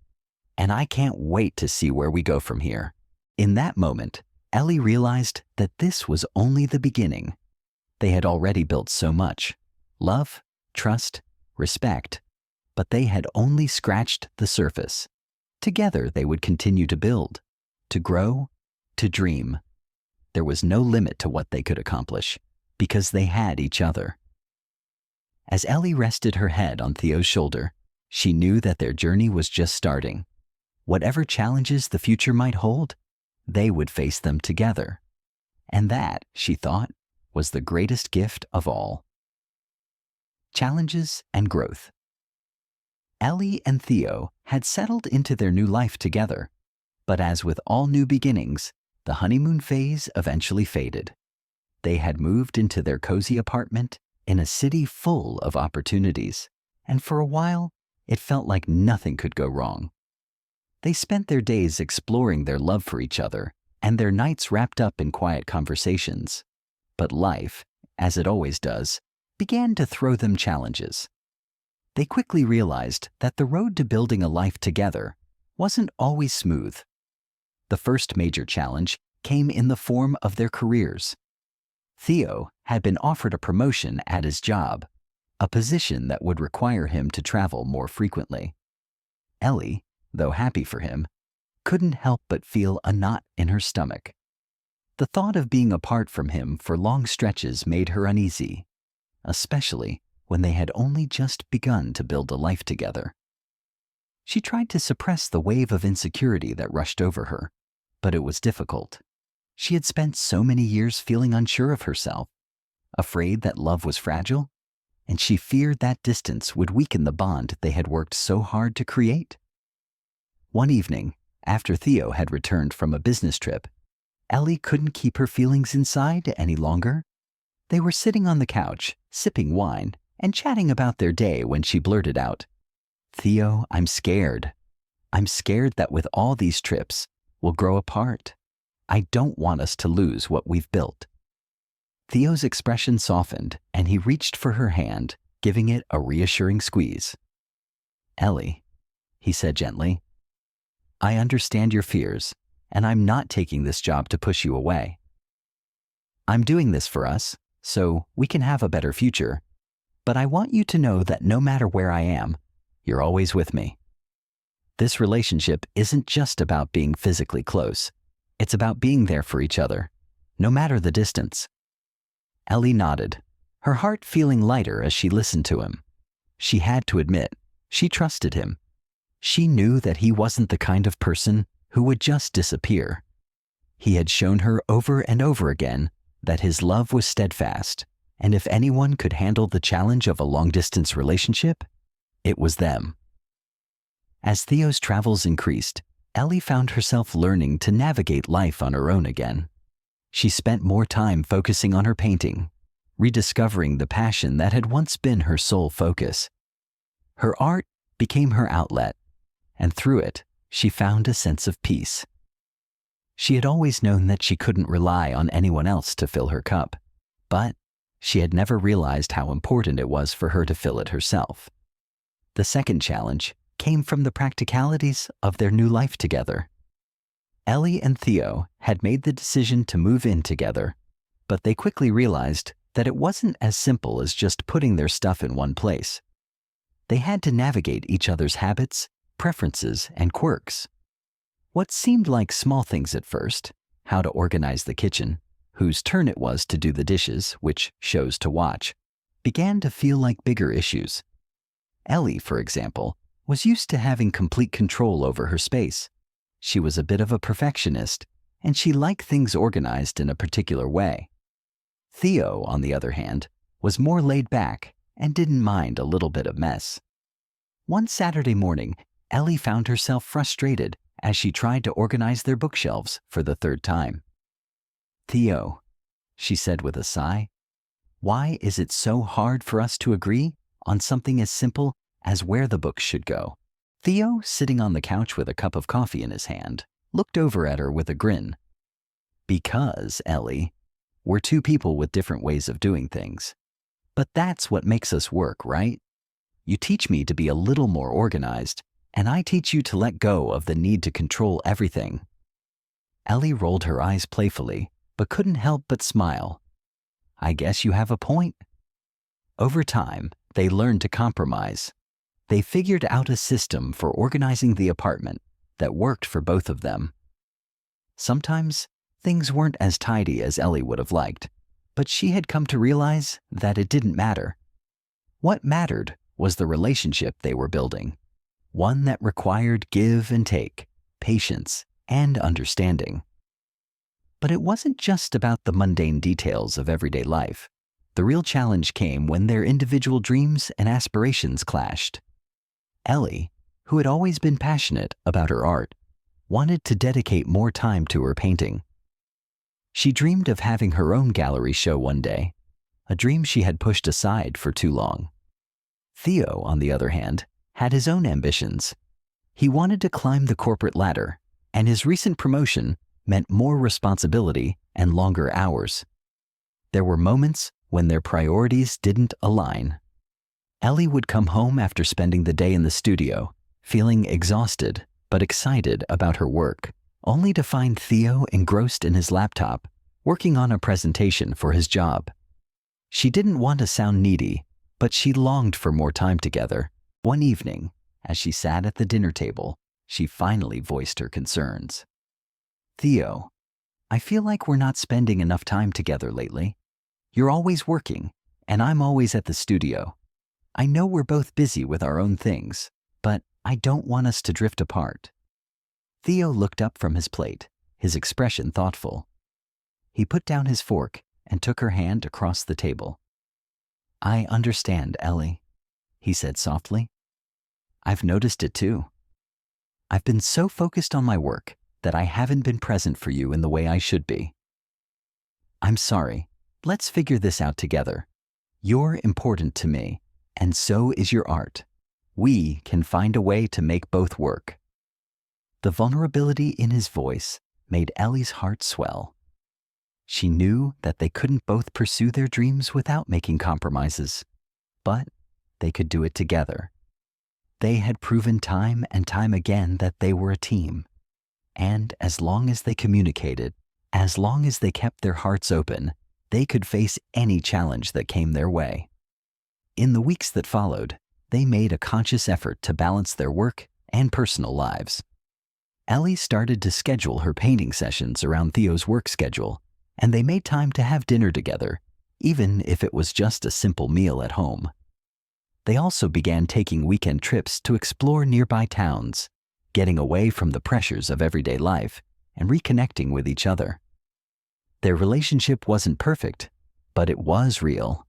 And I can't wait to see where we go from here." In that moment, Ellie realized that this was only the beginning. They had already built so much: love, trust, respect, but they had only scratched the surface. Together they would continue to build, to grow, to dream. There was no limit to what they could accomplish, because they had each other. As Ellie rested her head on Theo's shoulder, she knew that their journey was just starting. Whatever challenges the future might hold, they would face them together. And that, she thought, was the greatest gift of all. Challenges and growth. Ellie and Theo had settled into their new life together, but as with all new beginnings, the honeymoon phase eventually faded. They had moved into their cozy apartment in a city full of opportunities, and for a while, it felt like nothing could go wrong. They spent their days exploring their love for each other, and their nights wrapped up in quiet conversations. But life, as it always does, began to throw them challenges. They quickly realized that the road to building a life together wasn't always smooth. The first major challenge came in the form of their careers. Theo had been offered a promotion at his job, a position that would require him to travel more frequently. Ellie, though happy for him, couldn't help but feel a knot in her stomach. The thought of being apart from him for long stretches made her uneasy, especially when they had only just begun to build a life together. She tried to suppress the wave of insecurity that rushed over her, but it was difficult. She had spent so many years feeling unsure of herself, afraid that love was fragile, and she feared that distance would weaken the bond they had worked so hard to create. One evening, after Theo had returned from a business trip, Ellie couldn't keep her feelings inside any longer. They were sitting on the couch, sipping wine, and chatting about their day when she blurted out, "Theo, I'm scared. I'm scared that with all these trips, we'll grow apart. I don't want us to lose what we've built." Theo's expression softened, and he reached for her hand, giving it a reassuring squeeze. "Ellie," he said gently, "I understand your fears, and I'm not taking this job to push you away. I'm doing this for us, so we can have a better future, but I want you to know that no matter where I am, you're always with me. This relationship isn't just about being physically close. It's about being there for each other, no matter the distance." Ellie nodded, her heart feeling lighter as she listened to him. She had to admit, she trusted him. She knew that he wasn't the kind of person who would just disappear. He had shown her over and over again that his love was steadfast, and if anyone could handle the challenge of a long-distance relationship, it was them. As Theo's travels increased, Ellie found herself learning to navigate life on her own again. She spent more time focusing on her painting, rediscovering the passion that had once been her sole focus. Her art became her outlet, and through it, she found a sense of peace. She had always known that she couldn't rely on anyone else to fill her cup, but she had never realized how important it was for her to fill it herself. The second challenge came from the practicalities of their new life together. Ellie and Theo had made the decision to move in together, but they quickly realized that it wasn't as simple as just putting their stuff in one place. They had to navigate each other's habits, preferences, and quirks. What seemed like small things at first, how to organize the kitchen, whose turn it was to do the dishes, which shows to watch, began to feel like bigger issues. Ellie, for example, was used to having complete control over her space. She was a bit of a perfectionist, and she liked things organized in a particular way. Theo, on the other hand, was more laid back and didn't mind a little bit of mess. One Saturday morning, Ellie found herself frustrated as she tried to organize their bookshelves for the third time. "Theo," she said with a sigh, "why is it so hard for us to agree on something as simple as where the books should go?" Theo, sitting on the couch with a cup of coffee in his hand, looked over at her with a grin. "Because, Ellie, we're two people with different ways of doing things. But that's what makes us work, right? You teach me to be a little more organized, and I teach you to let go of the need to control everything." Ellie rolled her eyes playfully, but couldn't help but smile. "I guess you have a point." Over time, they learned to compromise. They figured out a system for organizing the apartment that worked for both of them. Sometimes, things weren't as tidy as Ellie would have liked, but she had come to realize that it didn't matter. What mattered was the relationship they were building, one that required give and take, patience, and understanding. But it wasn't just about the mundane details of everyday life. The real challenge came when their individual dreams and aspirations clashed. Ellie, who had always been passionate about her art, wanted to dedicate more time to her painting. She dreamed of having her own gallery show one day, a dream she had pushed aside for too long. Theo, on the other hand, had his own ambitions. He wanted to climb the corporate ladder, and his recent promotion meant more responsibility and longer hours. There were moments when their priorities didn't align. Ellie would come home after spending the day in the studio, feeling exhausted but excited about her work, only to find Theo engrossed in his laptop, working on a presentation for his job. She didn't want to sound needy, but she longed for more time together. One evening, as she sat at the dinner table, she finally voiced her concerns. "Theo, I feel like we're not spending enough time together lately. You're always working, and I'm always at the studio. I know we're both busy with our own things, but I don't want us to drift apart." Theo looked up from his plate, his expression thoughtful. He put down his fork and took her hand across the table. "I understand, Ellie," he said softly. "I've noticed it too. I've been so focused on my work that I haven't been present for you in the way I should be. I'm sorry. Let's figure this out together. You're important to me, and so is your art. We can find a way to make both work." The vulnerability in his voice made Ellie's heart swell. She knew that they couldn't both pursue their dreams without making compromises, but they could do it together. They had proven time and time again that they were a team. And as long as they communicated, as long as they kept their hearts open, they could face any challenge that came their way. In the weeks that followed, they made a conscious effort to balance their work and personal lives. Ellie started to schedule her painting sessions around Theo's work schedule, and they made time to have dinner together, even if it was just a simple meal at home. They also began taking weekend trips to explore nearby towns, getting away from the pressures of everyday life and reconnecting with each other. Their relationship wasn't perfect, but it was real.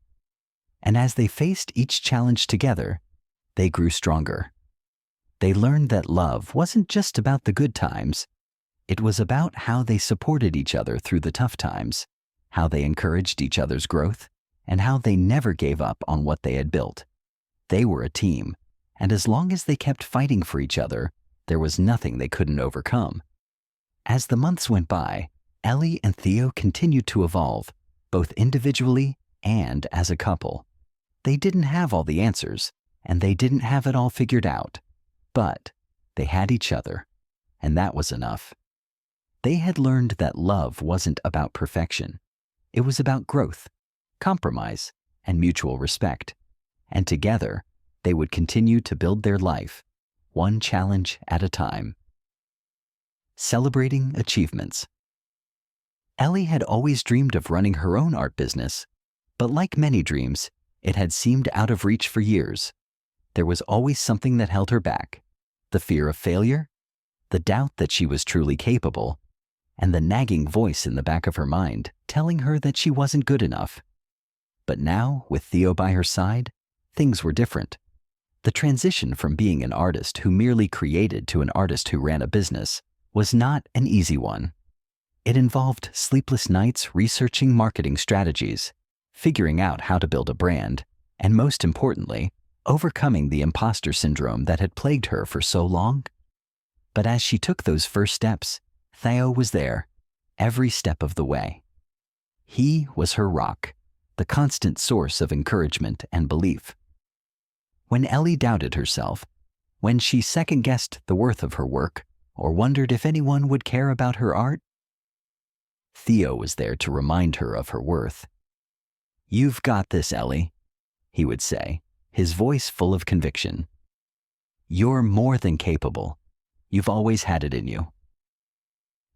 And as they faced each challenge together, they grew stronger. They learned that love wasn't just about the good times. It was about how they supported each other through the tough times, how they encouraged each other's growth, and how they never gave up on what they had built. They were a team, and as long as they kept fighting for each other, there was nothing they couldn't overcome. As the months went by, Ellie and Theo continued to evolve, both individually and as a couple. They didn't have all the answers, and they didn't have it all figured out, but they had each other, and that was enough. They had learned that love wasn't about perfection. It was about growth, compromise, and mutual respect. And together, they would continue to build their life, one challenge at a time. Celebrating achievements. Ellie had always dreamed of running her own art business, but like many dreams, it had seemed out of reach for years. There was always something that held her back: the fear of failure, the doubt that she was truly capable, and the nagging voice in the back of her mind telling her that she wasn't good enough. But now, with Theo by her side, things were different. The transition from being an artist who merely created to an artist who ran a business was not an easy one. It involved sleepless nights researching marketing strategies, figuring out how to build a brand, and most importantly, overcoming the imposter syndrome that had plagued her for so long. But as she took those first steps, Theo was there, every step of the way. He was her rock, the constant source of encouragement and belief. When Ellie doubted herself, when she second-guessed the worth of her work, or wondered if anyone would care about her art, Theo was there to remind her of her worth. "You've got this, Ellie," he would say, his voice full of conviction. "You're more than capable. You've always had it in you."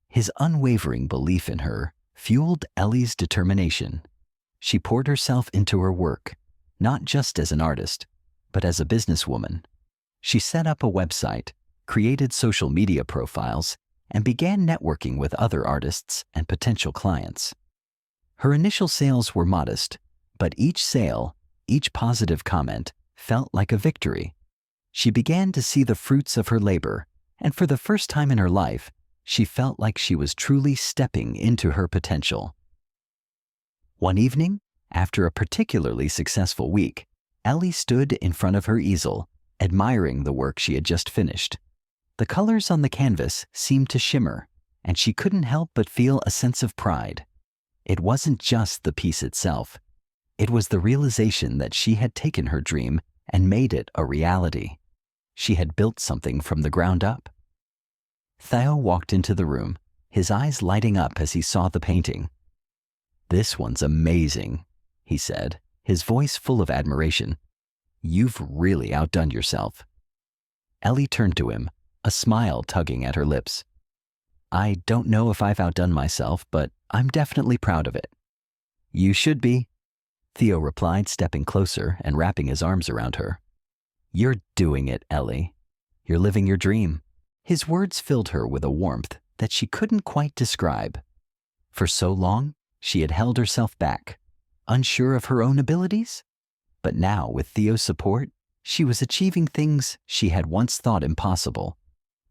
His unwavering belief in her fueled Ellie's determination. She poured herself into her work, not just as an artist, but as a businesswoman. She set up a website, created social media profiles, and began networking with other artists and potential clients. Her initial sales were modest, but each sale, each positive comment, felt like a victory. She began to see the fruits of her labor, and for the first time in her life, she felt like she was truly stepping into her potential. One evening, after a particularly successful week, Ellie stood in front of her easel, admiring the work she had just finished. The colors on the canvas seemed to shimmer, and she couldn't help but feel a sense of pride. It wasn't just the piece itself. It was the realization that she had taken her dream and made it a reality. She had built something from the ground up. Theo walked into the room, his eyes lighting up as he saw the painting. "This one's amazing," he said, his voice full of admiration. "You've really outdone yourself." Ellie turned to him, a smile tugging at her lips. "I don't know if I've outdone myself, but I'm definitely proud of it." "You should be," Theo replied, stepping closer and wrapping his arms around her. "You're doing it, Ellie. You're living your dream." His words filled her with a warmth that she couldn't quite describe. For so long, she had held herself back, unsure of her own abilities. But now, with Theo's support, she was achieving things she had once thought impossible.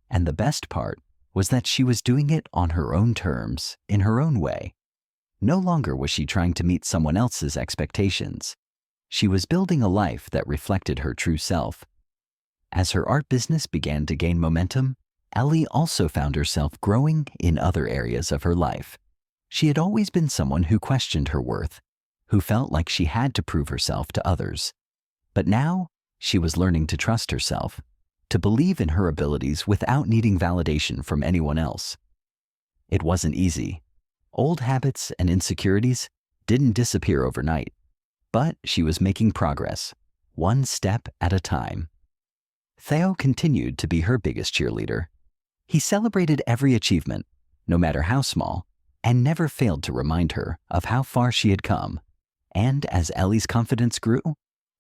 And the best part was that she was doing it on her own terms, in her own way. No longer was she trying to meet someone else's expectations. She was building a life that reflected her true self. As her art business began to gain momentum, Ellie also found herself growing in other areas of her life. She had always been someone who questioned her worth, who felt like she had to prove herself to others. But now, She was learning to trust herself, to believe in her abilities without needing validation from anyone else. It wasn't easy. Old habits and insecurities didn't disappear overnight, but she was making progress, one step at a time. Theo continued to be her biggest cheerleader. He celebrated every achievement, no matter how small, and never failed to remind her of how far she had come. And as Ellie's confidence grew,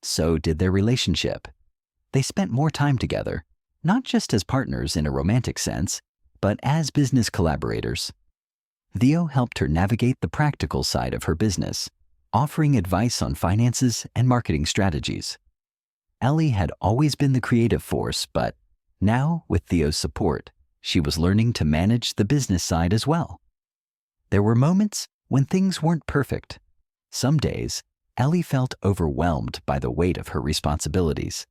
so did their relationship. They spent more time together, not just as partners in a romantic sense, but as business collaborators. Theo helped her navigate the practical side of her business, offering advice on finances and marketing strategies. Ellie had always been the creative force, but now, with Theo's support, she was learning to manage the business side as well. There were moments when things weren't perfect. Some days, Ellie felt overwhelmed by the weight of her responsibilities.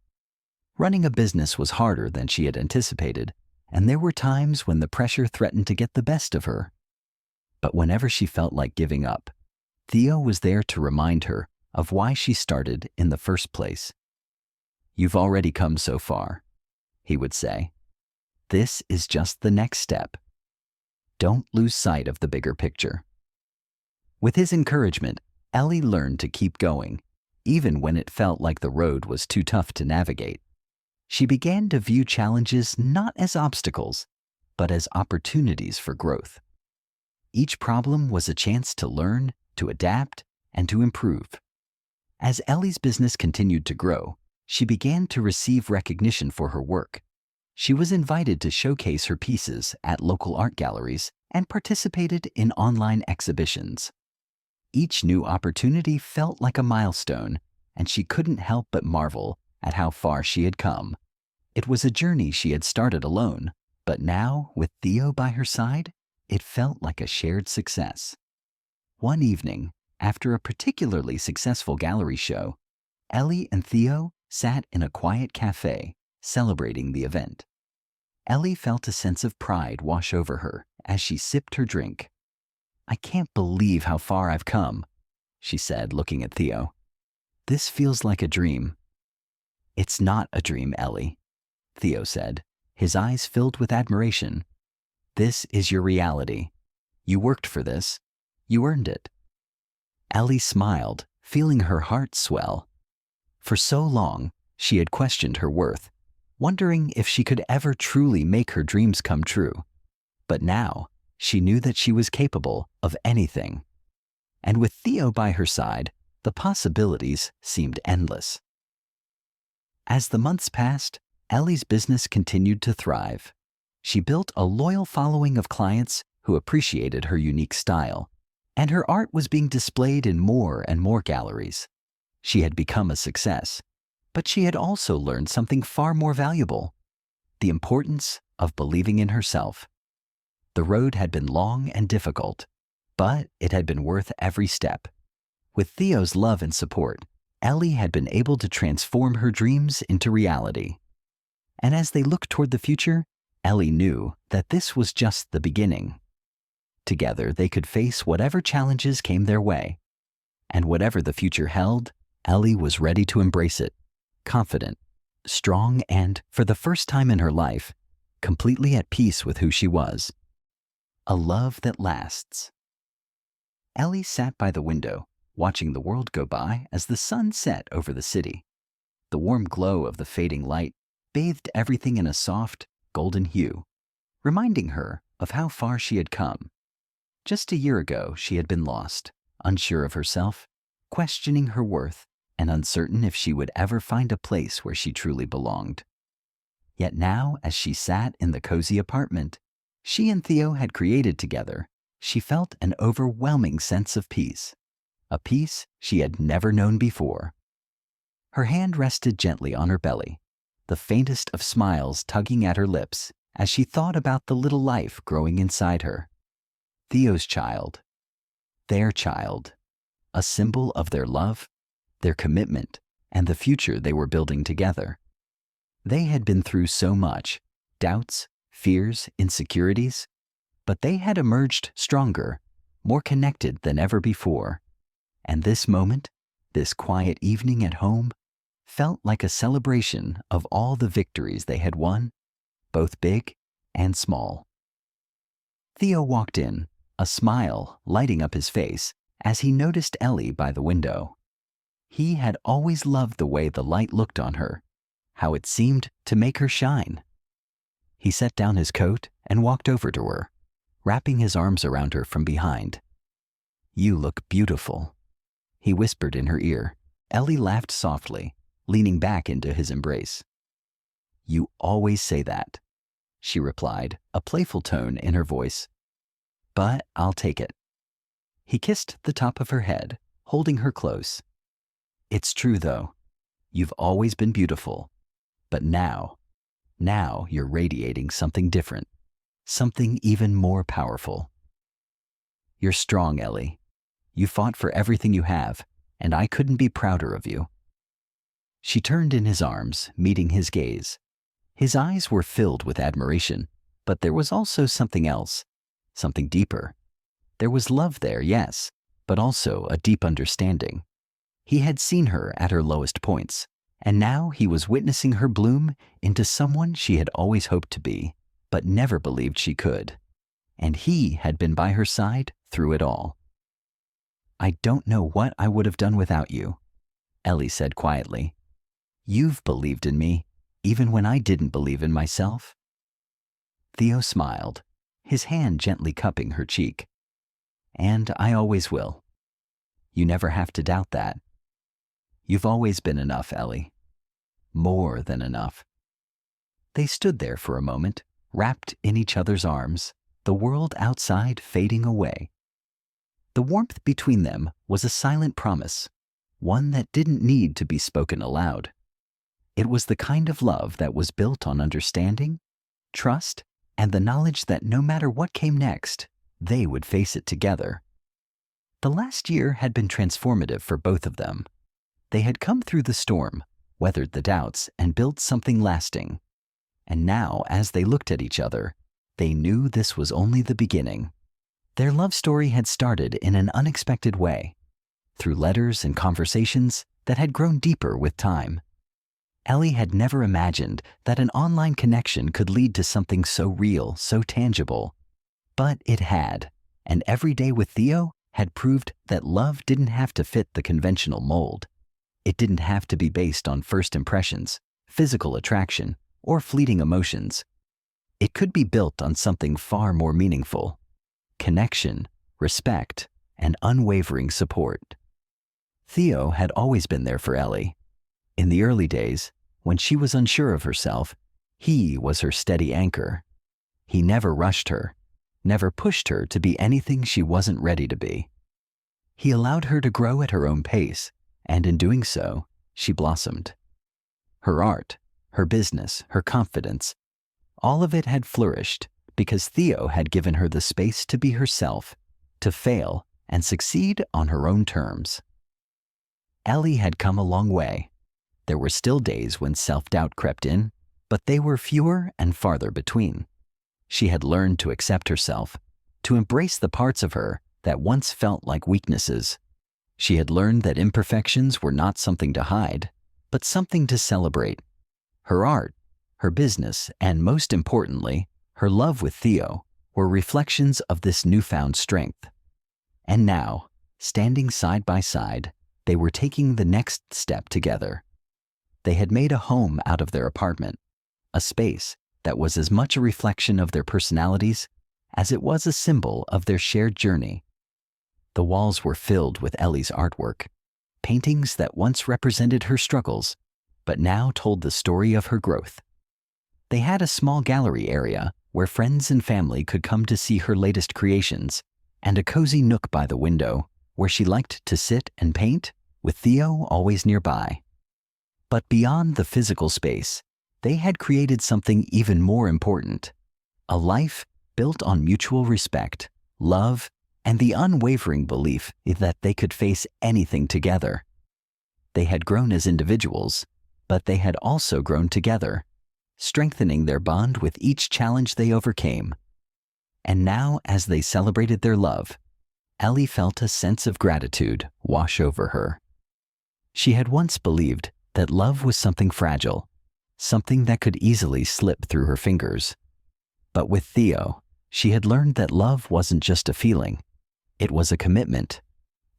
Running a business was harder than she had anticipated, and there were times when the pressure threatened to get the best of her. But whenever she felt like giving up, Theo was there to remind her of why she started in the first place. "You've already come so far," he would say. "This is just the next step. Don't lose sight of the bigger picture." With his encouragement, Ellie learned to keep going, even when it felt like the road was too tough to navigate. She began to view challenges not as obstacles, but as opportunities for growth. Each problem was a chance to learn, to adapt, and to improve. As Ellie's business continued to grow, she began to receive recognition for her work. She was invited to showcase her pieces at local art galleries and participated in online exhibitions. Each new opportunity felt like a milestone, and she couldn't help but marvel at how far she had come. It was a journey she had started alone, but now, with Theo by her side, it felt like a shared success. One evening, after a particularly successful gallery show, Ellie and Theo sat in a quiet cafe, celebrating the event. Ellie felt a sense of pride wash over her as she sipped her drink. "I can't believe how far I've come," she said, looking at Theo. "This feels like a dream." "It's not a dream, Ellie," Theo said, his eyes filled with admiration. "This is your reality. You worked for this. You earned it." Ellie smiled, feeling her heart swell. For so long, she had questioned her worth, wondering if she could ever truly make her dreams come true. But now, she knew that she was capable of anything. And with Theo by her side, the possibilities seemed endless. As the months passed, Ellie's business continued to thrive. She built a loyal following of clients who appreciated her unique style, and her art was being displayed in more and more galleries. She had become a success, but she had also learned something far more valuable: the importance of believing in herself. The road had been long and difficult, but it had been worth every step. With Theo's love and support, Ellie had been able to transform her dreams into reality. And as they looked toward the future, Ellie knew that this was just the beginning. Together, they could face whatever challenges came their way. And whatever the future held, Ellie was ready to embrace it, confident, strong, and, for the first time in her life, completely at peace with who she was. A love that lasts. Ellie sat by the window, watching the world go by as the sun set over the city. The warm glow of the fading light bathed everything in a soft, golden hue, reminding her of how far she had come. Just a year ago, she had been lost, unsure of herself, questioning her worth, and uncertain if she would ever find a place where she truly belonged. Yet now, as she sat in the cozy apartment she and Theo had created together, she felt an overwhelming sense of peace, a peace she had never known before. Her hand rested gently on her belly, the faintest of smiles tugging at her lips as she thought about the little life growing inside her. Theo's child, their child, a symbol of their love, their commitment, and the future they were building together. They had been through so much, doubts, fears, insecurities, but they had emerged stronger, more connected than ever before. And this moment, this quiet evening at home, felt like a celebration of all the victories they had won, both big and small. Theo walked in, a smile lighting up his face as he noticed Ellie by the window. He had always loved the way the light looked on her, how it seemed to make her shine. He set down his coat and walked over to her, wrapping his arms around her from behind. "You look beautiful," he whispered in her ear. Ellie laughed softly, leaning back into his embrace. "You always say that," she replied, a playful tone in her voice. "But I'll take it." He kissed the top of her head, holding her close. "It's true, though. You've always been beautiful. But now you're radiating something different, something even more powerful. You're strong, Ellie. You fought for everything you have, and I couldn't be prouder of you." She turned in his arms, meeting his gaze. His eyes were filled with admiration, but there was also something else, something deeper. There was love there, yes, but also a deep understanding. He had seen her at her lowest points, and now he was witnessing her bloom into someone she had always hoped to be, but never believed she could. And he had been by her side through it all. "I don't know what I would have done without you," Ellie said quietly. "You've believed in me, even when I didn't believe in myself." Theo smiled, his hand gently cupping her cheek. "And I always will. You never have to doubt that. You've always been enough, Ellie. More than enough." They stood there for a moment, wrapped in each other's arms, the world outside fading away. The warmth between them was a silent promise, one that didn't need to be spoken aloud. It was the kind of love that was built on understanding, trust, and the knowledge that no matter what came next, they would face it together. The last year had been transformative for both of them. They had come through the storm, weathered the doubts, and built something lasting. And now, as they looked at each other, they knew this was only the beginning. Their love story had started in an unexpected way, through letters and conversations that had grown deeper with time. Ellie had never imagined that an online connection could lead to something so real, so tangible. But it had, and every day with Theo had proved that love didn't have to fit the conventional mold. It didn't have to be based on first impressions, physical attraction, or fleeting emotions. It could be built on something far more meaningful: connection, respect, and unwavering support. Theo had always been there for Ellie. In the early days, when she was unsure of herself, he was her steady anchor. He never rushed her, never pushed her to be anything she wasn't ready to be. He allowed her to grow at her own pace, and in doing so, she blossomed. Her art, her business, her confidence, all of it had flourished because Theo had given her the space to be herself, to fail and succeed on her own terms. Ellie had come a long way. There were still days when self-doubt crept in, but they were fewer and farther between. She had learned to accept herself, to embrace the parts of her that once felt like weaknesses. She had learned that imperfections were not something to hide, but something to celebrate. Her art, her business, and most importantly, her love with Theo were reflections of this newfound strength. And now, standing side by side, they were taking the next step together. They had made a home out of their apartment, a space that was as much a reflection of their personalities as it was a symbol of their shared journey. The walls were filled with Ellie's artwork, paintings that once represented her struggles, but now told the story of her growth. They had a small gallery area where friends and family could come to see her latest creations, and a cozy nook by the window where she liked to sit and paint, with Theo always nearby. But beyond the physical space, they had created something even more important: a life built on mutual respect, love, and the unwavering belief that they could face anything together. They had grown as individuals, but they had also grown together, strengthening their bond with each challenge they overcame. And now, as they celebrated their love, Ellie felt a sense of gratitude wash over her. She had once believed that love was something fragile, something that could easily slip through her fingers. But with Theo, she had learned that love wasn't just a feeling. It was a commitment.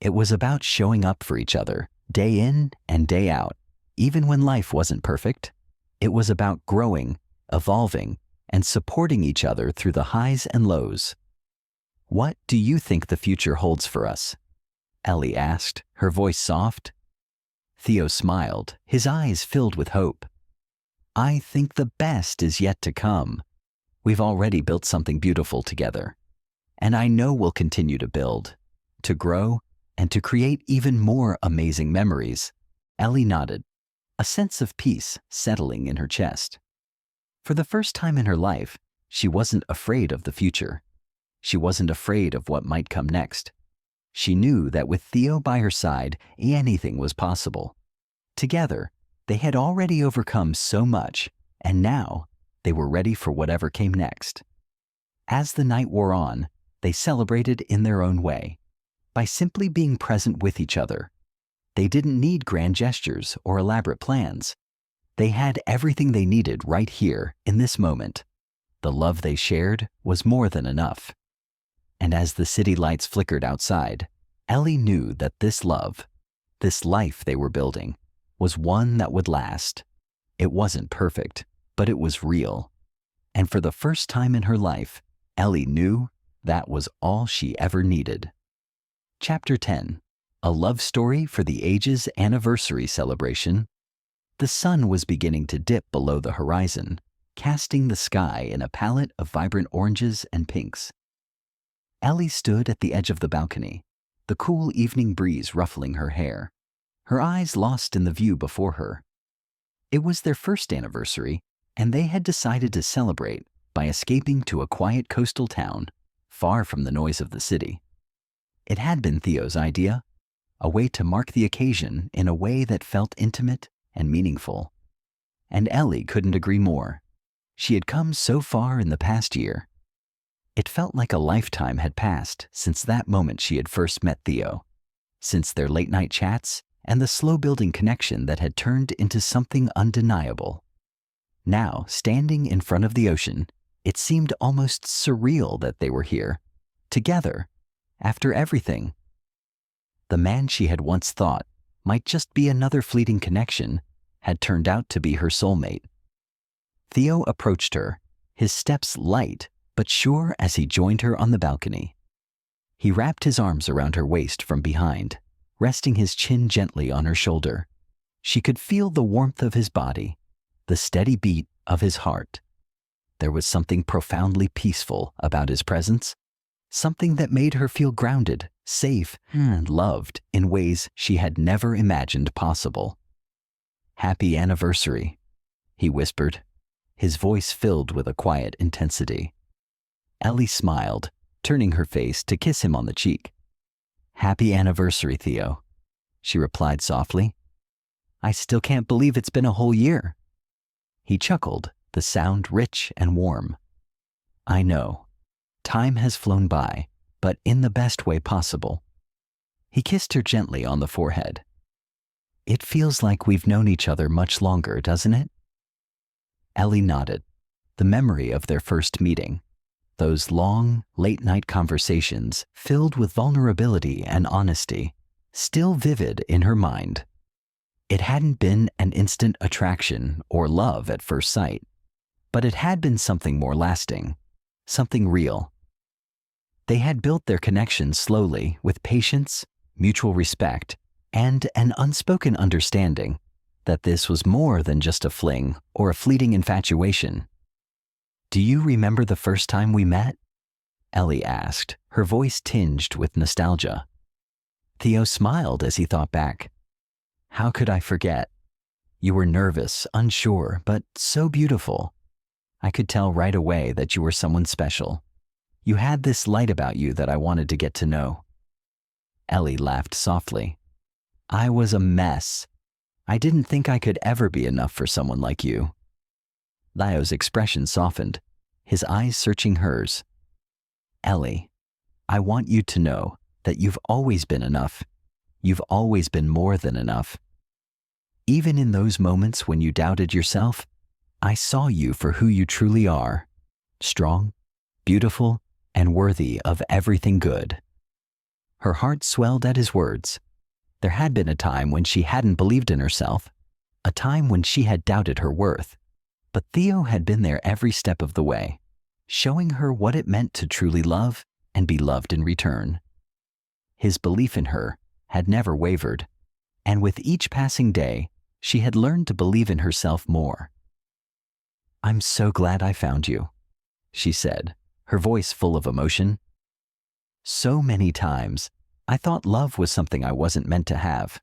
It was about showing up for each other, day in and day out, even when life wasn't perfect. It was about growing, evolving, and supporting each other through the highs and lows. "What do you think the future holds for us?" Ellie asked, her voice soft. Theo smiled, his eyes filled with hope. "I think the best is yet to come. We've already built something beautiful together. And I know we'll continue to build, to grow, and to create even more amazing memories." Ellie nodded, a sense of peace settling in her chest. For the first time in her life, she wasn't afraid of the future. She wasn't afraid of what might come next. She knew that with Theo by her side, anything was possible. Together, they had already overcome so much, and now they were ready for whatever came next. As the night wore on, they celebrated in their own way, by simply being present with each other. They didn't need grand gestures or elaborate plans. They had everything they needed right here in this moment. The love they shared was more than enough. And as the city lights flickered outside, Ellie knew that this love, this life they were building, was one that would last. It wasn't perfect, but it was real. And for the first time in her life, Ellie knew that was all she ever needed. Chapter 10. A Love Story for the Ages Anniversary Celebration. The sun was beginning to dip below the horizon, casting the sky in a palette of vibrant oranges and pinks. Ellie stood at the edge of the balcony, the cool evening breeze ruffling her hair, her eyes lost in the view before her. It was their first anniversary, and they had decided to celebrate by escaping to a quiet coastal town, far from the noise of the city. It had been Theo's idea, a way to mark the occasion in a way that felt intimate and meaningful. And Ellie couldn't agree more. She had come so far in the past year. It felt like a lifetime had passed since that moment she had first met Theo, since their late-night chats and the slow-building connection that had turned into something undeniable. Now, standing in front of the ocean, it seemed almost surreal that they were here, together, after everything. The man she had once thought might just be another fleeting connection had turned out to be her soulmate. Theo approached her, his steps light but sure as he joined her on the balcony. He wrapped his arms around her waist from behind, resting his chin gently on her shoulder. She could feel the warmth of his body, the steady beat of his heart. There was something profoundly peaceful about his presence, something that made her feel grounded, safe, and loved in ways she had never imagined possible. "Happy anniversary," he whispered, his voice filled with a quiet intensity. Ellie smiled, turning her face to kiss him on the cheek. "Happy anniversary, Theo," she replied softly. "I still can't believe it's been a whole year." He chuckled, the sound rich and warm. "I know. Time has flown by, but in the best way possible." He kissed her gently on the forehead. "It feels like we've known each other much longer, doesn't it?" Ellie nodded, the memory of their first meeting, those long, late-night conversations filled with vulnerability and honesty, still vivid in her mind. It hadn't been an instant attraction or love at first sight, but it had been something more lasting, something real. They had built their connection slowly with patience, mutual respect, and an unspoken understanding that this was more than just a fling or a fleeting infatuation. "Do you remember the first time we met?" Ellie asked, her voice tinged with nostalgia. Theo smiled as he thought back. "How could I forget? You were nervous, unsure, but so beautiful. I could tell right away that you were someone special. You had this light about you that I wanted to get to know." Ellie laughed softly. "I was a mess. I didn't think I could ever be enough for someone like you." Theo's expression softened, his eyes searching hers. "Ellie, I want you to know that you've always been enough. You've always been more than enough." Even in those moments when you doubted yourself, I saw you for who you truly are, strong, beautiful, and worthy of everything good." Her heart swelled at his words. There had been a time when she hadn't believed in herself, a time when she had doubted her worth, but Theo had been there every step of the way, showing her what it meant to truly love and be loved in return. His belief in her had never wavered, and with each passing day, she had learned to believe in herself more. "I'm so glad I found you," she said, her voice full of emotion. "So many times, I thought love was something I wasn't meant to have.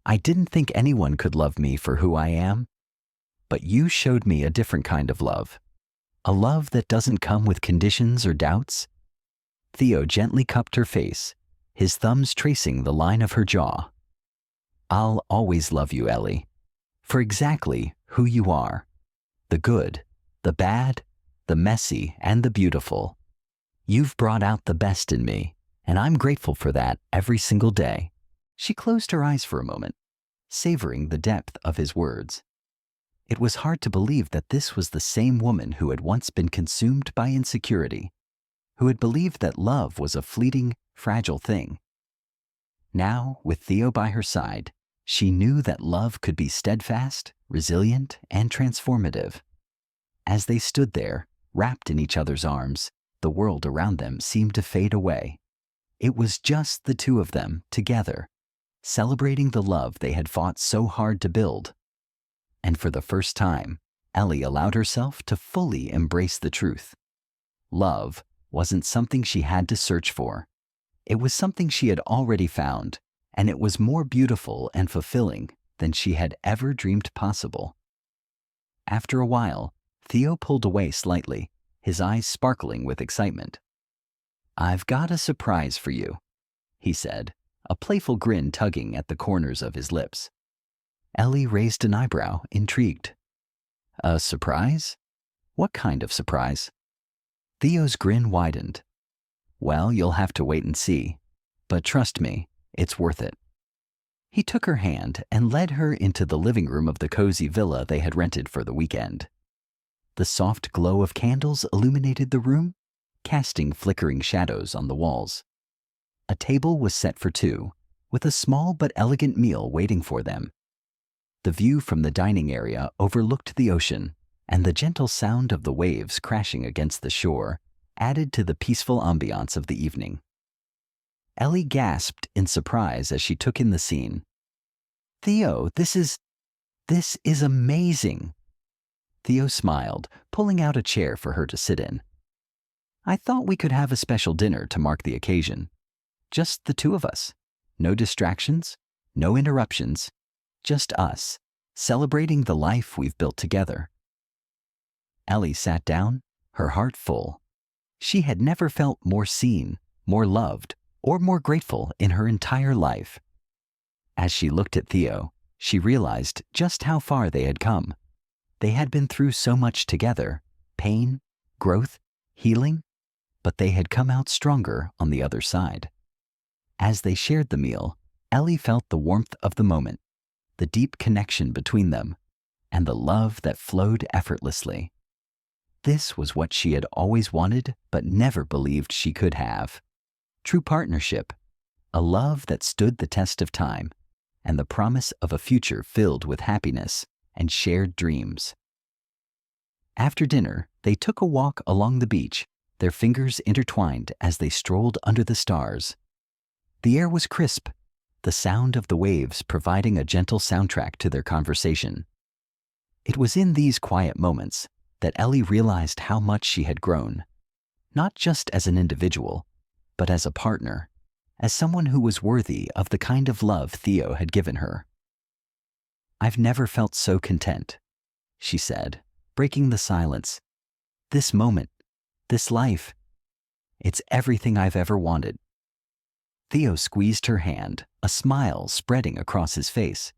I didn't think anyone could love me for who I am, but you showed me a different kind of love, a love that doesn't come with conditions or doubts." Theo gently cupped her face, his thumbs tracing the line of her jaw. "I'll always love you, Ellie, for exactly who you are. The good, the bad, the messy, and the beautiful. You've brought out the best in me, and I'm grateful for that every single day." She closed her eyes for a moment, savoring the depth of his words. It was hard to believe that this was the same woman who had once been consumed by insecurity, who had believed that love was a fleeting, fragile thing. Now, with Theo by her side, she knew that love could be steadfast, resilient, and transformative. As they stood there, wrapped in each other's arms, the world around them seemed to fade away. It was just the two of them, together, celebrating the love they had fought so hard to build. And for the first time, Ellie allowed herself to fully embrace the truth. Love wasn't something she had to search for. It was something she had already found, and it was more beautiful and fulfilling than she had ever dreamed possible. After a while, Theo pulled away slightly, his eyes sparkling with excitement. "I've got a surprise for you," he said, a playful grin tugging at the corners of his lips. Ellie raised an eyebrow, intrigued. "A surprise? What kind of surprise?" Theo's grin widened. "Well, you'll have to wait and see, but trust me, it's worth it." He took her hand and led her into the living room of the cozy villa they had rented for the weekend. The soft glow of candles illuminated the room, casting flickering shadows on the walls. A table was set for two, with a small but elegant meal waiting for them. The view from the dining area overlooked the ocean, and the gentle sound of the waves crashing against the shore added to the peaceful ambiance of the evening. Ellie gasped in surprise as she took in the scene. "Theo, this is amazing." Theo smiled, pulling out a chair for her to sit in. "I thought we could have a special dinner to mark the occasion. Just the two of us. No distractions, no interruptions, just us, celebrating the life we've built together." Ellie sat down, her heart full. She had never felt more seen, more loved, or more grateful in her entire life. As she looked at Theo, she realized just how far they had come. They had been through so much together, pain, growth, healing, but they had come out stronger on the other side. As they shared the meal, Ellie felt the warmth of the moment, the deep connection between them, and the love that flowed effortlessly. This was what she had always wanted but never believed she could have. True partnership, a love that stood the test of time, and the promise of a future filled with happiness and shared dreams. After dinner, they took a walk along the beach, their fingers intertwined as they strolled under the stars. The air was crisp, the sound of the waves providing a gentle soundtrack to their conversation. It was in these quiet moments that Ellie realized how much she had grown, not just as an individual, but as a partner, as someone who was worthy of the kind of love Theo had given her. "I've never felt so content," she said, breaking the silence. "This moment, this life, it's everything I've ever wanted." Theo squeezed her hand, a smile spreading across his face.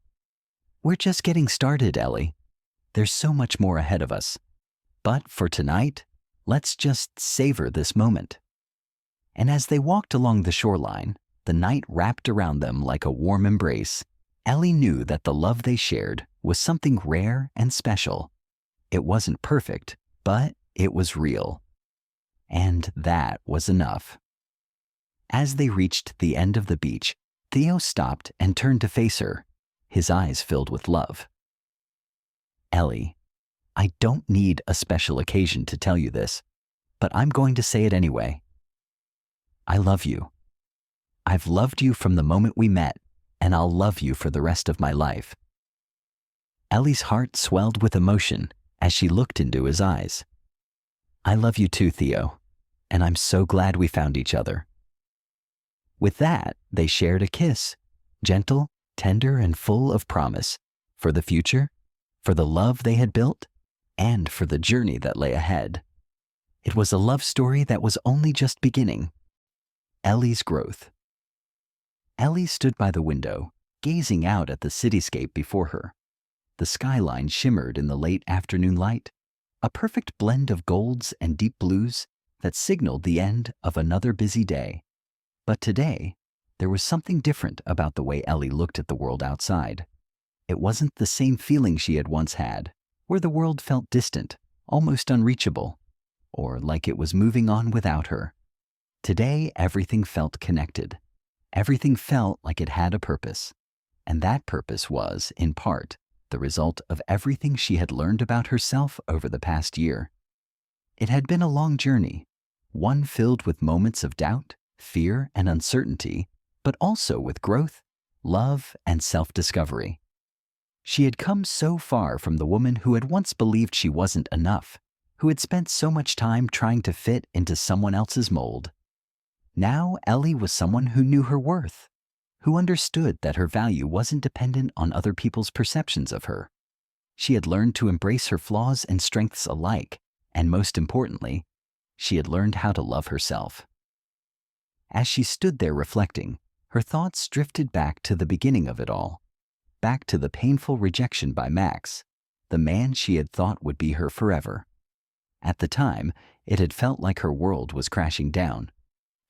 "We're just getting started, Ellie. There's so much more ahead of us. But for tonight, let's just savor this moment." And as they walked along the shoreline, the night wrapped around them like a warm embrace. Ellie knew that the love they shared was something rare and special. It wasn't perfect, but it was real. And that was enough. As they reached the end of the beach, Theo stopped and turned to face her, his eyes filled with love. Ellie, I don't need a special occasion to tell you this, but I'm going to say it anyway. I love you. I've loved you from the moment we met, and I'll love you for the rest of my life. Ellie's heart swelled with emotion as she looked into his eyes. I love you too, Theo, and I'm so glad we found each other. With that, they shared a kiss, gentle, tender, and full of promise for the future, for the love they had built, and for the journey that lay ahead. It was a love story that was only just beginning. Ellie's growth. Ellie stood by the window, gazing out at the cityscape before her. The skyline shimmered in the late afternoon light, a perfect blend of golds and deep blues that signaled the end of another busy day. But today, there was something different about the way Ellie looked at the world outside. It wasn't the same feeling she had once had, where the world felt distant, almost unreachable, or like it was moving on without her. Today, everything felt connected. Everything felt like it had a purpose, and that purpose was, in part, the result of everything she had learned about herself over the past year. It had been a long journey, one filled with moments of doubt, fear, and uncertainty, but also with growth, love, and self-discovery. She had come so far from the woman who had once believed she wasn't enough, who had spent so much time trying to fit into someone else's mold. Now Ellie was someone who knew her worth, who understood that her value wasn't dependent on other people's perceptions of her. She had learned to embrace her flaws and strengths alike, and most importantly, she had learned how to love herself. As she stood there reflecting, her thoughts drifted back to the beginning of it all, back to the painful rejection by Max, the man she had thought would be her forever. At the time, it had felt like her world was crashing down.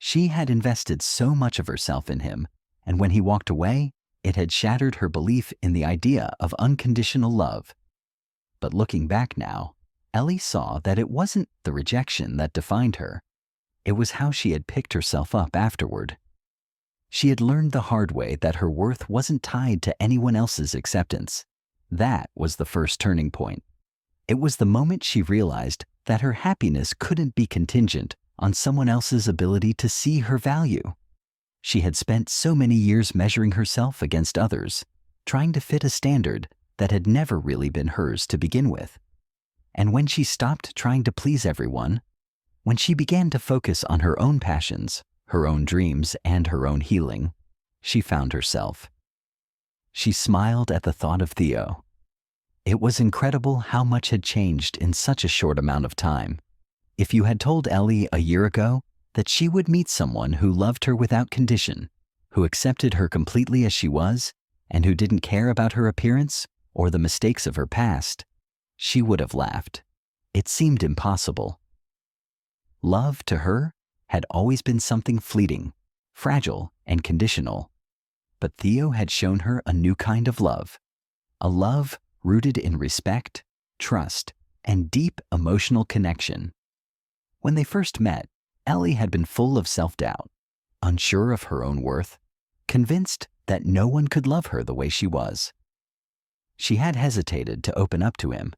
She had invested so much of herself in him, and when he walked away, it had shattered her belief in the idea of unconditional love. But looking back now, Ellie saw that it wasn't the rejection that defined her. It was how she had picked herself up afterward. She had learned the hard way that her worth wasn't tied to anyone else's acceptance. That was the first turning point. It was the moment she realized that her happiness couldn't be contingent on someone else's ability to see her value. She had spent so many years measuring herself against others, trying to fit a standard that had never really been hers to begin with. And when she stopped trying to please everyone, when she began to focus on her own passions, her own dreams, and her own healing, she found herself. She smiled at the thought of Theo. It was incredible how much had changed in such a short amount of time. If you had told Ellie a year ago that she would meet someone who loved her without condition, who accepted her completely as she was, and who didn't care about her appearance or the mistakes of her past, she would have laughed. It seemed impossible. Love, to her, had always been something fleeting, fragile, and conditional. But Theo had shown her a new kind of love, a love rooted in respect, trust, and deep emotional connection. When they first met, Ellie had been full of self-doubt, unsure of her own worth, convinced that no one could love her the way she was. She had hesitated to open up to him,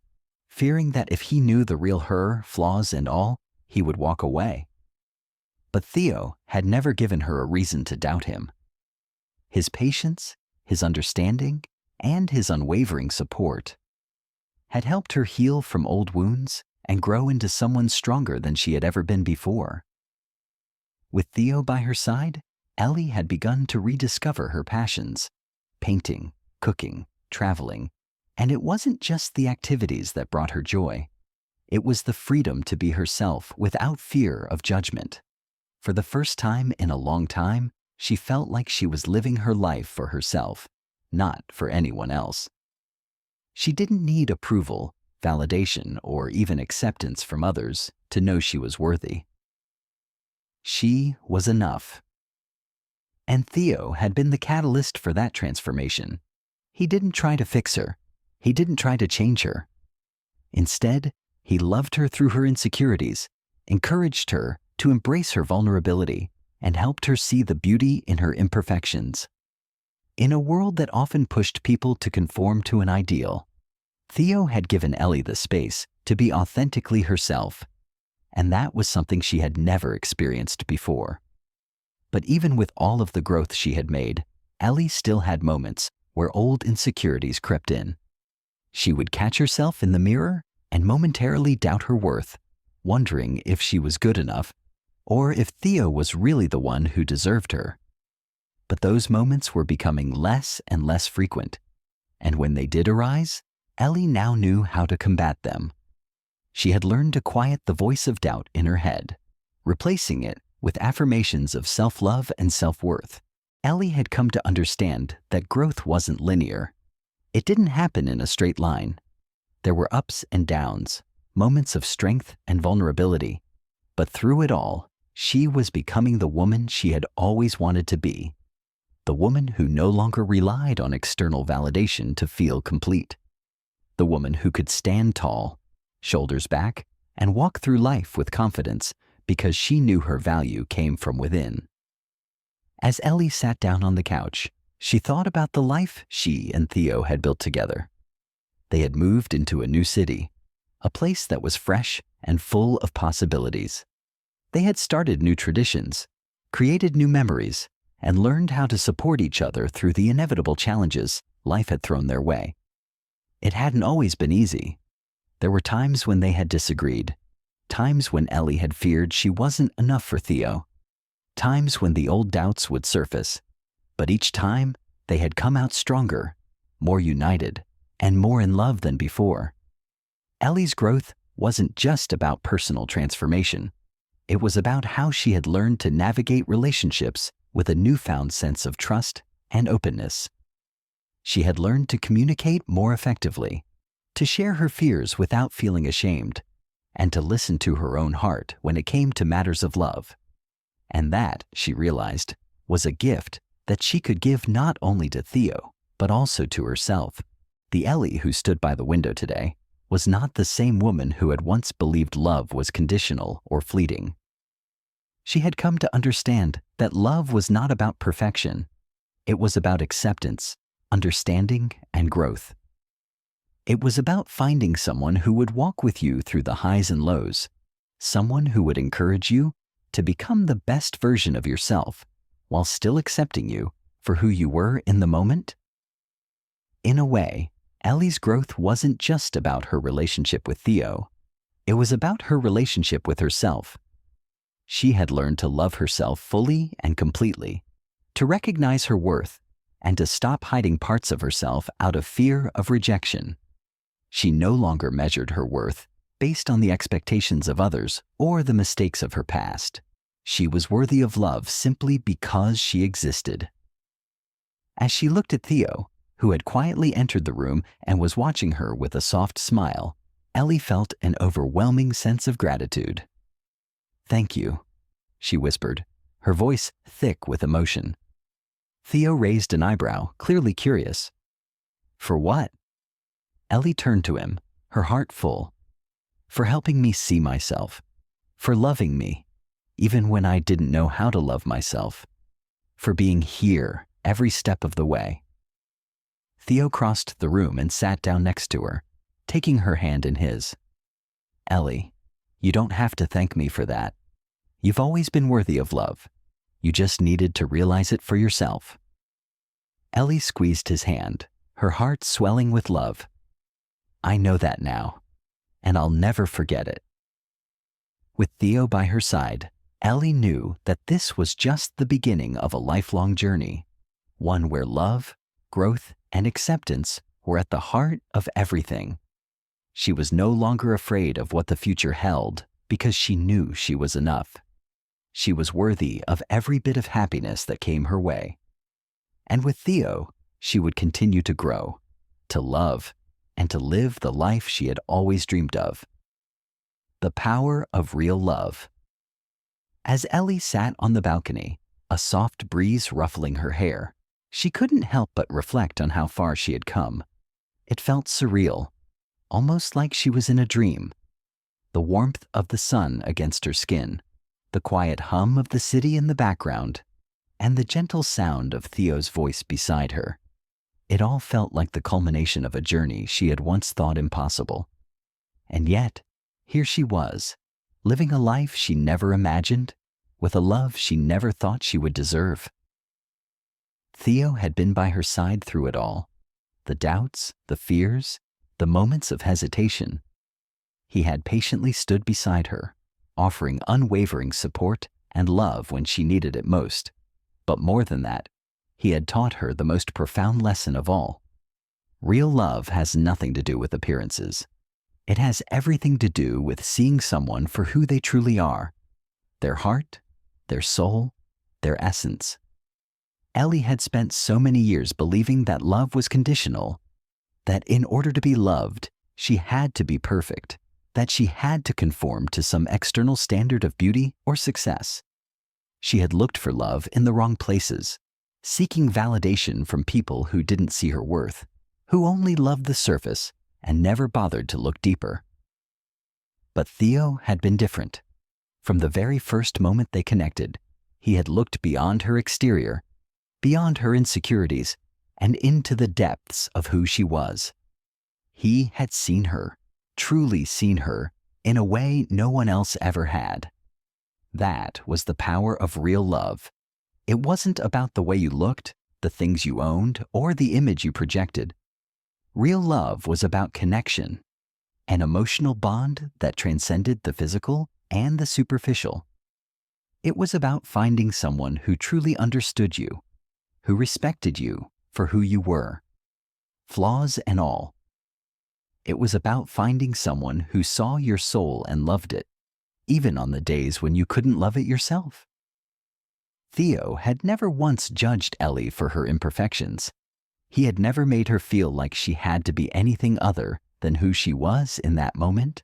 fearing that if he knew the real her, flaws and all, he would walk away. But Theo had never given her a reason to doubt him. His patience, his understanding, and his unwavering support had helped her heal from old wounds and grow into someone stronger than she had ever been before. With Theo by her side, Ellie had begun to rediscover her passions: painting, cooking, traveling, and it wasn't just the activities that brought her joy. It was the freedom to be herself without fear of judgment. For the first time in a long time, she felt like she was living her life for herself, not for anyone else. She didn't need approval, validation, or even acceptance from others to know she was worthy. She was enough. And Theo had been the catalyst for that transformation. He didn't try to fix her. He didn't try to change her. Instead, he loved her through her insecurities, encouraged her to embrace her vulnerability, and helped her see the beauty in her imperfections. In a world that often pushed people to conform to an ideal, Theo had given Ellie the space to be authentically herself, and that was something she had never experienced before. But even with all of the growth she had made, Ellie still had moments where old insecurities crept in. She would catch herself in the mirror and momentarily doubt her worth, wondering if she was good enough or if Theo was really the one who deserved her. But those moments were becoming less and less frequent, and when they did arise, Ellie now knew how to combat them. She had learned to quiet the voice of doubt in her head, replacing it with affirmations of self-love and self-worth. Ellie had come to understand that growth wasn't linear. It didn't happen in a straight line. There were ups and downs, moments of strength and vulnerability, but through it all, she was becoming the woman she had always wanted to be, the woman who no longer relied on external validation to feel complete, the woman who could stand tall, shoulders back, and walk through life with confidence because she knew her value came from within. As Ellie sat down on the couch, she thought about the life she and Theo had built together. They had moved into a new city, a place that was fresh and full of possibilities. They had started new traditions, created new memories, and learned how to support each other through the inevitable challenges life had thrown their way. It hadn't always been easy. There were times when they had disagreed, times when Ellie had feared she wasn't enough for Theo, times when the old doubts would surface, but each time they had come out stronger, more united, and more in love than before. Ellie's growth wasn't just about personal transformation. It was about how she had learned to navigate relationships with a newfound sense of trust and openness. She had learned to communicate more effectively, to share her fears without feeling ashamed, and to listen to her own heart when it came to matters of love. And that, she realized, was a gift that she could give not only to Theo, but also to herself. The Ellie who stood by the window today was not the same woman who had once believed love was conditional or fleeting. She had come to understand that love was not about perfection. It was about acceptance, understanding, and growth. It was about finding someone who would walk with you through the highs and lows, someone who would encourage you to become the best version of yourself while still accepting you for who you were in the moment. In a way, Ellie's growth wasn't just about her relationship with Theo. It was about her relationship with herself. She had learned to love herself fully and completely, to recognize her worth, and to stop hiding parts of herself out of fear of rejection. She no longer measured her worth based on the expectations of others or the mistakes of her past. She was worthy of love simply because she existed. As she looked at Theo, who had quietly entered the room and was watching her with a soft smile, Ellie felt an overwhelming sense of gratitude. "Thank you," she whispered, her voice thick with emotion. Theo raised an eyebrow, clearly curious. "For what?" Ellie turned to him, her heart full. "For helping me see myself. For loving me, even when I didn't know how to love myself. For being here every step of the way." Theo crossed the room and sat down next to her, taking her hand in his. "Ellie, you don't have to thank me for that. You've always been worthy of love. You just needed to realize it for yourself." Ellie squeezed his hand, her heart swelling with love. "I know that now, and I'll never forget it." With Theo by her side, Ellie knew that this was just the beginning of a lifelong journey, one where love, growth, and acceptance were at the heart of everything. She was no longer afraid of what the future held because she knew she was enough. She was worthy of every bit of happiness that came her way. And with Theo, she would continue to grow, to love, and to live the life she had always dreamed of. The power of real love. As Ellie sat on the balcony, a soft breeze ruffling her hair, She couldn't help but reflect on how far she had come. It felt surreal, almost like she was in a dream. The warmth of the sun against her skin, the quiet hum of the city in the background, and the gentle sound of Theo's voice beside her. It all felt like the culmination of a journey she had once thought impossible. And yet, here she was, living a life she never imagined, with a love she never thought she would deserve. Theo had been by her side through it all, the doubts, the fears, the moments of hesitation. He had patiently stood beside her, offering unwavering support and love when she needed it most. But more than that, he had taught her the most profound lesson of all. Real love has nothing to do with appearances. It has everything to do with seeing someone for who they truly are, their heart, their soul, their essence. Ellie had spent so many years believing that love was conditional, that in order to be loved, she had to be perfect, that she had to conform to some external standard of beauty or success. She had looked for love in the wrong places, seeking validation from people who didn't see her worth, who only loved the surface and never bothered to look deeper. But Theo had been different. From the very first moment they connected, he had looked beyond her exterior, beyond her insecurities, and into the depths of who she was. He had seen her, truly seen her, in a way no one else ever had. That was the power of real love. It wasn't about the way you looked, the things you owned, or the image you projected. Real love was about connection, an emotional bond that transcended the physical and the superficial. It was about finding someone who truly understood you, who respected you for who you were, flaws and all. It was about finding someone who saw your soul and loved it, even on the days when you couldn't love it yourself. Theo had never once judged Ellie for her imperfections. He had never made her feel like she had to be anything other than who she was in that moment.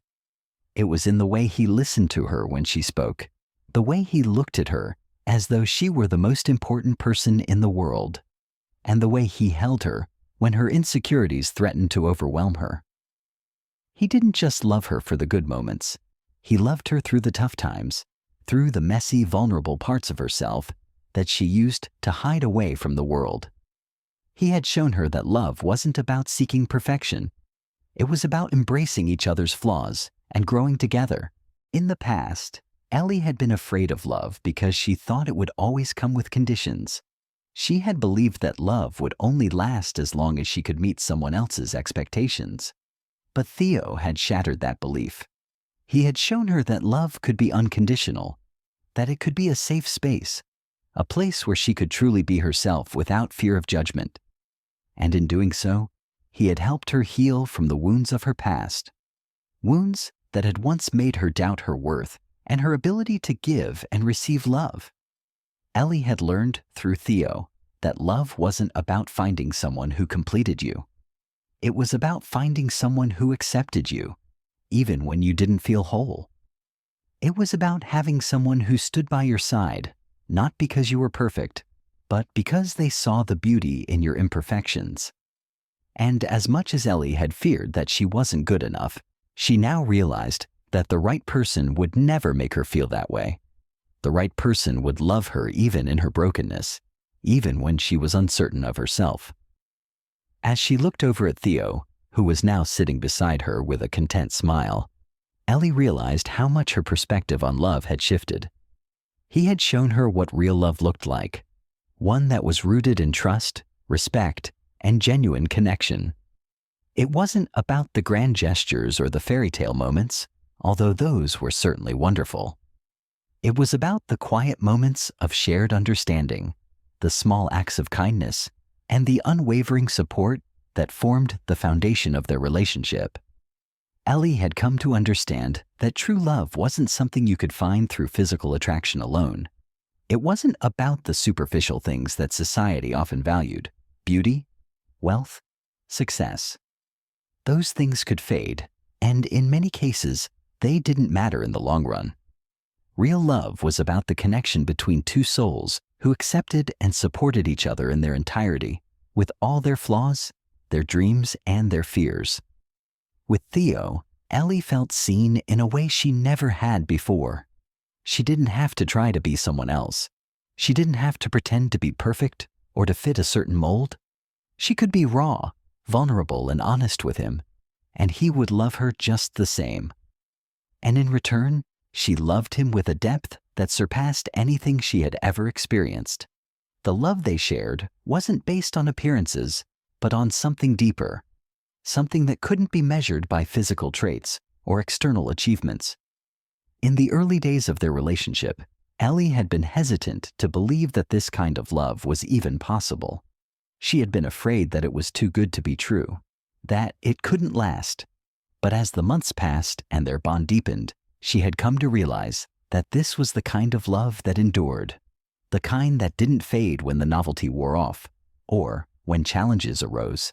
It was in the way he listened to her when she spoke, the way he looked at her as though she were the most important person in the world, and the way he held her when her insecurities threatened to overwhelm her. He didn't just love her for the good moments. He loved her through the tough times, through the messy, vulnerable parts of herself that she used to hide away from the world. He had shown her that love wasn't about seeking perfection. It was about embracing each other's flaws and growing together. In the past, Ellie had been afraid of love because she thought it would always come with conditions. She had believed that love would only last as long as she could meet someone else's expectations. But Theo had shattered that belief. He had shown her that love could be unconditional, that it could be a safe space, a place where she could truly be herself without fear of judgment. And in doing so, he had helped her heal from the wounds of her past, wounds that had once made her doubt her worth and her ability to give and receive love. Ellie had learned through Theo that love wasn't about finding someone who completed you. It was about finding someone who accepted you, even when you didn't feel whole. It was about having someone who stood by your side, not because you were perfect, but because they saw the beauty in your imperfections. And as much as Ellie had feared that she wasn't good enough, she now realized that the right person would never make her feel that way. The right person would love her even in her brokenness, even when she was uncertain of herself. As she looked over at Theo, who was now sitting beside her with a content smile, Ellie realized how much her perspective on love had shifted. He had shown her what real love looked like, one that was rooted in trust, respect, and genuine connection. It wasn't about the grand gestures or the fairy tale moments, although those were certainly wonderful. It was about the quiet moments of shared understanding, the small acts of kindness, and the unwavering support that formed the foundation of their relationship. Ellie had come to understand that true love wasn't something you could find through physical attraction alone. It wasn't about the superficial things that society often valued: beauty, wealth, success. Those things could fade, and in many cases, they didn't matter in the long run. Real love was about the connection between two souls who accepted and supported each other in their entirety, with all their flaws, their dreams, and their fears. With Theo, Ellie felt seen in a way she never had before. She didn't have to try to be someone else. She didn't have to pretend to be perfect or to fit a certain mold. She could be raw, vulnerable, and honest with him, and he would love her just the same. And in return, she loved him with a depth that surpassed anything she had ever experienced. The love they shared wasn't based on appearances, but on something deeper, something that couldn't be measured by physical traits or external achievements. In the early days of their relationship, Ellie had been hesitant to believe that this kind of love was even possible. She had been afraid that it was too good to be true, that it couldn't last. But as the months passed and their bond deepened, she had come to realize that this was the kind of love that endured, the kind that didn't fade when the novelty wore off, or when challenges arose.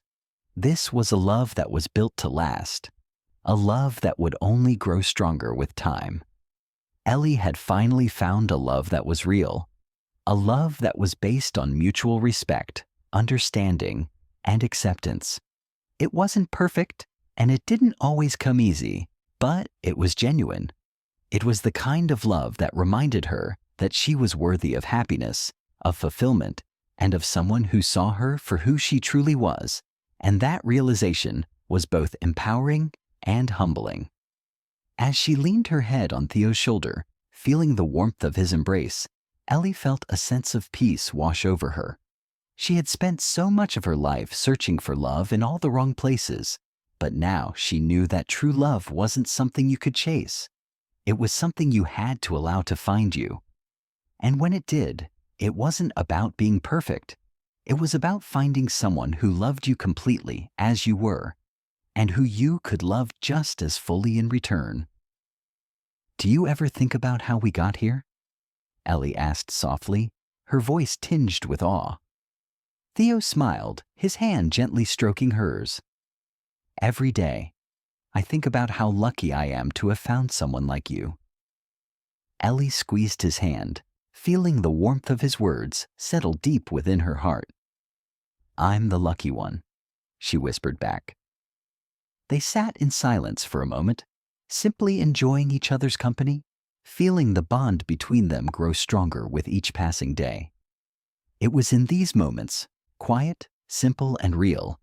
This was a love that was built to last, a love that would only grow stronger with time. Ellie had finally found a love that was real, a love that was based on mutual respect, understanding, and acceptance. It wasn't perfect, and it didn't always come easy, but it was genuine. It was the kind of love that reminded her that she was worthy of happiness, of fulfillment, and of someone who saw her for who she truly was, and that realization was both empowering and humbling. As she leaned her head on Theo's shoulder, feeling the warmth of his embrace, Ellie felt a sense of peace wash over her. She had spent so much of her life searching for love in all the wrong places, but now she knew that true love wasn't something you could chase. It was something you had to allow to find you. And when it did, it wasn't about being perfect. It was about finding someone who loved you completely as you were, and who you could love just as fully in return. "Do you ever think about how we got here?" Ellie asked softly, her voice tinged with awe. Theo smiled, his hand gently stroking hers. "Every day, I think about how lucky I am to have found someone like you." Ellie squeezed his hand, feeling the warmth of his words settle deep within her heart. "I'm the lucky one," she whispered back. They sat in silence for a moment, simply enjoying each other's company, feeling the bond between them grow stronger with each passing day. It was in these moments, quiet, simple, and real,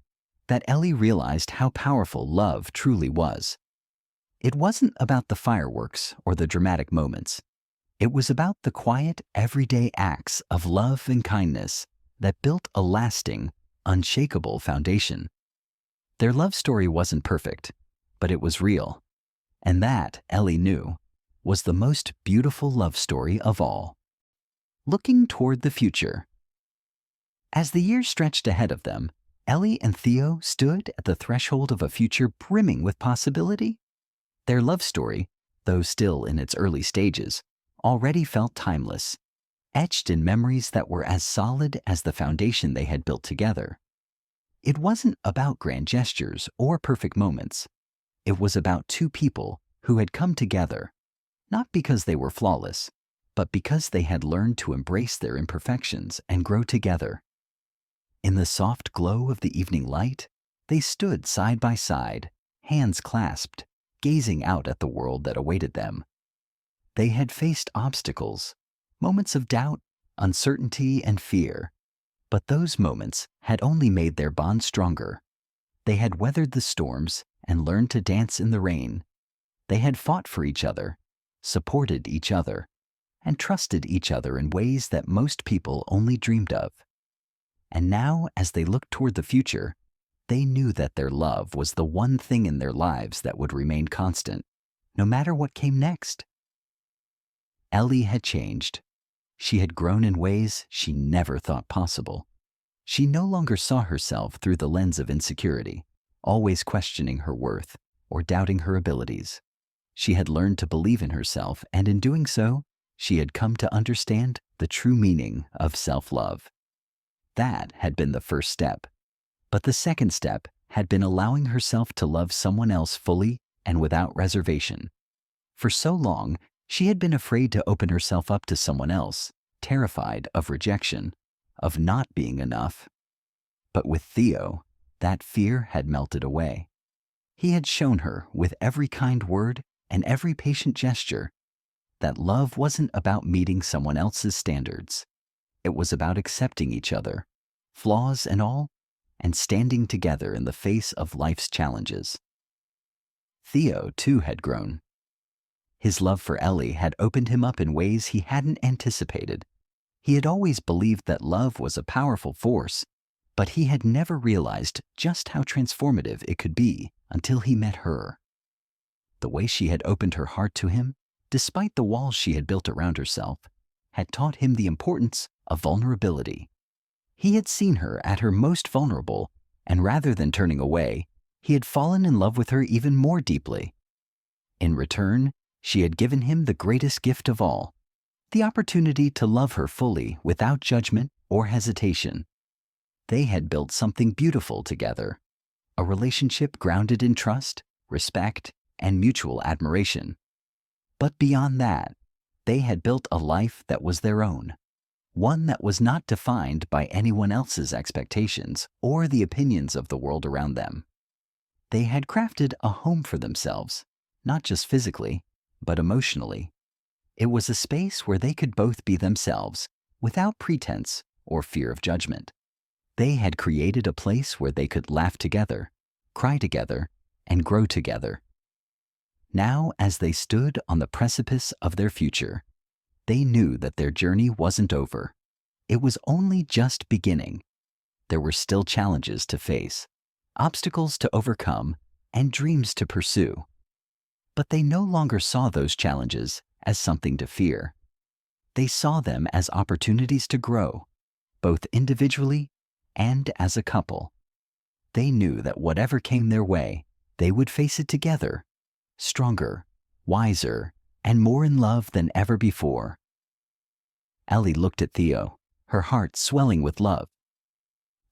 that Ellie realized how powerful love truly was. It wasn't about the fireworks or the dramatic moments. It was about the quiet, everyday acts of love and kindness that built a lasting, unshakable foundation. Their love story wasn't perfect, but it was real. And that, Ellie knew, was the most beautiful love story of all. Looking toward the future. As the years stretched ahead of them, Ellie and Theo stood at the threshold of a future brimming with possibility. Their love story, though still in its early stages, already felt timeless, etched in memories that were as solid as the foundation they had built together. It wasn't about grand gestures or perfect moments. It was about two people who had come together, not because they were flawless, but because they had learned to embrace their imperfections and grow together. In the soft glow of the evening light, they stood side by side, hands clasped, gazing out at the world that awaited them. They had faced obstacles, moments of doubt, uncertainty, and fear, but those moments had only made their bond stronger. They had weathered the storms and learned to dance in the rain. They had fought for each other, supported each other, and trusted each other in ways that most people only dreamed of. And now, as they looked toward the future, they knew that their love was the one thing in their lives that would remain constant, no matter what came next. Ellie had changed. She had grown in ways she never thought possible. She no longer saw herself through the lens of insecurity, always questioning her worth or doubting her abilities. She had learned to believe in herself, and in doing so, she had come to understand the true meaning of self-love. That had been the first step. But the second step had been allowing herself to love someone else fully and without reservation. For so long, she had been afraid to open herself up to someone else, terrified of rejection, of not being enough. But with Theo, that fear had melted away. He had shown her with every kind word and every patient gesture that love wasn't about meeting someone else's standards. It was about accepting each other, flaws and all, and standing together in the face of life's challenges. Theo, too, had grown. His love for Ellie had opened him up in ways he hadn't anticipated. He had always believed that love was a powerful force, but he had never realized just how transformative it could be until he met her. The way she had opened her heart to him, despite the walls she had built around herself, had taught him the importance of vulnerability. He had seen her at her most vulnerable, and rather than turning away, he had fallen in love with her even more deeply. In return, she had given him the greatest gift of all, the opportunity to love her fully without judgment or hesitation. They had built something beautiful together, a relationship grounded in trust, respect, and mutual admiration. But beyond that, they had built a life that was their own, one that was not defined by anyone else's expectations or the opinions of the world around them. They had crafted a home for themselves, not just physically, but emotionally. It was a space where they could both be themselves, without pretense or fear of judgment. They had created a place where they could laugh together, cry together, and grow together. Now, as they stood on the precipice of their future, they knew that their journey wasn't over. It was only just beginning. There were still challenges to face, obstacles to overcome, and dreams to pursue. But they no longer saw those challenges as something to fear. They saw them as opportunities to grow, both individually and as a couple. They knew that whatever came their way, they would face it together, stronger, wiser, and more in love than ever before. Ellie looked at Theo, her heart swelling with love.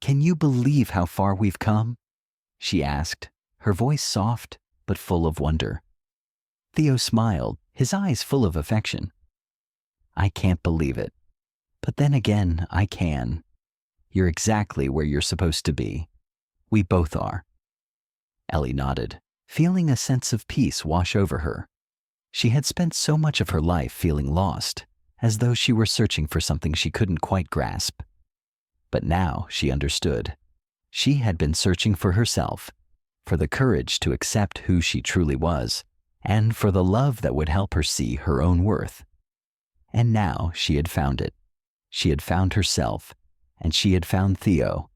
"Can you believe how far we've come?" she asked, her voice soft but full of wonder. Theo smiled, his eyes full of affection. "I can't believe it. But then again, I can. You're exactly where you're supposed to be. We both are." Ellie nodded, feeling a sense of peace wash over her. She had spent so much of her life feeling lost, as though she were searching for something she couldn't quite grasp. But now she understood. She had been searching for herself, for the courage to accept who she truly was, and for the love that would help her see her own worth. And now she had found it. She had found herself, and she had found Theo,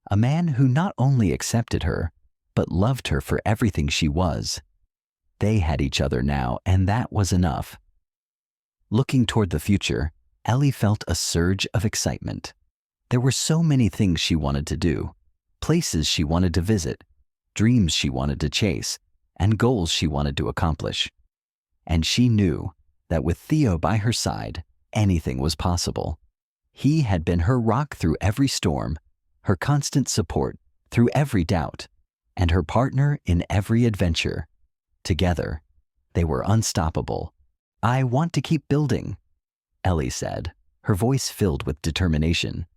a man who not only accepted her, but loved her for everything she was. They had each other now, and that was enough. Looking toward the future, Ellie felt a surge of excitement. There were so many things she wanted to do, places she wanted to visit, dreams she wanted to chase, and goals she wanted to accomplish. And she knew that with Theo by her side, anything was possible. He had been her rock through every storm, her constant support through every doubt, and her partner in every adventure. Together, they were unstoppable. "I want to keep building," Ellie said, her voice filled with determination.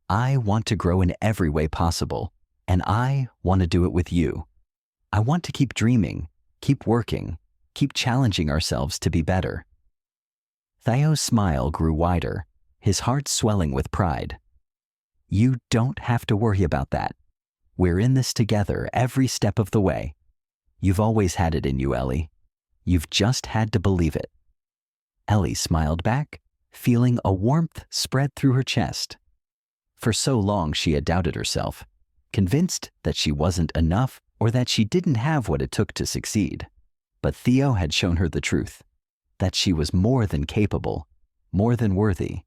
"I want to grow in every way possible, and I want to do it with you. I want to keep dreaming, keep working, keep challenging ourselves to be better." Theo's smile grew wider, his heart swelling with pride. "You don't have to worry about that. We're in this together every step of the way. You've always had it in you, Ellie. You've just had to believe it." Ellie smiled back, feeling a warmth spread through her chest. For so long she had doubted herself, convinced that she wasn't enough or that she didn't have what it took to succeed. But Theo had shown her the truth, that she was more than capable, more than worthy,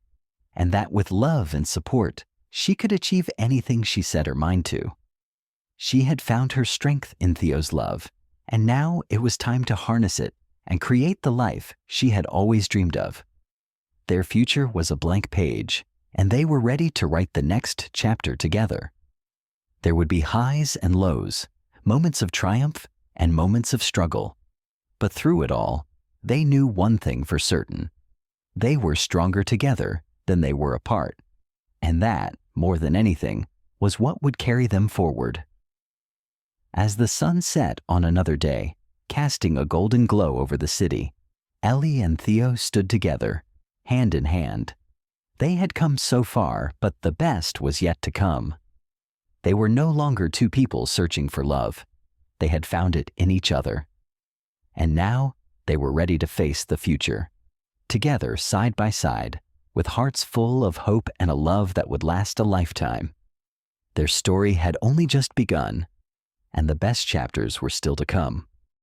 and that with love and support, she could achieve anything she set her mind to. She had found her strength in Theo's love, and now it was time to harness it and create the life she had always dreamed of. Their future was a blank page, and they were ready to write the next chapter together. There would be highs and lows, moments of triumph and moments of struggle. But through it all, they knew one thing for certain. They were stronger together than they were apart, and that, more than anything, was what would carry them forward. As the sun set on another day, casting a golden glow over the city, Ellie and Theo stood together, hand in hand. They had come so far, but the best was yet to come. They were no longer two people searching for love. They had found it in each other. And now they were ready to face the future, together side by side, with hearts full of hope and a love that would last a lifetime. Their story had only just begun, and the best chapters were still to come.